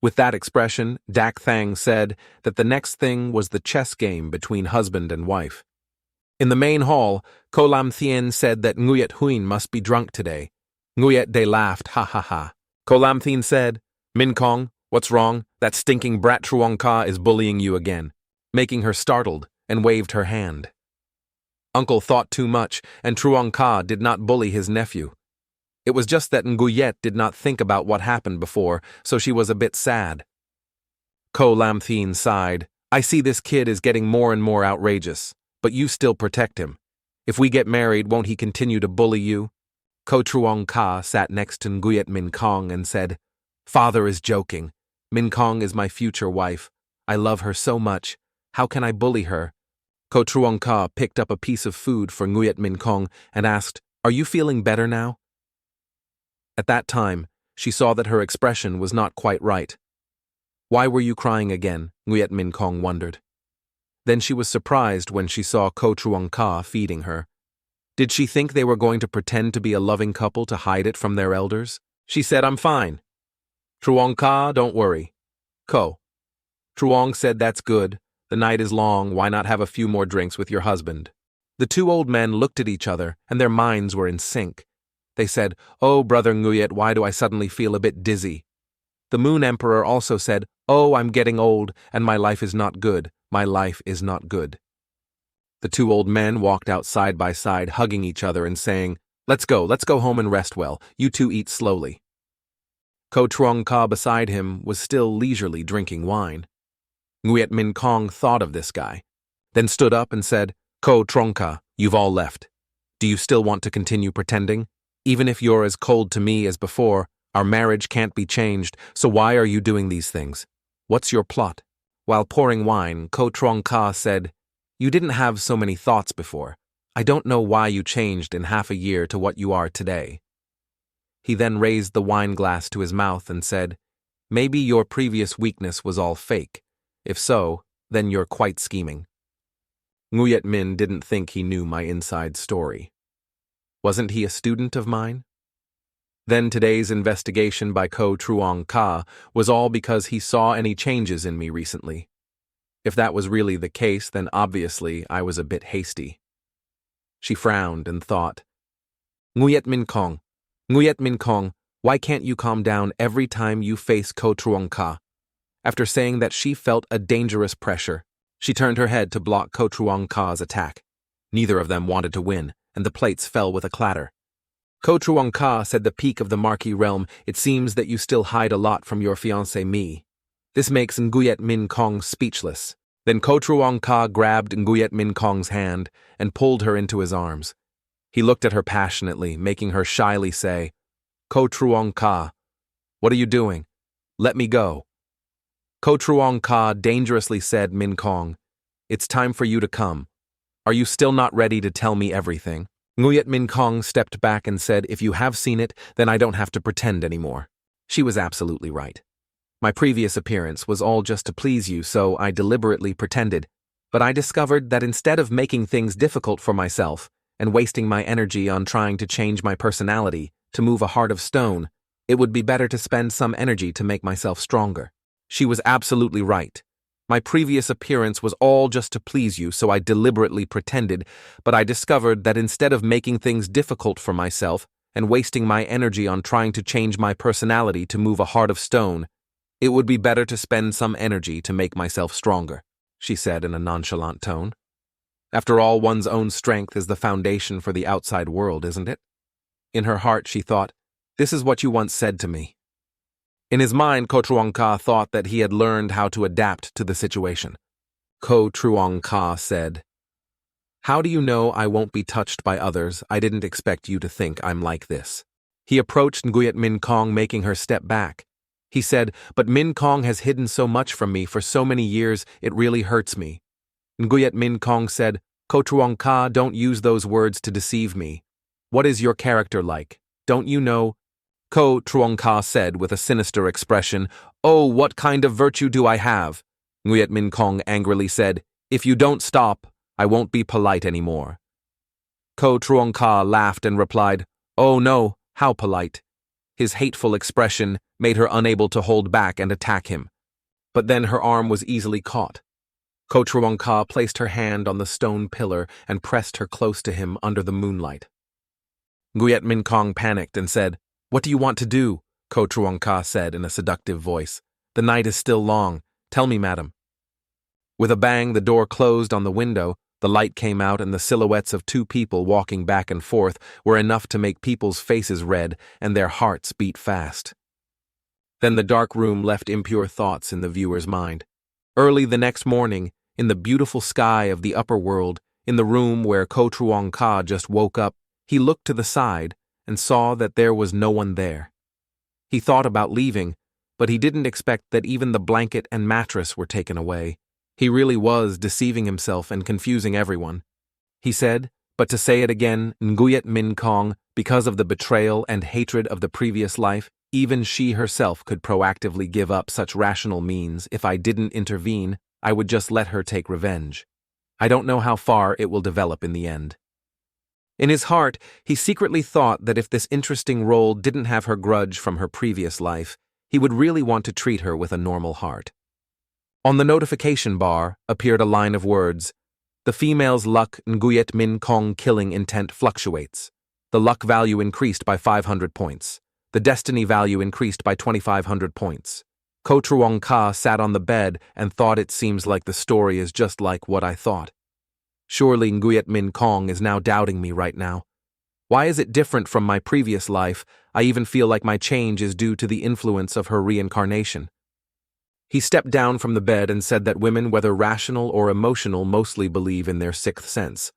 With that expression, Dak Thang said that the next thing was the chess game between husband and wife. In the main hall, Ko Lam Thien said that Nguyet Huyen must be drunk today. Nguyet De laughed, ha ha ha. Ko Lam Thien said, Min Kong, what's wrong? That stinking brat Truong Ka is bullying you again, making her startled and waved her hand. Uncle thought too much, and Truong Ka did not bully his nephew. It was just that Nguyet did not think about what happened before, so she was a bit sad. Ko Lam Thien sighed. I see this kid is getting more and more outrageous, but you still protect him. If we get married, won't he continue to bully you? Ko Truong Ka sat next to Nguyet Min Kong and said, Father is joking. Min Kong is my future wife. I love her so much. How can I bully her? Ko Truong Ka picked up a piece of food for Nguyet Min Kong and asked, Are you feeling better now? At that time, she saw that her expression was not quite right. Why were you crying again? Nguyet Min Kong wondered. Then she was surprised when she saw Ko Truong Ka feeding her. Did she think they were going to pretend to be a loving couple to hide it from their elders? She said, I'm fine. Truong Ka, don't worry. Ko. Truong said, That's good. The night is long, why not have a few more drinks with your husband? The two old men looked at each other, and their minds were in sync. They said, Oh, Brother Nguyet, why do I suddenly feel a bit dizzy? The Moon Emperor also said, Oh, I'm getting old, and my life is not good. My life is not good. The two old men walked out side by side, hugging each other and saying, let's go home and rest well. You two eat slowly. Ko Truong Ka beside him was still leisurely drinking wine. Nguyet Min Kong thought of this guy, then stood up and said, Ko Truong Ka, you've all left. Do you still want to continue pretending? Even if you're as cold to me as before, our marriage can't be changed, so why are you doing these things? What's your plot? While pouring wine, Ko Truong Ka said, You didn't have so many thoughts before. I don't know why you changed in half a year to what you are today. He then raised the wine glass to his mouth and said, Maybe your previous weakness was all fake. If so, then you're quite scheming. Nguyet Min didn't think he knew my inside story. Wasn't he a student of mine? Then today's investigation by Ko Truong Ka was all because he saw any changes in me recently. If that was really the case, then obviously I was a bit hasty. She frowned and thought, Nguyet Min Kong, why can't you calm down every time you face Ko Truong Ka? After saying that she felt a dangerous pressure, she turned her head to block Ko Truong Ka's attack. Neither of them wanted to win, and the plates fell with a clatter. Ko Truong Ka said, The peak of the Marquis realm, it seems that you still hide a lot from your fiancée me. This makes Nguyet Min Kong speechless. Then Ko Truong Ka grabbed Nguyet Min Kong's hand and pulled her into his arms. He looked at her passionately, making her shyly say, Ko Truong Ka, what are you doing? Let me go. Ko Truong Ka dangerously said, Min Kong, it's time for you to come. Are you still not ready to tell me everything? Nguyet Min Kong stepped back and said, If you have seen it, then I don't have to pretend anymore. She was absolutely right. My previous appearance was all just to please you, so I deliberately pretended. But I discovered that instead of making things difficult for myself and wasting my energy on trying to change my personality to move a heart of stone, it would be better to spend some energy to make myself stronger. She was absolutely right. My previous appearance was all just to please you, so I deliberately pretended, but I discovered that instead of making things difficult for myself and wasting my energy on trying to change my personality to move a heart of stone, it would be better to spend some energy to make myself stronger, she said in a nonchalant tone. After all, one's own strength is the foundation for the outside world, isn't it? In her heart, she thought, This is what you once said to me. In his mind, Ko Truong Ka thought that he had learned how to adapt to the situation. Ko Truong Ka said, How do you know I won't be touched by others? I didn't expect you to think I'm like this. He approached Nguyet Min Kong, making her step back. He said, But Min Kong has hidden so much from me for so many years, it really hurts me. Nguyet Min Kong said, Ko Truong Ka, don't use those words to deceive me. What is your character like? Don't you know? Ko Truong Ka said with a sinister expression, Oh, what kind of virtue do I have? Nguyet Min Kong angrily said, If you don't stop, I won't be polite anymore. Ko Truong Ka laughed and replied, Oh no, how polite. His hateful expression made her unable to hold back and attack him. But then her arm was easily caught. Ko Truong Ka placed her hand on the stone pillar and pressed her close to him under the moonlight. Nguyet Min Kong panicked and said, What do you want to do? Ko Truong Ka said in a seductive voice. The night is still long. Tell me, madam. With a bang, the door closed on the window, the light came out, and the silhouettes of two people walking back and forth were enough to make people's faces red and their hearts beat fast. Then the dark room left impure thoughts in the viewer's mind. Early the next morning, in the beautiful sky of the upper world, In the room where Ko Truong Ka just woke up, he looked to the side and saw that there was no one there. He thought about leaving, but he didn't expect that even the blanket and mattress were taken away. He really was deceiving himself and confusing everyone. He said, but to say it again, Nguyet Min Kong, because of the betrayal and hatred of the previous life, even she herself could proactively give up such rational means. If I didn't intervene, I would just let her take revenge. I don't know how far it will develop in the end. In his heart, he secretly thought that if this interesting role didn't have her grudge from her previous life, he would really want to treat her with a normal heart. On the notification bar appeared a line of words. The female's luck Nguyet Min Kong killing intent fluctuates. The luck value increased by 500 points. The destiny value increased by 2,500 points. Ko Truong Ka sat on the bed and thought it seems like the story is just like what I thought. Surely Nguyet Min Kong is now doubting me right now. Why is it different from my previous life? I even feel like my change is due to the influence of her reincarnation. He stepped down from the bed and said that women, whether rational or emotional, mostly believe in their sixth sense.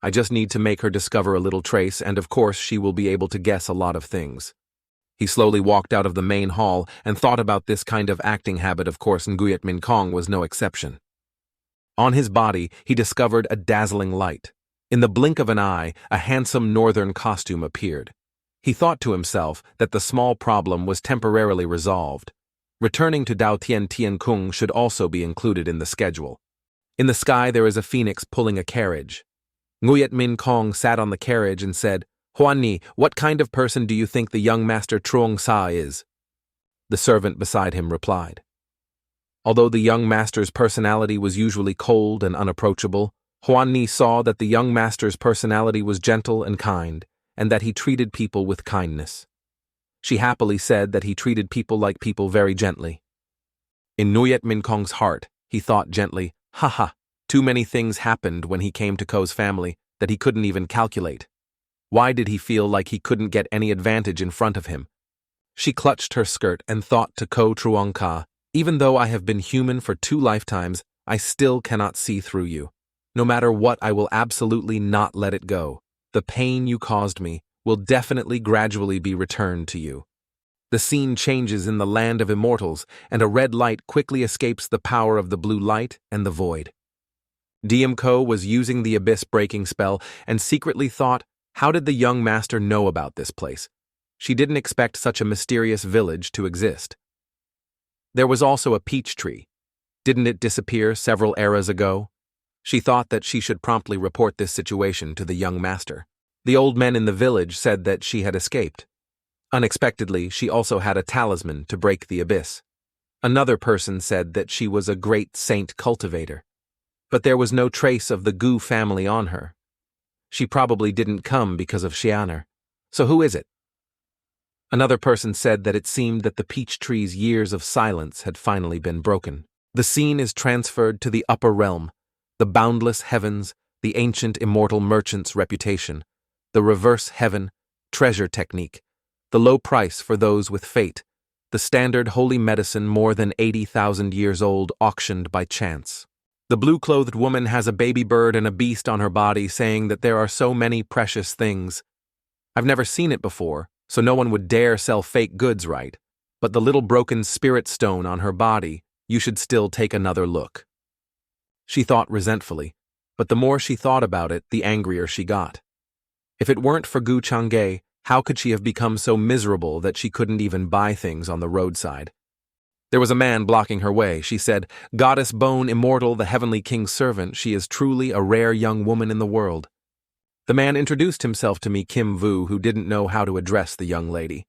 I just need to make her discover a little trace, and of course she will be able to guess a lot of things. He slowly walked out of the main hall and thought about this kind of acting habit. Of course, Nguyet Min Kong was no exception. On his body, he discovered a dazzling light. In the blink of an eye, a handsome northern costume appeared. He thought to himself that the small problem was temporarily resolved. Returning to Dao Tien Tien Kung should also be included in the schedule. In the sky there is a phoenix pulling a carriage. Nguyet Min Kong sat on the carriage and said, Huan Ni, what kind of person do you think the young master Truong Sa is? The servant beside him replied. Although the young master's personality was usually cold and unapproachable, Huan Ni saw that the young master's personality was gentle and kind, and that he treated people with kindness. She happily said that he treated people like people very gently. In Nguyet Min Kong's heart, he thought gently, haha, too many things happened when he came to Ko's family that he couldn't even calculate. Why did he feel like he couldn't get any advantage in front of him? She clutched her skirt and thought to Ko Truong Ka, even though I have been human for 2 lifetimes, I still cannot see through you. No matter what, I will absolutely not let it go. The pain you caused me will definitely gradually be returned to you. The scene changes in the land of immortals, and a red light quickly escapes the power of the blue light and the void. Ko was using the abyss-breaking spell and secretly thought, how did the young master know about this place? She didn't expect such a mysterious village to exist. There was also a peach tree. Didn't it disappear several eras ago? She thought that she should promptly report this situation to the young master. The old men in the village said that she had escaped. Unexpectedly, she also had a talisman to break the abyss. Another person said that she was a great saint cultivator. But there was no trace of the Gu family on her. She probably didn't come because of Xianer. So who is it? Another person said that it seemed that the peach tree's years of silence had finally been broken. The scene is transferred to the upper realm, the boundless heavens, the ancient immortal merchant's reputation, the reverse heaven, treasure technique, the low price for those with fate, the standard holy medicine more than 80,000 years old auctioned by chance. The blue-clothed woman has a baby bird and a beast on her body saying that there are so many precious things. I've never seen it before, so no one would dare sell fake goods, right? But the little broken spirit stone on her body, you should still take another look. She thought resentfully, but the more she thought about it, the angrier she got. If it weren't for Gu Chang'e, how could she have become so miserable that she couldn't even buy things on the roadside? There was a man blocking her way. She said, Goddess Bone Immortal, the Heavenly King's servant, she is truly a rare young woman in the world. The man introduced himself to me, Kim Vu, who didn't know how to address the young lady.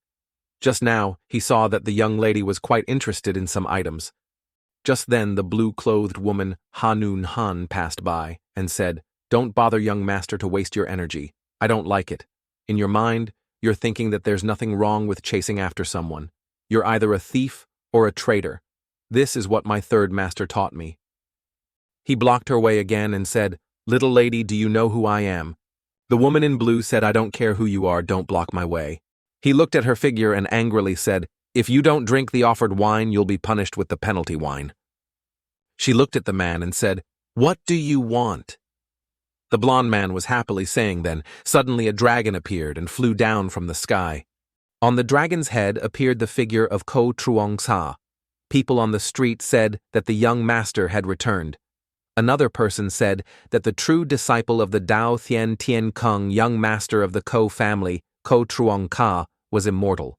Just now, he saw that the young lady was quite interested in some items. Just then, the blue-clothed woman, Hanun Han, passed by and said, Don't bother, young master, to waste your energy. I don't like it. In your mind, you're thinking that there's nothing wrong with chasing after someone. You're either a thief or a traitor. This is what my third master taught me. He blocked her way again and said, Little lady, do you know who I am? The woman in blue said, I don't care who you are, don't block my way. He looked at her figure and angrily said, If you don't drink the offered wine, you'll be punished with the penalty wine. She looked at the man and said, What do you want? The blond man was happily saying then. Suddenly a dragon appeared and flew down from the sky. On the dragon's head appeared the figure of Ko Truong Sa. People on the street said that the young master had returned. Another person said that the true disciple of the Dao Thien Tien Kung, young master of the Ko family, Ko Truong Ka, was immortal.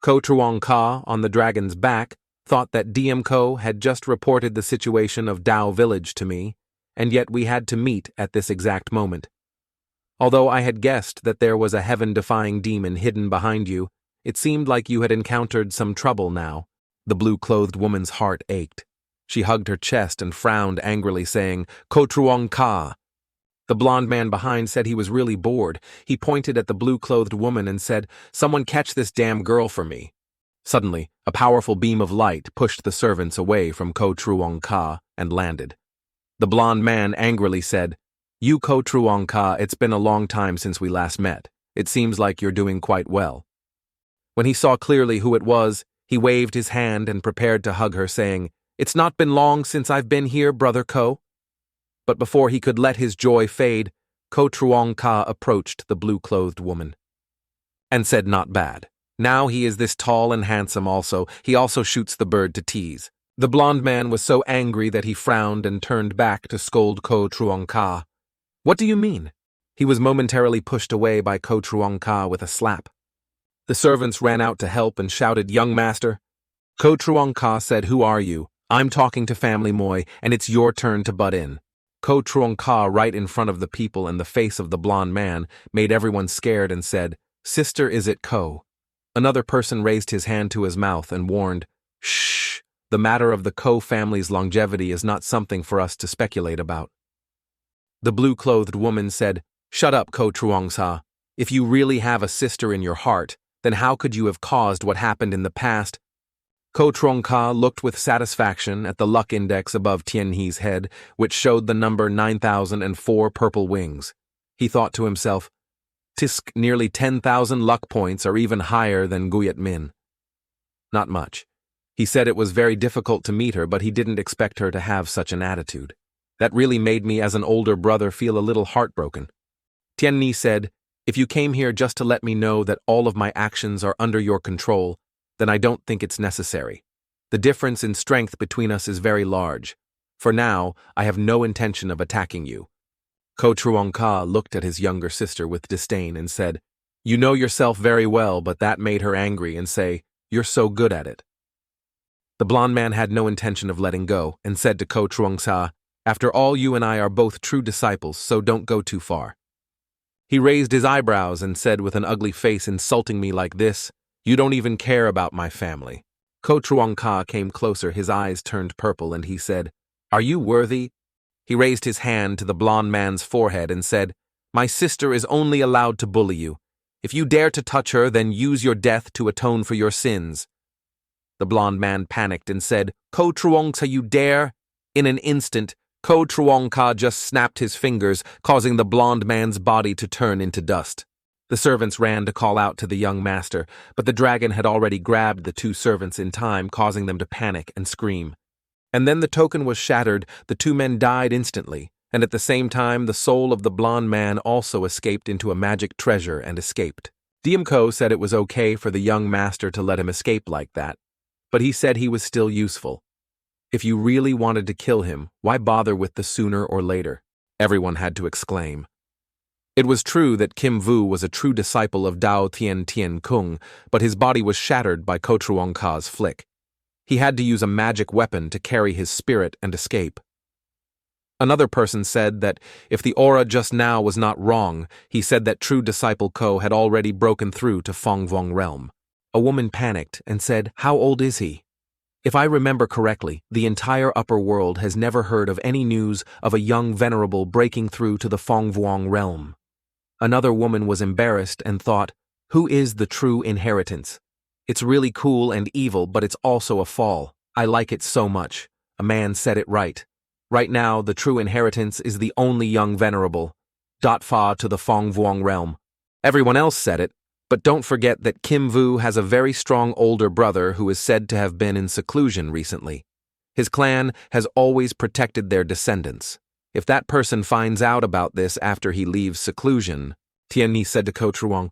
Ko Truong Ka, on the dragon's back, thought that DM Ko had just reported the situation of Dao village to me, and yet we had to meet at this exact moment. Although I had guessed that there was a heaven-defying demon hidden behind you, it seemed like you had encountered some trouble now. The blue-clothed woman's heart ached. She hugged her chest and frowned angrily, saying, Ko Truong Ka. The blond man behind said he was really bored. He pointed at the blue-clothed woman and said, Someone catch this damn girl for me. Suddenly, a powerful beam of light pushed the servants away from Ko Truong Ka and landed. The blond man angrily said, You Ko Truong Ka, it's been a long time since we last met. It seems like you're doing quite well. When he saw clearly who it was, he waved his hand and prepared to hug her, saying, It's not been long since I've been here, Brother Ko. But before he could let his joy fade, Ko Truong Ka approached the blue-clothed woman and said, Not bad. Now he is this tall and handsome also. He also shoots the bird to tease. The blond man was so angry that he frowned and turned back to scold Ko Truong Ka. What do you mean? He was momentarily pushed away by Ko Truong Ka with a slap. The servants ran out to help and shouted, Young master. Ko Truong Ka said, Who are you? I'm talking to Family Moi, and it's your turn to butt in. Ko Truong Ka, right in front of the people and the face of the blond man, made everyone scared and said, Sister, is it Ko? Another person raised his hand to his mouth and warned, Shh, the matter of the Ko family's longevity is not something for us to speculate about. The blue-clothed woman said, Shut up, Ko Truong Sa. If you really have a sister in your heart, then how could you have caused what happened in the past? Ko Truong Ka looked with satisfaction at the luck index above Tien He's head, which showed the number 9,004 purple wings. He thought to himself, Tisk, nearly 10,000 luck points are even higher than Guyat Min. Not much. He said it was very difficult to meet her, but he didn't expect her to have such an attitude. That really made me as an older brother feel a little heartbroken. Tien Ni said, If you came here just to let me know that all of my actions are under your control, then I don't think it's necessary. The difference in strength between us is very large. For now, I have no intention of attacking you. Ko Truong Ka looked at his younger sister with disdain and said, You know yourself very well, but that made her angry and say, You're so good at it. The blond man had no intention of letting go and said to Ko Truong Sa, After all, you and I are both true disciples, so don't go too far. He raised his eyebrows and said with an ugly face, Insulting me like this? You don't even care about my family. Ko Truong Ka came closer, his eyes turned purple, and he said, Are you worthy? He raised his hand to the blond man's forehead and said, My sister is only allowed to bully you. If you dare to touch her, then use your death to atone for your sins. The blond man panicked and said, Ko Truong Sa, you dare? In an instant, Ko Truong Ka just snapped his fingers, causing the blond man's body to turn into dust. The servants ran to call out to the young master, but the dragon had already grabbed the two servants in time, causing them to panic and scream. And then the token was shattered, the two men died instantly, and at the same time the soul of the blond man also escaped into a magic treasure and escaped. Ko said it was okay for the young master to let him escape like that, but he said he was still useful. If you really wanted to kill him, why bother with the sooner or later? Everyone had to exclaim. It was true that Kim Vu was a true disciple of Dao Tien Tien Kung, but his body was shattered by Ko Truong Ka's flick. He had to use a magic weapon to carry his spirit and escape. Another person said that if the aura just now was not wrong, he said that true disciple Ko had already broken through to Fong Vuong realm. A woman panicked and said, How old is he? If I remember correctly, the entire upper world has never heard of any news of a young venerable breaking through to the Fong Vuong realm. Another woman was embarrassed and thought, Who is the true inheritance? It's really cool and evil, but it's also a fall. I like it so much. A man said it right. Right now, the true inheritance is the only young venerable. Fa to the Fong Vuong realm. Everyone else said it, but don't forget that Kim Vu has a very strong older brother who is said to have been in seclusion recently. His clan has always protected their descendants. If that person finds out about this after he leaves seclusion, Tianni said to Ko Truong,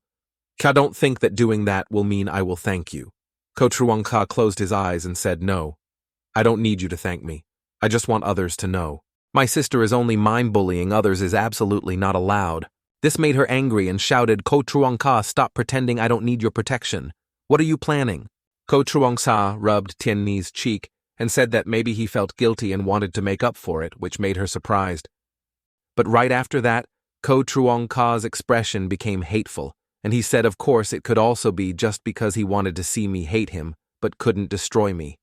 "Ka don't think that doing that will mean I will thank you." Ko Truong Ka closed his eyes and said, "No, I don't need you to thank me. I just want others to know. My sister is only mind-bullying others is absolutely not allowed." This made her angry and shouted, "Ko Truong Ka, stop pretending I don't need your protection. What are you planning?" Ko Truong Sa rubbed Tianni's cheek and said that maybe he felt guilty and wanted to make up for it, which made her surprised. But right after that, Ko Truong Ka's expression became hateful, and he said of course it could also be just because he wanted to see me hate him, but couldn't destroy me.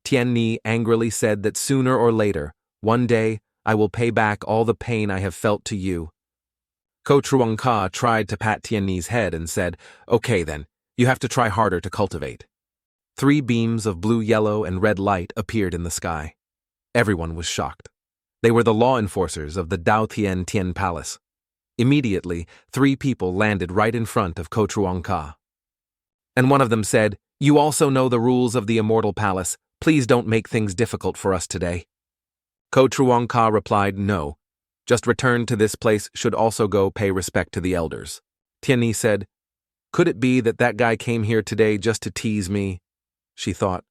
Tianni angrily said that sooner or later, one day, I will pay back all the pain I have felt to you. Ko Truong Ka tried to pat Tianni's head and said, "Okay then, you have to try harder to cultivate." 3 beams of blue, yellow, and red light appeared in the sky. Everyone was shocked. They were the law enforcers of the Dao Tian Tian Palace. Immediately, 3 people landed right in front of Ko Truong Ka. And one of them said, "You also know the rules of the Immortal Palace. Please don't make things difficult for us today." Ko Truong Ka replied, "No. Just return to this place should also go pay respect to the elders." Tianni said, "Could it be that that guy came here today just to tease me?" She thought.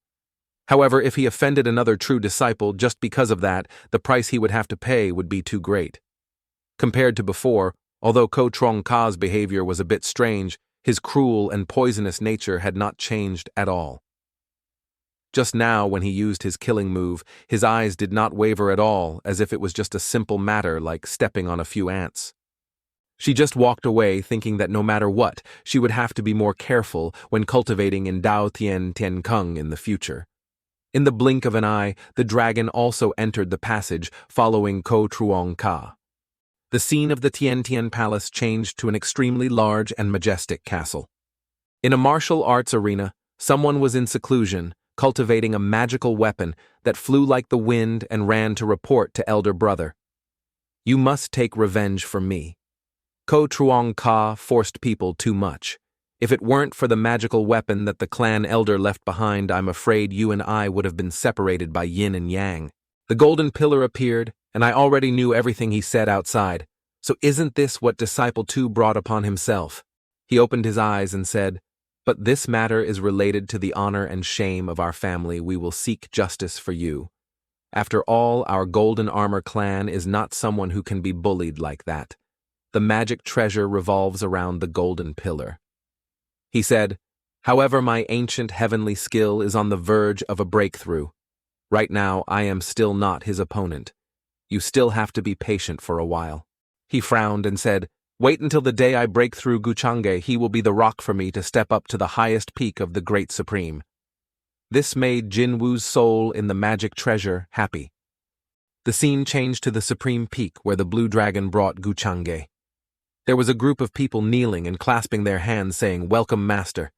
However, if he offended another true disciple just because of that, the price he would have to pay would be too great. Compared to before, although Ko Truong Ka's behavior was a bit strange, his cruel and poisonous nature had not changed at all. Just now, when he used his killing move, his eyes did not waver at all, as if it was just a simple matter like stepping on a few ants. She just walked away thinking that no matter what, she would have to be more careful when cultivating in Dao Tian Tian Kung in the future. In the blink of an eye, the dragon also entered the passage, following Ko Truong Ka. The scene of the Tian Tian Palace changed to an extremely large and majestic castle. In a martial arts arena, someone was in seclusion, cultivating a magical weapon that flew like the wind and ran to report to elder brother. "You must take revenge for me. Ko Truong Ka forced people too much. If it weren't for the magical weapon that the clan elder left behind, I'm afraid you and I would have been separated by yin and yang." The golden pillar appeared, and I already knew everything he said outside. So isn't this what Disciple 2 brought upon himself? He opened his eyes and said, "But this matter is related to the honor and shame of our family. We will seek justice for you. After all, our Golden Armor clan is not someone who can be bullied like that. The magic treasure revolves around the golden pillar." He said, "However, my ancient heavenly skill is on the verge of a breakthrough. Right now, I am still not his opponent. You still have to be patient for a while." He frowned and said, "Wait until the day I break through Guchangge. He will be the rock for me to step up to the highest peak of the Great Supreme." This made Jin Wu's soul in the magic treasure happy. The scene changed to the supreme peak where the blue dragon brought Guchangge. There was a group of people kneeling and clasping their hands saying, "Welcome, Master."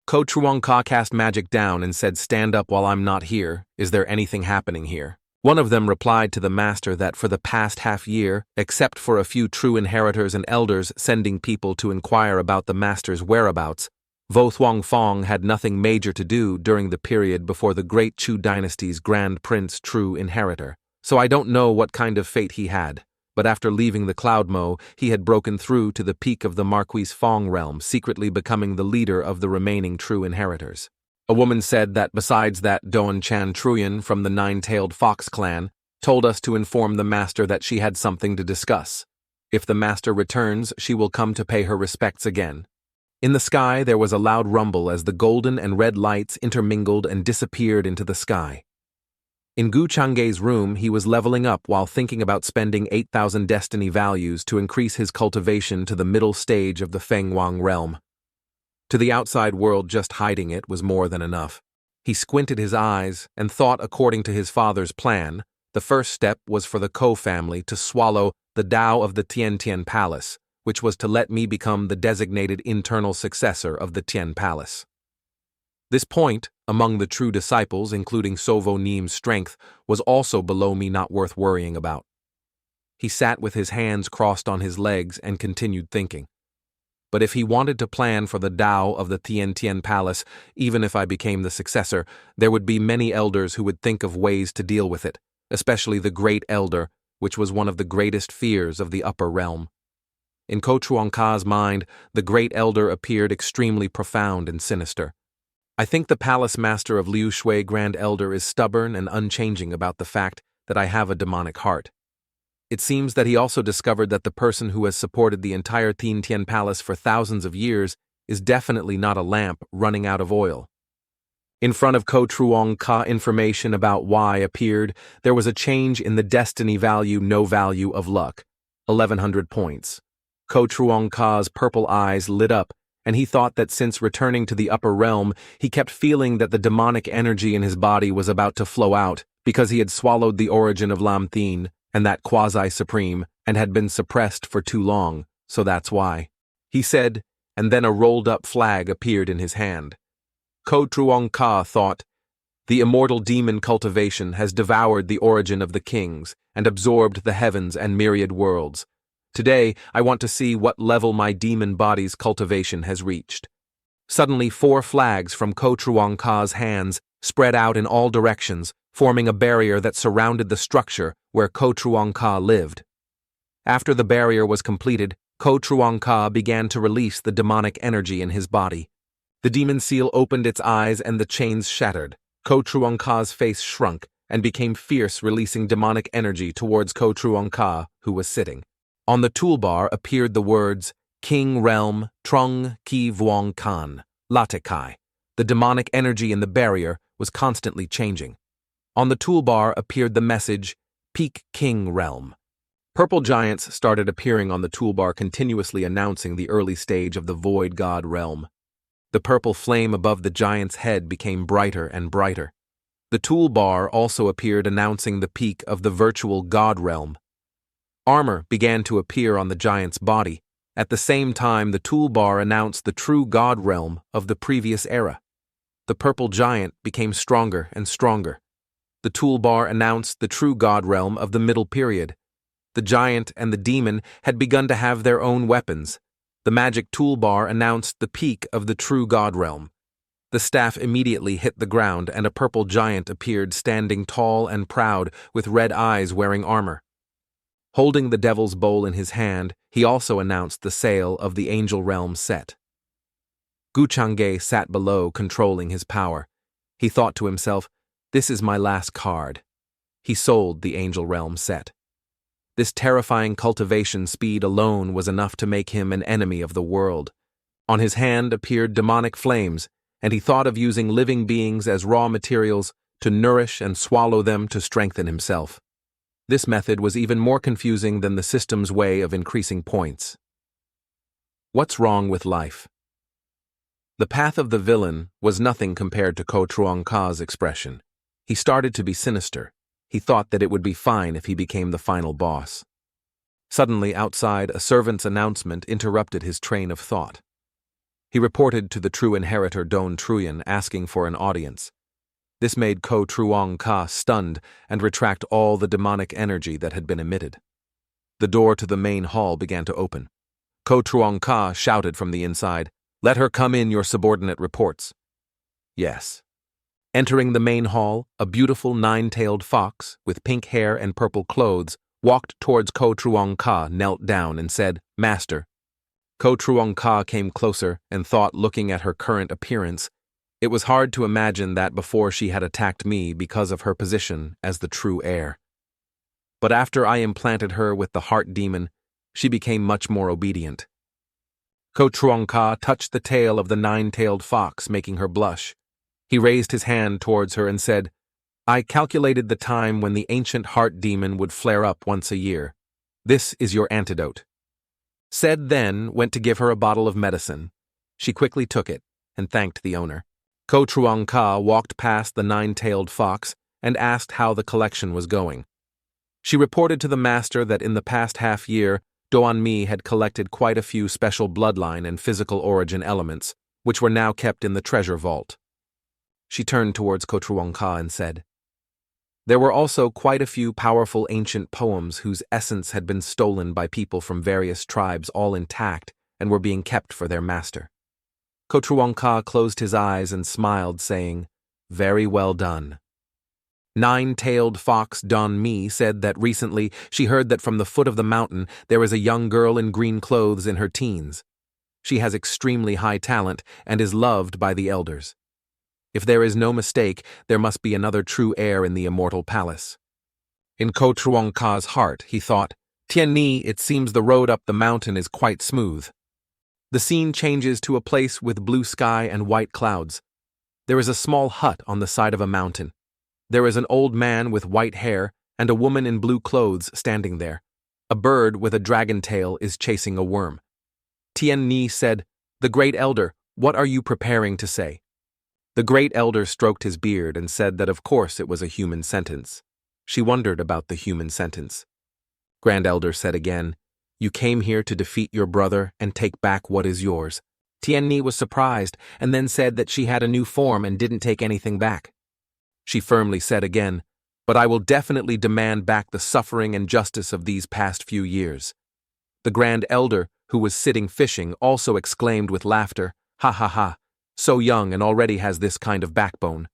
Ko Truong Ka cast magic down and said, "Stand up while I'm not here. Is there anything happening here?" One of them replied to the master that for the past half year, except for a few true inheritors and elders sending people to inquire about the master's whereabouts, Vo Thuong Fong had nothing major to do during the period before the Great Chu Dynasty's Grand Prince true inheritor. So I don't know what kind of fate he had, but after leaving the Cloud Mo, he had broken through to the peak of the Marquis Fong realm, secretly becoming the leader of the remaining true inheritors. A woman said that besides that, Doan Chan Truyen from the Nine-Tailed Fox clan told us to inform the master that she had something to discuss. If the master returns, she will come to pay her respects again. In the sky, there was a loud rumble as the golden and red lights intermingled and disappeared into the sky. In Gu Changge's room, he was leveling up while thinking about spending 8,000 destiny values to increase his cultivation to the middle stage of the Feng Wang realm. To the outside world, just hiding it was more than enough. He squinted his eyes and thought, according to his father's plan, the first step was for the Ko family to swallow the Dao of the Tian Tian Palace, which was to let me become the designated internal successor of the Tian Palace. This point, among the true disciples, including Sovo Neem's strength, was also below me, not worth worrying about. He sat with his hands crossed on his legs and continued thinking. But if he wanted to plan for the Dao of the Tian Tian Palace, even if I became the successor, there would be many elders who would think of ways to deal with it, especially the Great Elder, which was one of the greatest fears of the upper realm. In Ko Chuang-Ka's mind, the great elder appeared extremely profound and sinister. I think the palace master of Liu Shui Grand Elder is stubborn and unchanging about the fact that I have a demonic heart. It seems that he also discovered that the person who has supported the entire Tin Tian Palace for thousands of years is definitely not a lamp running out of oil. In front of Ko Chuang-Ka, information about Y appeared. There was a change in the destiny value, no value of luck, 1100 points. Ko Chuang-Ka's purple eyes lit up, and he thought that since returning to the upper realm, he kept feeling that the demonic energy in his body was about to flow out because he had swallowed the origin of Lam Thin and that quasi-supreme and had been suppressed for too long, so that's why. He said, and then a rolled-up flag appeared in his hand. Ko Chuang-Ka thought, the immortal demon cultivation has devoured the origin of the kings and absorbed the heavens and myriad worlds. Today, I want to see what level my demon body's cultivation has reached. Suddenly, 4 flags from Ko Chuang-Ka's hands spread out in all directions, forming a barrier that surrounded the structure where Ko Chuang-Ka lived. After the barrier was completed, Ko Chuang-Ka began to release the demonic energy in his body. The demon seal opened its eyes and the chains shattered. Ko Chuang-Ka's face shrunk and became fierce, releasing demonic energy towards Ko Chuang-Ka, who was sitting. On the toolbar appeared the words, King Realm, Trung Ki Vuong Kan, Latekai. The demonic energy in the barrier was constantly changing. On the toolbar appeared the message, Peak King Realm. Purple giants started appearing on the toolbar, continuously announcing the early stage of the Void God Realm. The purple flame above the giant's head became brighter and brighter. The toolbar also appeared, announcing the peak of the virtual God Realm. Armor began to appear on the giant's body. At the same time, the toolbar announced the true God Realm of the previous era. The purple giant became stronger and stronger. The toolbar announced the true God Realm of the middle period. The giant and the demon had begun to have their own weapons. The magic toolbar announced the peak of the true God Realm. The staff immediately hit the ground, and a purple giant appeared, standing tall and proud, with red eyes, wearing armor. Holding the devil's bowl in his hand, he also announced the sale of the Angel Realm set. Gu Chang'e sat below, controlling his power. He thought to himself, this is my last card. He sold the Angel Realm set. This terrifying cultivation speed alone was enough to make him an enemy of the world. On his hand appeared demonic flames, and he thought of using living beings as raw materials to nourish and swallow them to strengthen himself. This method was even more confusing than the system's way of increasing points. What's wrong with life? The path of the villain was nothing compared to Ko Chuang-Ka's expression. He started to be sinister. He thought that it would be fine if he became the final boss. Suddenly, outside, a servant's announcement interrupted his train of thought. He reported to the true inheritor Don Truyen, asking for an audience. This made Ko Chuang-Ka stunned and retract all the demonic energy that had been emitted. The door to the main hall began to open. Ko Chuang-Ka shouted from the inside, "Let her come in, your subordinate reports." Yes. Entering the main hall, a beautiful 9-tailed fox with pink hair and purple clothes walked towards Ko Chuang-Ka, knelt down, and said, "Master." Ko Chuang-Ka came closer and thought, looking at her current appearance, it was hard to imagine that before she had attacked me because of her position as the true heir. But after I implanted her with the heart demon, she became much more obedient. Ko Chuang-Ka touched the tail of the 9-tailed fox, making her blush. He raised his hand towards her and said, "I calculated the time when the ancient heart demon would flare up once a year. This is your antidote." Said then went to give her a bottle of medicine. She quickly took it and thanked the owner. Ko Chuang-Ka walked past the 9-tailed fox and asked how the collection was going. She reported to the master that in the past half-year, Doan Mi had collected quite a few special bloodline and physical origin elements, which were now kept in the treasure vault. She turned towards Ko Chuang-Ka and said, "There were also quite a few powerful ancient poems whose essence had been stolen by people from various tribes, all intact, and were being kept for their master." Ko Chuang-Ka closed his eyes and smiled, saying, "Very well done." Nine-tailed fox Don Mi said that recently she heard that from the foot of the mountain there is a young girl in green clothes in her teens. She has extremely high talent and is loved by the elders. If there is no mistake, there must be another true heir in the immortal palace. In Ko Truong Ka's heart, he thought, Tien Ni, it seems the road up the mountain is quite smooth. The scene changes to a place with blue sky and white clouds. There is a small hut on the side of a mountain. There is an old man with white hair and a woman in blue clothes standing there. A bird with a dragon tail is chasing a worm. Tien Ni said, "The great elder, what are you preparing to say?" The great elder stroked his beard and said that of course it was a human sentence. She wondered about the human sentence. Grand elder said again, "You came here to defeat your brother and take back what is yours." Tien Ni was surprised and then said that she had a new form and didn't take anything back. She firmly said again, "But I will definitely demand back the suffering and justice of these past few years." The grand elder, who was sitting fishing, also exclaimed with laughter, "Ha ha ha, so young and already has this kind of backbone."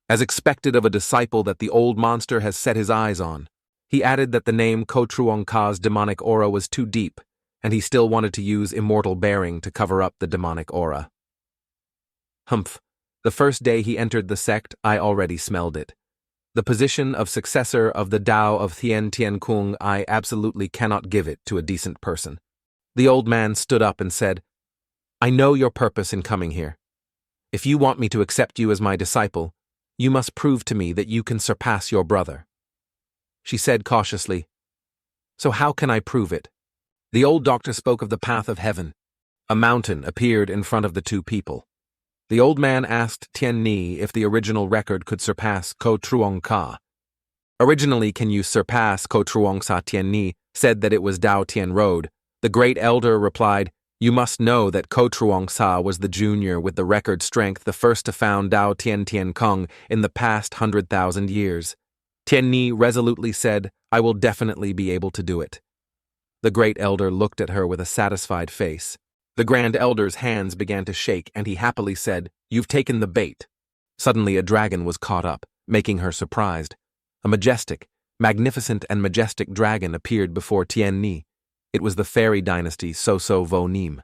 As expected of a disciple that the old monster has set his eyes on. He added that the name Ko Truong Ka's demonic aura was too deep, and he still wanted to use immortal bearing to cover up the demonic aura. Humph. The first day he entered the sect, I already smelled it. The position of successor of the Tao of Thien Tien Kung, I absolutely cannot give it to a decent person. The old man stood up and said, "I know your purpose in coming here. If you want me to accept you as my disciple, you must prove to me that you can surpass your brother." She said cautiously, "So how can I prove it?" The old doctor spoke of the path of heaven. A mountain appeared in front of the two people. The old man asked Tien Ni if the original record could surpass Ko Truong Ka. Originally, can you surpass Ko Truong Sa? Tien Ni said that it was Dao Tien Road. The great elder replied, "You must know that Ko Truong Sa was the junior with the record strength, the first to found Dao Tien Tien Kung in the past 100,000 years. Tien Ni resolutely said, "I will definitely be able to do it." The great elder looked at her with a satisfied face. The grand elder's hands began to shake, and he happily said, "You've taken the bait." Suddenly a dragon was caught up, making her surprised. A magnificent and majestic dragon appeared before Tien Ni. It was the fairy dynasty So Vo Nim.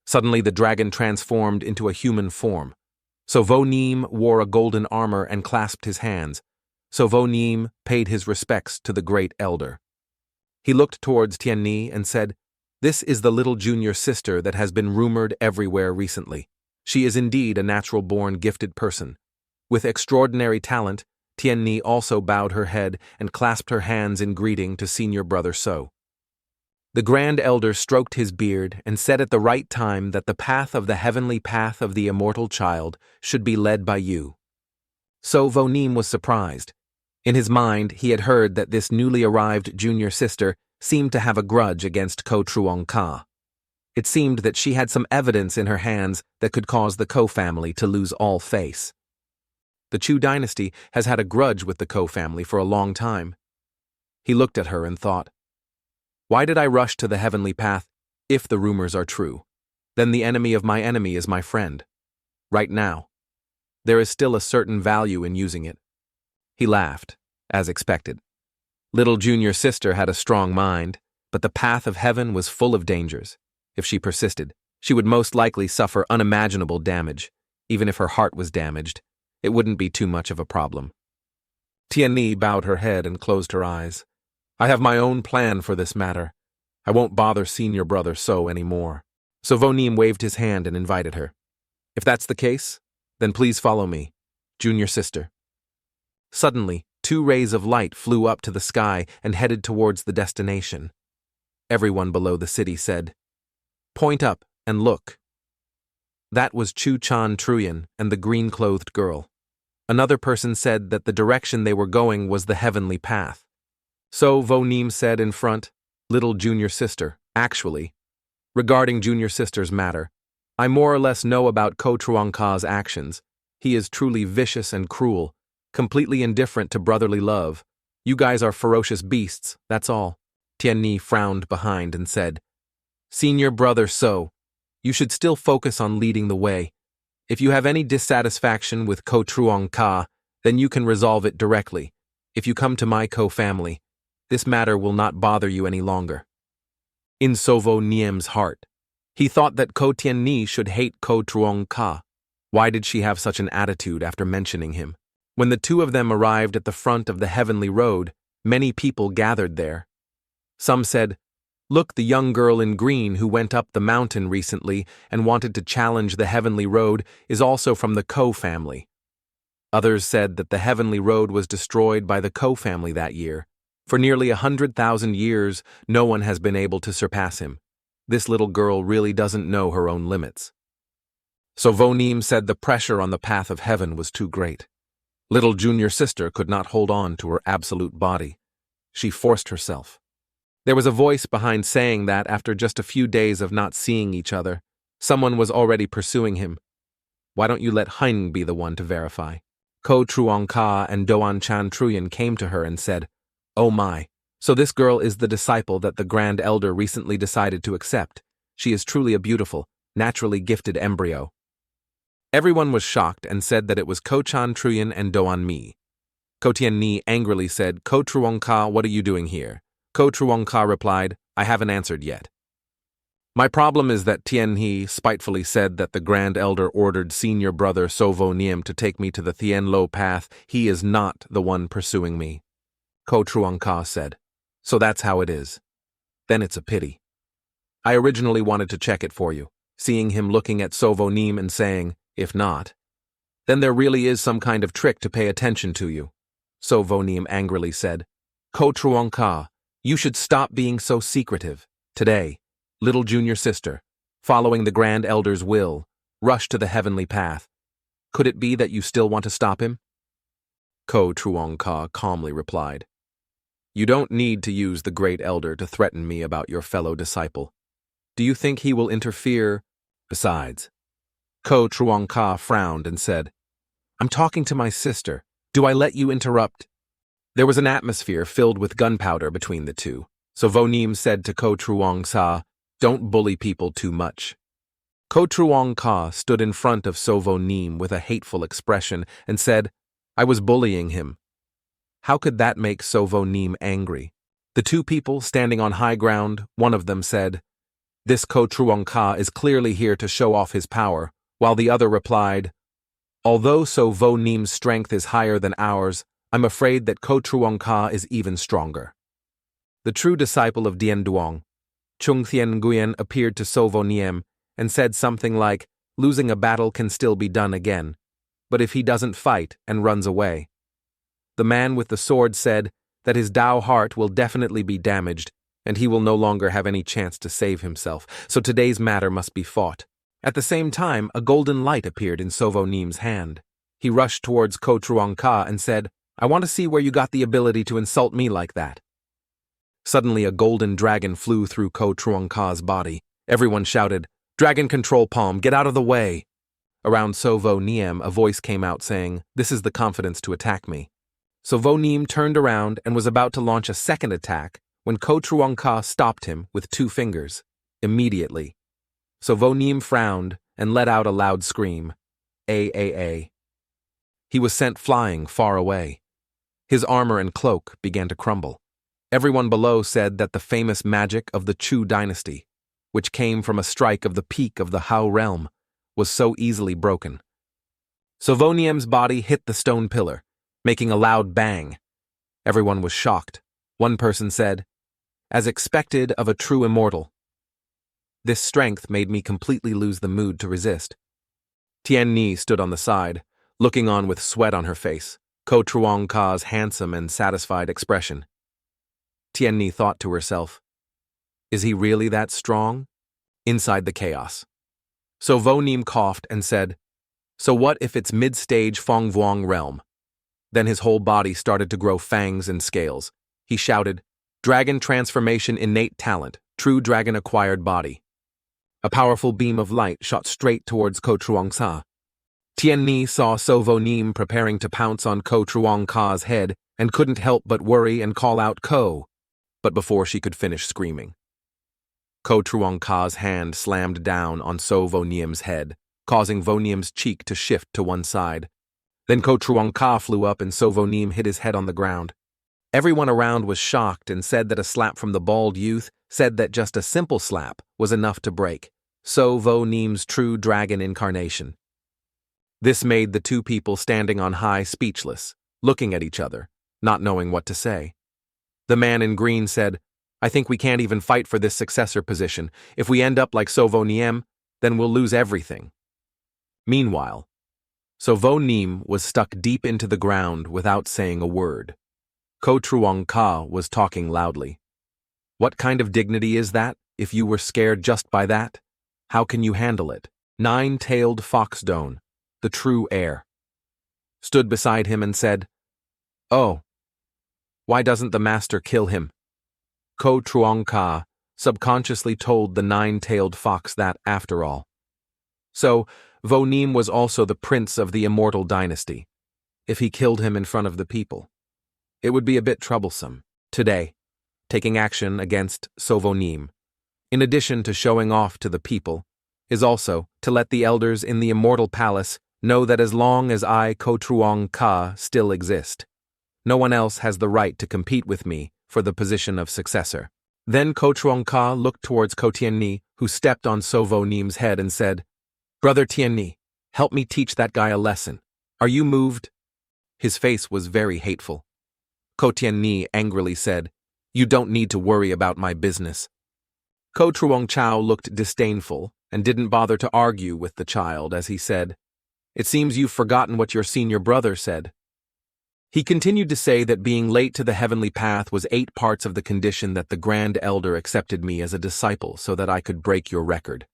Suddenly the dragon transformed into a human form. So Vo Nim wore a golden armor and clasped his hands. So Vo Nim paid his respects to the great elder. He looked towards Tien Ni and said, "This is the little junior sister that has been rumored everywhere recently. She is indeed a natural-born gifted person. With extraordinary talent, Tien Ni also bowed her head and clasped her hands in greeting to senior brother So. The grand elder stroked his beard and said at the right time that the path of the heavenly path of the immortal child should be led by you. So Vo Nim was surprised. In his mind, he had heard that this newly arrived junior sister seemed to have a grudge against Ko Truong Ka. It seemed that she had some evidence in her hands that could cause the Ko family to lose all face. The Chu dynasty has had a grudge with the Ko family for a long time. He looked at her and thought, "Why did I rush to the heavenly path, if the rumors are true? Then the enemy of my enemy is my friend. Right now, there is still a certain value in using it." He laughed, as expected. Little junior sister had a strong mind, but the path of heaven was full of dangers. If she persisted, she would most likely suffer unimaginable damage. Even if her heart was damaged, it wouldn't be too much of a problem. Tien Ni bowed her head and closed her eyes. "I have my own plan for this matter. I won't bother senior brother So anymore." So Vo Nim waved his hand and invited her. "If that's the case, then please follow me, junior sister." Suddenly, 2 rays of light flew up to the sky and headed towards the destination. Everyone below the city said, "Point up and look." That was Chu Chan Truyen and the green-clothed girl. Another person said that the direction they were going was the heavenly path. So Vo Nim said in front, "Little junior sister, actually, regarding junior sister's matter, I more or less know about Ko Truong Ka's actions. He is truly vicious and cruel, completely indifferent to brotherly love. You guys are ferocious beasts, that's all." Tien Ni frowned behind and said, "Senior brother So, you should still focus on leading the way. If you have any dissatisfaction with Ko Truong Ka, Then you can resolve it directly. If you come to my co-family, this matter will not bother you any longer. In Sovo Niem's heart, he thought that Ko Tien Ni should hate Ko Truong Ka. Why did she have such an attitude after mentioning him? When the two of them arrived at the front of the heavenly road, many people gathered there. Some said, "Look, the young girl in green who went up the mountain recently and wanted to challenge the heavenly road is also from the Ko family." Others said that the heavenly road was destroyed by the Ko family that year. For nearly 100,000 years, no one has been able to surpass him. This little girl really doesn't know her own limits. So Vonim said the pressure on the path of heaven was too great. Little junior sister could not hold on to her absolute body. She forced herself. There was a voice behind saying that after just a few days of not seeing each other, someone was already pursuing him. Why don't you let Hein be the one to verify? Ko Truong Ka and Doan Chan Truyen came to her and said, "Oh my, so this girl is the disciple that the Grand Elder recently decided to accept. She is truly a beautiful, naturally gifted embryo." Everyone was shocked and said that it was Ko Chan Truyen and Doan Mi. Ko Tien Ni angrily said, "Ko Truong Ka, what are you doing here?" Ko Truong Ka replied, "I haven't answered yet. My problem is that Tien He spitefully said that the Grand Elder ordered senior brother Sovo Niem to take me to the Thien Lo path. He is not the one pursuing me." Ko Truong Ka said, "So that's how it is. Then it's a pity. I originally wanted to check it for you, seeing him looking at Sovo Niem and saying, 'If not, then there really is some kind of trick to pay attention to you.'" Sovo Niem angrily said, "Ko Truong Ka, you should stop being so secretive. Today, little junior sister, following the Grand Elder's will, rush to the heavenly path. Could it be that you still want to stop him?" Ko Truong Ka calmly replied, "You don't need to use the Great Elder to threaten me about your fellow disciple. Do you think he will interfere? Besides," Ko Truong Ka frowned and said, "I'm talking to my sister. Do I let you interrupt?" There was an atmosphere filled with gunpowder between the two, so Vonim said to Ko Truong Sa, "Don't bully people too much." Ko Truong Ka stood in front of Sovo Nim with a hateful expression and said, "I was bullying him." How could that make Sovo Nim angry? The two people standing on high ground, one of them said, "This Ko Truong Ka is clearly here to show off his power," while the other replied, "Although Sovo Nim's strength is higher than ours, I'm afraid that Ko Truong Ka is even stronger." The true disciple of Dien Duong, Chung Thien Nguyen, appeared to Sovo Niem and said something like, "Losing a battle can still be done again, but if he doesn't fight and runs away." The man with the sword said that his Dao heart will definitely be damaged and he will no longer have any chance to save himself, so today's matter must be fought. At the same time, a golden light appeared in Sovo Nim's hand. He rushed towards Ko Truong Ka and said, "I want to see where you got the ability to insult me like that." Suddenly, a golden dragon flew through Ko Truong Ka's body. Everyone shouted, "Dragon control palm, get out of the way!" Around Sovo Niem, a voice came out saying, "This is the confidence to attack me." Sovo Niem turned around and was about to launch a second attack when Ko Truong Ka stopped him with 2 fingers. Immediately, Sovo Niem frowned and let out a loud scream. A. He was sent flying far away. His armor and cloak began to crumble. Everyone below said that the famous magic of the Chu dynasty, which came from a strike of the peak of the Hao realm, was so easily broken. Sovo Niem's body hit the stone pillar, making a loud bang. Everyone was shocked. One person said, "As expected of a true immortal." This strength made me completely lose the mood to resist. Tien Ni stood on the side, looking on with sweat on her face, Ko Truong Ka's handsome and satisfied expression. Tien Ni thought to herself, "Is he really that strong?" Inside the chaos, Sovo Nim coughed and said, "So what if it's mid-stage Fong Vuong realm?" Then his whole body started to grow fangs and scales. He shouted, "Dragon transformation innate talent, true dragon acquired body." A powerful beam of light shot straight towards Ko Truong Sa. Tien Ni saw Sovo Nim preparing to pounce on Ko Truong Ka's head and couldn't help but worry and call out "Ko," but before she could finish screaming, Ko Truong Ka's hand slammed down on Sovo Niem's head, causing Vonium's cheek to shift to one side. Then Ko Truong Ka flew up and Sovo Neem hit his head on the ground. Everyone around was shocked and said that a slap from the bald youth said that just a simple slap was enough to break Sovo Neem's true dragon incarnation. This made the two people standing on high speechless, looking at each other, not knowing what to say. The man in green said, "I think we can't even fight for this successor position. If we end up like Sovo Neem, then we'll lose everything." Meanwhile, Sovo Neem was stuck deep into the ground without saying a word. Ko Truong Ka was talking loudly. "What kind of dignity is that, if you were scared just by that? How can you handle it?" Nine-tailed Foxdone, the true heir, stood beside him and said, "Oh, why doesn't the master kill him?" Ko Truong Ka subconsciously told the nine-tailed fox that, after all. So, Vo Neem was also the prince of the immortal dynasty. If he killed him in front of the people, it would be a bit troublesome. Today, taking action against Sovo Neem, in addition to showing off to the people, is also to let the elders in the immortal palace know that as long as I, Ko Truong Ka, still exist, no one else has the right to compete with me for the position of successor. Then Ko Truong Ka looked towards Ko Tien Ni, who stepped on Sovo Neem's head and said, "Brother Tien Ni, help me teach that guy a lesson. Are you moved?" His face was very hateful. Ko Tien Ni angrily said, "You don't need to worry about my business." Ko Truong Chao looked disdainful and didn't bother to argue with the child as he said, "It seems you've forgotten what your senior brother said." He continued to say that being late to the heavenly path was 8 parts of the condition that the Grand Elder accepted me as a disciple so that I could break your record.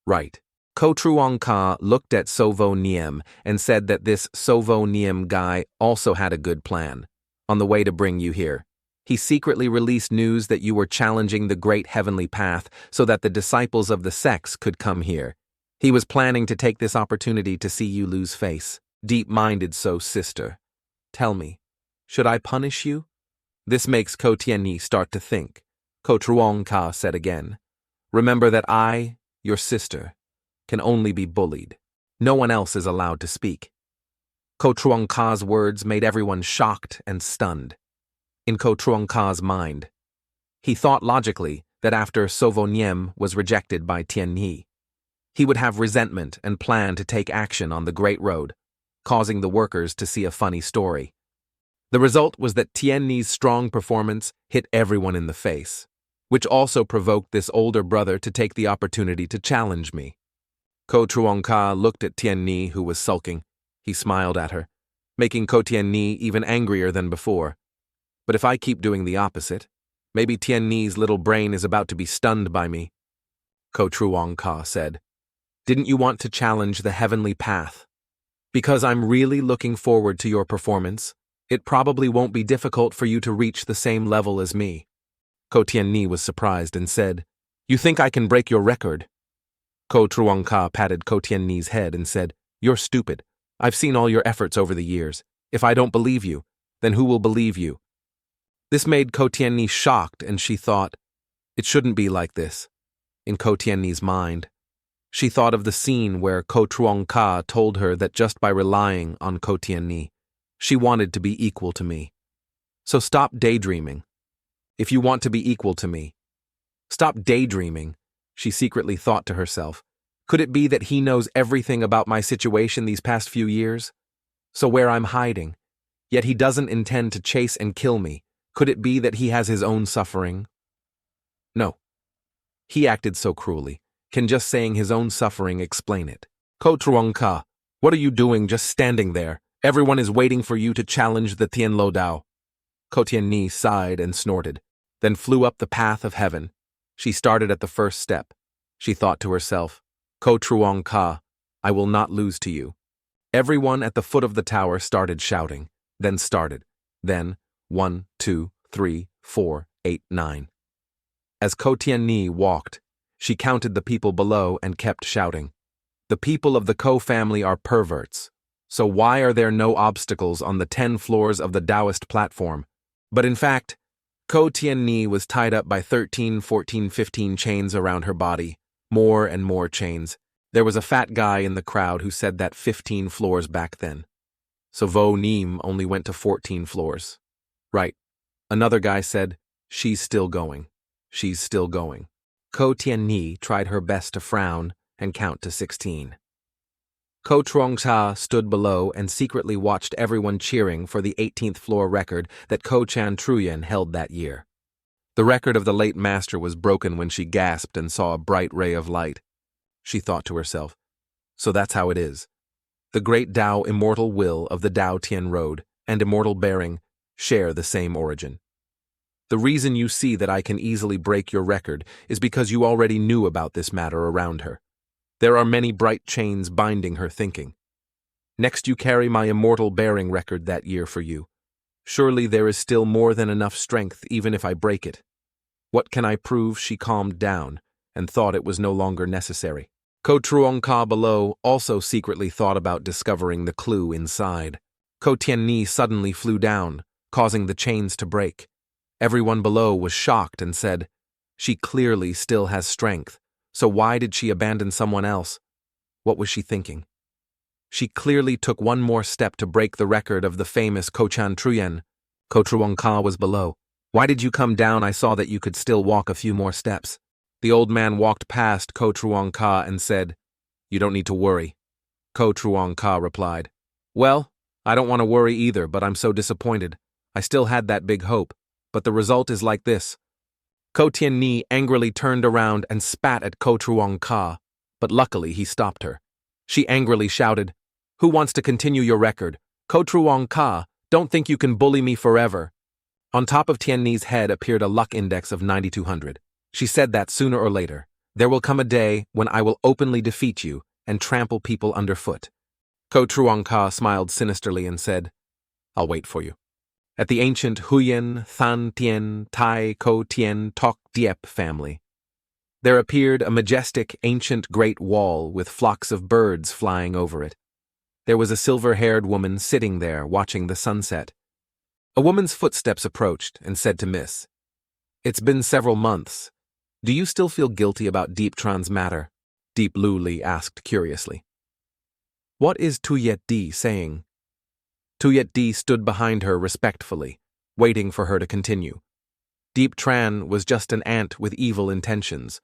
Right. Ko Truong Ka looked at Sovo Neem and said that this Sovo Neem guy also had a good plan. On the way to bring you here, he secretly released news that you were challenging the great heavenly path so that the disciples of the sects could come here. He was planning to take this opportunity to see you lose face. Deep-minded so, sister. Tell me, should I punish you? This makes Ko Tien Ni start to think. Ko Truong Ka said again, "Remember that I, your sister, can only be bullied. No one else is allowed to speak." Ko Truong Ka's words made everyone shocked and stunned. In Ko Truong Ka's mind, he thought logically that after Sovo Neem was rejected by Tien Ni, he would have resentment and plan to take action on the Great Road, causing the workers to see a funny story. The result was that Tien Ni's strong performance hit everyone in the face, which also provoked this older brother to take the opportunity to challenge me. Ko Truong Ka looked at Tien Ni, who was sulking. He smiled at her, making Ko Tien Ni even angrier than before. But if I keep doing the opposite, maybe Tien Ni's little brain is about to be stunned by me. Ko Truong Ka said, "Didn't you want to challenge the heavenly path? Because I'm really looking forward to your performance. It probably won't be difficult for you to reach the same level as me." Ko Tien Ni was surprised and said, "You think I can break your record?" Ko Truong Ka patted Ko Tien Ni's head and said, "You're stupid. I've seen all your efforts over the years. If I don't believe you, then who will believe you?" This made Ko Tien Ni shocked, and she thought, it shouldn't be like this. In Ko Tien Ni's mind, she thought of the scene where Ko Truong Ka told her that just by relying on Ko Tien Ni, she wanted to be equal to me. So stop daydreaming. If you want to be equal to me, stop daydreaming, she secretly thought to herself. Could it be that he knows everything about my situation these past few years? So where I'm hiding, yet he doesn't intend to chase and kill me. Could it be that he has his own suffering? No. He acted so cruelly. Can just saying his own suffering explain it? Ko Truong Ka, what are you doing just standing there? Everyone is waiting for you to challenge the Tien Lo Dao. Ko Tien Ni sighed and snorted, then flew up the path of heaven. She started at the first step. She thought to herself, Ko Truong Ka, I will not lose to you. Everyone at the foot of the tower started shouting, then 1, 2, 3, 4, 8, 9. As Ko Tien Ni walked, she counted the people below and kept shouting. The people of the Ko family are perverts, so why are there no obstacles on the 10 floors of the Taoist platform? But in fact, Ko Tien Ni was tied up by 13, 14, 15 chains around her body, more and more chains. There was a fat guy in the crowd who said that 15 floors back then. So Vo Neem only went to 14 floors. Right. Another guy said, she's still going. She's still going. Ko Tian-ni tried her best to frown and count to 16. Ko Trong-cha stood below and secretly watched everyone cheering for the 18th floor record that Ko Chan-truyen held that year. The record of the late master was broken when she gasped and saw a bright ray of light. She thought to herself, so that's how it is. The great Tao immortal will of the Tao Tien Road and immortal bearing share the same origin. The reason you see that I can easily break your record is because you already knew about this matter around her. There are many bright chains binding her thinking. Next you carry my immortal bearing record that year for you. Surely there is still more than enough strength even if I break it. What can I prove? She calmed down and thought it was no longer necessary. Ko Truong-ka below also secretly thought about discovering the clue inside. Ko Tien-ni suddenly flew down, causing the chains to break. Everyone below was shocked and said, she clearly still has strength, so why did she abandon someone else? What was she thinking? She clearly took one more step to break the record of the famous Ko Chan-truyen. Ko Truong-ka was below. Why did you come down? I saw that you could still walk a few more steps. The old man walked past Ko Truong-ka and said, you don't need to worry. Ko Truong-ka replied, well, I don't want to worry either, but I'm so disappointed. I still had that big hope, but the result is like this. Ko Tien-ni angrily turned around and spat at Ko Truong-ka, but luckily he stopped her. She angrily shouted, who wants to continue your record? Ko Truong-ka, don't think you can bully me forever. On top of Tien-ni's head appeared a luck index of 9200. She said that sooner or later, there will come a day when I will openly defeat you and trample people underfoot. Ko Truong-ka smiled sinisterly and said, I'll wait for you. At the ancient Huyen, Than Tien, Tai Ko Tien Tok Diep family, there appeared a majestic ancient great wall with flocks of birds flying over it. There was a silver-haired woman sitting there watching the sunset. A woman's footsteps approached and said to Miss, it's been several months. Do you still feel guilty about Deep Tran's matter? Deep Lu Li asked curiously. What is Tuyet Di saying? Tuyet Di stood behind her respectfully, waiting for her to continue. Deep Tran was just an ant with evil intentions,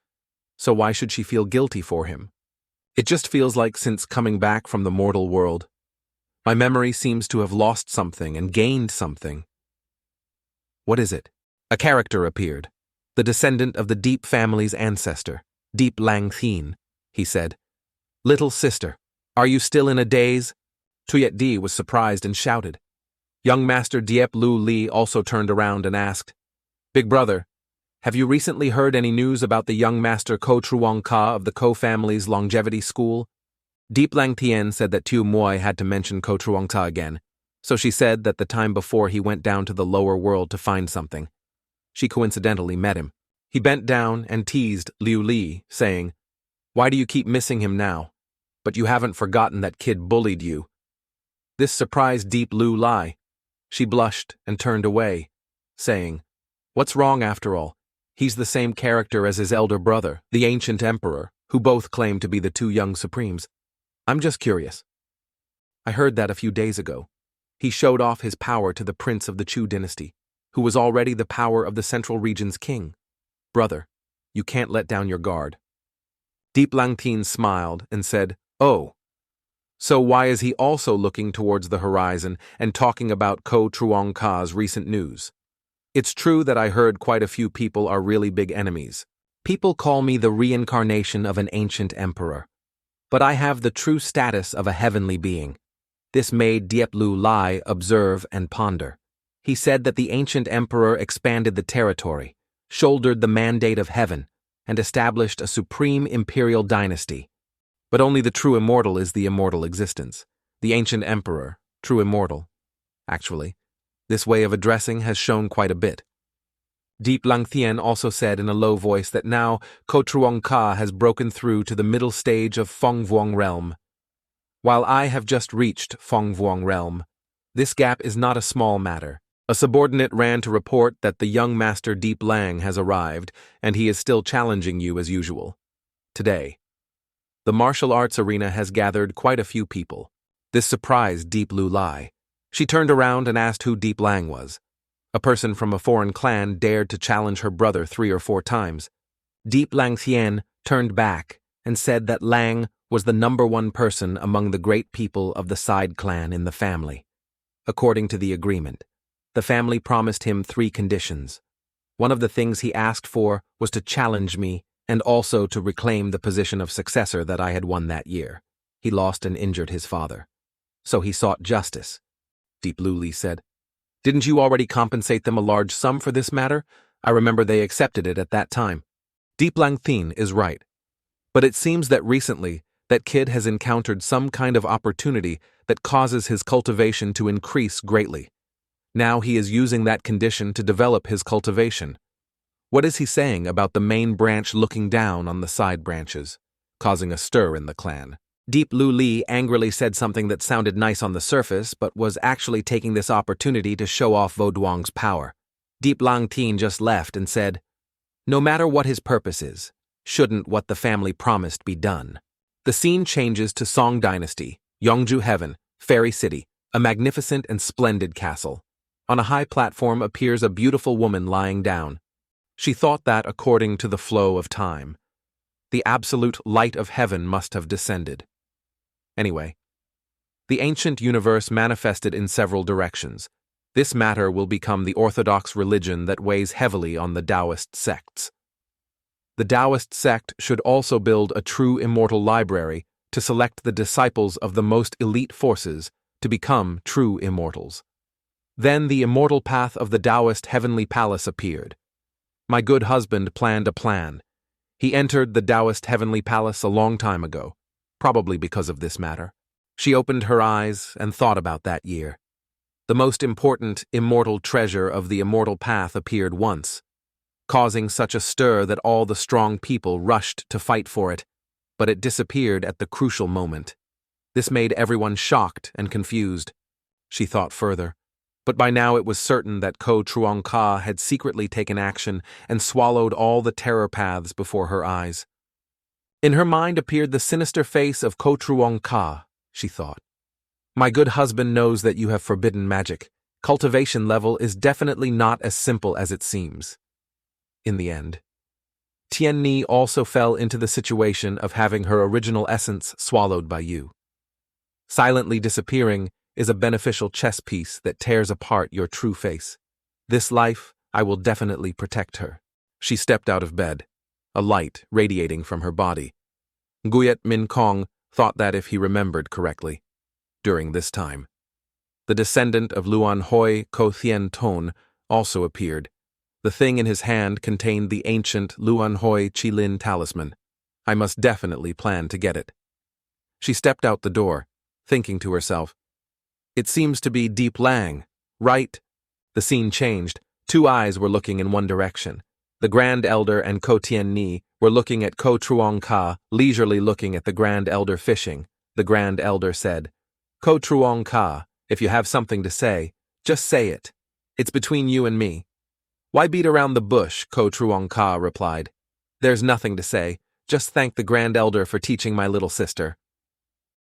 so why should she feel guilty for him? It just feels like since coming back from the mortal world, my memory seems to have lost something and gained something. What is it? A character appeared, the descendant of the Deep family's ancestor, Deep Lang Thien. He said, little sister, are you still in a daze? Tuyet Di was surprised and shouted. Young Master Diep Lu Li also turned around and asked, Big brother, have you recently heard any news about the young Master Ko Truong-ka of the Ko family's longevity school? Deep Lang Thien said that Tu Moi had to mention Ko Truong-ka again, so she said that the time before he went down to the lower world to find something. She coincidentally met him. He bent down and teased Liu Li, saying, why do you keep missing him now? But you haven't forgotten that kid bullied you. This surprised Deep Lu Li. She blushed and turned away, saying, what's wrong after all? He's the same character as his elder brother, the ancient emperor, who both claim to be the two young supremes. I'm just curious. I heard that a few days ago. He showed off his power to the prince of the Chu dynasty, who was already the power of the central region's king. Brother, you can't let down your guard. Deep Lang Thien smiled and said, oh, so why is he also looking towards the horizon and talking about Ko Truong-ka's recent news? It's true that I heard quite a few people are really big enemies. People call me the reincarnation of an ancient emperor. But I have the true status of a heavenly being. This made Diep Lu Li observe and ponder. He said that the ancient emperor expanded the territory, shouldered the mandate of heaven, and established a supreme imperial dynasty. But only the true immortal is the immortal existence. The ancient emperor, true immortal. Actually, this way of addressing has shown quite a bit. Deep Lang Thien also said in a low voice that now Ko Truong-ka has broken through to the middle stage of Feng Vuong realm. While I have just reached Feng Vuong realm, this gap is not a small matter. A subordinate ran to report that the young Master Deep Lang has arrived, and he is still challenging you as usual. Today, the martial arts arena has gathered quite a few people. This surprised Deep Lu Li. She turned around and asked who Deep Lang was. A person from a foreign clan dared to challenge her brother 3 or 4 times. Deep Lang Thien turned back and said that Lang was the #1 person among the great people of the side clan in the family. According to the agreement, the family promised him 3 conditions. One of the things he asked for was to challenge me and also to reclaim the position of successor that I had won that year. He lost and injured his father. So he sought justice. Deep Luli said, "Didn't you already compensate them a large sum for this matter? I remember they accepted it at that time." Deep Lang Thien is right. But it seems that recently, that kid has encountered some kind of opportunity that causes his cultivation to increase greatly. Now he is using that condition to develop his cultivation. What is he saying about the main branch looking down on the side branches, causing a stir in the clan? Deep Lu Li angrily said something that sounded nice on the surface, but was actually taking this opportunity to show off Vauduang's power. Deep Lang Thien just left and said, "No matter what his purpose is, shouldn't what the family promised be done?" The scene changes to Song Dynasty, Yongju Heaven, Fairy City, a magnificent and splendid castle. On a high platform appears a beautiful woman lying down. She thought that, according to the flow of time, the absolute light of heaven must have descended. Anyway, the ancient universe manifested in several directions. This matter will become the orthodox religion that weighs heavily on the Taoist sects. The Taoist sect should also build a true immortal library to select the disciples of the most elite forces to become true immortals. Then the immortal path of the Taoist heavenly palace appeared. My good husband planned a plan. He entered the Taoist heavenly palace a long time ago, probably because of this matter. She opened her eyes and thought about that year. The most important immortal treasure of the immortal path appeared once, causing such a stir that all the strong people rushed to fight for it, but it disappeared at the crucial moment. This made everyone shocked and confused. She thought further, but by now it was certain that Ko Truong Ka had secretly taken action and swallowed all the terror paths before her eyes. In her mind appeared the sinister face of Ko Truong Ka, she thought. My good husband knows that you have forbidden magic. Cultivation level is definitely not as simple as it seems. In the end, Tian Ni also fell into the situation of having her original essence swallowed by you. Silently disappearing is a beneficial chess piece that tears apart your true face. This life, I will definitely protect her. She stepped out of bed, a light radiating from her body. Guyet Min Kong thought that if he remembered correctly, during this time, the descendant of Luan Hoi Ko Thien Ton also appeared. The thing in his hand contained the ancient Luan Hoi Chi Lin talisman. I must definitely plan to get it. She stepped out the door, thinking to herself, it seems to be Deep Lang, right? The scene changed. 2 eyes were looking in one direction. The Grand Elder and Ko Tien Ni were looking at Ko Truong Ka, leisurely looking at the Grand Elder fishing. The Grand Elder said, Ko Truong Ka, if you have something to say, just say it. It's between you and me. Why beat around the bush? Ko Truong Ka replied. There's nothing to say. Just thank the Grand Elder for teaching my little sister.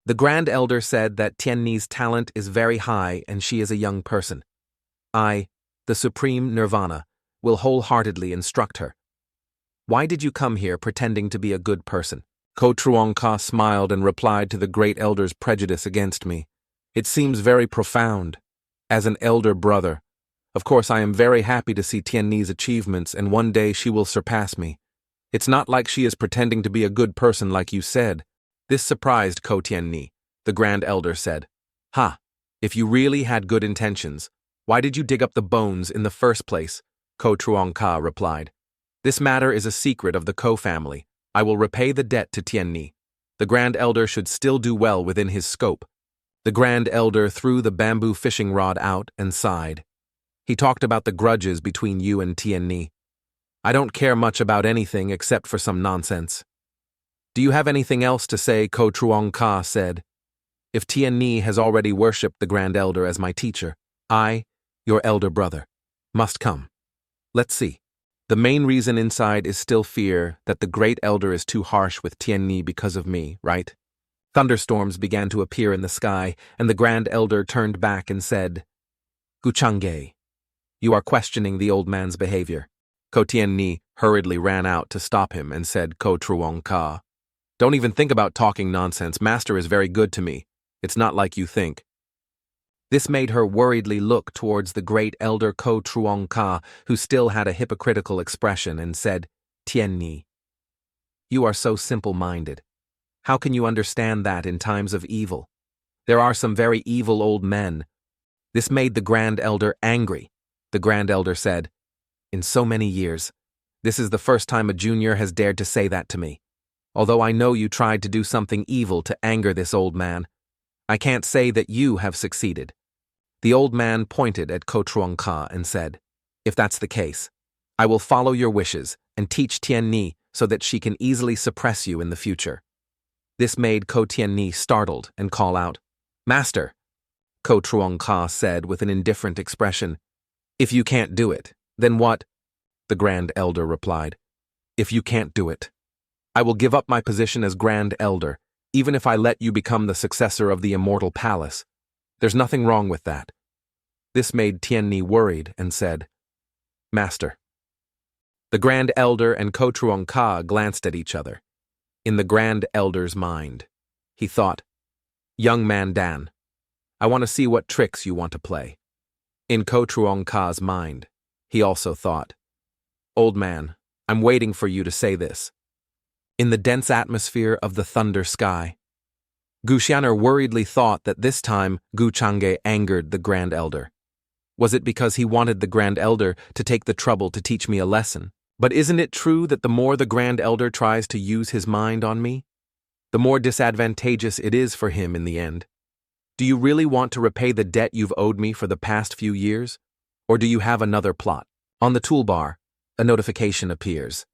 The Grand Elder said that Tien Ni's talent is very high and she is a young person. I, the Supreme Nirvana, will wholeheartedly instruct her. Why did you come here pretending to be a good person? Ko Truong Ka smiled and replied to the Great Elder's prejudice against me. It seems very profound. As an elder brother, of course I am very happy to see Tien Ni's achievements and one day she will surpass me. It's not like she is pretending to be a good person like you said. This surprised Ko Tien Ni. The Grand Elder said, Ha, if you really had good intentions, why did you dig up the bones in the first place? Ko Truong Ka replied. This matter is a secret of the Ko family. I will repay the debt to Tien Ni. The Grand Elder should still do well within his scope. The Grand Elder threw the bamboo fishing rod out and sighed. He talked about the grudges between you and Tien Ni. I don't care much about anything except for some nonsense. Do you have anything else to say? Ko Truong Ka said. If Tien Ni has already worshipped the Grand Elder as my teacher, I, your elder brother, must come. Let's see. The main reason inside is still fear that the Great Elder is too harsh with Tien Ni because of me, right? Thunderstorms began to appear in the sky, and the Grand Elder turned back and said, "Guchangge, you are questioning the old man's behavior." Ko Tien-ni hurriedly ran out to stop him and said, "Ko Truong Ka, don't even think about talking nonsense. Master is very good to me. It's not like you think." This made her worriedly look towards the great elder Ko Truong Ka, who still had a hypocritical expression, and said, "Tien-ni, you are so simple-minded. How can you understand that in times of evil? There are some very evil old men." This made the Grand Elder angry. The Grand Elder said, "In so many years, this is the first time a junior has dared to say that to me. Although I know you tried to do something evil to anger this old man, I can't say that you have succeeded." The old man pointed at Ko Truong Ka and said, "If that's the case, I will follow your wishes and teach Tien-ni so that she can easily suppress you in the future." This made Ko Tien-ni startled and call out, "Master!" Ko Truong Ka said with an indifferent expression, "If you can't do it, then what?" The Grand Elder replied, "If you can't do it, I will give up my position as Grand Elder, even if I let you become the successor of the Immortal Palace. There's nothing wrong with that." This made Tien-ni worried and said, "Master." The Grand Elder and Ko Truong Ka glanced at each other. In the Grand Elder's mind, he thought, "Young man Dan, I want to see what tricks you want to play." In Ko Truong Ka's mind, he also thought, "Old man, I'm waiting for you to say this." In the dense atmosphere of the thunder sky, Gu Xianer worriedly thought that this time Gu Changge angered the Grand Elder. Was it because he wanted the Grand Elder to take the trouble to teach me a lesson? But isn't it true that the more the Grand Elder tries to use his mind on me, the more disadvantageous it is for him in the end? Do you really want to repay the debt you've owed me for the past few years? Or do you have another plot? On the toolbar, a notification appears.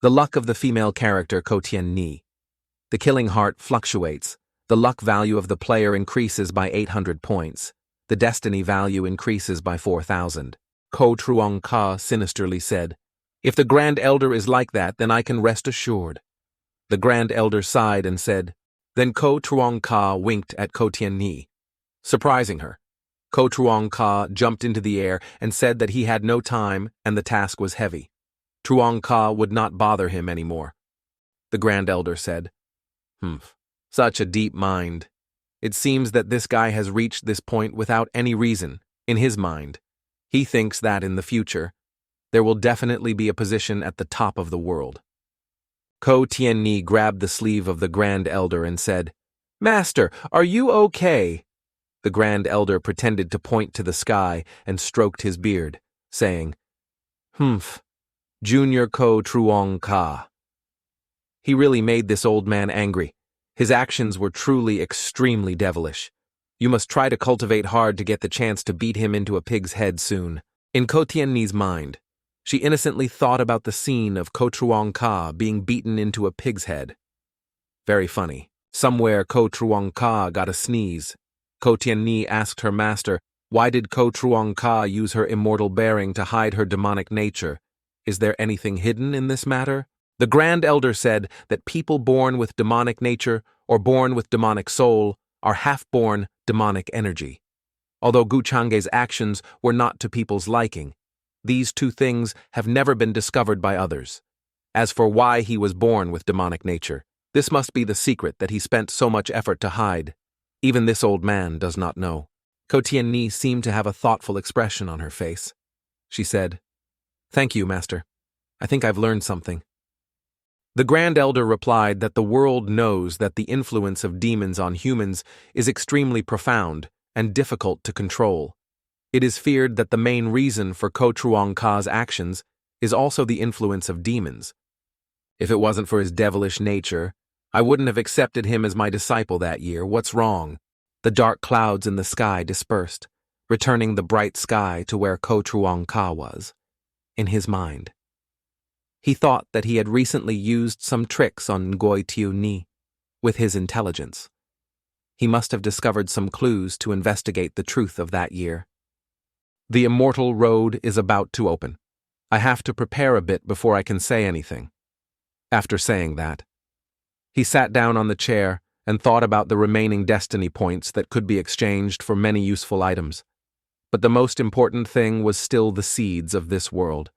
The luck of the female character Ko Tien-ni. The killing heart fluctuates. The luck value of the player increases by 800 points. The destiny value increases by 4,000. Ko Truong Ka sinisterly said, "If the Grand Elder is like that, then I can rest assured." The Grand Elder sighed and said, Then Ko Truong Ka winked at Ko Tien-ni. Surprising her, Ko Truong Ka jumped into the air and said that he had no time and the task was heavy. Truong Ka would not bother him anymore. The Grand Elder said, Such a deep mind. It seems that this guy has reached this point without any reason, in his mind. He thinks that in the future, there will definitely be a position at the top of the world." Ko Tien-ni grabbed the sleeve of the Grand Elder and said, "Master, are you okay?" The Grand Elder pretended to point to the sky and stroked his beard, saying, Junior Ko Truong Ka." He really made this old man angry. His actions were truly extremely devilish. You must try to cultivate hard to get the chance to beat him into a pig's head soon. In Ko Tien-ni's mind, she innocently thought about the scene of Ko Truong Ka being beaten into a pig's head. Very funny. Somewhere Ko Truong Ka got a sneeze. Ko Tien-ni asked her master, why did Ko Truong Ka use her immortal bearing to hide her demonic nature? Is there anything hidden in this matter? The Grand Elder said that people born with demonic nature or born with demonic soul are half-born demonic energy. Although Gu Changge's actions were not to people's liking, these two things have never been discovered by others. As for why he was born with demonic nature, this must be the secret that he spent so much effort to hide. Even this old man does not know. Ko Tien-ni seemed to have a thoughtful expression on her face. She said, "Thank you, Master. I think I've learned something." The Grand Elder replied that the world knows that the influence of demons on humans is extremely profound and difficult to control. It is feared that the main reason for Ko Truong Ka's actions is also the influence of demons. If it wasn't for his devilish nature, I wouldn't have accepted him as my disciple that year. What's wrong? The dark clouds in the sky dispersed, returning the bright sky to where Ko Truong Ka was. In his mind, he thought that he had recently used some tricks on Ngoi Tiu Ni with his intelligence. He must have discovered some clues to investigate the truth of that year. The immortal road is about to open. I have to prepare a bit before I can say anything. After saying that, he sat down on the chair and thought about the remaining destiny points that could be exchanged for many useful items. But the most important thing was still the seeds of this world.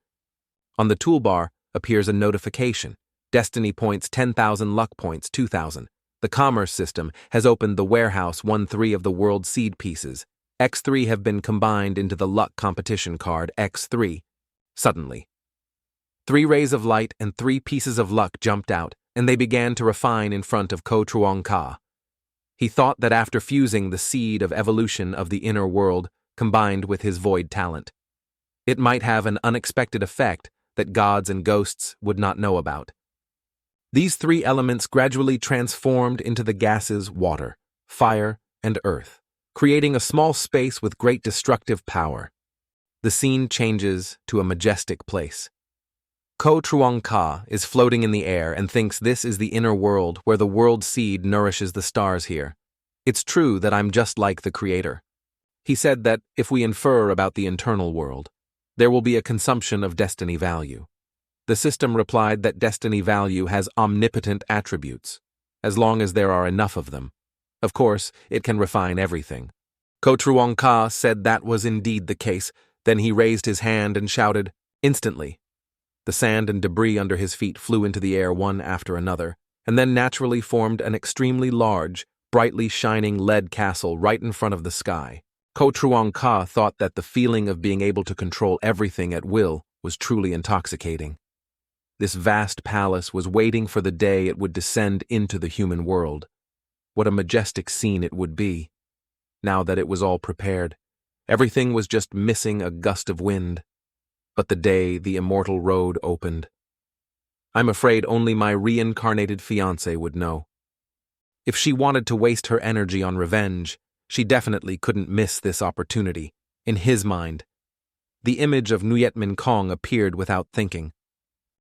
On the toolbar appears a notification. Destiny points 10,000, luck points 2,000. The commerce system has opened the warehouse 1-3 of the world seed pieces. X3 have been combined into the luck competition card X3. Suddenly, 3 rays of light and 3 pieces of luck jumped out, and they began to refine in front of Ko Truong Ka. He thought that after fusing the seed of evolution of the inner world combined with his void talent, it might have an unexpected effect that gods and ghosts would not know about. These 3 elements gradually transformed into the gases water, fire, and earth, creating a small space with great destructive power. The scene changes to a majestic place. Ko Truong Ka is floating in the air and thinks this is the inner world where the world seed nourishes the stars here. It's true that I'm just like the creator. He said that if we infer about the internal world, there will be a consumption of destiny value. The system replied that destiny value has omnipotent attributes, as long as there are enough of them. Of course, it can refine everything. Ko Truong Ka said that was indeed the case. Then he raised his hand and shouted, instantly. The sand and debris under his feet flew into the air one after another, and then naturally formed an extremely large, brightly shining lead castle right in front of the sky. Ko Truong Ka thought that the feeling of being able to control everything at will was truly intoxicating. This vast palace was waiting for the day it would descend into the human world. What a majestic scene it would be. Now that it was all prepared, everything was just missing a gust of wind. But the day the immortal road opened, I'm afraid only my reincarnated fiancé would know. If she wanted to waste her energy on revenge, she definitely couldn't miss this opportunity. In his mind, the image of Nguyet Min Kong appeared without thinking.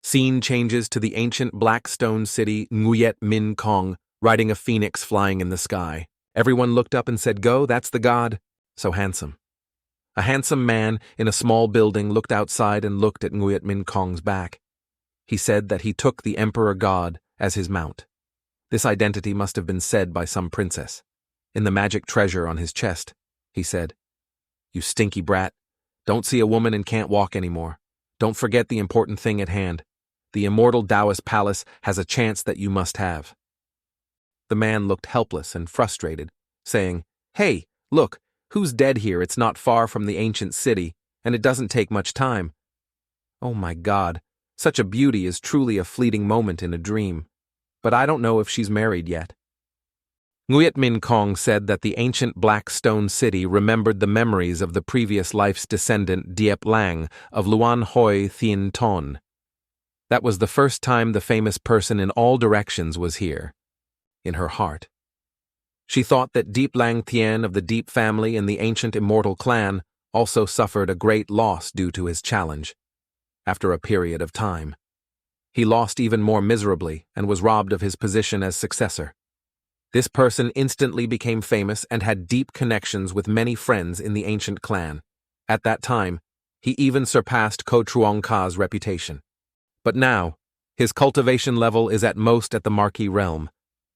Scene changes to the ancient black stone city Nguyet Min Kong, riding a phoenix flying in the sky. Everyone looked up and said, "Go, that's the god. So handsome." A handsome man in a small building looked outside and looked at Nguyet Min Kong's back. He said that he took the Emperor God as his mount. This identity must have been said by some princess. In the magic treasure on his chest, he said, "You stinky brat. Don't see a woman and can't walk anymore. Don't forget the important thing at hand. The immortal Taoist palace has a chance that you must have." The man looked helpless and frustrated, saying, "Hey, look, who's dead here? It's not far from the ancient city, and it doesn't take much time." Oh my God, such a beauty is truly a fleeting moment in a dream. But I don't know if she's married yet. Nguyet Min Kong said that the ancient black stone city remembered the memories of the previous life's descendant Diep Lang of Luan Hoi Thien Ton. That was the first time the famous person in all directions was here, in her heart. She thought that Diep Lang Thien of the Deep family in the ancient immortal clan also suffered a great loss due to his challenge. After a period of time, he lost even more miserably and was robbed of his position as successor. This person instantly became famous and had deep connections with many friends in the ancient clan. At that time, he even surpassed Ko Truong Ka's reputation. But now, his cultivation level is at most at the Marquis realm,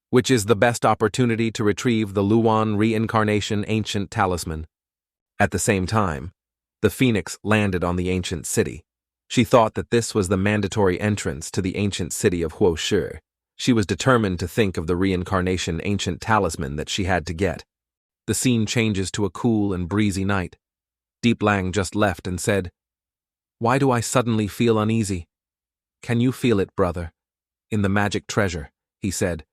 which is the best opportunity to retrieve the Luan reincarnation ancient talisman. At the same time, the phoenix landed on the ancient city. She thought that this was the mandatory entrance to the ancient city of Huoshi. She was determined to think of the reincarnation ancient talisman that she had to get. The scene changes to a cool and breezy night. Diep Lang just left and said, "Why do I suddenly feel uneasy?" "Can you feel it, brother?" "In the magic treasure," he said.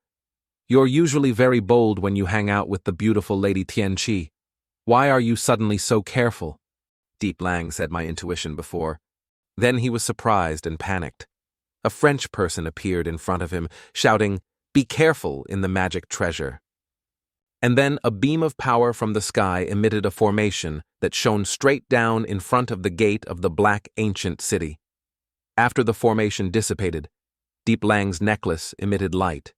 "You're usually very bold when you hang out with the beautiful Lady Tianqi. Why are you suddenly so careful?" Diep Lang said my intuition before. Then he was surprised and panicked. A French person appeared in front of him, shouting, "Be careful in the magic treasure." And then a beam of power from the sky emitted a formation that shone straight down in front of the gate of the black ancient city. After the formation dissipated, Diep Lang's necklace emitted light.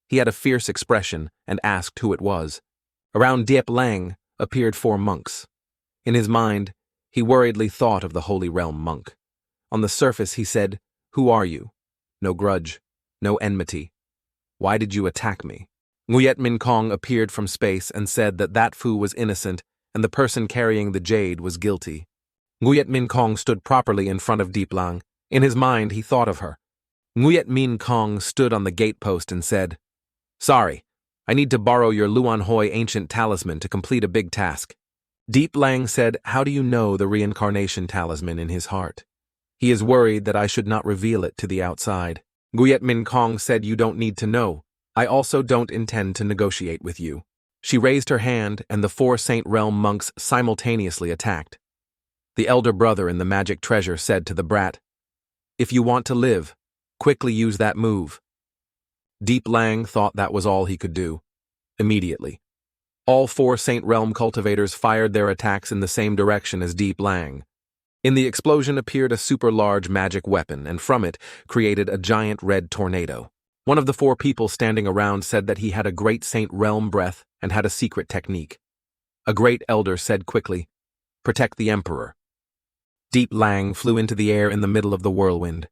He had a fierce expression and asked who it was. Around Diep Lang appeared 4 monks. In his mind, he worriedly thought of the Holy Realm monk. On the surface, he said, "Who are you? No grudge, no enmity. Why did you attack me?" Nguyet Min Kong appeared from space and said that that Fu was innocent and the person carrying the jade was guilty. Nguyet Min Kong stood properly in front of Deep Lang. In his mind, he thought of her. Nguyet Min Kong stood on the gatepost and said, "Sorry, I need to borrow your Luan Hoi ancient talisman to complete a big task." Deep Lang said, "How do you know the reincarnation talisman in his heart? He is worried that I should not reveal it to the outside." Nguyet Min Kong said, "You don't need to know. I also don't intend to negotiate with you." She raised her hand, and the 4 Saint Realm monks simultaneously attacked. The elder brother in the magic treasure said to the brat, "If you want to live, quickly use that move." Deep Lang thought that was all he could do. Immediately, all 4 Saint Realm cultivators fired their attacks in the same direction as Deep Lang. In the explosion appeared a super-large magic weapon, and from it created a giant red tornado. One of the 4 people standing around said that he had a great Saint Realm breath and had a secret technique. A great elder said quickly, "Protect the Emperor." Deep Lang flew into the air in the middle of the whirlwind.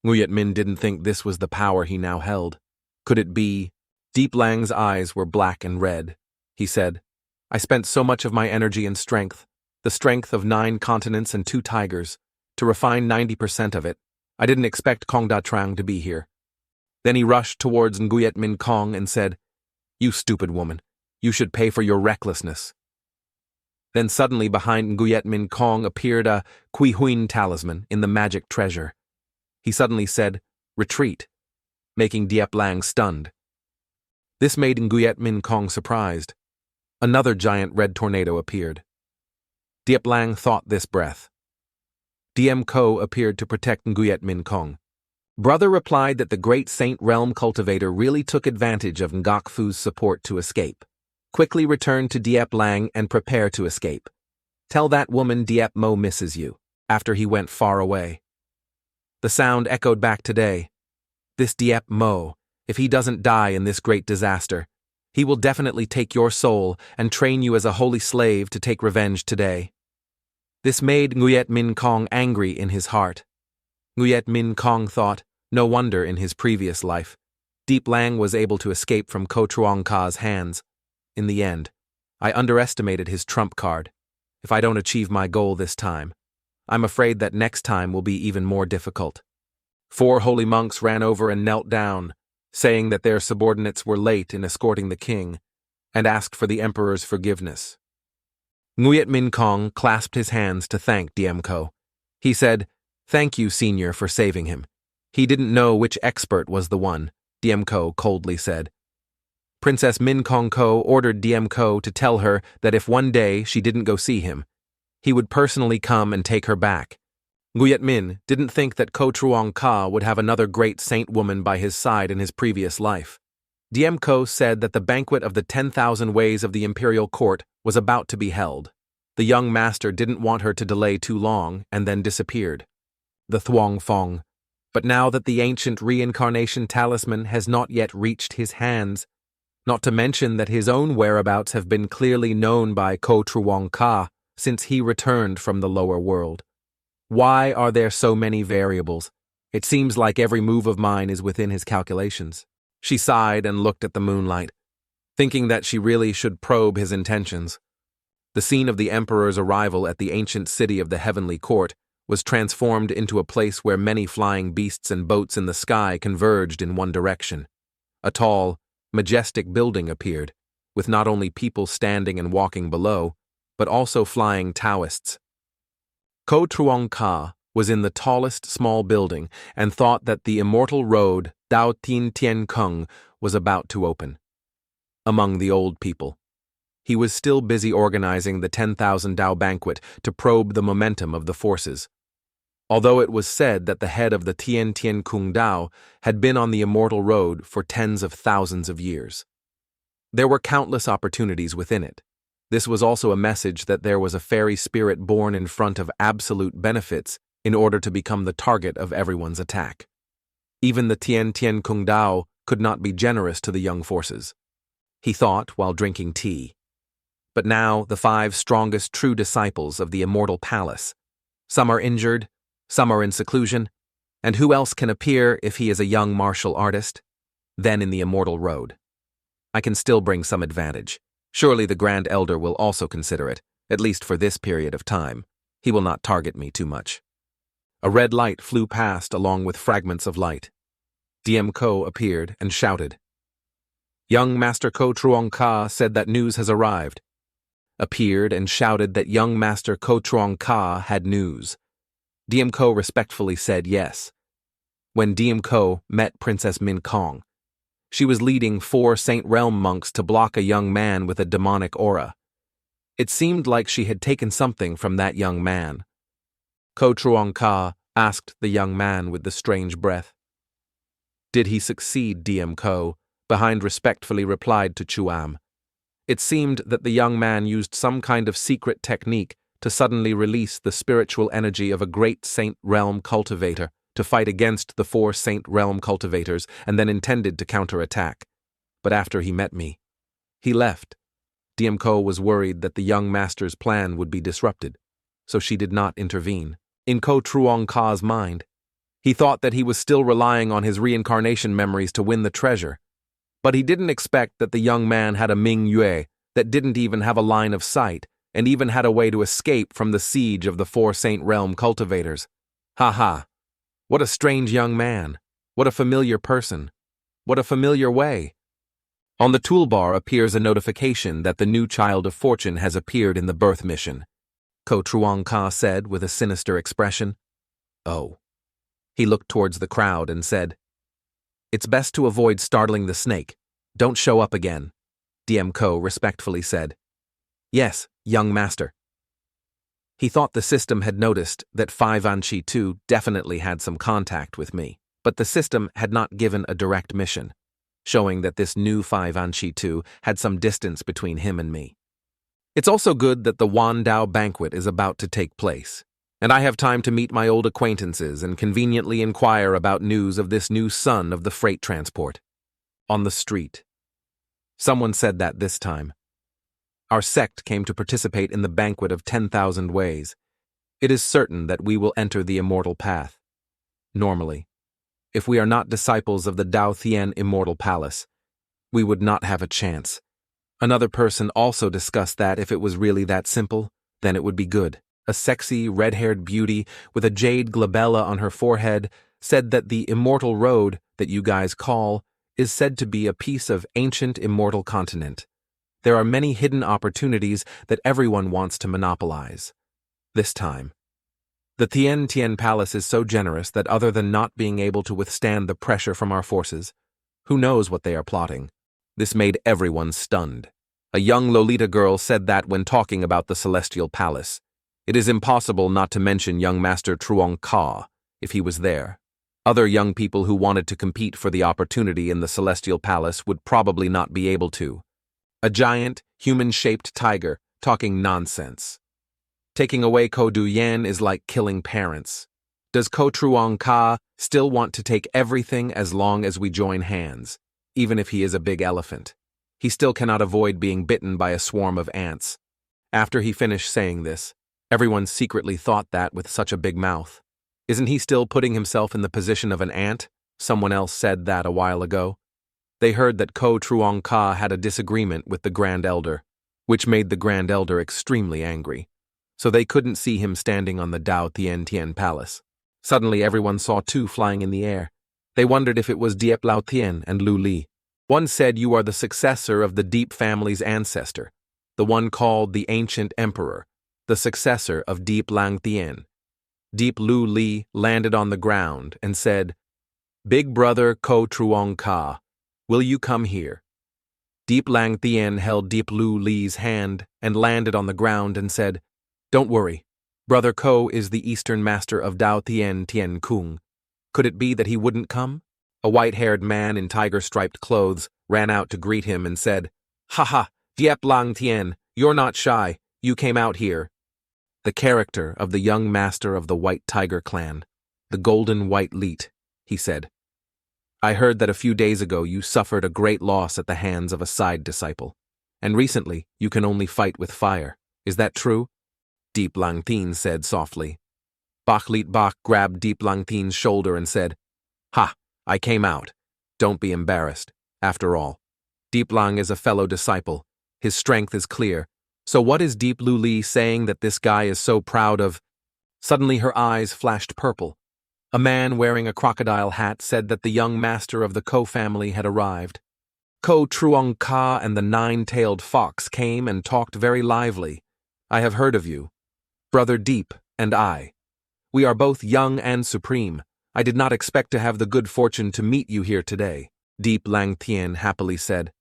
Nguyet Min didn't think this was the power he now held. Could it be? Deep Lang's eyes were black and red. He said, "I spent so much of my energy and strength, the strength of 9 continents and 2 tigers, to refine 90% of it. I didn't expect Kong Da Trang to be here." Then he rushed towards Nguyet Min Kong and said, "You stupid woman, you should pay for your recklessness." Then suddenly behind Nguyet Min Kong appeared a Kui Huin talisman in the magic treasure. He suddenly said, "Retreat," making Diep Lang stunned. This made Nguyet Min Kong surprised. Another giant red tornado appeared. Diep Lang thought this breath. Diem Ko appeared to protect Nguyet Min Kong. Brother replied that the great Saint Realm cultivator really took advantage of Ngok Fu's support to escape. Quickly return to Diep Lang and prepare to escape. Tell that woman Diep Mo misses you, after he went far away. The sound echoed back today. This Diep Mo, if he doesn't die in this great disaster, he will definitely take your soul and train you as a holy slave to take revenge today. This made Nguyet Min Kong angry in his heart. Nguyet Min Kong thought, no wonder in his previous life, Deep Lang was able to escape from Ko Truong Ka's hands. In the end, I underestimated his trump card. If I don't achieve my goal this time, I'm afraid that next time will be even more difficult. 4 holy monks ran over and knelt down, saying that their subordinates were late in escorting the king, and asked for the emperor's forgiveness. Nguyet Min Kong clasped his hands to thank Diem Ko. He said, "Thank you, senior, for saving him." He didn't know which expert was the one, Diem Ko coldly said. Princess Min Kong Ko ordered Diem Ko to tell her that if one day she didn't go see him, he would personally come and take her back. Nguyet Min didn't think that Ko Truong Ka would have another great saint woman by his side in his previous life. Diem Ko said that the banquet of the 10,000 ways of the imperial court was about to be held. The young master didn't want her to delay too long and then disappeared. The Thuong Fong. But now that the ancient reincarnation talisman has not yet reached his hands, not to mention that his own whereabouts have been clearly known by Ko Truong Ka since he returned from the lower world. Why are there so many variables? It seems like every move of mine is within his calculations. She sighed and looked at the moonlight, thinking that she really should probe his intentions. The scene of the emperor's arrival at the ancient city of the heavenly court was transformed into a place where many flying beasts and boats in the sky converged in one direction. A tall, majestic building appeared, with not only people standing and walking below, but also flying Taoists. Ko Truong Ka was in the tallest small building and thought that the immortal road Dao Tin Tien Kung was about to open. Among the old people, he was still busy organizing the 10,000 Dao banquet to probe the momentum of the forces. Although it was said that the head of the Tien Tien Kung Dao had been on the immortal road for tens of thousands of years. There were countless opportunities within it. This was also a message that there was a fairy spirit born in front of absolute benefits in order to become the target of everyone's attack. Even the Tien Tien Kung Dao could not be generous to the young forces, he thought while drinking tea. But now the 5 strongest true disciples of the immortal palace. Some are injured, some are in seclusion, and who else can appear if he is a young martial artist? Then in the immortal road. I can still bring some advantage. Surely the Grand Elder will also consider it, at least for this period of time. He will not target me too much. A red light flew past along with fragments of light. DM Ko appeared and shouted. Young Master Ko Truong Ka said that news has arrived. Appeared and shouted that young Master Ko Truong Ka had news. DM Ko respectfully said yes. When DM Ko met Princess Min Kong, she was leading 4 Saint Realm monks to block a young man with a demonic aura. It seemed like she had taken something from that young man. Ko Truong Ka asked the young man with the strange breath. Did he succeed, DM Ko? Behind respectfully replied to Chuam. It seemed that the young man used some kind of secret technique to suddenly release the spiritual energy of a great Saint Realm cultivator to fight against the 4 Saint Realm cultivators and then intended to counterattack. But after he met me, he left. DM Ko was worried that the young master's plan would be disrupted, so she did not intervene. In Ko Truong Ka's mind, he thought that he was still relying on his reincarnation memories to win the treasure, but he didn't expect that the young man had a Ming Yue that didn't even have a line of sight and even had a way to escape from the siege of the 4 Saint Realm cultivators. Ha ha! What a strange young man. What a familiar person. What a familiar way. On the toolbar appears a notification that the new child of fortune has appeared in the birth mission. Ko Truong Ka said with a sinister expression. Oh. He looked towards the crowd and said, It's best to avoid startling the snake. Don't show up again. DM Ko respectfully said. Yes, young master. He thought the system had noticed that 5 Anchi 2 definitely had some contact with me, but the system had not given a direct mission, showing that this new 5 Anchi 2 had some distance between him and me. It's also good that the Wan Dao banquet is about to take place, and I have time to meet my old acquaintances and conveniently inquire about news of this new son of the freight transport. On the street. Someone said that this time. Our sect came to participate in the banquet of 10,000 ways. It is certain that we will enter the immortal path. Normally, if we are not disciples of the Dao Thien Immortal Palace, we would not have a chance. Another person also discussed that if it was really that simple, then it would be good. A sexy, red-haired beauty with a jade glabella on her forehead said that the immortal road that you guys call is said to be a piece of ancient immortal continent. There are many hidden opportunities that everyone wants to monopolize. This time, the Tien Tien Palace is so generous that other than not being able to withstand the pressure from our forces, who knows what they are plotting? This made everyone stunned. A young Lolita girl said that when talking about the Celestial Palace. It is impossible not to mention young Master Truong Ka, if he was there. Other young people who wanted to compete for the opportunity in the Celestial Palace would probably not be able to. A giant, human-shaped tiger talking nonsense. Taking away Ko Du Yan is like killing parents. Does Ko Truong Ka still want to take everything as long as we join hands, even if he is a big elephant? He still cannot avoid being bitten by a swarm of ants. After he finished saying this, everyone secretly thought that with such a big mouth. Isn't he still putting himself in the position of an ant? Someone else said that a while ago. They heard that Ko Truong Ka had a disagreement with the Grand Elder, which made the Grand Elder extremely angry, so they couldn't see him standing on the Dao Tien Tien Palace. Suddenly everyone saw 2 flying in the air. They wondered if it was Diep Lao Tien and Lu Li. One said you are the successor of the Deep family's ancestor, the one called the Ancient Emperor, the successor of Deep Lang Tien. Deep Lu Li landed on the ground and said, Big brother Ko Truong Ka, will you come here? Deep Lang Tien held Deep Lu Li's hand and landed on the ground and said, Don't worry, Brother Ko is the Eastern Master of Dao Tien Tien Kung. Could it be that he wouldn't come? A white-haired man in tiger-striped clothes ran out to greet him and said, Ha ha, Diep Lang Tien, you're not shy, you came out here. The character of the young master of the White Tiger clan, the Golden White Leet, he said. I heard that a few days ago you suffered a great loss at the hands of a side disciple, and recently you can only fight with fire. Is that true? Deep Lang Tien said softly. Bach Leet Bach grabbed Deep Lang Tien's shoulder and said, Ha, I came out. Don't be embarrassed. After all, Deep Lang is a fellow disciple. His strength is clear. So what is Deep Lu Li saying that this guy is so proud of? Suddenly her eyes flashed purple. A man wearing a crocodile hat said that the young master of the Ko family had arrived. Ko Truong Ka and the nine-tailed fox came and talked very lively. I have heard of you. Brother Deep and I. We are both young and supreme. I did not expect to have the good fortune to meet you here today, Deep Lang Tien happily said.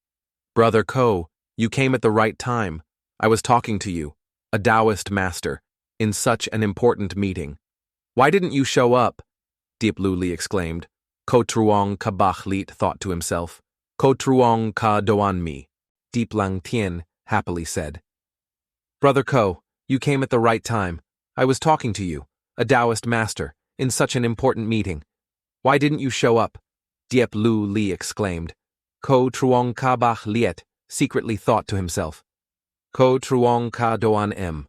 Brother Ko, you came at the right time. I was talking to you, a Taoist master, in such an important meeting. Why didn't you show up? Deep Lu Li exclaimed. Ko Truong Ka Bach Lit thought to himself. Ko Truong Ka Doan Mi, Deep Lang Tien happily said. Brother Ko, you came at the right time. I was talking to you, a Taoist master, in such an important meeting. Why didn't you show up? Deep Lu Li exclaimed. Ko Truong Ka Bach Liet secretly thought to himself. Ko Truong Ka Doan M.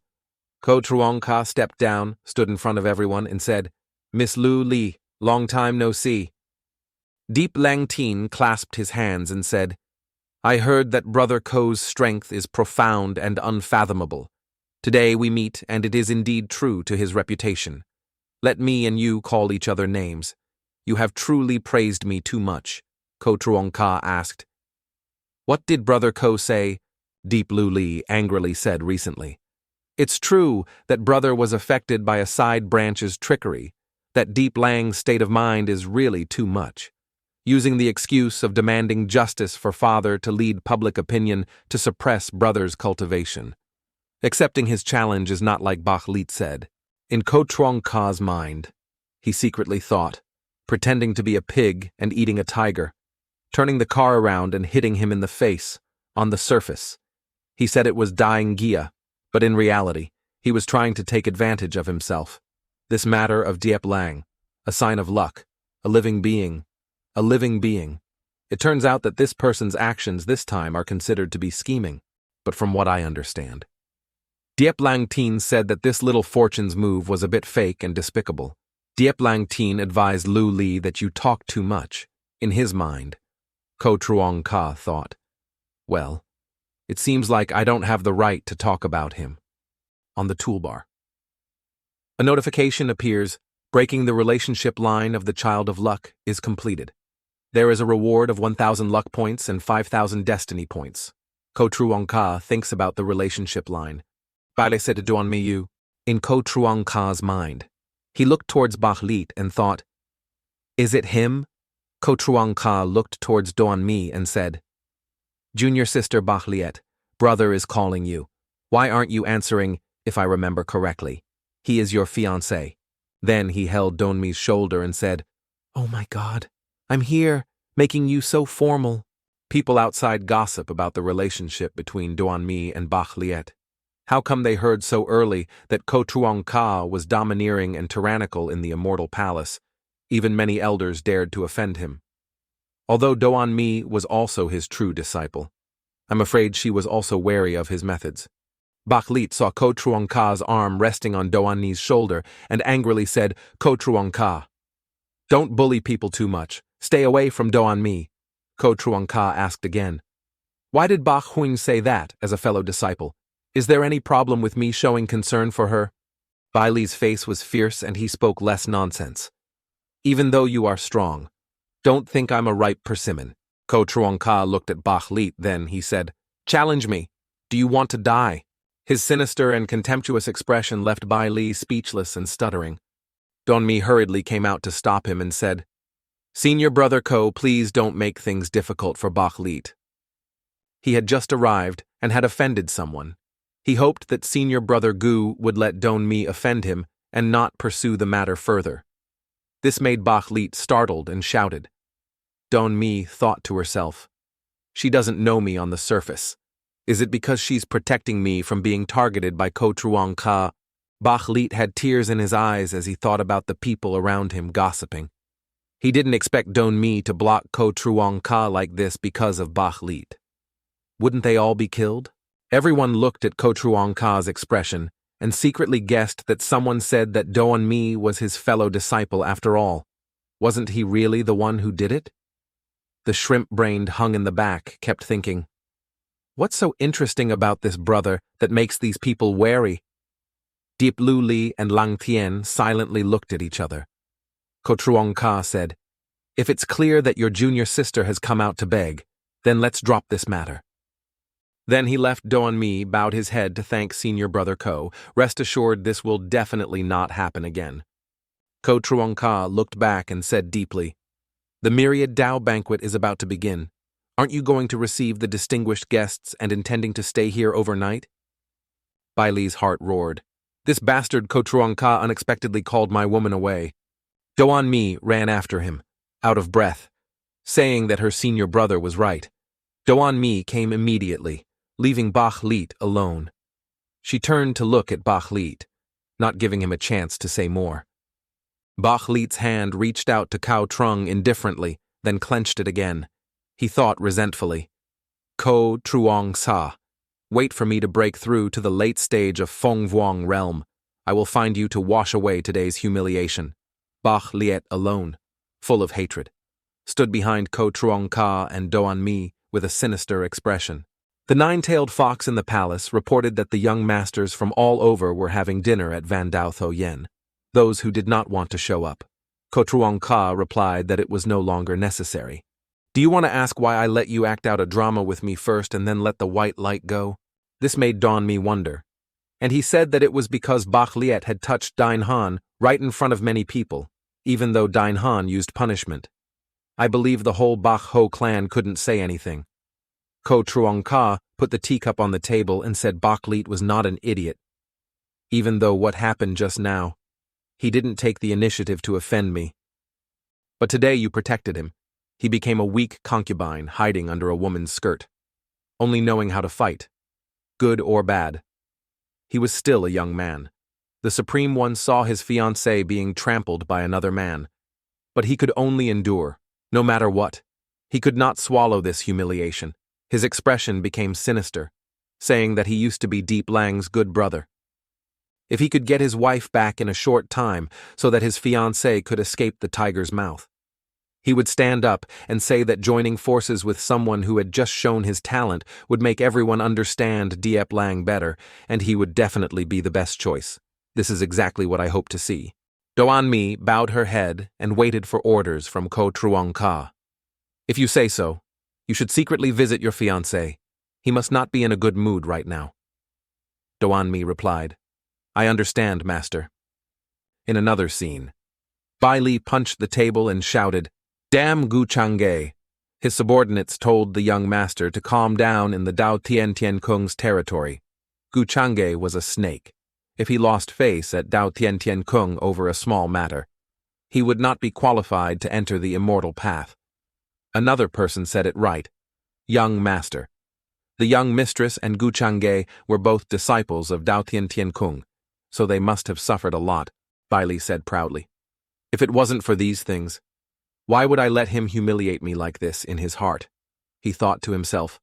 Ko Truong Ka stepped down, stood in front of everyone, and said, Miss Lu Li, long time no see. Deep Lang Tien clasped his hands and said, I heard that Brother Ko's strength is profound and unfathomable. Today we meet, and it is indeed true to his reputation. Let me and you call each other names. You have truly praised me too much, Ko Truong Ka asked. What did Brother Ko say? Deep Lu Li angrily said recently. It's true that Brother was affected by a side branch's trickery, that Deep Lang's state of mind is really too much. Using the excuse of demanding justice for Father to lead public opinion to suppress Brother's cultivation. Accepting his challenge is not like Bach Lit said. In Ko Truong Ka's mind, he secretly thought, pretending to be a pig and eating a tiger, turning the car around and hitting him in the face, on the surface. He said it was dying Gia, but in reality, he was trying to take advantage of himself. This matter of Diep Lang, a sign of luck, a living being. It turns out that this person's actions this time are considered to be scheming, but from what I understand. Diep Lang Tien said that this little fortune's move was a bit fake and despicable. Diep Lang Tien advised Lu Li that you talk too much. In his mind, Ko Truong Ka thought, well, it seems like I don't have the right to talk about him. On the toolbar. A notification appears, breaking the relationship line of the Child of Luck is completed. There is a reward of 1,000 luck points and 5,000 destiny points. Ko Truong Ka thinks about the relationship line. Bale said to Duan Miyu. In Ko Truong Ka's mind, he looked towards Bach Lit and thought, is it him? Ko Truong Ka looked towards Duan Mi and said, Junior sister Bach Liet, brother is calling you. Why aren't you answering, if I remember correctly? He is your fiancé. Then he held Don Mi's shoulder and said, Oh my God, I'm here, making you so formal. People outside gossip about the relationship between Duan Mi and Bach Liet. How come they heard so early that Ko Truong Ka was domineering and tyrannical in the immortal palace? Even many elders dared to offend him. Although Doan Mi was also his true disciple, I'm afraid she was also wary of his methods. Bach Lit saw Ko Truong Ka's arm resting on Doan Mi's shoulder and angrily said, Ko Truong Ka, don't bully people too much. Stay away from Doan Mi. Ko Truong Ka asked again. Why did Bach Huing say that as a fellow disciple? Is there any problem with me showing concern for her? Bai Li's face was fierce and he spoke less nonsense. Even though you are strong, don't think I'm a ripe persimmon. Ko Truong Ka looked at Bach Lit, then he said, Challenge me. Do you want to die? His sinister and contemptuous expression left Bai Li speechless and stuttering. Don Mi hurriedly came out to stop him and said, Senior Brother Ko, please don't make things difficult for Bach Lit. He had just arrived and had offended someone. He hoped that Senior Brother Gu would let Don Mi offend him and not pursue the matter further. This made Bach Lit startled and shouted. Don Mi thought to herself, she doesn't know me on the surface. Is it because she's protecting me from being targeted by Ko Truong Ka? Bach Lit had tears in his eyes as he thought about the people around him gossiping. He didn't expect Don Mi to block Ko Truong Ka like this because of Bach Lit. Wouldn't they all be killed? Everyone looked at Ko Truong Ka's expression and secretly guessed that someone said that Doan Mi was his fellow disciple after all. Wasn't he really the one who did it? The shrimp-brained hung in the back kept thinking, what's so interesting about this brother that makes these people wary? Diep Lu Li and Lang Tien silently looked at each other. Ko Truong Ka said, if it's clear that your junior sister has come out to beg, then let's drop this matter. Then he left Doan Mi, bowed his head to thank senior brother Ko. Rest assured this will definitely not happen again. Ko Truong Ka looked back and said deeply, the Myriad Dao banquet is about to begin. Aren't you going to receive the distinguished guests and intending to stay here overnight? Bai Li's heart roared. This bastard Ko Truong Ka unexpectedly called my woman away. Doan Mi ran after him, out of breath, saying that her senior brother was right. Doan Mi came immediately, leaving Bach Lit alone. She turned to look at Bach Lit, not giving him a chance to say more. Bach Lit's hand reached out to Cao Trung indifferently, then clenched it again. He thought resentfully, Ko Truong Sa, wait for me to break through to the late stage of Feng Vuong realm. I will find you to wash away today's humiliation. Bach Liet alone, full of hatred, stood behind Ko Truong Ka and Doan Mi with a sinister expression. The nine-tailed fox in the palace reported that the young masters from all over were having dinner at Van Dao Tho Yen. Those who did not want to show up. Ko Truong Ka replied that it was no longer necessary. Do you want to ask why I let you act out a drama with me first and then let the white light go? This made Doan Mi wonder. And he said that it was because Bach Liet had touched Dine Han right in front of many people, even though Dine Han used punishment. I believe the whole Bach Ho clan couldn't say anything. Ko Truong Ka put the teacup on the table and said Bach Lit was not an idiot. Even though what happened just now, he didn't take the initiative to offend me. But today you protected him. He became a weak concubine hiding under a woman's skirt, only knowing how to fight, good or bad. He was still a young man. The Supreme One saw his fiancée being trampled by another man. But he could only endure, no matter what. He could not swallow this humiliation. His expression became sinister, saying that he used to be Deep Lang's good brother. If he could get his wife back in a short time so that his fiancée could escape the tiger's mouth, he would stand up and say that joining forces with someone who had just shown his talent would make everyone understand Diep Lang better, and he would definitely be the best choice. This is exactly what I hope to see. Doan Mi bowed her head and waited for orders from Ko Truong Ka. If you say so, you should secretly visit your fiancé. He must not be in a good mood right now. Doan Mi replied, I understand, master. In another scene, Bai Li punched the table and shouted, Damn Gu Chang'e! His subordinates told the young master to calm down in the Dao Tien Tien Kung's territory. Gu Chang'e was a snake. If he lost face at Dao Tien Tien Kung over a small matter, he would not be qualified to enter the immortal path. Another person said it right. Young master. The young mistress and Gu Chang'e were both disciples of Dao Tien Tien Kung, so they must have suffered a lot, Bai Li said proudly. If it wasn't for these things, why would I let him humiliate me like this in his heart? He thought to himself,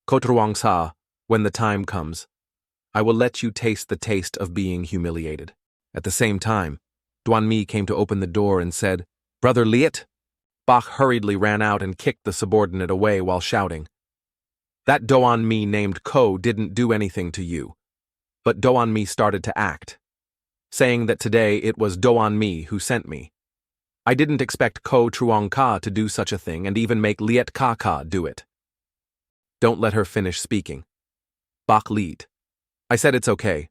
Ko Truong Sa, when the time comes, I will let you taste the taste of being humiliated. At the same time, Doan Mi came to open the door and said, Brother Liet? Bach hurriedly ran out and kicked the subordinate away while shouting, That Doan Mi named Ko didn't do anything to you. But Doan Mi started to act, saying that today it was Doan Mi who sent me. I didn't expect Ko Truong Ka to do such a thing and even make Liet Ka Ka do it. Don't let her finish speaking. Bach Lit. I said it's okay.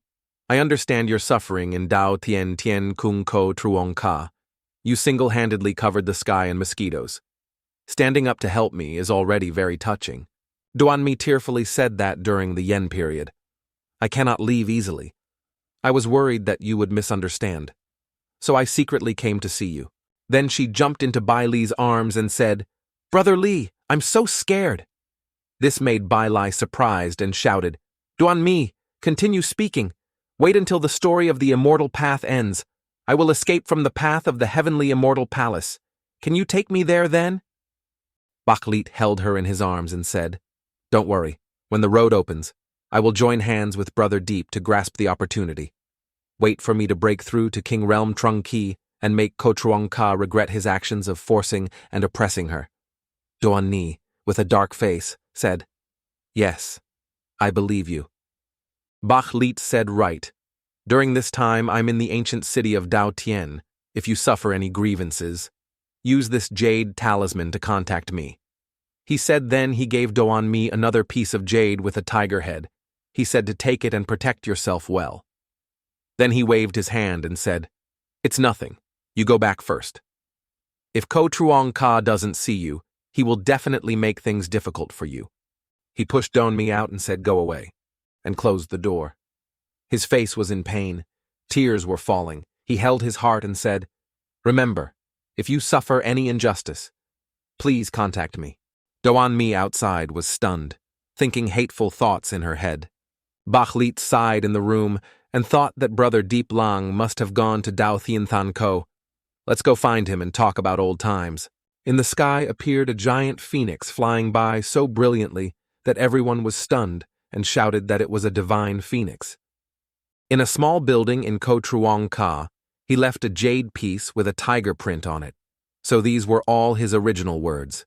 I understand your suffering in Dao Tien Tien Kung Ko Truong Ka. You single-handedly covered the sky in mosquitoes. Standing up to help me is already very touching. Doan Mi tearfully said that during the Yen period. I cannot leave easily. I was worried that you would misunderstand. So I secretly came to see you. Then she jumped into Bai Li's arms and said, Brother Li, I'm so scared. This made Bai Li surprised and shouted, Doan Mi, continue speaking. Wait until the story of the immortal path ends. I will escape from the path of the heavenly immortal palace. Can you take me there then? Bach Lit held her in his arms and said, Don't worry. When the road opens, I will join hands with Brother Deep to grasp the opportunity. Wait for me to break through to King Realm Trung Ki and make Ko Truong Ka regret his actions of forcing and oppressing her. Doan Ni, with a dark face, said, "Yes, I believe you." Bach Lit said, "Right. During this time I'm in the ancient city of Dao Tien. If you suffer any grievances, use this jade talisman to contact me." He said then he gave Doan Mi another piece of jade with a tiger head. He said to take it and protect yourself well. Then he waved his hand and said, "It's nothing. You go back first. If Ko Truong Ka doesn't see you, he will definitely make things difficult for you." He pushed Don Mi out and said, "Go away," and closed the door. His face was in pain. Tears were falling. He held his heart and said, "Remember, if you suffer any injustice, please contact me." Doan Mi outside was stunned, thinking hateful thoughts in her head. Bach Lit sighed in the room and thought that Brother Deep Lang must have gone to Dao Thien Than Ko. Let's go find him and talk about old times. In the sky appeared a giant phoenix flying by so brilliantly that everyone was stunned and shouted that it was a divine phoenix. In a small building in Ko Truong Ka, he left a jade piece with a tiger print on it. So these were all his original words.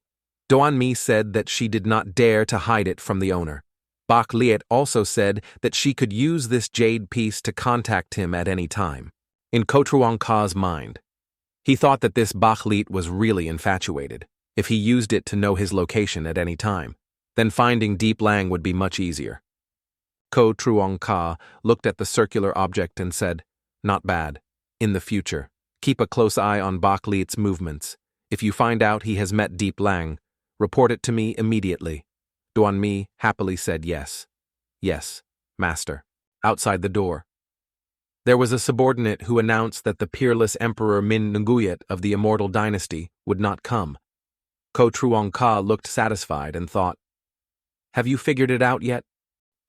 Doan Mi said that she did not dare to hide it from the owner. Bach Liet also said that she could use this jade piece to contact him at any time. In Ko Truong Ka's mind, he thought that this Bach Liet was really infatuated. If he used it to know his location at any time, then finding Deep Lang would be much easier. Ko Truong Ka looked at the circular object and said, "Not bad. In the future, keep a close eye on Bach Liet's movements. If you find out he has met Deep Lang, report it to me immediately." Doan Mi happily said yes. "Yes, master." Outside the door, there was a subordinate who announced that the peerless Emperor Min Nguyet of the Immortal Dynasty would not come. Ko Truong Ka looked satisfied and thought, "Have you figured it out yet?"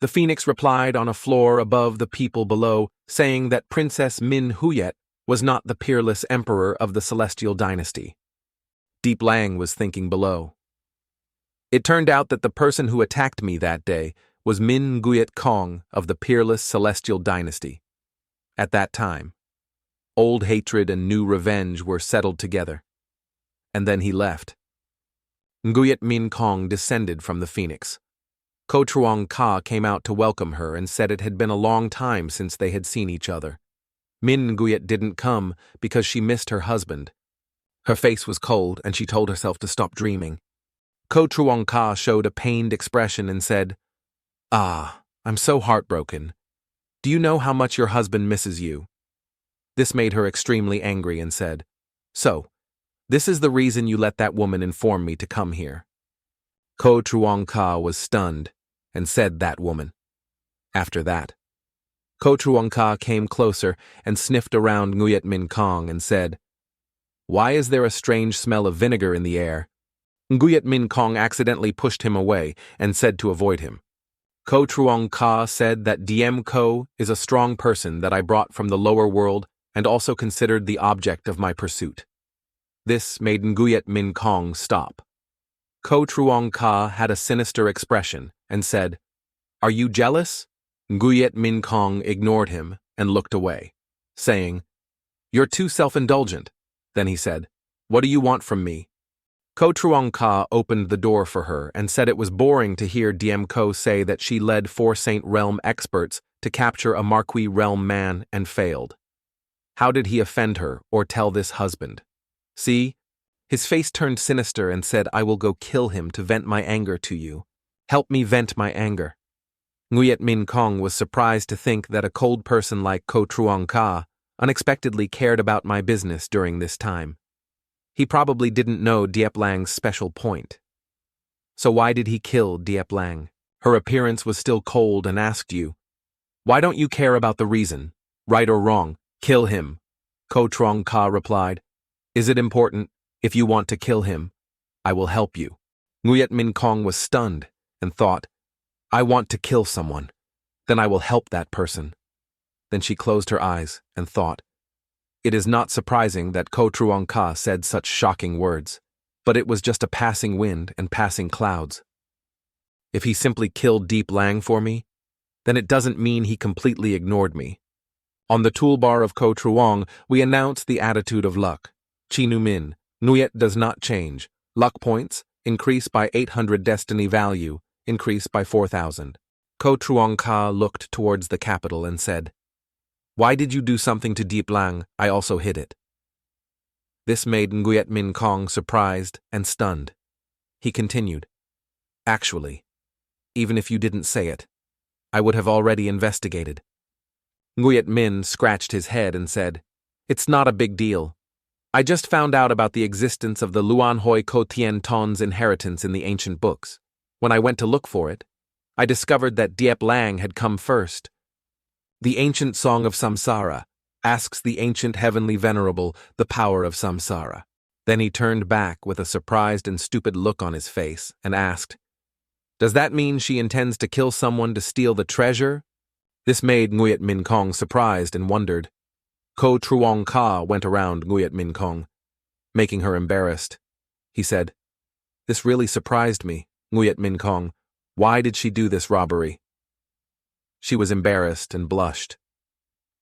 The phoenix replied on a floor above the people below, saying that Princess Min Huyet was not the peerless emperor of the Celestial Dynasty. Deep Lang was thinking below. It turned out that the person who attacked me that day was Min Nguyet Kong of the peerless Celestial Dynasty. At that time, old hatred and new revenge were settled together. And then he left. Nguyet Min Kong descended from the phoenix. Ko Truong Ka came out to welcome her and said it had been a long time since they had seen each other. Min Nguyet didn't come because she missed her husband. Her face was cold and she told herself to stop dreaming. Ko Truong Ka showed a pained expression and said, "Ah, I'm so heartbroken. Do you know how much your husband misses you?" This made her extremely angry and said, "So, this is the reason you let that woman inform me to come here." Ko Truong Ka was stunned and said "that woman." After that, Ko Truong Ka came closer and sniffed around Nguyet Min Kong and said, "Why is there a strange smell of vinegar in the air?" Nguyet Min Kong accidentally pushed him away and said to avoid him. Ko Truong Ka said that Diem Ko is a strong person that I brought from the lower world and also considered the object of my pursuit. This made Nguyet Min Kong stop. Ko Truong Ka had a sinister expression and said, "Are you jealous?" Nguyet Min Kong ignored him and looked away, saying, "You're too self-indulgent." Then he said, "What do you want from me?" Ko Truong Ka opened the door for her and said it was boring to hear Diem Ko say that she led 4 Saint Realm experts to capture a Marquis Realm man and failed. How did he offend her or tell this husband? See? His face turned sinister and said, "I will go kill him to vent my anger to you. Help me vent my anger." Nguyet Min Kong was surprised to think that a cold person like Ko Truong Ka unexpectedly cared about my business during this time. He probably didn't know Diep Lang's special point. So why did he kill Diep Lang? Her appearance was still cold and asked you, "Why don't you care about the reason? Right or wrong, kill him." Ko Truong Ka replied, "Is it important? If you want to kill him, I will help you." Nguyet Min Kong was stunned and thought, "I want to kill someone. Then I will help that person." Then she closed her eyes and thought, it is not surprising that Ko Truong Ka said such shocking words, but it was just a passing wind and passing clouds. If he simply killed Deep Lang for me, then it doesn't mean he completely ignored me. On the toolbar of Ko Truong, we announce the attitude of luck. Chi Nu Min, Nguyet does not change. Luck points, increase by 800 destiny value, increase by 4,000. Ko Truong Ka looked towards the capital and said, "Why did you do something to Deep Lang? I also hid it." This made Nguyet Min Kong surprised and stunned. He continued, "Actually, even if you didn't say it, I would have already investigated." Nguyet Min scratched his head and said, "It's not a big deal. I just found out about the existence of the Luan Hoi Ko Tien Ton's inheritance in the ancient books. When I went to look for it, I discovered that Diep Lang had come first. The ancient Song of Samsara asks the ancient heavenly venerable the power of Samsara." Then he turned back with a surprised and stupid look on his face and asked, "Does that mean she intends to kill someone to steal the treasure?" This made Nguyet Min Kong surprised and wondered. Ko Truong Ka went around Nguyet Min Kong, making her embarrassed. He said, "This really surprised me, Nguyet Min Kong. Why did she do this robbery?" She was embarrassed and blushed.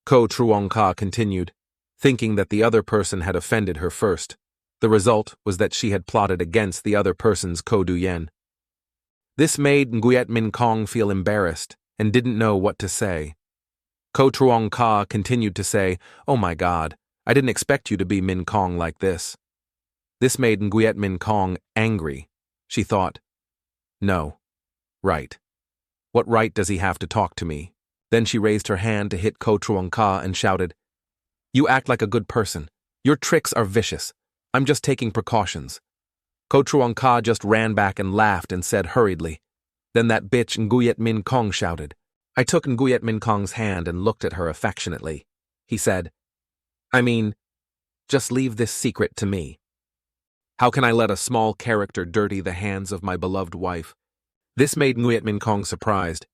Ko Truong Ka continued, thinking that the other person had offended her first. The result was that she had plotted against the other person's Ko Du Yen. This made Nguyet Min Kong feel embarrassed and didn't know what to say. Ko Truong Ka continued to say, "Oh my God, I didn't expect you to be Min Kong like this." This made Nguyet Min Kong angry. She thought, "No. Right. What right does he have to talk to me?" Then she raised her hand to hit Ko Truong Ka and shouted, "You act like a good person. Your tricks are vicious. I'm just taking precautions." Ko Truong Ka just ran back and laughed and said hurriedly. Then that bitch Nguyet Min Kong shouted. I took Nguyet Min Kong's hand and looked at her affectionately. He said, just leave this secret to me. How can I let a small character dirty the hands of my beloved wife?" This made Nguyet Min Kong surprised.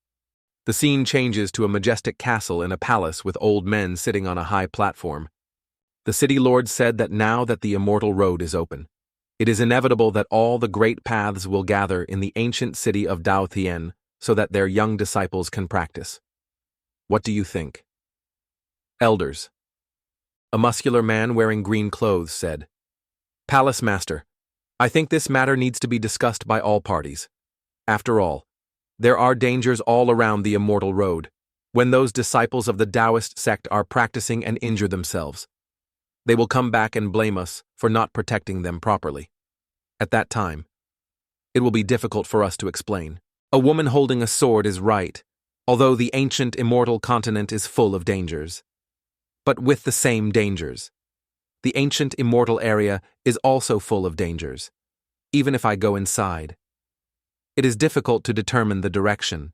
The scene changes to a majestic castle in a palace with old men sitting on a high platform. The city lord said that now that the immortal road is open, it is inevitable that all the great paths will gather in the ancient city of Dao Thien so that their young disciples can practice. What do you think? Elders. A muscular man wearing green clothes said, "Palace Master, I think this matter needs to be discussed by all parties. After all, there are dangers all around the immortal road when those disciples of the Taoist sect are practicing and injure themselves. They will come back and blame us for not protecting them properly. At that time, it will be difficult for us to explain. A woman holding a sword is right, although the ancient immortal continent is full of dangers. But with the same dangers, the ancient immortal area is also full of dangers, even if I go inside. It is difficult to determine the direction.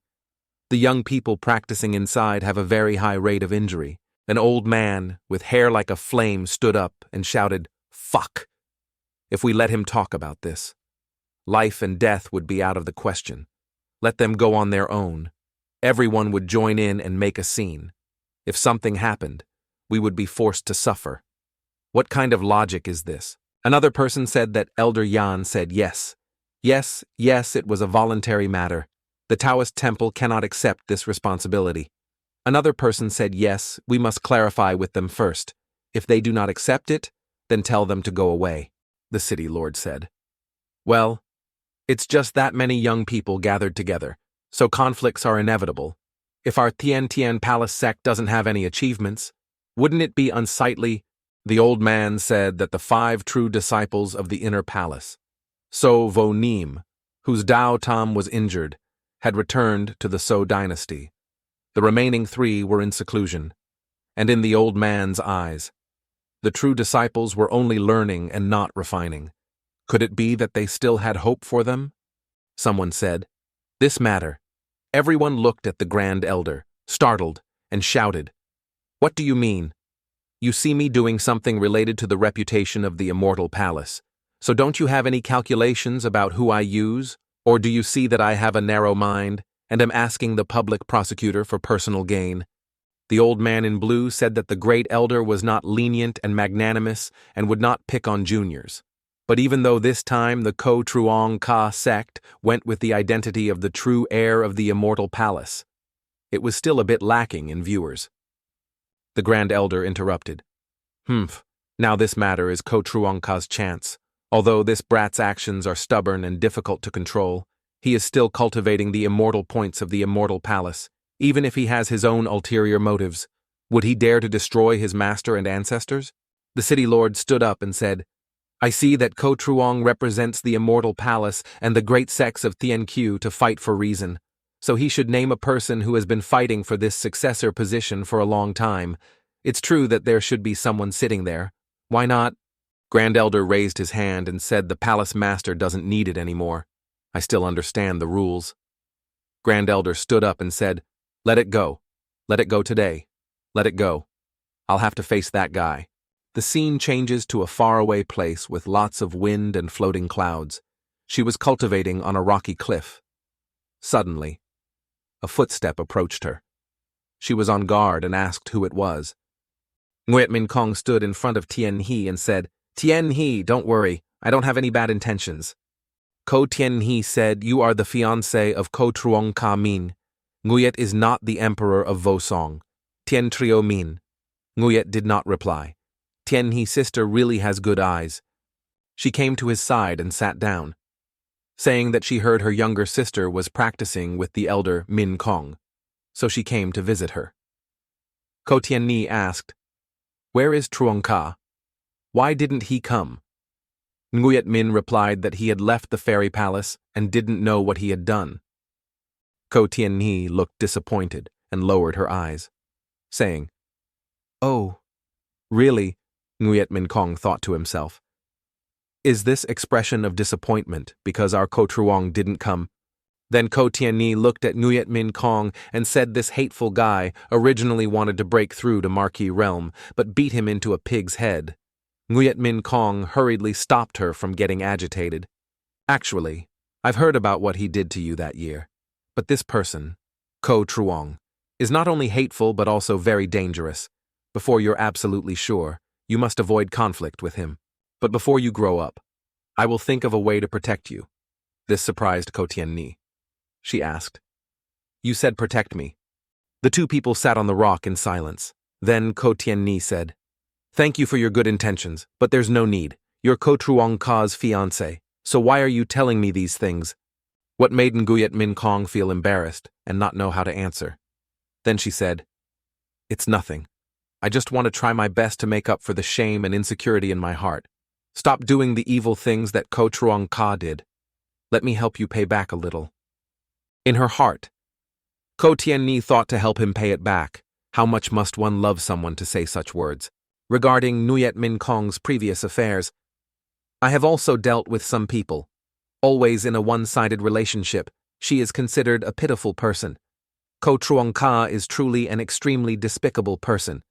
The young people practicing inside have a very high rate of injury. An old man with hair like a flame stood up and shouted, 'Fuck!' If we let him talk about this, life and death would be out of the question. Let them go on their own. Everyone would join in and make a scene. If something happened, we would be forced to suffer. What kind of logic is this?" Another person said that Elder Yan said yes. Yes, it was a voluntary matter. The Taoist temple cannot accept this responsibility. Another person said yes, we must clarify with them first. If they do not accept it, then tell them to go away, the city lord said. Well, it's just that many young people gathered together, so conflicts are inevitable. If our Tien Tien Palace sect doesn't have any achievements, wouldn't it be unsightly? The old man said that the 5 true disciples of the inner palace, So Vo Nim, whose Dao Tam was injured, had returned to the So dynasty. The remaining 3 were in seclusion, and in the old man's eyes, the true disciples were only learning and not refining. Could it be that they still had hope for them? Someone said, "This matter." Everyone looked at the Grand Elder, startled, and shouted, "What do you mean? You see me doing something related to the reputation of the immortal palace. So don't you have any calculations about who I use? Or do you see that I have a narrow mind and am asking the public prosecutor for personal gain?" The old man in blue said that the great elder was not lenient and magnanimous and would not pick on juniors. But even though this time the Ko Truong Ka sect went with the identity of the true heir of the immortal palace, it was still a bit lacking in viewers. The Grand Elder interrupted. Now this matter is Ko Truong Ka's chance. Although this brat's actions are stubborn and difficult to control, he is still cultivating the immortal points of the immortal palace, even if he has his own ulterior motives. Would he dare to destroy his master and ancestors? The city lord stood up and said, I see that Ko Truong represents the immortal palace and the great sects of Tianqiu to fight for reason, so he should name a person who has been fighting for this successor position for a long time. It's true that there should be someone sitting there. Why not? Grand Elder raised his hand and said the palace master doesn't need it anymore. I still understand the rules. Grand Elder stood up and said, Let it go. Let it go today. Let it go. I'll have to face that guy. The scene changes to a faraway place with lots of wind and floating clouds. She was cultivating on a rocky cliff. Suddenly, a footstep approached her. She was on guard and asked who it was. Nguyet Min Kong stood in front of Tien He and said, Tien He, don't worry, I don't have any bad intentions. Ko Tien He said, You are the fiancé of Ko Truong Ka Min. Nguyet is not the emperor of Vosong. Tien Trio Min. Nguyet did not reply. Tien He's sister really has good eyes. She came to his side and sat down, saying that she heard her younger sister was practicing with the elder Min Kong, so she came to visit her. Ko Tien Ni asked, Where is Truong Ka? Why didn't he come? Nguyet Min replied that he had left the fairy palace and didn't know what he had done. Ko Tien Ni looked disappointed and lowered her eyes, saying, Oh, really? Nguyet Min Kong thought to himself. Is this expression of disappointment because our Ko Truong didn't come? Then Ko Tien Ni looked at Nguyet Min Kong and said this hateful guy originally wanted to break through to Marquis Realm, but beat him into a pig's head. Nguyet Min Kong hurriedly stopped her from getting agitated. Actually, I've heard about what he did to you that year. But this person, Ko Truong, is not only hateful but also very dangerous. Before you're absolutely sure, you must avoid conflict with him. But before you grow up, I will think of a way to protect you. This surprised Ko Tien Ni. She asked, You said protect me. The two people sat on the rock in silence. Then Ko Tien Ni said, Thank you for your good intentions, but there's no need. You're Ko Truong Ka's fiancé, so why are you telling me these things? What made Nguyet Min Kong feel embarrassed and not know how to answer? Then she said, It's nothing. I just want to try my best to make up for the shame and insecurity in my heart. Stop doing the evil things that Ko Truong Ka did. Let me help you pay back a little. In her heart, Ko Tien Ni thought to help him pay it back. How much must one love someone to say such words? Regarding Nguyet Min Kong's previous affairs, I have also dealt with some people. Always in a one-sided relationship, she is considered a pitiful person. Ko Truong Ka is truly an extremely despicable person.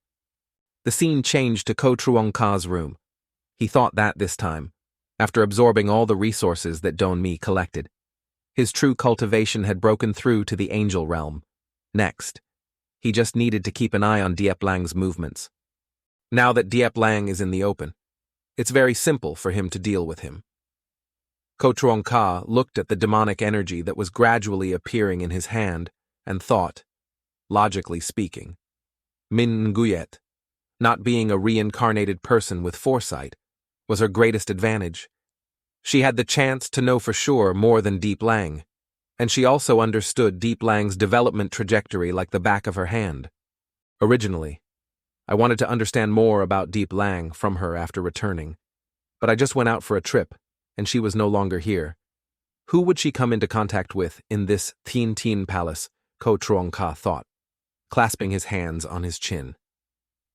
The scene changed to Ko Truong Ka's room. He thought that this time, after absorbing all the resources that Don Mi collected. His true cultivation had broken through to the angel realm. Next, he just needed to keep an eye on Diep Lang's movements. Now that Diep Lang is in the open, it's very simple for him to deal with him. Ko Truong Ka looked at the demonic energy that was gradually appearing in his hand and thought, logically speaking, Min Nguyet, not being a reincarnated person with foresight, was her greatest advantage. She had the chance to know for sure more than Diep Lang, and she also understood Diep Lang's development trajectory like the back of her hand. Originally, I wanted to understand more about Diep Lang from her after returning, but I just went out for a trip, and she was no longer here. Who would she come into contact with in this Tien Tien palace? Ko Truong Ka thought, clasping his hands on his chin.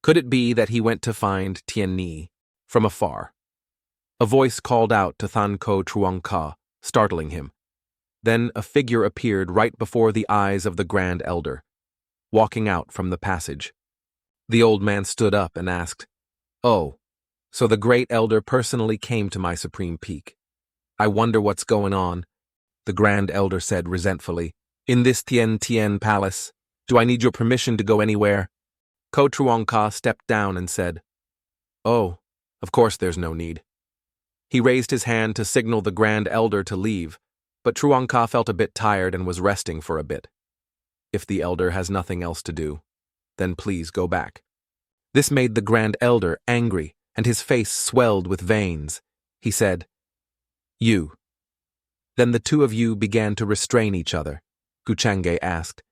Could it be that he went to find Tien Ni from afar? A voice called out to Than Ko Truong Ka, startling him. Then a figure appeared right before the eyes of the Grand Elder, walking out from the passage. The old man stood up and asked, Oh, so the Great Elder personally came to my supreme peak. I wonder what's going on, the Grand Elder said resentfully. In this Tien Tien palace, do I need your permission to go anywhere? Ko Truong Ka stepped down and said, Oh, of course there's no need. He raised his hand to signal the Grand Elder to leave, but Truong Ka felt a bit tired and was resting for a bit. If the Elder has nothing else to do, then please go back. This made the Grand Elder angry, and his face swelled with veins. He said, You. Then the two of you began to restrain each other. Guchange asked.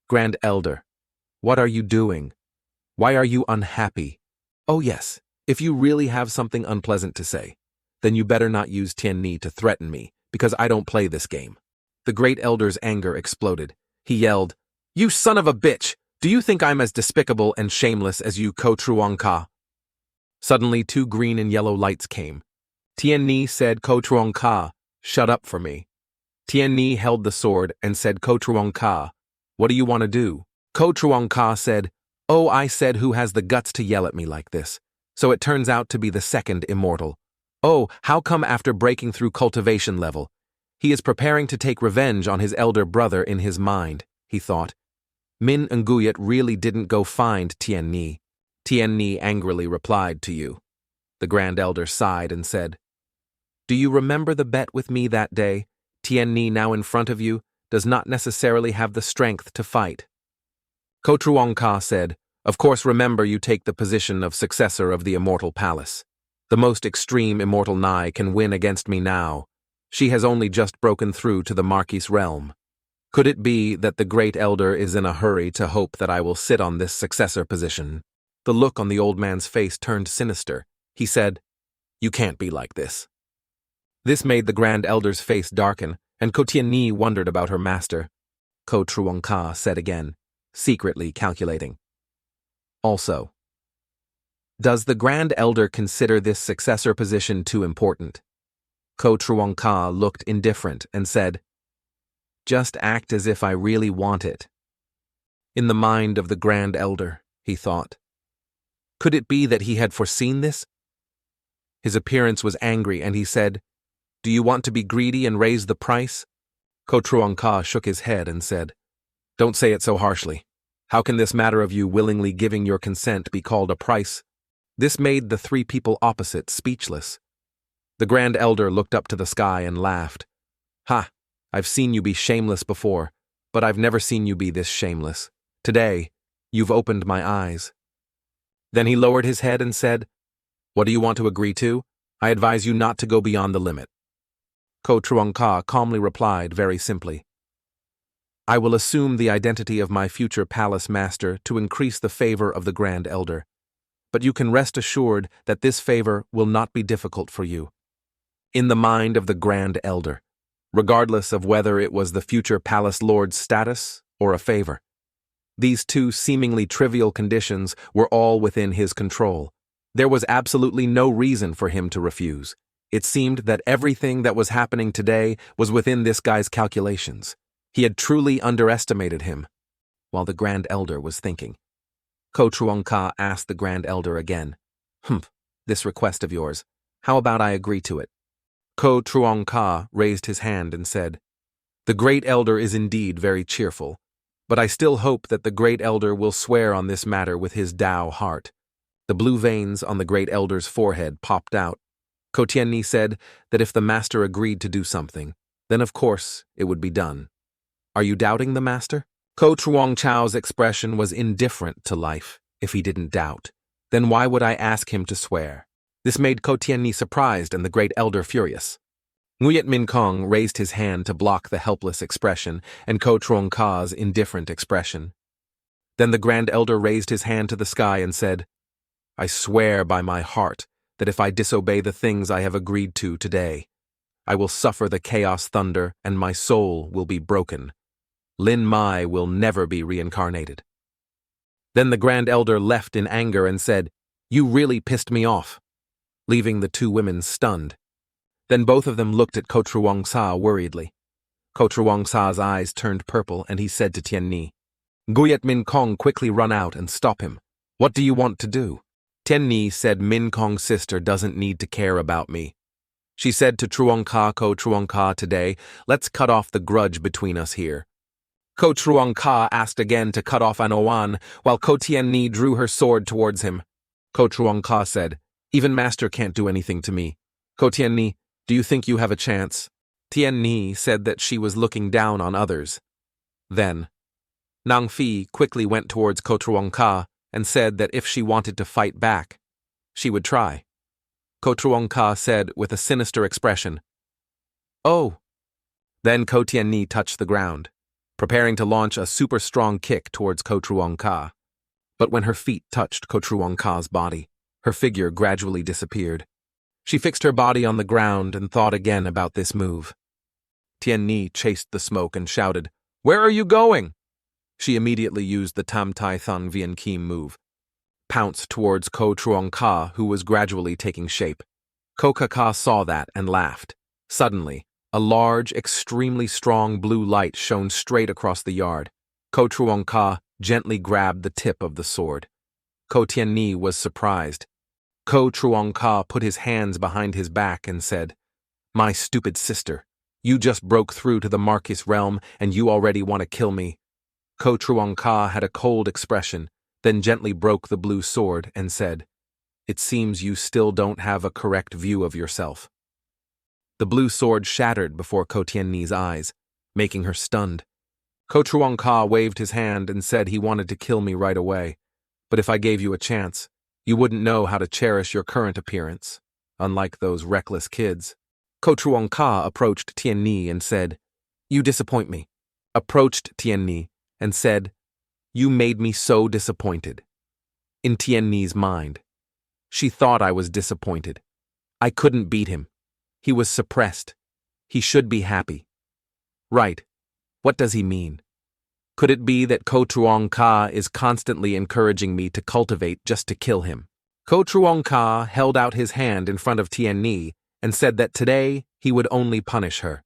Grand Elder, what are you doing? Why are you unhappy? Oh yes, if you really have something unpleasant to say, then you better not use Tianni to threaten me, because I don't play this game. The Great Elder's anger exploded. He yelled, You son of a bitch! Do you think I'm as despicable and shameless as you, Ko Truong Ka? Suddenly 2 green and yellow lights came. Tianni said, Ko Truong Ka, shut up for me. Tianni held the sword and said, Ko Truong Ka, what do you want to do? Ko Truong Ka said, Oh, I said who has the guts to yell at me like this. So it turns out to be the second immortal. Oh, how come after breaking through cultivation level? He is preparing to take revenge on his elder brother in his mind, he thought. Min Nguyet really didn't go find Tianni. Tianni angrily replied to you. The Grand Elder sighed and said, Do you remember the bet with me that day? Tianni, now in front of you, does not necessarily have the strength to fight. Ko Truong Ka said, Of course remember you take the position of successor of the Immortal Palace. The most extreme Immortal Nai can win against me now. She has only just broken through to the Marquis' realm. Could it be that the Great Elder is in a hurry to hope that I will sit on this successor position? The look on the old man's face turned sinister. He said, You can't be like this. This made the Grand Elder's face darken, and Ko Tianni wondered about her master. Ko Truong Ka said again, secretly calculating. Also, does the Grand Elder consider this successor position too important? Ko Truong Ka looked indifferent and said, Just act as if I really want it. In the mind of the Grand Elder, he thought. Could it be that he had foreseen this? His appearance was angry and he said, Do you want to be greedy and raise the price? Ko Truong Ka shook his head and said, Don't say it so harshly. How can this matter of you willingly giving your consent be called a price? This made the 3 people opposite speechless. The Grand Elder looked up to the sky and laughed. Ha! I've seen you be shameless before, but I've never seen you be this shameless. Today, you've opened my eyes. Then he lowered his head and said, What do you want to agree to? I advise you not to go beyond the limit. Ko Truong Ka calmly replied very simply, I will assume the identity of my future palace master to increase the favor of the Grand Elder. But you can rest assured that this favor will not be difficult for you. In the mind of the Grand Elder, regardless of whether it was the future palace lord's status or a favor, these 2 seemingly trivial conditions were all within his control. There was absolutely no reason for him to refuse. It seemed that everything that was happening today was within this guy's calculations. He had truly underestimated him. While the Grand Elder was thinking, Ko Truong Ka asked the Grand Elder again, This request of yours, how about I agree to it? Ko Truong Ka raised his hand and said, The Great Elder is indeed very cheerful, but I still hope that the Great Elder will swear on this matter with his Tao heart. The blue veins on the Great Elder's forehead popped out. Ko Tianni said that if the master agreed to do something, then of course it would be done. Are you doubting the master? Ko Truong Chao's expression was indifferent to life. If he didn't doubt, then why would I ask him to swear? This made Ko Tianni surprised and the Great Elder furious. Nguyet Min Kong raised his hand to block the helpless expression and Ko Truong Ka's indifferent expression. Then the Grand Elder raised his hand to the sky and said, I swear by my heart that if I disobey the things I have agreed to today, I will suffer the chaos thunder and my soul will be broken. Lin Mai will never be reincarnated. Then the Grand Elder left in anger and said, You really pissed me off, leaving the 2 women stunned. Then both of them looked at Ko Truong Sa worriedly. Ko Truong Sa's eyes turned purple and he said to Tianni, Nguyet Min Kong, quickly run out and stop him. What do you want to do? Tianni said Min Kong's sister doesn't need to care about me. She said to Truong Ka, Ko Truong Ka today, Let's cut off the grudge between us here. Ko Truong Ka asked again to cut off An Oan, while Ko Tianni drew her sword towards him. Ko Truong Ka said, Even master can't do anything to me. Ko Tianni, do you think you have a chance? Tianni said that she was looking down on others. Then, Nang Fi quickly went towards Ko Truong Ka and said that if she wanted to fight back, she would try. Ko Truong Ka said with a sinister expression, Oh! Then Ko Tien-ni touched the ground, preparing to launch a super strong kick towards Ko Truong-ka. But when her feet touched Ko Truong-ka's body, her figure gradually disappeared. She fixed her body on the ground and thought again about this move. Tien-ni chased the smoke and shouted, "Where are you going?" She immediately used the Tam Tai Thun Vien Kim move, pounced towards Ko Truong-ka, who was gradually taking shape. Ko Ka saw that and laughed. Suddenly, a large, extremely strong blue light shone straight across the yard. Ko Truong-ka gently grabbed the tip of the sword. Ko Tien-ni was surprised. Ko Truong-ka put his hands behind his back and said, "My stupid sister, you just broke through to the Marquis realm and you already want to kill me." Ko Truong-ka had a cold expression, then gently broke the blue sword and said, "It seems you still don't have a correct view of yourself." The blue sword shattered before Ko Tien-ni's eyes, making her stunned. Ko Truong-ka waved his hand and said he wanted to kill me right away, but if I gave you a chance, you wouldn't know how to cherish your current appearance, unlike those reckless kids. Ko Truong-ka approached Tien-ni and said, "You disappoint me." Approached Tien-ni and said, "You made me so disappointed." In Tien-ni's mind, she thought I was disappointed. I couldn't beat him. He was suppressed. He should be happy. Right. What does he mean? Could it be that Ko Truong-ka is constantly encouraging me to cultivate just to kill him? Ko Truong-ka held out his hand in front of Tien-ni and said that today he would only punish her.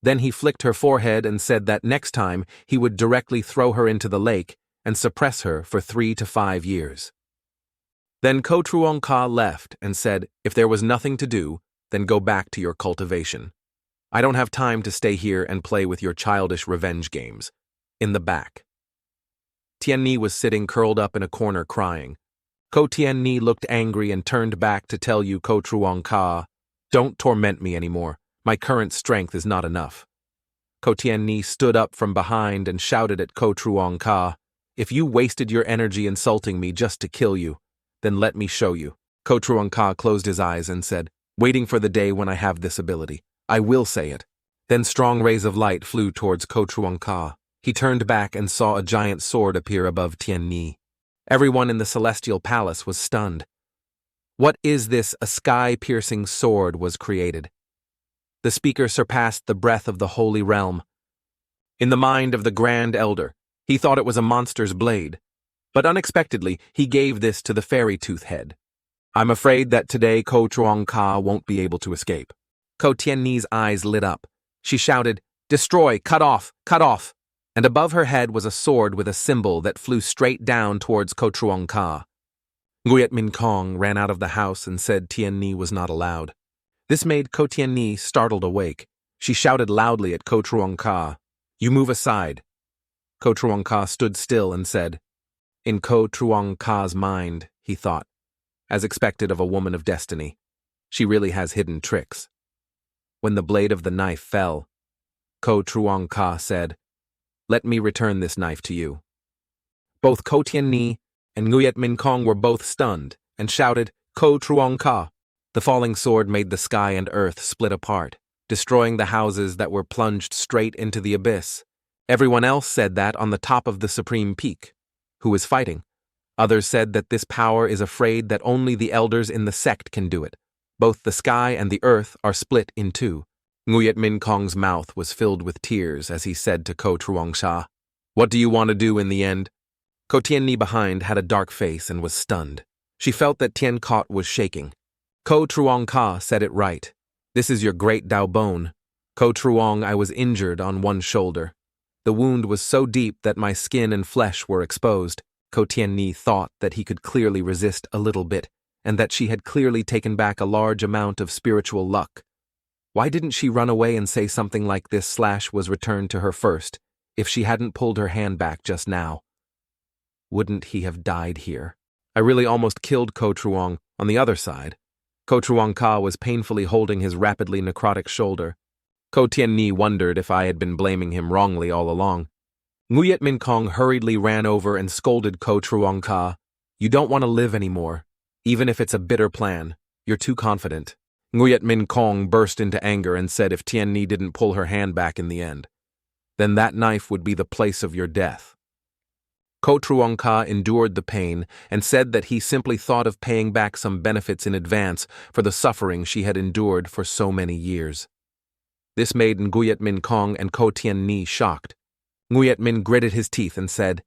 Then he flicked her forehead and said that next time he would directly throw her into the lake and suppress her for 3 to 5 years. Then Ko Truong-ka left and said, "If there was nothing to do, then go back to your cultivation. I don't have time to stay here and play with your childish revenge games." In the back, Tien-ni was sitting curled up in a corner crying. Ko Tien-ni looked angry and turned back to tell Ko Truong-ka, "Don't torment me anymore. My current strength is not enough." Ko Tien-ni stood up from behind and shouted at Ko Truong-ka, "If you wasted your energy insulting me just to kill you, then let me show you." Ko Truong-ka closed his eyes and said, "Waiting for the day when I have this ability. I will say it." Then strong rays of light flew towards Ko Truong-ka. He turned back and saw a giant sword appear above Tien-ni. Everyone in the celestial palace was stunned. What is this? A sky-piercing sword was created. The speaker surpassed the breadth of the holy realm. In the mind of the Grand Elder, he thought it was a monster's blade, but unexpectedly he gave this to the fairy tooth head. "I'm afraid that today Ko Truong-ka won't be able to escape." Ko Tien-ni's eyes lit up. She shouted, "Destroy! Cut off! Cut off!" And above her head was a sword with a symbol that flew straight down towards Ko Truong-ka. Nguyet Min Kong ran out of the house and said Tien-ni was not allowed. This made Ko Tien-ni startled awake. She shouted loudly at Ko Truong-ka, "You move aside." Ko Truong-ka stood still and said, In Ko Truong-ka's mind, he thought, as expected of a woman of destiny, she really has hidden tricks. When the blade of the knife fell, Ko Truong-ka said, "Let me return this knife to you." Both Ko Tien-ni and Nguyet Min Kong were both stunned and shouted, "Ko Truong-ka." The falling sword made the sky and earth split apart, destroying the houses that were plunged straight into the abyss. Everyone else said that on the top of the supreme peak. Who is fighting? Others said that this power is afraid that only the elders in the sect can do it. Both the sky and the earth are split in two. Nguyet Min Kong's mouth was filled with tears as he said to Ko Truong-sha, "What do you want to do in the end?" Ko Tien-ni behind had a dark face and was stunned. She felt that Tien Kot was shaking. Ko Truong-ka said it right. "This is your great Dao bone. Ko Truong, I was injured on one shoulder. The wound was so deep that my skin and flesh were exposed." Ko Tien-ni thought that he could clearly resist a little bit, and that she had clearly taken back a large amount of spiritual luck. Why didn't she run away and say something like this slash was returned to her first, if she hadn't pulled her hand back just now? Wouldn't he have died here? I really almost killed Ko Truong. On the other side, Ko Truong-ka was painfully holding his rapidly necrotic shoulder. Ko Tien-ni wondered if I had been blaming him wrongly all along. Nguyet Min Kong hurriedly ran over and scolded Ko Truong-ka. "You don't want to live anymore. Even if it's a bitter plan, you're too confident. Nguyet Min Kong burst into anger and said if Tien Ni didn't pull her hand back in the end, then that knife would be the place of your death. Ko Truong Ka endured the pain and said that he simply thought of paying back some benefits in advance for the suffering she had endured for so many years. This made Nguyet Min Kong and Ko Tien Ni shocked. Nguyet Min gritted his teeth and said,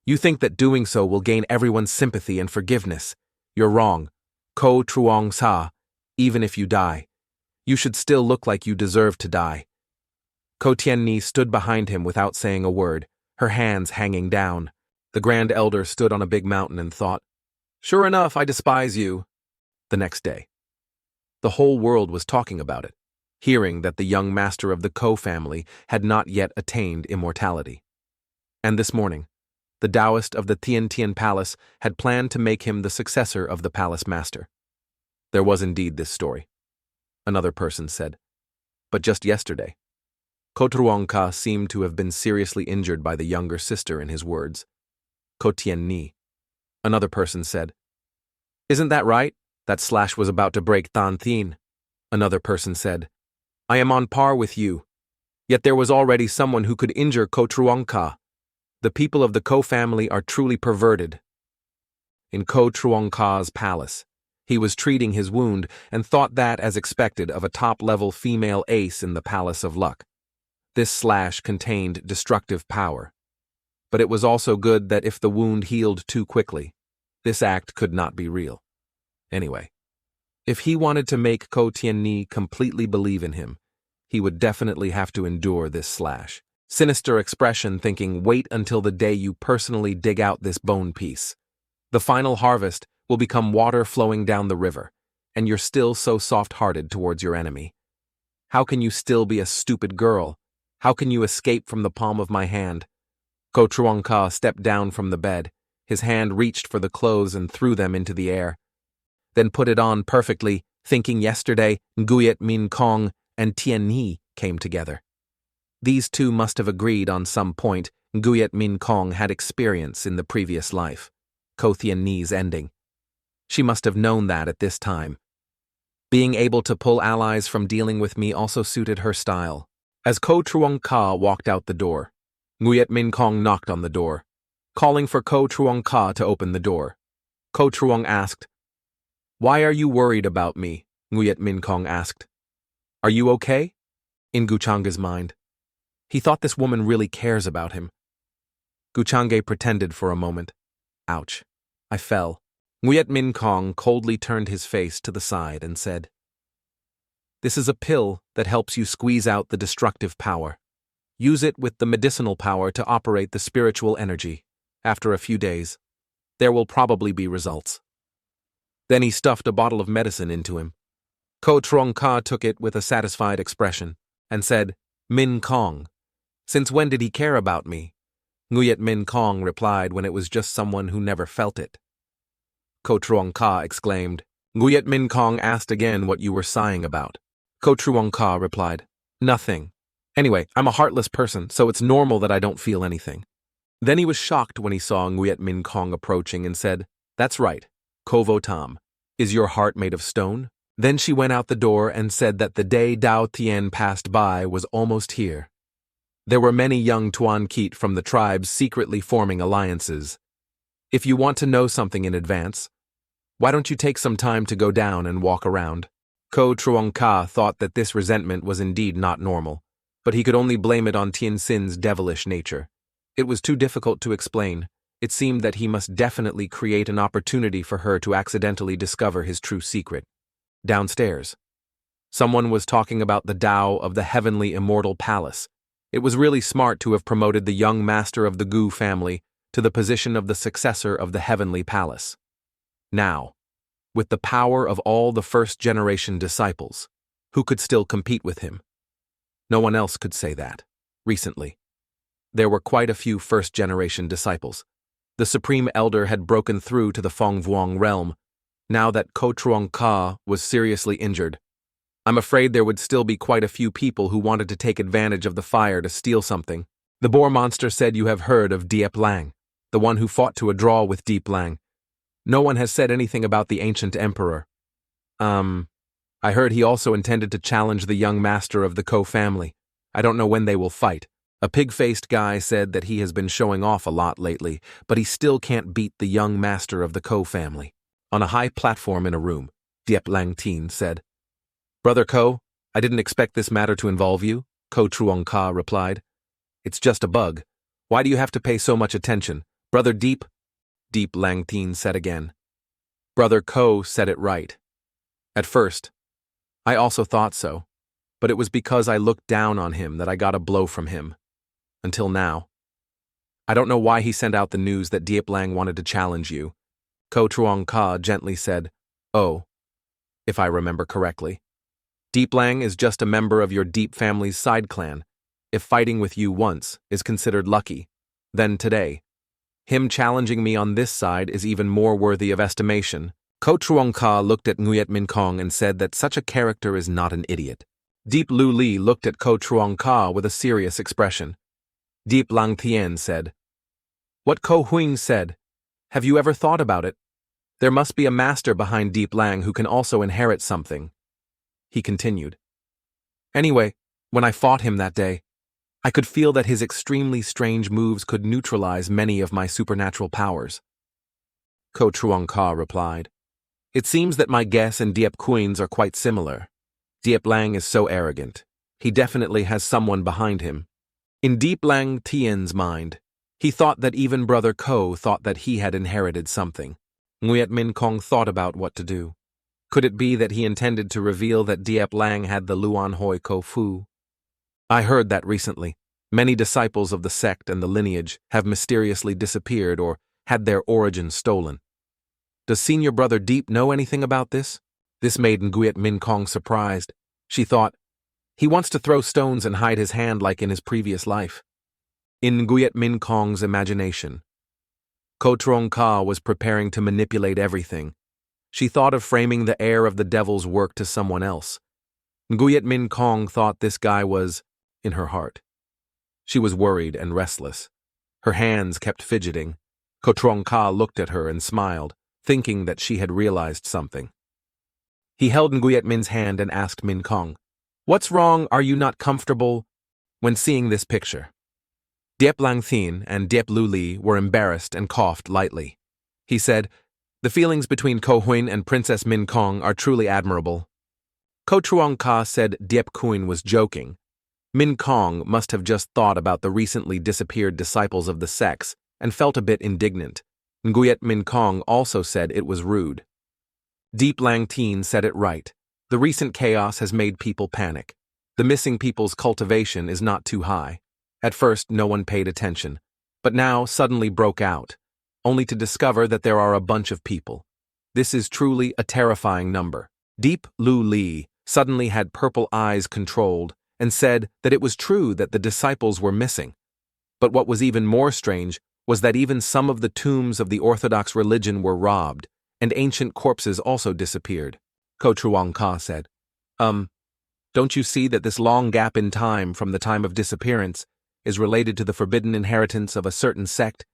"You think that doing so will gain everyone's sympathy and forgiveness. You're wrong. Ko Truong Sa, even if you die, you should still look like you deserve to die." Ko Tien Ni stood behind him without saying a word, her hands hanging down. The Grand Elder stood on a big mountain and thought, "Sure enough, I despise you." The next day, the whole world was talking about it, hearing that the young master of the Ko family had not yet attained immortality. And this morning, the Taoist of the Tian Tian Palace had planned to make him the successor of the palace master. There was indeed this story, another person said. But just yesterday, Ko Truong Ka seemed to have been seriously injured by the younger sister in his words. Ko Tien Ni, another person said. "Isn't that right? That slash was about to break Tan Thin." Another person said, "I am on par with you. Yet there was already someone who could injure Ko Truong Ka. The people of the Ko family are truly perverted." In Ko Truong Ka's palace, he was treating his wound and thought that as expected of a top-level female ace in the Palace of Luck. This slash contained destructive power. But it was also good that if the wound healed too quickly, this act could not be real. Anyway, if he wanted to make Ko Tien Ni completely believe in him, he would definitely have to endure this slash. Sinister expression thinking, wait until the day you personally dig out this bone piece. The final harvest will become water flowing down the river, and you're still so soft-hearted towards your enemy. How can you still be a stupid girl? How can you escape from the palm of my hand? Ko Truong Ka stepped down from the bed. His hand reached for the clothes and threw them into the air. Then put it on perfectly, thinking yesterday Nguyet Min Kong and Tien Ni came together. These two must have agreed on some point. Nguyet Min Kong had experience in the previous life, Ko Tien Ni's ending. She must have known that at this time. Being able to pull allies from dealing with me also suited her style. As Ko Truong Ka walked out the door, Nguyet Min Kong knocked on the door, calling for Ko Truong Ka to open the door. Ko Truong asked, "Why are you worried about me?" Nguyet Min Kong asked. "Are you okay?" In Guchanga's mind, he thought this woman really cares about him. Guchange pretended for a moment. "Ouch, I fell." Nguyet Min Kong coldly turned his face to the side and said, "This is a pill that helps you squeeze out the destructive power. Use it with the medicinal power to operate the spiritual energy. After a few days, there will probably be results." Then he stuffed a bottle of medicine into him. Ko Truong Ka took it with a satisfied expression and said, "Min Kong, since when did he care about me?" Nguyet Min Kong replied when it was just someone who never felt it. Ko Truong Ka exclaimed. Nguyet Min Kong asked again what you were sighing about. Ko Truong Ka replied, "Nothing. Anyway, I'm a heartless person, so it's normal that I don't feel anything." Then he was shocked when he saw Nguyet Min Kong approaching and said, "That's right, Kovo Tam. Is your heart made of stone?" Then she went out the door and said that the day Dao Tien passed by was almost here. There were many young Tuan Keat from the tribes secretly forming alliances. If you want to know something in advance, why don't you take some time to go down and walk around? Ko Truong Ka thought that this resentment was indeed not normal, but he could only blame it on Tien Sin's devilish nature. It was too difficult to explain. It seemed that he must definitely create an opportunity for her to accidentally discover his true secret. Downstairs, someone was talking about the Tao of the heavenly immortal palace. It was really smart to have promoted the young master of the Gu family to the position of the successor of the heavenly palace. Now, with the power of all the first-generation disciples, who could still compete with him? No one else could say that. Recently, there were quite a few first-generation disciples. The Supreme Elder had broken through to the Fong Vuong realm, now that Ko Truong Ka was seriously injured. I'm afraid there would still be quite a few people who wanted to take advantage of the fire to steal something. The boar monster said you have heard of Diep Lang, the one who fought to a draw with Diep Lang. No one has said anything about the ancient emperor. I heard he also intended to challenge the young master of the Ko family. I don't know when they will fight. A pig-faced guy said that he has been showing off a lot lately, but he still can't beat the young master of the Ko family. On a high platform in a room, Diep Lang Tien said, "Brother Ko, I didn't expect this matter to involve you," Ko Truong Ka replied. "It's just a bug. Why do you have to pay so much attention? Brother Deep?" Diep Lang Tien said again. Brother Ko said it right. At first, I also thought so, but it was because I looked down on him that I got a blow from him. Until now. I don't know why he sent out the news that Diep Lang wanted to challenge you. Ko Truong Ka gently said, "Oh, if I remember correctly. Diep Lang is just a member of your Deep family's side clan. If fighting with you once is considered lucky, then today, him challenging me on this side is even more worthy of estimation." Ko Truong Ka looked at Nguyet Min Kong and said that such a character is not an idiot. Diep Lu Li looked at Ko Truong Ka with a serious expression. Diep Lang Tien said, "What Ko Huing said, have you ever thought about it? There must be a master behind Diep Lang who can also inherit something." He continued. "Anyway, when I fought him that day, I could feel that his extremely strange moves could neutralize many of my supernatural powers." Ko Truong Ka replied, "It seems that my guess and Diep Queen's are quite similar. Diep Lang is so arrogant. He definitely has someone behind him." In Diep Lang Tien's mind, he thought that even Brother Ko thought that he had inherited something. Nguyet Min Kong thought about what to do. Could it be that he intended to reveal that Diep Lang had the Luan Hoi Ko Fu? I heard that recently. Many disciples of the sect and the lineage have mysteriously disappeared or had their origins stolen. Does Senior Brother Deep know anything about this? This made Nguyet Min Kong surprised. She thought, he wants to throw stones and hide his hand like in his previous life. In Nguyet Min Kong's imagination, Ko Truong Ka was preparing to manipulate everything. She thought of framing the heir of the devil's work to someone else. Nguyet Min Kong thought this guy was in her heart. She was worried and restless. Her hands kept fidgeting. Ko Truong Ka looked at her and smiled, thinking that she had realized something. He held Nguyet Min's hand and asked Min Kong, "What's wrong? Are you not comfortable?" When seeing this picture, Diep Lang Tien and Diep Lu Li were embarrassed and coughed lightly. He said, "The feelings between Ko Huin and Princess Min Kong are truly admirable." Ko Truong Ka said Diep Queen was joking. Min Kong must have just thought about the recently disappeared disciples of the sects and felt a bit indignant. Nguyet Min Kong also said it was rude. Diep Lang Tien said it right. The recent chaos has made people panic. The missing people's cultivation is not too high. At first, no one paid attention, but now suddenly broke out, only to discover that there are a bunch of people. This is truly a terrifying number. Diep Lu Li suddenly had purple eyes controlled and said that it was true that the disciples were missing. But what was even more strange was that even some of the tombs of the Orthodox religion were robbed, and ancient corpses also disappeared. Ko Truong Ka said, Don't you see that this long gap in time from the time of disappearance is related to the forbidden inheritance of a certain sect